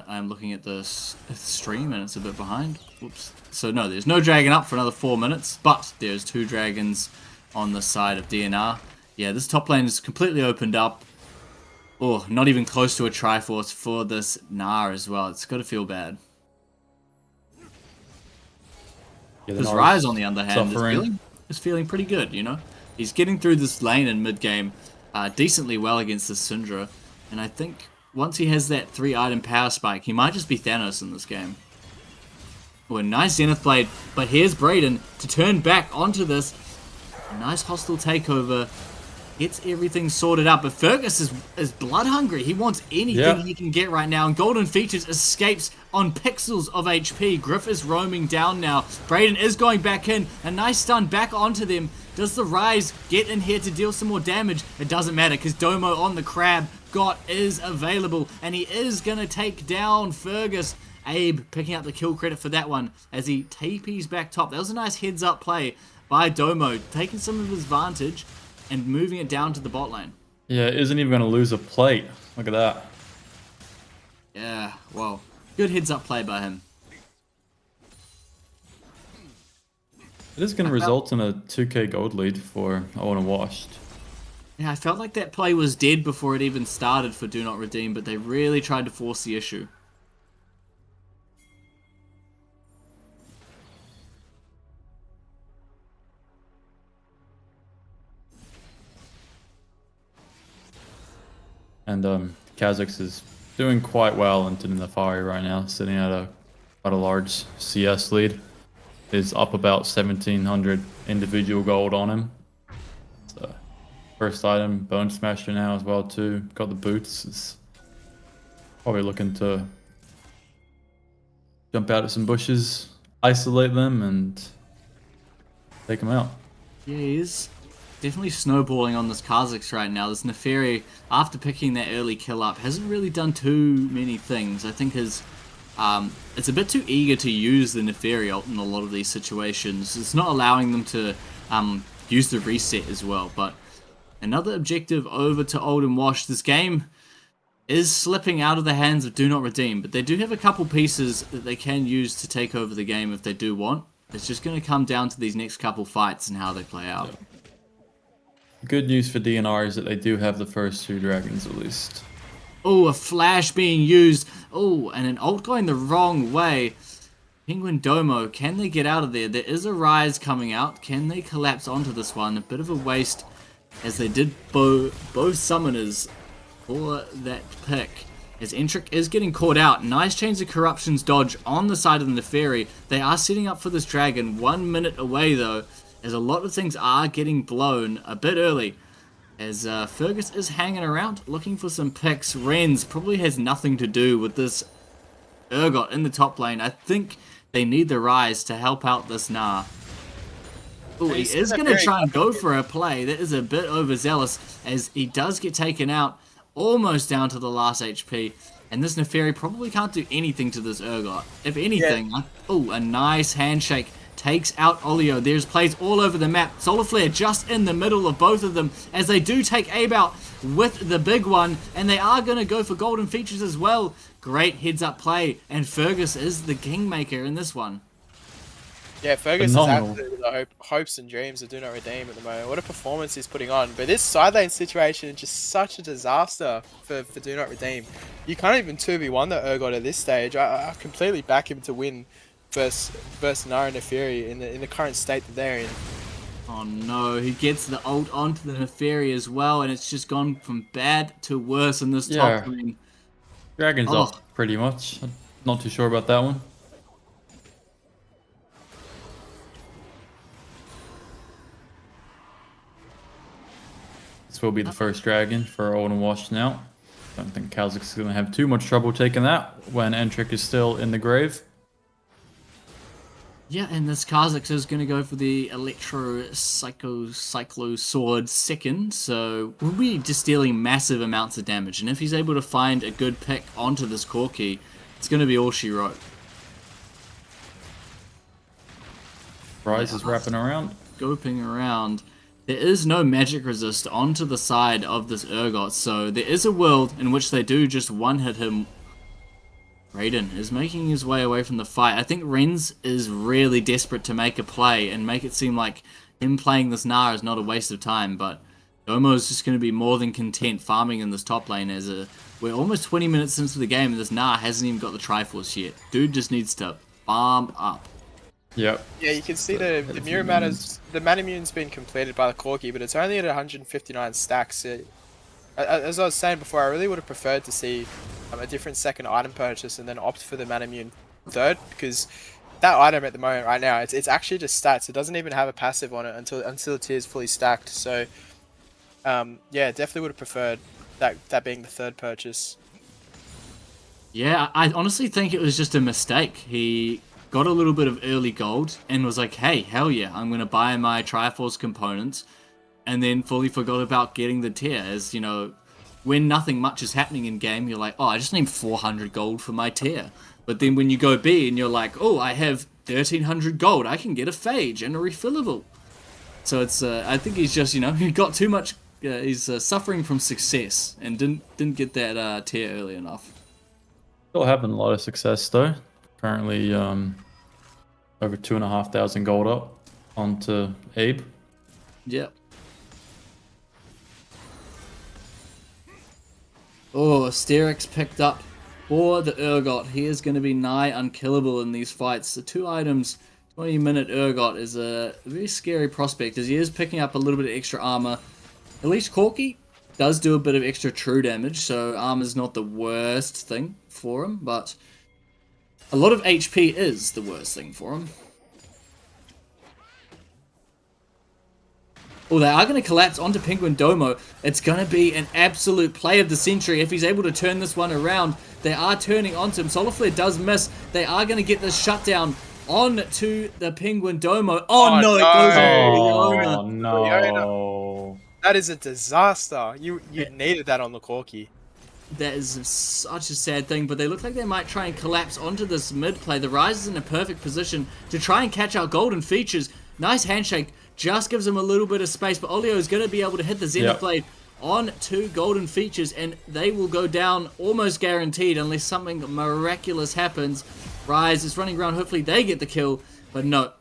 [SPEAKER 6] I'm looking at the stream and it's a bit behind. Whoops. So no, there's no dragon up for another 4 minutes, but there's 2 dragons on the side of DNR. Yeah, this top lane is completely opened up. Oh, not even close to a Triforce for this Gnar as well. It's got to feel bad.
[SPEAKER 4] Yeah,
[SPEAKER 6] Because
[SPEAKER 4] Gnar's
[SPEAKER 6] Rise, on the other hand,
[SPEAKER 4] suffering.
[SPEAKER 6] is feeling pretty good, you know? He's getting through this lane in mid-game decently well against this Syndra. And I think once he has that 3-item power spike, he might just be Thanos in this game. Oh, a nice Zenith Blade, but here's Brayden to turn back onto this. A nice hostile takeover. Gets everything sorted out, but Fergus is blood hungry. He wants anything he can get right now, and Golden Features escapes on pixels of HP. Gryff is roaming down now. Brayden is going back in. A nice stun back onto them. Does the Rise get in here to deal some more damage? It doesn't matter, because Domo on the crab is available, and he is going to take down Fergus. Abe picking up the kill credit for that one as he TPs back top. That was a nice heads-up play by Domo, taking some of his advantage and moving it down to the bot lane.
[SPEAKER 4] Yeah, isn't even going to lose a plate. Look at that.
[SPEAKER 6] Yeah, well, good heads-up play by him.
[SPEAKER 4] It is going to result in a 2k gold lead for Owen and Washed.
[SPEAKER 6] Yeah, I felt like that play was dead before it even started for Do Not Redeem, but they really tried to force the issue.
[SPEAKER 4] And Kha'Zix is doing quite well into Nefari right now, sitting at quite a large CS lead. Is up about 1,700 individual gold on him. So, first item, Bone Smasher now as well too. Got the boots. Is probably looking to jump out of some bushes, isolate them, and take them out.
[SPEAKER 6] Yeah, he is definitely snowballing on this Kha'Zix right now. This Neferi, after picking that early kill up, hasn't really done too many things. I think his it's a bit too eager to use the Neferi ult in a lot of these situations. It's not allowing them to use the reset as well. But another objective over to Old and Wash. This game is slipping out of the hands of Do Not Redeem, but they do have a couple pieces that they can use to take over the game if they do want. It's just going to come down to these next couple fights and how they play out.
[SPEAKER 4] Good news for DNR is that they do have the first 2 dragons at least.
[SPEAKER 6] Oh, a flash being used. Oh, and an ult going the wrong way. PenguinDomo, can they get out of there? There is a Rise coming out. Can they collapse onto this one? A bit of a waste as they did both summoners for that pick. As Entrik is getting caught out. Nice Chains of Corruptions dodge on the side of the Neferi. They are setting up for this dragon. 1 minute away though, as a lot of things are getting blown a bit early. As Fergus is hanging around, looking for some picks. Renz probably has nothing to do with this Urgot in the top lane. I think they need the Rise to help out this Gnar. Oh, he is going to try and go for a play. That is a bit overzealous, as he does get taken out, almost down to the last HP. And this Neferi probably can't do anything to this Urgot. If anything, oh, a nice handshake. Takes out Oleo. There's plays all over the map. Solar Flare just in the middle of both of them as they do take Abe out with the big one. And they are going to go for Golden Features as well. Great heads up play. And Fergus is the kingmaker in this one.
[SPEAKER 7] Yeah, Fergus
[SPEAKER 4] Phenomenal.
[SPEAKER 7] is absolutely the hopes and dreams of Do Not Redeem at the moment. What a performance he's putting on. But this side lane situation is just such a disaster for Do Not Redeem. You can't even 2v1 the Urgot at this stage. I completely back him to win versus Gnar and Neferi in the current state that they're in.
[SPEAKER 6] Oh no, he gets the ult onto the Neferi as well, and it's just gone from bad to worse in this top lane.
[SPEAKER 4] Dragon's
[SPEAKER 6] Oh.
[SPEAKER 4] up pretty much. I'm not too sure about that one. This will be the first dragon for Old and Washed now. Don't think Kazakh's going to have too much trouble taking that when Entrik is still in the grave.
[SPEAKER 6] Yeah, and this Kha'Zix is going to go for the Cyclo Sword second, so we'll be just dealing massive amounts of damage, and if he's able to find a good pick onto this Corki, it's going to be all she wrote.
[SPEAKER 4] Rise is wrapping around.
[SPEAKER 6] Scoping around. There is no magic resist onto the side of this Urgot, so there is a world in which they do just one-hit him. Raiden is making his way away from the fight. I think Renz is really desperate to make a play and make it seem like him playing this Gnar is not a waste of time, but Domo is just going to be more than content farming in this top lane as we're almost 20 minutes into the game and this Gnar hasn't even got the Triforce yet. Dude just needs to farm up.
[SPEAKER 4] Yep.
[SPEAKER 7] Yeah, you can see the mirror matters. The Manamune's been completed by the Corki, but it's only at 159 stacks. As I was saying before, I really would have preferred to see a different second item purchase and then opt for the Manamune third, because that item at the moment right now, it's actually just stats. It doesn't even have a passive on it until the tier is fully stacked. So yeah, definitely would have preferred that being the third purchase.
[SPEAKER 6] Yeah, I honestly think it was just a mistake. He got a little bit of early gold and was like, hey, hell yeah, I'm going to buy my Triforce components, and then fully forgot about getting the tier. As you know, when nothing much is happening in game, you're like, oh, I just need 400 gold for my tier. But then when you go B and you're like, oh, I have 1300 gold, I can get a phage and a refillable. So it's, I think he's just, he got too much, he's suffering from success and didn't get that tier early enough.
[SPEAKER 4] Still having a lot of success though. Currently over 2,500 gold up onto Abe.
[SPEAKER 6] Yep. Oh, Sterix picked up for the Urgot. He is going to be nigh unkillable in these fights. The 2 items, 20-minute Urgot is a very scary prospect as he is picking up a little bit of extra armor. At least Corki does do a bit of extra true damage, so armor's not the worst thing for him, but a lot of HP is the worst thing for him. Oh, they are going to collapse onto PenguinDomo. It's going to be an absolute play of the century if he's able to turn this one around. They are turning onto him. Solar Flare does miss. They are going to get this shutdown onto the PenguinDomo. Oh, no, it goes
[SPEAKER 4] Oh,
[SPEAKER 6] over
[SPEAKER 4] no.
[SPEAKER 7] That is a disaster. You needed that on the Corki.
[SPEAKER 6] That is such a sad thing, but they look like they might try and collapse onto this mid play. The Rise is in a perfect position to try and catch out golden features. Nice handshake. Just gives him a little bit of space, but Oleo is going to be able to hit the Zenith Blade on 2 golden features, and they will go down almost guaranteed unless something miraculous happens. Rise is running around, hopefully they get the kill, but no.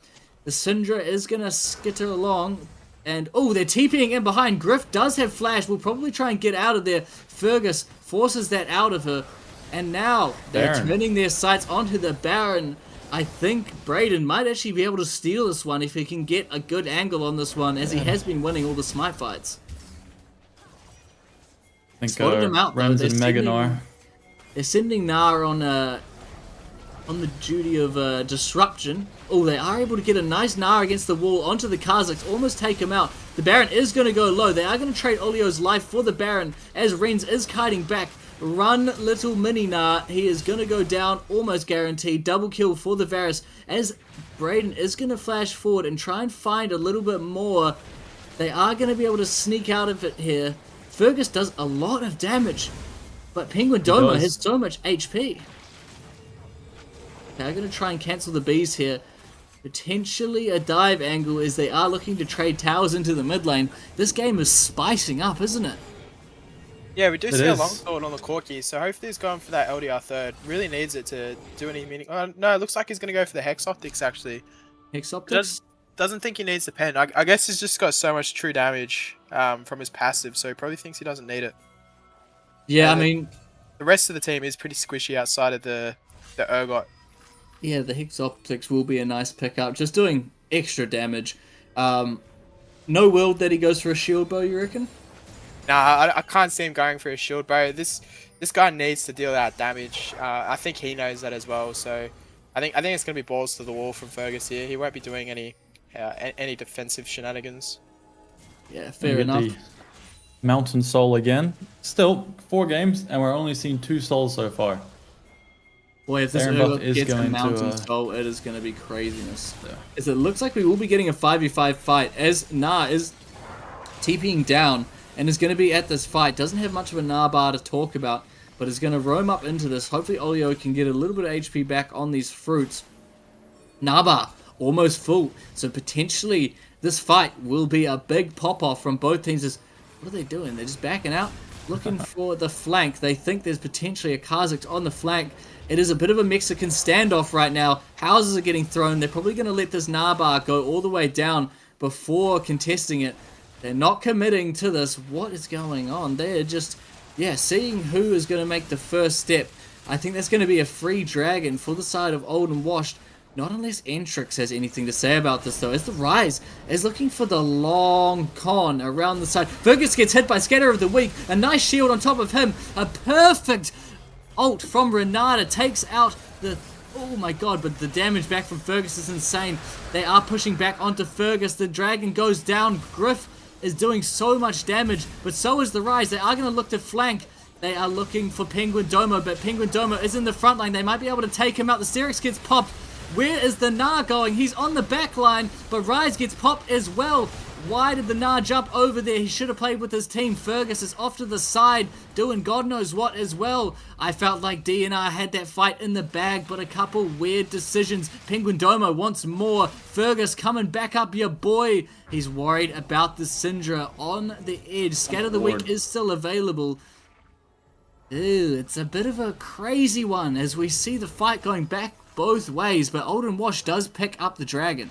[SPEAKER 6] The Syndra is going to skitter along, and oh, they're TPing in behind. Gryff does have flash, will probably try and get out of there. Fergus forces that out of her, and now they're turning their sights onto the Baron. I think BRDN might actually be able to steal this one if he can get a good angle on this one, as he has been winning all the smite fights.
[SPEAKER 4] I think
[SPEAKER 6] Spotted him out, though.
[SPEAKER 4] Renz and Mega Gnar.
[SPEAKER 6] They're sending Gnar on the duty of disruption. Oh, they are able to get a nice Gnar against the wall onto the Kha'Zix, almost take him out. The Baron is going to go low. They are going to trade Oleo's life for the Baron as Renz is kiting back. Run, little mini Gnar. He is going to go down, almost guaranteed. Double kill for the Varus as BRDN is going to flash forward and try and find a little bit more. They are going to be able to sneak out of it here. Fergus does a lot of damage, but PenguinDomo has so much HP. They're going to try and cancel the bees here. Potentially a dive angle as they are looking to trade towers into the mid lane. This game is spicing up, isn't it?
[SPEAKER 7] Yeah, we do see a longsword on the Corki, so hopefully he's going for that LDR third. Really needs it to do any meaning. No, it looks like he's going to go for the Hex Optics, actually.
[SPEAKER 6] Hex Optics?
[SPEAKER 7] Doesn't think he needs the pen. I guess he's just got so much true damage from his passive, so he probably thinks he doesn't need it.
[SPEAKER 6] Yeah, I mean...
[SPEAKER 7] The rest of the team is pretty squishy outside of the Urgot.
[SPEAKER 6] Yeah, the Hex Optics will be a nice pickup. Just doing extra damage. No world that he goes for a shield bow, you reckon?
[SPEAKER 7] Nah, I can't see him going for a shield bow. This this guy needs to deal out damage. I think he knows that as well. So I think it's going to be balls to the wall from Fergus here. He won't be doing any defensive shenanigans.
[SPEAKER 6] Yeah,
[SPEAKER 4] We
[SPEAKER 6] fair
[SPEAKER 4] get
[SPEAKER 6] enough.
[SPEAKER 4] the Mountain Soul again. Still 4 games, and we're only seeing 2 souls so far.
[SPEAKER 6] Boy, if this
[SPEAKER 4] Aaron
[SPEAKER 6] Urgot
[SPEAKER 4] Buff is
[SPEAKER 6] gets a
[SPEAKER 4] going to,
[SPEAKER 6] Mountain Soul, it is going to be craziness.
[SPEAKER 4] Yeah.
[SPEAKER 6] As it looks like we will be getting a 5v5 fight, as Na is TPing down and is going to be at this fight. Doesn't have much of a Na bar to talk about, but is going to roam up into this. Hopefully Oleo can get a little bit of HP back on these fruits. Na bar almost full, so potentially this fight will be a big pop-off from both teams. What are they doing? They're just backing out, looking for the flank. They think there's potentially a Kazakh on the flank. It is a bit of a Mexican standoff right now. Houses are getting thrown. They're probably going to let this Nabar go all the way down before contesting it. They're not committing to this. What is going on? They're just, seeing who is going to make the first step. I think that's going to be a free dragon for the side of Old and Washed. Not unless Entrik has anything to say about this, though, as the Rise is looking for the long con around the side. Fergus gets hit by Scatter of the Weak. A nice shield on top of him. A perfect ult from Renata takes out the... Oh my god, but the damage back from Fergus is insane. They are pushing back onto Fergus. The dragon goes down. Gryff is doing so much damage, but so is the Rise. They are going to look to flank. They are looking for PenguinDomo, but PenguinDomo is in the front line. They might be able to take him out. The Sterix gets popped. Where is the Na going? He's on the back line, but Rise gets popped as well. Why did the Na jump over there? He should have played with his team. Fergus is off to the side, doing God knows what as well. I felt like DNR had that fight in the bag, but a couple weird decisions. PenguinDomo wants more. Fergus coming back up, your boy. He's worried about the Syndra on the edge. Scatter the Weak is still available. Ew, it's a bit of a crazy one as we see the fight going back both ways, but Old and Wash does pick up the dragon.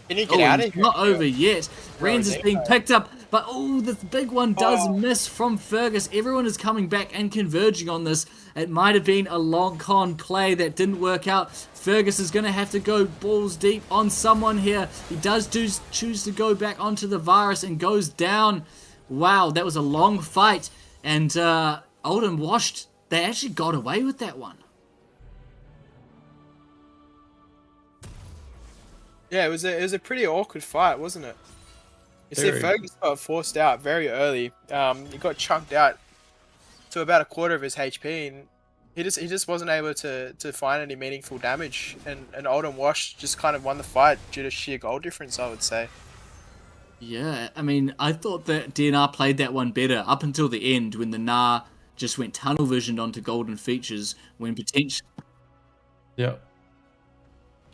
[SPEAKER 7] Can you get out of here?
[SPEAKER 6] Not over yet. Renz is being picked up, but this big one does miss from Fergus. Everyone is coming back and converging on this. It might have been a long con play that didn't work out. Fergus is going to have to go balls deep on someone here. He does choose to go back onto the virus and goes down. Wow, that was a long fight. And Old and Washed, they actually got away with that one.
[SPEAKER 7] Yeah, it was a pretty awkward fight, wasn't it? You see,
[SPEAKER 4] Very.
[SPEAKER 7] Fergus got forced out very early. He got chunked out to about a quarter of his HP, and he just wasn't able to find any meaningful damage. And Old and Wash just kind of won the fight due to sheer goal difference, I would say.
[SPEAKER 6] Yeah, I mean, I thought that DNR played that one better up until the end when the Na just went tunnel visioned onto golden features when potentially...
[SPEAKER 4] Yeah.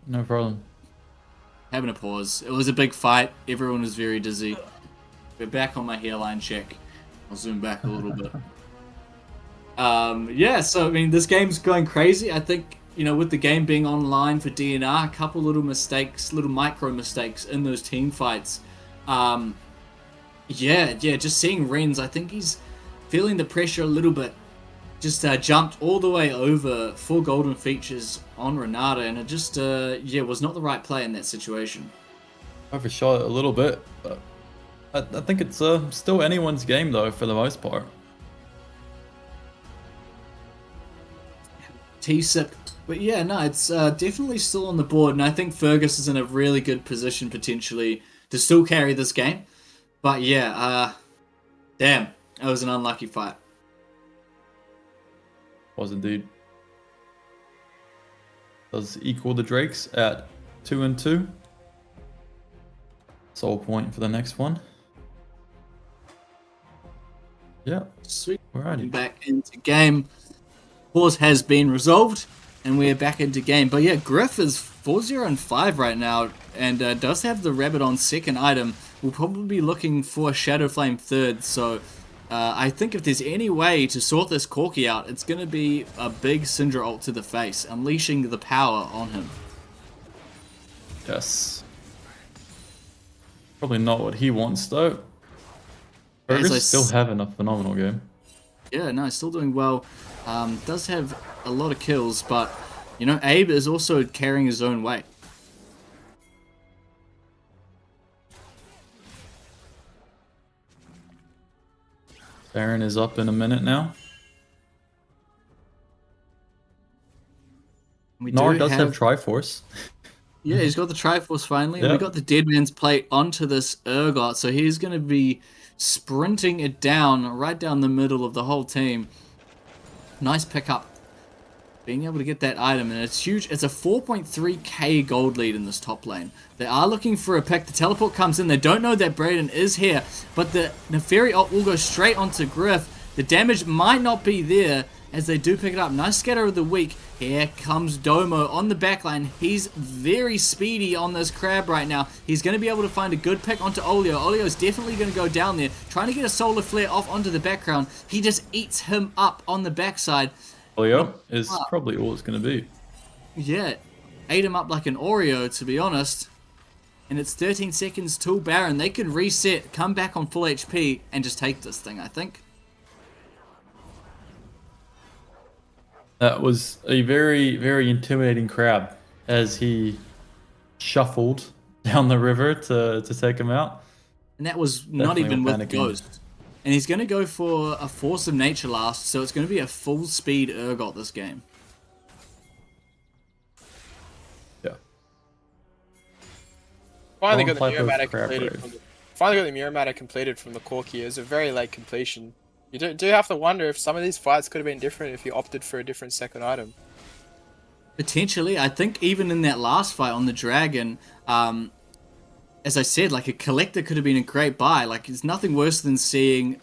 [SPEAKER 4] No problem.
[SPEAKER 6] Having a pause. It was a big fight. Everyone was very dizzy. We're back on my hairline check. I'll zoom back a little bit. Yeah, so, I mean, this game's going crazy. I think, with the game being online for DNR, a couple little mistakes, little micro mistakes in those team fights. Just seeing Renz, I think he's feeling the pressure a little bit. Just jumped all the way over 4 golden features on Renata, and it just, was not the right play in that situation.
[SPEAKER 4] Overshot it a little bit, but I think it's still anyone's game, though, for the most part.
[SPEAKER 6] T-sip. But yeah, no, it's definitely still on the board, and I think Fergus is in a really good position, potentially, to still carry this game. But yeah, damn, that was an unlucky fight.
[SPEAKER 4] Was indeed. Does equal the Drakes at 2-2. Soul point for the next one. Yeah.
[SPEAKER 6] Sweet.
[SPEAKER 4] Alrighty.
[SPEAKER 6] Back into game. Pause has been resolved, and we're back into game. But yeah, Gryff is 4-0-5 right now, and does have the Rabbit on second item. We'll probably be looking for Shadow Flame third, so I think if there's any way to sort this Corki out, it's going to be a big Syndra ult to the face, unleashing the power on him.
[SPEAKER 4] Yes. Probably not what he wants, though. Fergus is still having a phenomenal game.
[SPEAKER 6] Yeah, no, still doing well. Does have a lot of kills, but, Abe is also carrying his own weight.
[SPEAKER 4] Baron is up in a minute now. Nar does have Triforce.
[SPEAKER 6] Yeah, he's got the Triforce finally. And
[SPEAKER 4] Yep.
[SPEAKER 6] we got the Dead Man's Plate onto this Urgot, so he's going to be sprinting it down, right down the middle of the whole team. Nice pickup. Being able to get that item, and it's huge. It's a 4.3k gold lead in this top lane. They are looking for a pick. The teleport comes in. They don't know that BRDN is here, but the Neferi ult will go straight onto Gryff. The damage might not be there as they do pick it up. Nice scatter of the week. Here comes Domo on the backline. He's very speedy on this crab right now. He's going to be able to find a good pick onto Oleo. Oleo's definitely going to go down there, trying to get a solar flare off onto the background. He just eats him up on the backside.
[SPEAKER 4] Oleo is probably all it's going to be.
[SPEAKER 6] Yeah, ate him up like an Oreo, to be honest. And it's 13 seconds till Baron. They can reset, come back on full HP, and just take this thing, I think.
[SPEAKER 4] That was a very, very intimidating crab as he shuffled down the river to take him out.
[SPEAKER 6] And that was not
[SPEAKER 4] Definitely
[SPEAKER 6] even with
[SPEAKER 4] panicking.
[SPEAKER 6] Ghost. And he's going to go for a Force of Nature last, so it's going to be a full speed Urgot this game.
[SPEAKER 4] Yeah.
[SPEAKER 7] Finally
[SPEAKER 4] One
[SPEAKER 7] got the
[SPEAKER 4] type of
[SPEAKER 7] Muramata
[SPEAKER 4] crab
[SPEAKER 7] completed.
[SPEAKER 4] rave.
[SPEAKER 7] From the, finally got the Muramata completed from the Corki. It was a very late completion. You do have to wonder if some of these fights could have been different if you opted for a different second item.
[SPEAKER 6] Potentially, I think even in that last fight on the Dragon, as I said, like a Collector could have been a great buy. Like, it's nothing worse than seeing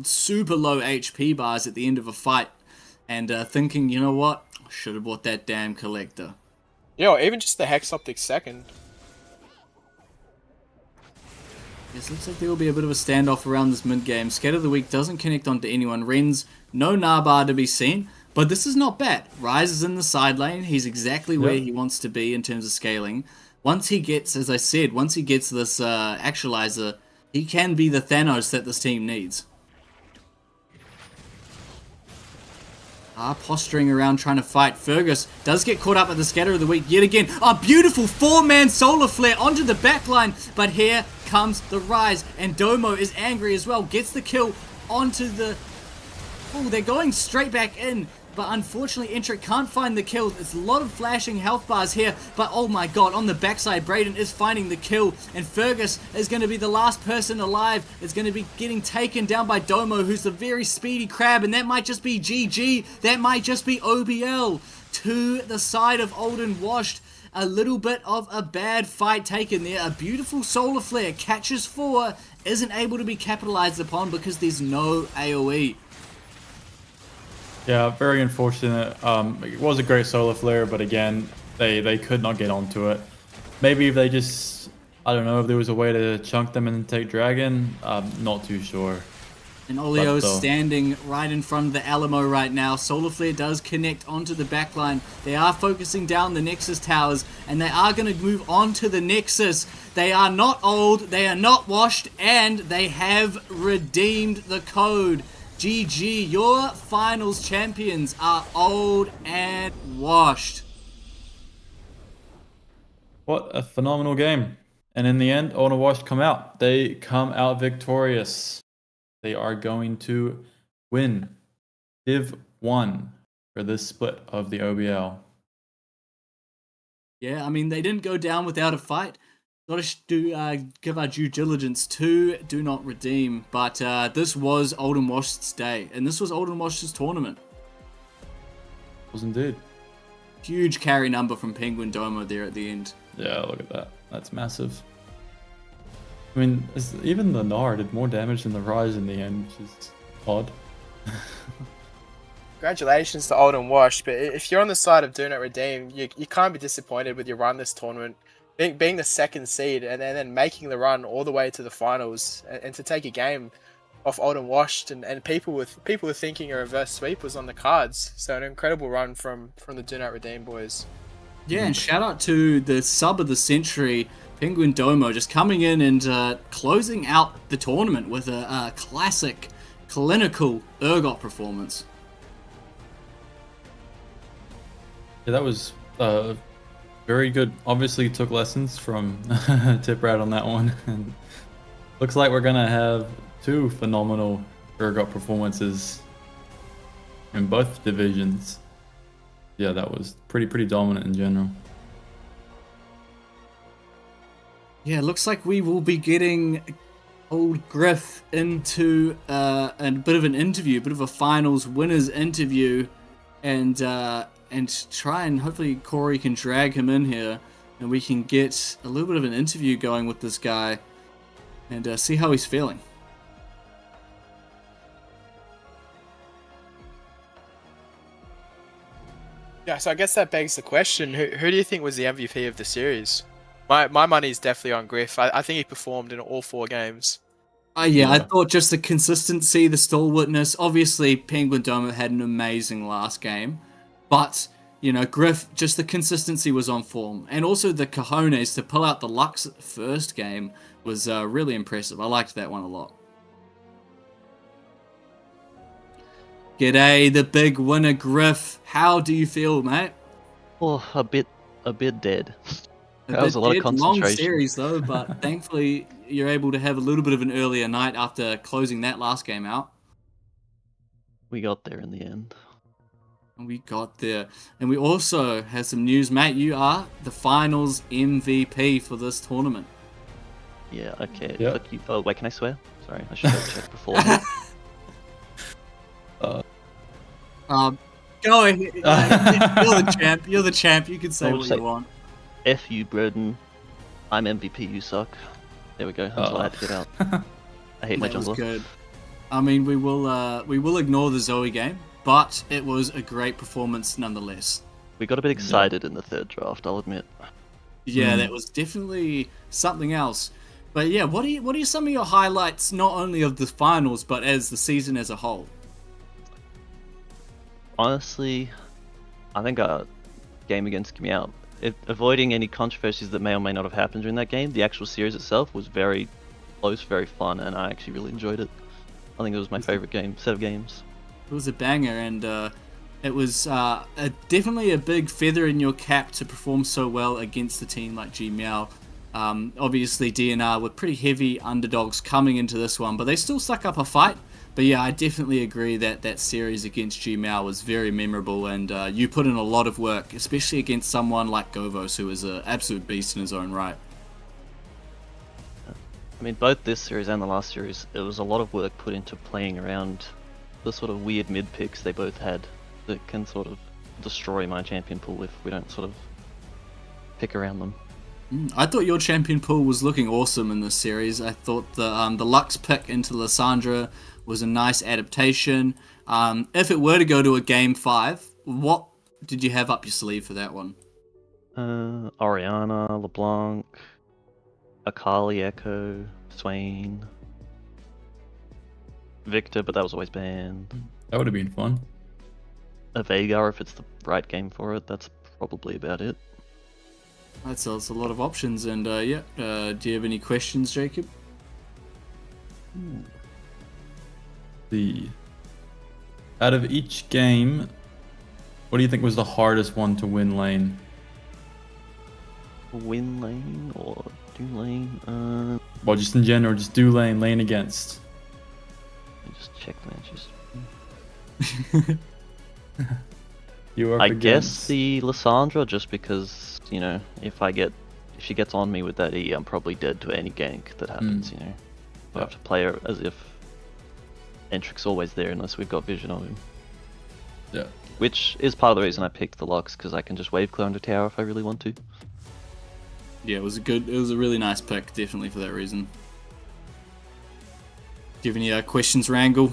[SPEAKER 6] super low HP bars at the end of a fight and thinking, you know what, I should have bought that damn Collector.
[SPEAKER 7] Yeah, or even just the Hex Optic second.
[SPEAKER 6] Yes, looks like there will be a bit of a standoff around this mid-game. Scatter of the Week doesn't connect onto anyone. Renz, no Narbar to be seen, but this is not bad. Ryze is in the side lane. He's exactly where he wants to be in terms of scaling. Once he gets, as I said, once he gets this actualizer, he can be the Thanos that this team needs. Posturing around trying to fight. Fergus does get caught up at the Scatter of the Week yet again. A beautiful 4-man solar flare onto the backline, but here comes the Rise, and Domo is angry as well. Gets the kill onto the... Oh, they're going straight back in, but unfortunately Entrik can't find the kill. There's a lot of flashing health bars here, but oh my god, on the backside, BRDN is finding the kill, and Fergus is going to be the last person alive. It's going to be getting taken down by Domo, who's the very speedy crab, and that might just be GG. That might just be OBL. To the side of Old and Washed. A little bit of a bad fight taken there. A beautiful solar flare catches 4, isn't able to be capitalized upon because there's no AoE.
[SPEAKER 4] Yeah, very unfortunate. It was a great solar flare, but again, they could not get onto it. Maybe if they just, I don't know, if there was a way to chunk them and take Dragon, I'm not too sure.
[SPEAKER 6] And Oleo is standing right in front of the Alamo right now. Solar Flare does connect onto the backline. They are focusing down the Nexus towers, and they are going to move on to the Nexus. They are not old, they are not washed, and they have redeemed the code. GG, your finals champions are old and washed.
[SPEAKER 4] What a phenomenal game. And in the end, Old and Washed come out. They come out victorious. They are going to win Div 1 for this split of the OBL.
[SPEAKER 6] Yeah, I mean, they didn't go down without a fight. Got to give our due diligence to Do Not Redeem, but this was Old and Washed's day, and this was Old and Washed's tournament.
[SPEAKER 4] Was indeed.
[SPEAKER 6] Huge carry number from PenguinDomo there at the end.
[SPEAKER 4] Yeah, look at that. That's massive. I mean, even the Gnar did more damage than the Rise in the end, which is odd.
[SPEAKER 7] Congratulations to Old and Washed, but if you're on the side of Do Not Redeem, you can't be disappointed with your run this tournament. Being the second seed and then making the run all the way to the finals and to take a game off Old and Washed and people were thinking a reverse sweep was on the cards. So an incredible run from the Do Not Redeem boys.
[SPEAKER 6] Yeah, and shout out to the sub of the century, PenguinDomo, just coming in and closing out the tournament with a classic, clinical Urgot performance.
[SPEAKER 4] Yeah, that was very good. Obviously took lessons from Tiprad on that one. And looks like we're going to have 2 phenomenal Sure got performances in both divisions. Yeah, that was pretty dominant in general.
[SPEAKER 6] Yeah, looks like we will be getting old Gryff into a bit of an interview, a bit of a finals winners interview, and try and hopefully Corey can drag him in here, and we can get a little bit of an interview going with this guy, and see how he's feeling.
[SPEAKER 7] Yeah, so I guess that begs the question: who do you think was the MVP of the series? My money is definitely on Gryff. I think he performed in all 4 games.
[SPEAKER 6] Yeah, I thought just the consistency, the stalwartness. Obviously, PenguinDomo had an amazing last game, but you know, Gryff, just the consistency was on form, and also the cojones to pull out the Lux first game was really impressive. I liked that one a lot. G'day, the big winner, Gryff. How do you feel, mate?
[SPEAKER 8] Oh, a bit dead. That was a lot of concentration.
[SPEAKER 6] Long series though, but thankfully you're able to have a little bit of an earlier night after closing that last game out.
[SPEAKER 8] We got there in the end.
[SPEAKER 6] We got there. And we also have some news, mate. You are the finals MVP for this tournament.
[SPEAKER 8] Yeah, okay.
[SPEAKER 4] Yep.
[SPEAKER 8] Fuck you. Oh, wait, can I swear? Sorry, I should have checked before.
[SPEAKER 6] Go ahead. You're the champ. You're the champ. You can say
[SPEAKER 8] I'll
[SPEAKER 6] what
[SPEAKER 8] say-
[SPEAKER 6] you want.
[SPEAKER 8] F you, Broden. I'm MVP, you suck. There we go. That's all I had to get out. I hate my
[SPEAKER 6] That was
[SPEAKER 8] jungler.
[SPEAKER 6] good. I mean, we will ignore the Zoe game, but it was a great performance nonetheless.
[SPEAKER 8] We got a bit excited in the 3rd draft, I'll admit.
[SPEAKER 6] Yeah, that was definitely something else. But yeah, what are some of your highlights, not only of the finals, but as the season as a whole?
[SPEAKER 8] Honestly, I think our game against Meow, avoiding any controversies that may or may not have happened during that game, the actual series itself was very close, very fun, and I actually really enjoyed it. I think it was my favorite set of games.
[SPEAKER 6] It was a banger, and it was definitely a big feather in your cap to perform so well against a team like G-Meow. Obviously, DNR were pretty heavy underdogs coming into this one, but they still stuck up a fight. But yeah, I definitely agree that series against G-Meow was very memorable, and you put in a lot of work, especially against someone like Govos, who is an absolute beast in his own right.
[SPEAKER 8] I mean, both this series and the last series, it was a lot of work put into playing around the sort of weird mid picks they both had that can sort of destroy my champion pool if we don't sort of pick around them.
[SPEAKER 6] I thought your champion pool was looking awesome in this series. I thought the Lux pick into Lissandra was a nice adaptation. If it were to go to a game 5, what did you have up your sleeve for that one?
[SPEAKER 8] Oriana, LeBlanc, Akali, Echo, Swain, Victor, but that was always banned.
[SPEAKER 4] That would have been fun.
[SPEAKER 8] A Veigar if it's the right game for it. That's probably about it.
[SPEAKER 6] That's a lot of options, and do you have any questions, Jacob?
[SPEAKER 4] Out of each game, what do you think was the hardest one to win lane?
[SPEAKER 8] Win lane or do lane?
[SPEAKER 4] Well, just in general, just do lane against.
[SPEAKER 8] Let me just check the matches.
[SPEAKER 4] You are.
[SPEAKER 8] I guess the Lissandra, just because, you know, if she gets on me with that E, I'm probably dead to any gank that happens, you know. I have to play her as if Entrik's always there unless we've got vision of him.
[SPEAKER 4] Yeah.
[SPEAKER 8] Which is part of the reason I picked the Lux, because I can just wave clear under tower if I really want to.
[SPEAKER 6] Yeah, it was a really nice pick, definitely for that reason. Do you have any questions, Wrangle?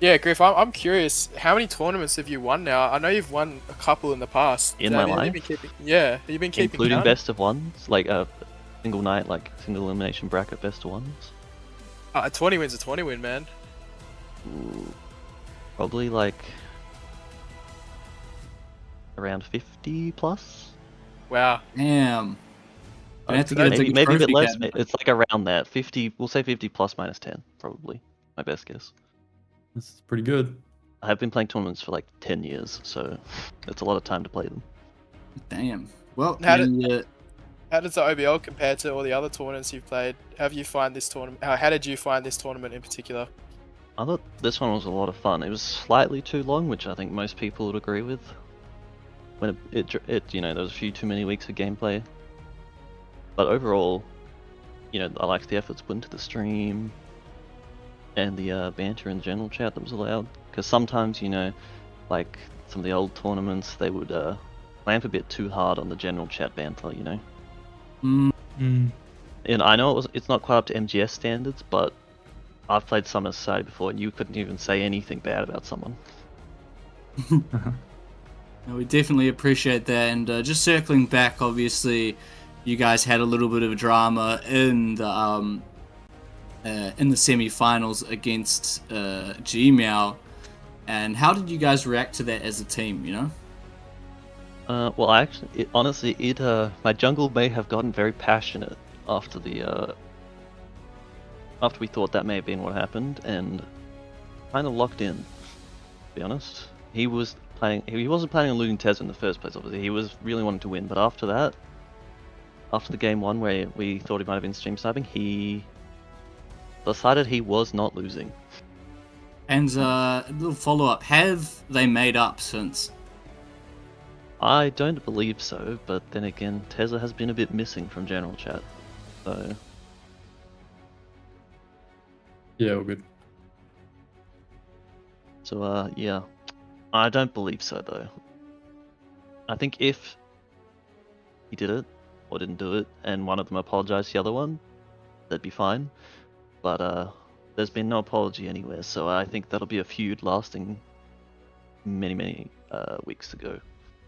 [SPEAKER 7] Yeah, Gryff, I'm curious. How many tournaments have you won now? I know you've won a couple in the past.
[SPEAKER 8] In my life?
[SPEAKER 7] Have you been keeping
[SPEAKER 8] including
[SPEAKER 7] count?
[SPEAKER 8] best of ones, like a single night, like single elimination bracket best of ones.
[SPEAKER 7] A 20 win's a 20 win, man.
[SPEAKER 8] Ooh, probably like around 50 plus.
[SPEAKER 7] Wow.
[SPEAKER 6] Damn. I have to get
[SPEAKER 8] Maybe a bit less.
[SPEAKER 6] cabinet.
[SPEAKER 8] It's like around that. 50. We'll say 50 plus minus 10, probably. My best guess.
[SPEAKER 4] That's pretty good.
[SPEAKER 8] I have been playing tournaments for like 10 years, so it's a lot of time to play them.
[SPEAKER 6] Damn. Well,
[SPEAKER 7] How
[SPEAKER 6] then,
[SPEAKER 7] How does the OBL compare to all the other tournaments you've played? How did you find this tournament in particular?
[SPEAKER 8] I thought this one was a lot of fun. It was slightly too long, which I think most people would agree with. When it you know, there was a few too many weeks of gameplay. But overall, you know, I liked the efforts put into the stream and the banter in the general chat that was allowed. Because sometimes, you know, like some of the old tournaments, they would clamp a bit too hard on the general chat banter, you know. And I know it's not quite up to MGS standards, but I've played Summer Society before, and you couldn't even say anything bad about someone.
[SPEAKER 6] No, we definitely appreciate that. And just circling back, obviously, you guys had a little bit of drama in the semi-finals against Gmeow. And how did you guys react to that as a team? You know?
[SPEAKER 8] Well, actually, honestly, my jungle may have gotten very passionate after after we thought that may have been what happened, and kind of locked in. To be honest, he wasn't planning on losing Tez in the first place. Obviously, he was really wanting to win, but after that, after the game one where we thought he might have been stream sniping, he decided he was not losing.
[SPEAKER 6] And a little follow-up: have they made up since?
[SPEAKER 8] I don't believe so, but then again, Tezza has been a bit missing from general chat, so...
[SPEAKER 4] Yeah, all good.
[SPEAKER 8] So, yeah. I don't believe so, though. I think if he did it, or didn't do it, and one of them apologized to the other one, that'd be fine. But, there's been no apology anywhere, so I think that'll be a feud lasting many weeks to go.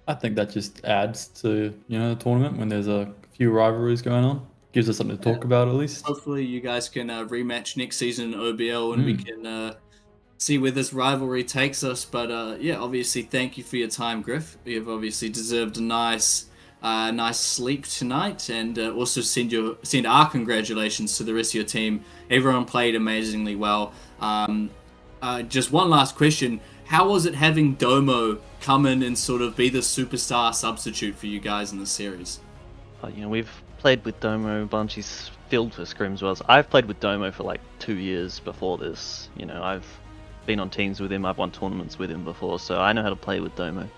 [SPEAKER 4] I think that just adds to, you know, the tournament when there's a few rivalries going on. Gives us something to talk about at least.
[SPEAKER 6] Hopefully you guys can rematch next season in OBL and we can see where this rivalry takes us. But yeah, obviously thank you for your time, Gryff. You've obviously deserved a nice sleep tonight, and also send our congratulations to the rest of your team. Everyone played amazingly well. Just one last question. How was it having Domo come in and sort of be the superstar substitute for you guys in the series?
[SPEAKER 8] You know, we've played with Domo a bunch. He's filled for scrims well. I've played with Domo for like 2 years before this. You know, I've been on teams with him. I've won tournaments with him before, so I know how to play with Domo.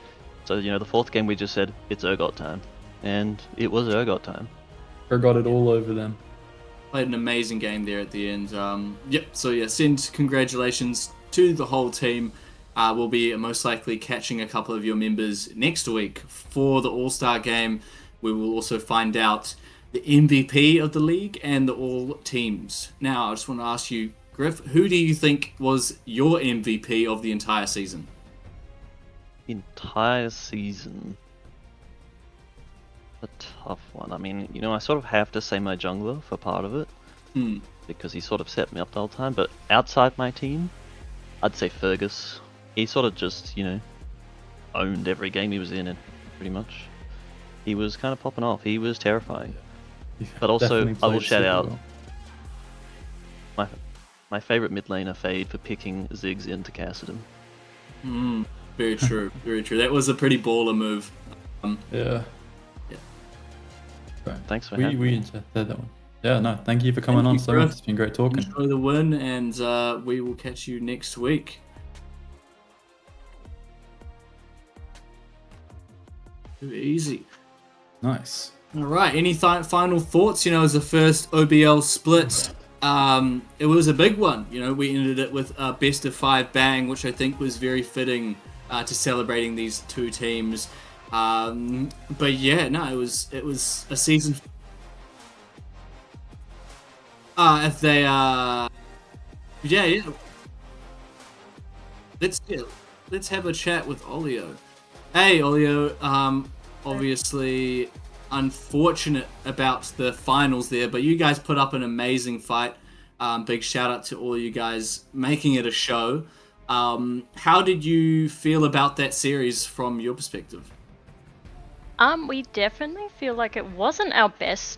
[SPEAKER 8] So, you know, the fourth game we just said, it's Urgot time. And it was Urgot time.
[SPEAKER 4] Got it all over them.
[SPEAKER 6] Played an amazing game there at the end. Yep, so yeah, send congratulations to the whole team. We'll be most likely catching a couple of your members next week for the All-Star game. We will also find out the MVP of the league and the all teams. Now, I just want to ask you, Gryff, who do you think was your MVP of the entire season?
[SPEAKER 8] Entire season? A tough one. I mean, you know, I sort of have to say my jungler for part of it. Because he sort of set me up the whole time. But outside my team, I'd say Fergus. He sort of just, you know, owned every game he was in, pretty much. He was kind of popping off. He was terrifying. But also, I will shout out my favorite mid laner, Fade, for picking Ziggs into Cassidon.
[SPEAKER 6] Very true, very true. That was a pretty baller move.
[SPEAKER 4] Yeah.
[SPEAKER 8] Right. Thanks for having me.
[SPEAKER 4] We enjoyed that one. Yeah, no, thank you for coming on so much. It's been great talking.
[SPEAKER 6] Enjoy the win, and we will catch you next week. Too easy.
[SPEAKER 4] Nice.
[SPEAKER 6] All right. Any final thoughts? You know, as the first OBL split, it was a big one. You know, we ended it with a best of 5 bang, which I think was very fitting to celebrating these two teams. But yeah, no, it was a season. If they yeah. Let's have a chat with Oleo. Hey, Oleo. Obviously, unfortunate about the finals there, but you guys put up an amazing fight. Big shout out to all you guys making it a show. How did you feel about that series from your perspective?
[SPEAKER 9] We definitely feel like it wasn't our best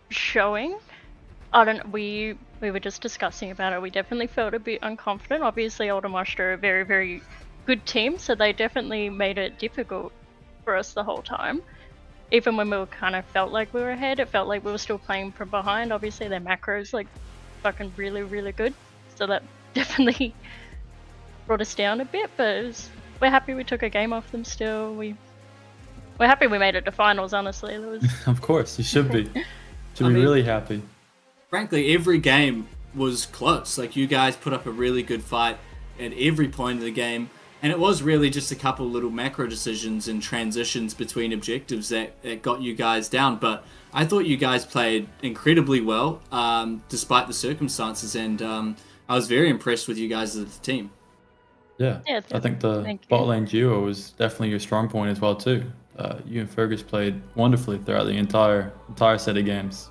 [SPEAKER 9] showing. We were just discussing about it. We definitely felt a bit unconfident. Obviously, Ultimaster are a very, very good team, so they definitely made it difficult for us the whole time. Even when we were kind of felt like we were ahead, it felt like we were still playing from behind. Obviously, their macros like fucking really, really good, so that definitely brought us down a bit, but we're happy we took a game off them still. We're happy we made it to finals, honestly. That was...
[SPEAKER 4] Of course, you should be. Should be really happy.
[SPEAKER 6] Frankly, every game was close. Like, you guys put up a really good fight at every point of the game, and it was really just a couple little macro decisions and transitions between objectives that got you guys down. But I thought you guys played incredibly well, despite the circumstances, and I was very impressed with you guys as a team.
[SPEAKER 4] Yeah, I think the bot lane duo was definitely your strong point as well too. You and Fergus played wonderfully throughout the entire set of games.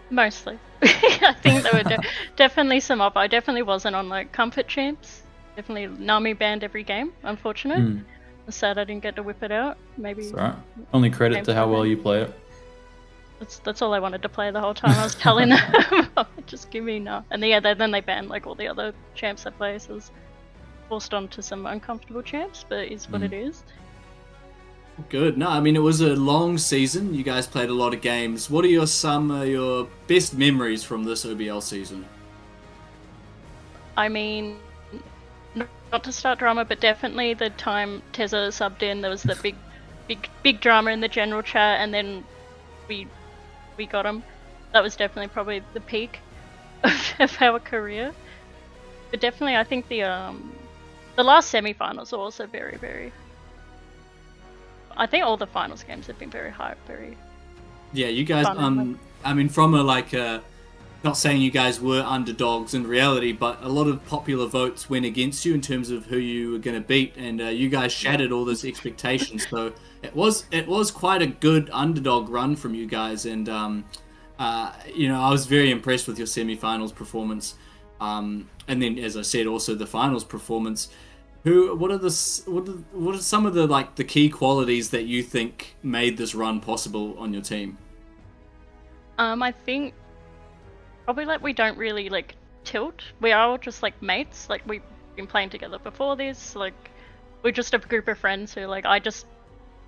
[SPEAKER 9] Mostly. I think there were definitely some up. I definitely wasn't on like comfort champs. Definitely Nami banned every game, unfortunate. I'm sad I didn't get to whip it out. Maybe
[SPEAKER 4] it's alright. Only credit to how well you play it.
[SPEAKER 9] That's all I wanted to play the whole time. I was telling them, just give me no. And then they banned like all the other champs I play, so I was forced onto some uncomfortable champs, but it's what it is.
[SPEAKER 6] Good. No, I mean, it was a long season. You guys played a lot of games. What are some of your best memories from this OBL season?
[SPEAKER 9] I mean, not to start drama, but definitely the time Tezza subbed in, there was the big drama in the general chat, and then we got him. That was definitely probably the peak of our career. But definitely, I think the last semi-finals are also very, very... I think all the finals games have been very hype, very...
[SPEAKER 6] Yeah, you guys,
[SPEAKER 9] fun.
[SPEAKER 6] I mean, from not saying you guys were underdogs in reality, but a lot of popular votes went against you in terms of who you were going to beat, and you guys shattered all those expectations. So it was quite a good underdog run from you guys, and I was very impressed with your semi-finals performance, and then, as I said, also the finals performance. What are some of the key qualities that you think made this run possible on your team?
[SPEAKER 9] I think probably we don't really tilt. We are all just mates. We've been playing together before this. We're just a group of friends who I just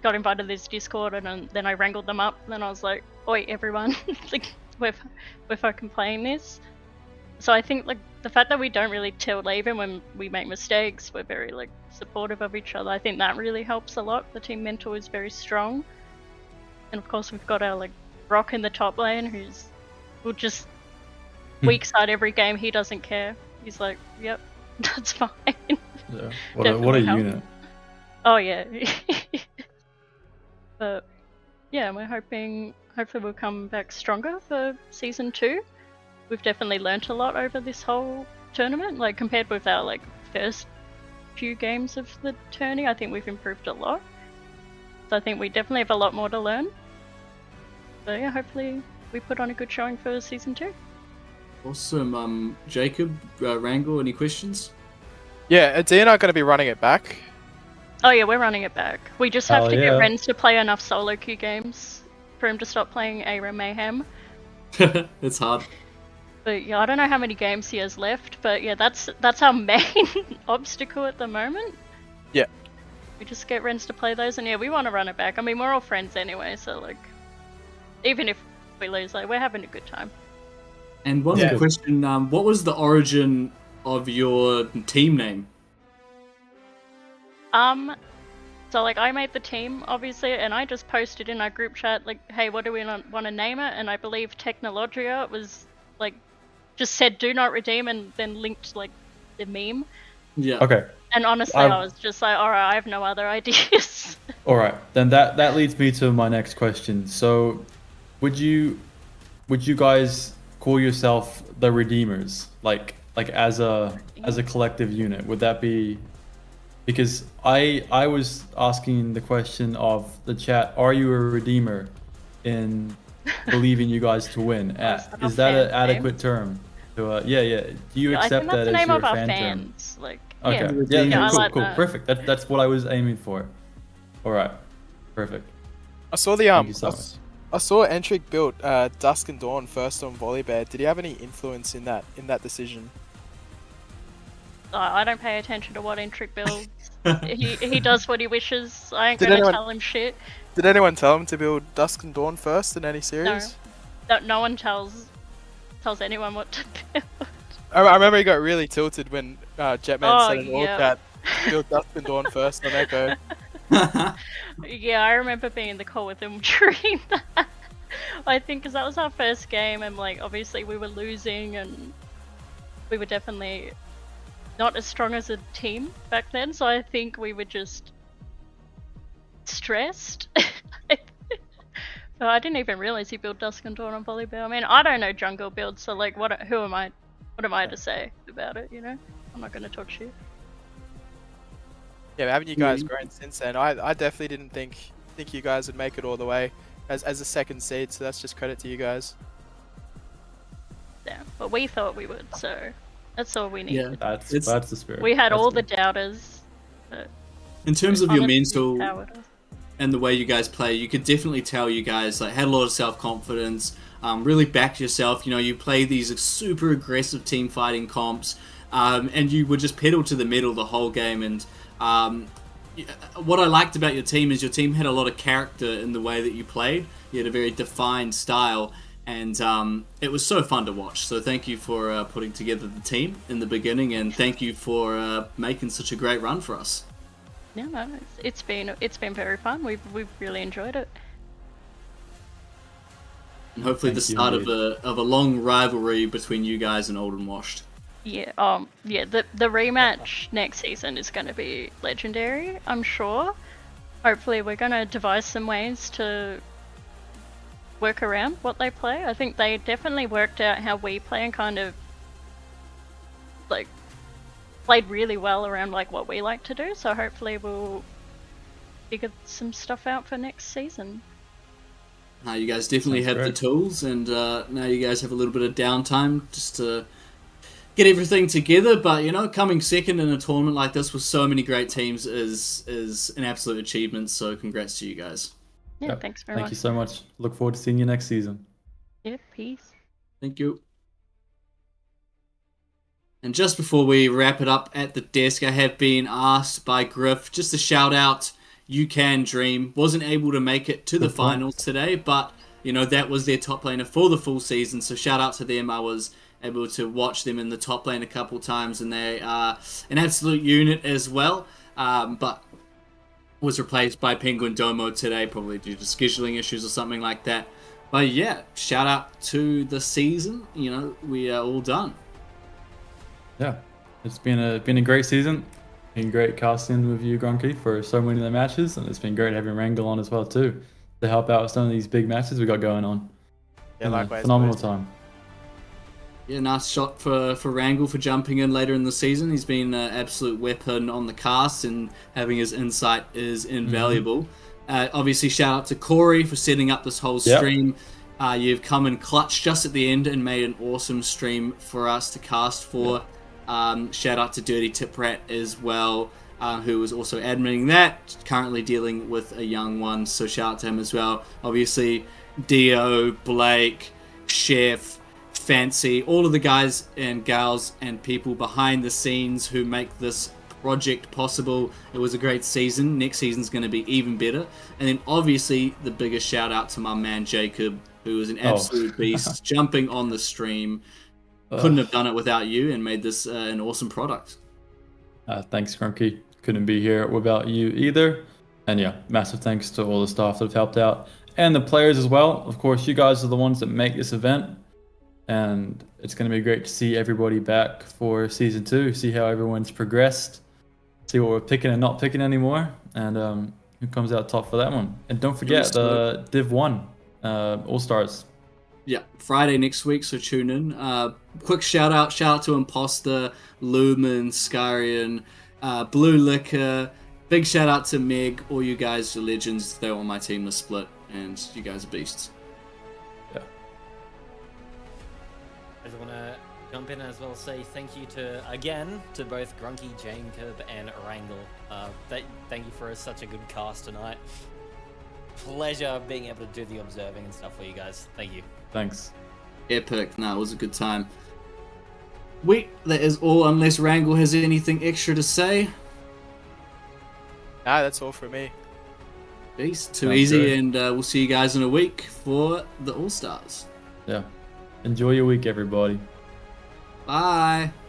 [SPEAKER 9] got invited to this Discord, and then I wrangled them up. And then I was like, "Oi, everyone! we're fucking playing this." So I think the fact that we don't really tilt even when we make mistakes, we're very supportive of each other. I think that really helps a lot. The team mental is very strong, and of course we've got our Rock in the top lane will just weak side every game. He doesn't care. He's like, "Yep, that's fine."
[SPEAKER 4] Yeah. What a unit.
[SPEAKER 9] Oh yeah. But yeah, we're hopefully we'll come back stronger for season 2. We've definitely learnt a lot over this whole tournament, compared with our first few games of the tourney. I think we've improved a lot. So I think we definitely have a lot more to learn. So yeah, hopefully we put on a good showing for season 2.
[SPEAKER 6] Awesome. Jacob, Wrangle, any questions?
[SPEAKER 7] Yeah, are DNR going to be running it back?
[SPEAKER 9] Oh yeah, we're running it back. We just have to get Renz to play enough solo queue games for him to stop playing ARA Mayhem.
[SPEAKER 6] It's hard.
[SPEAKER 9] But yeah, I don't know how many games he has left, but yeah, that's our main obstacle at the moment.
[SPEAKER 7] Yeah.
[SPEAKER 9] We just get Renz to play those, and yeah, we want to run it back. I mean, we're all friends anyway, so even if we lose, we're having a good time.
[SPEAKER 6] And one more question, what was the origin of your team name?
[SPEAKER 9] So I made the team, obviously, and I just posted in our group chat, hey, what do we want to name it? And I believe Technologia was, just said do not redeem, and then linked, the meme.
[SPEAKER 6] Yeah.
[SPEAKER 4] Okay.
[SPEAKER 9] And honestly, I was just alright, I have no other ideas.
[SPEAKER 4] Alright, then that leads me to my next question. So, would you guys call yourself the Redeemers? As a collective unit? Would that be... Because I was asking the question of the chat, are you a Redeemer in believing you guys to win? Is that an adequate term? Do you accept that as your fan term? Okay. Yeah, cool. Perfect. That's what I was aiming for. All right. Perfect.
[SPEAKER 7] I saw
[SPEAKER 4] Thank you so much.
[SPEAKER 7] I saw Entrik built Dusk and Dawn first on Volleyball. Did he have any influence in that decision?
[SPEAKER 9] I don't pay attention to what Entrik builds. he does what he wishes. I ain't gonna tell him shit.
[SPEAKER 7] Did anyone tell him to build Dusk and Dawn first in any series?
[SPEAKER 9] No one tells anyone what to build.
[SPEAKER 7] I remember he got really tilted when Jetman
[SPEAKER 9] Oh,
[SPEAKER 7] said an all
[SPEAKER 9] yeah.
[SPEAKER 7] cat. Build Dustin Dawn first on Echo.
[SPEAKER 9] Yeah, I remember being in the call with him during that. I think because that was our first game, and like obviously we were losing, and we were definitely not as strong as a team back then. So I think we were just stressed. But I didn't even realize he built Dusk and Dawn on Volleyball. I mean, I don't know jungle builds, so like, who am I? What am I to say about it? You know, I'm not gonna talk shit.
[SPEAKER 7] Yeah, but haven't you guys grown since then? I definitely didn't think you guys would make it all the way as a second seed, so that's just credit to you guys.
[SPEAKER 9] Yeah, but we thought we would, so that's all we needed.
[SPEAKER 4] Yeah, that's the spirit.
[SPEAKER 9] We had
[SPEAKER 4] That's
[SPEAKER 9] all
[SPEAKER 4] good.
[SPEAKER 9] the doubters. But
[SPEAKER 6] In terms of your
[SPEAKER 9] honestly
[SPEAKER 6] mental
[SPEAKER 9] powered us.
[SPEAKER 6] and the way you guys play, you could definitely tell you guys like had a lot of self-confidence, really backed yourself. You know, you play these super aggressive team fighting comps, and you would just pedal to the metal the whole game. And what I liked about your team is your team had a lot of character in the way that you played. You had a very defined style, and it was so fun to watch. So thank you for putting together the team in the beginning, and thank you for making such a great run for us.
[SPEAKER 9] No, it's been very fun. We've really enjoyed it.
[SPEAKER 6] And hopefully
[SPEAKER 4] Thank
[SPEAKER 6] the
[SPEAKER 4] you,
[SPEAKER 6] start
[SPEAKER 4] indeed.
[SPEAKER 6] of a long rivalry between you guys and Old and Washed.
[SPEAKER 9] Yeah, yeah. The rematch next season is going to be legendary, I'm sure. Hopefully, we're going to devise some ways to work around what they play. I think they definitely worked out how we play and kind of like played really well around like what we like to do. So hopefully, we'll figure some stuff out for next season.
[SPEAKER 6] You guys definitely
[SPEAKER 4] Sounds
[SPEAKER 6] have
[SPEAKER 4] great.
[SPEAKER 6] the tools, and now you guys have a little bit of downtime just to get everything together. But you know, coming second in a tournament like this with so many great teams is an absolute achievement. So congrats to you guys.
[SPEAKER 9] Yeah,
[SPEAKER 4] Yep.
[SPEAKER 9] thanks very
[SPEAKER 4] Thank
[SPEAKER 9] much.
[SPEAKER 4] you so much. Look forward to seeing you next season.
[SPEAKER 9] Yeah, peace.
[SPEAKER 6] Thank you. And just before we wrap it up at the desk, I have been asked by Gryff just to shout out You Can Dream. Wasn't able to make it to the
[SPEAKER 4] Good point.
[SPEAKER 6] finals today, but you know, that was their top laner for the full season. So shout out to them. I was able to watch them in the top lane a couple times, and they are an absolute unit as well. But was replaced by PenguinDomo today, probably due to scheduling issues or something like that. But yeah, shout out to the season. You know, we are all done.
[SPEAKER 4] Yeah, it's been a great season. Been great casting with you, Grunky, for so many of the matches, and it's been great having Wrangle on as well too, to help out with some of these big matches we got going on.
[SPEAKER 7] Yeah, likewise.
[SPEAKER 4] Phenomenal
[SPEAKER 7] boys.
[SPEAKER 4] time.
[SPEAKER 6] Yeah, nice shot for Wrangle for jumping in later in the season. He's been an absolute weapon on the cast, and having his insight is invaluable. Obviously, shout out to Corey for setting up this whole
[SPEAKER 4] Yep.
[SPEAKER 6] stream. You've come in clutch just at the end and made an awesome stream for us to cast for. Shout out to Dirty Tip Rat as well, who was also adminning that, currently dealing with a young one, so shout out to him as well. Obviously, Dio, Blake, Chef, Fancy, all of the guys and gals and people behind the scenes who make this project possible. It was a great season. Next season's going to be even better. And then obviously the biggest shout out to my man Jacob, who was an absolute beast, jumping on the stream. Couldn't have done it without you, and made this an awesome product.
[SPEAKER 4] Thanks, Grunky. Couldn't be here without you either. And yeah, massive thanks to all the staff that have helped out, and the players as well. Of course, you guys are the ones that make this event, and it's going to be great to see everybody back for Season 2, see how everyone's progressed, see what we're picking and not picking anymore, and who comes out top for that one. And don't forget the Div 1 All-Stars.
[SPEAKER 6] Yeah, Friday next week, so tune in. Quick shout out to Imposter, Lumen, Scarian, Blue Liquor. Big shout out to Meg. All you guys are legends. They were on my team this split, and you guys are beasts.
[SPEAKER 5] I just want to jump in as well, say thank you again to both Grunky, Jacob, and Wrangle. Thank you for such a good cast tonight. Pleasure being able to do the observing and stuff for you guys. Thank you.
[SPEAKER 4] Thanks.
[SPEAKER 6] Epic. No, it was a good time. That is all, unless Wrangle has anything extra to say.
[SPEAKER 7] Nah, that's all from me.
[SPEAKER 6] Beast. Too
[SPEAKER 4] Sounds
[SPEAKER 6] easy,
[SPEAKER 4] good.
[SPEAKER 6] and we'll see you guys in a week for the All-Stars.
[SPEAKER 4] Yeah. Enjoy your week, everybody.
[SPEAKER 6] Bye.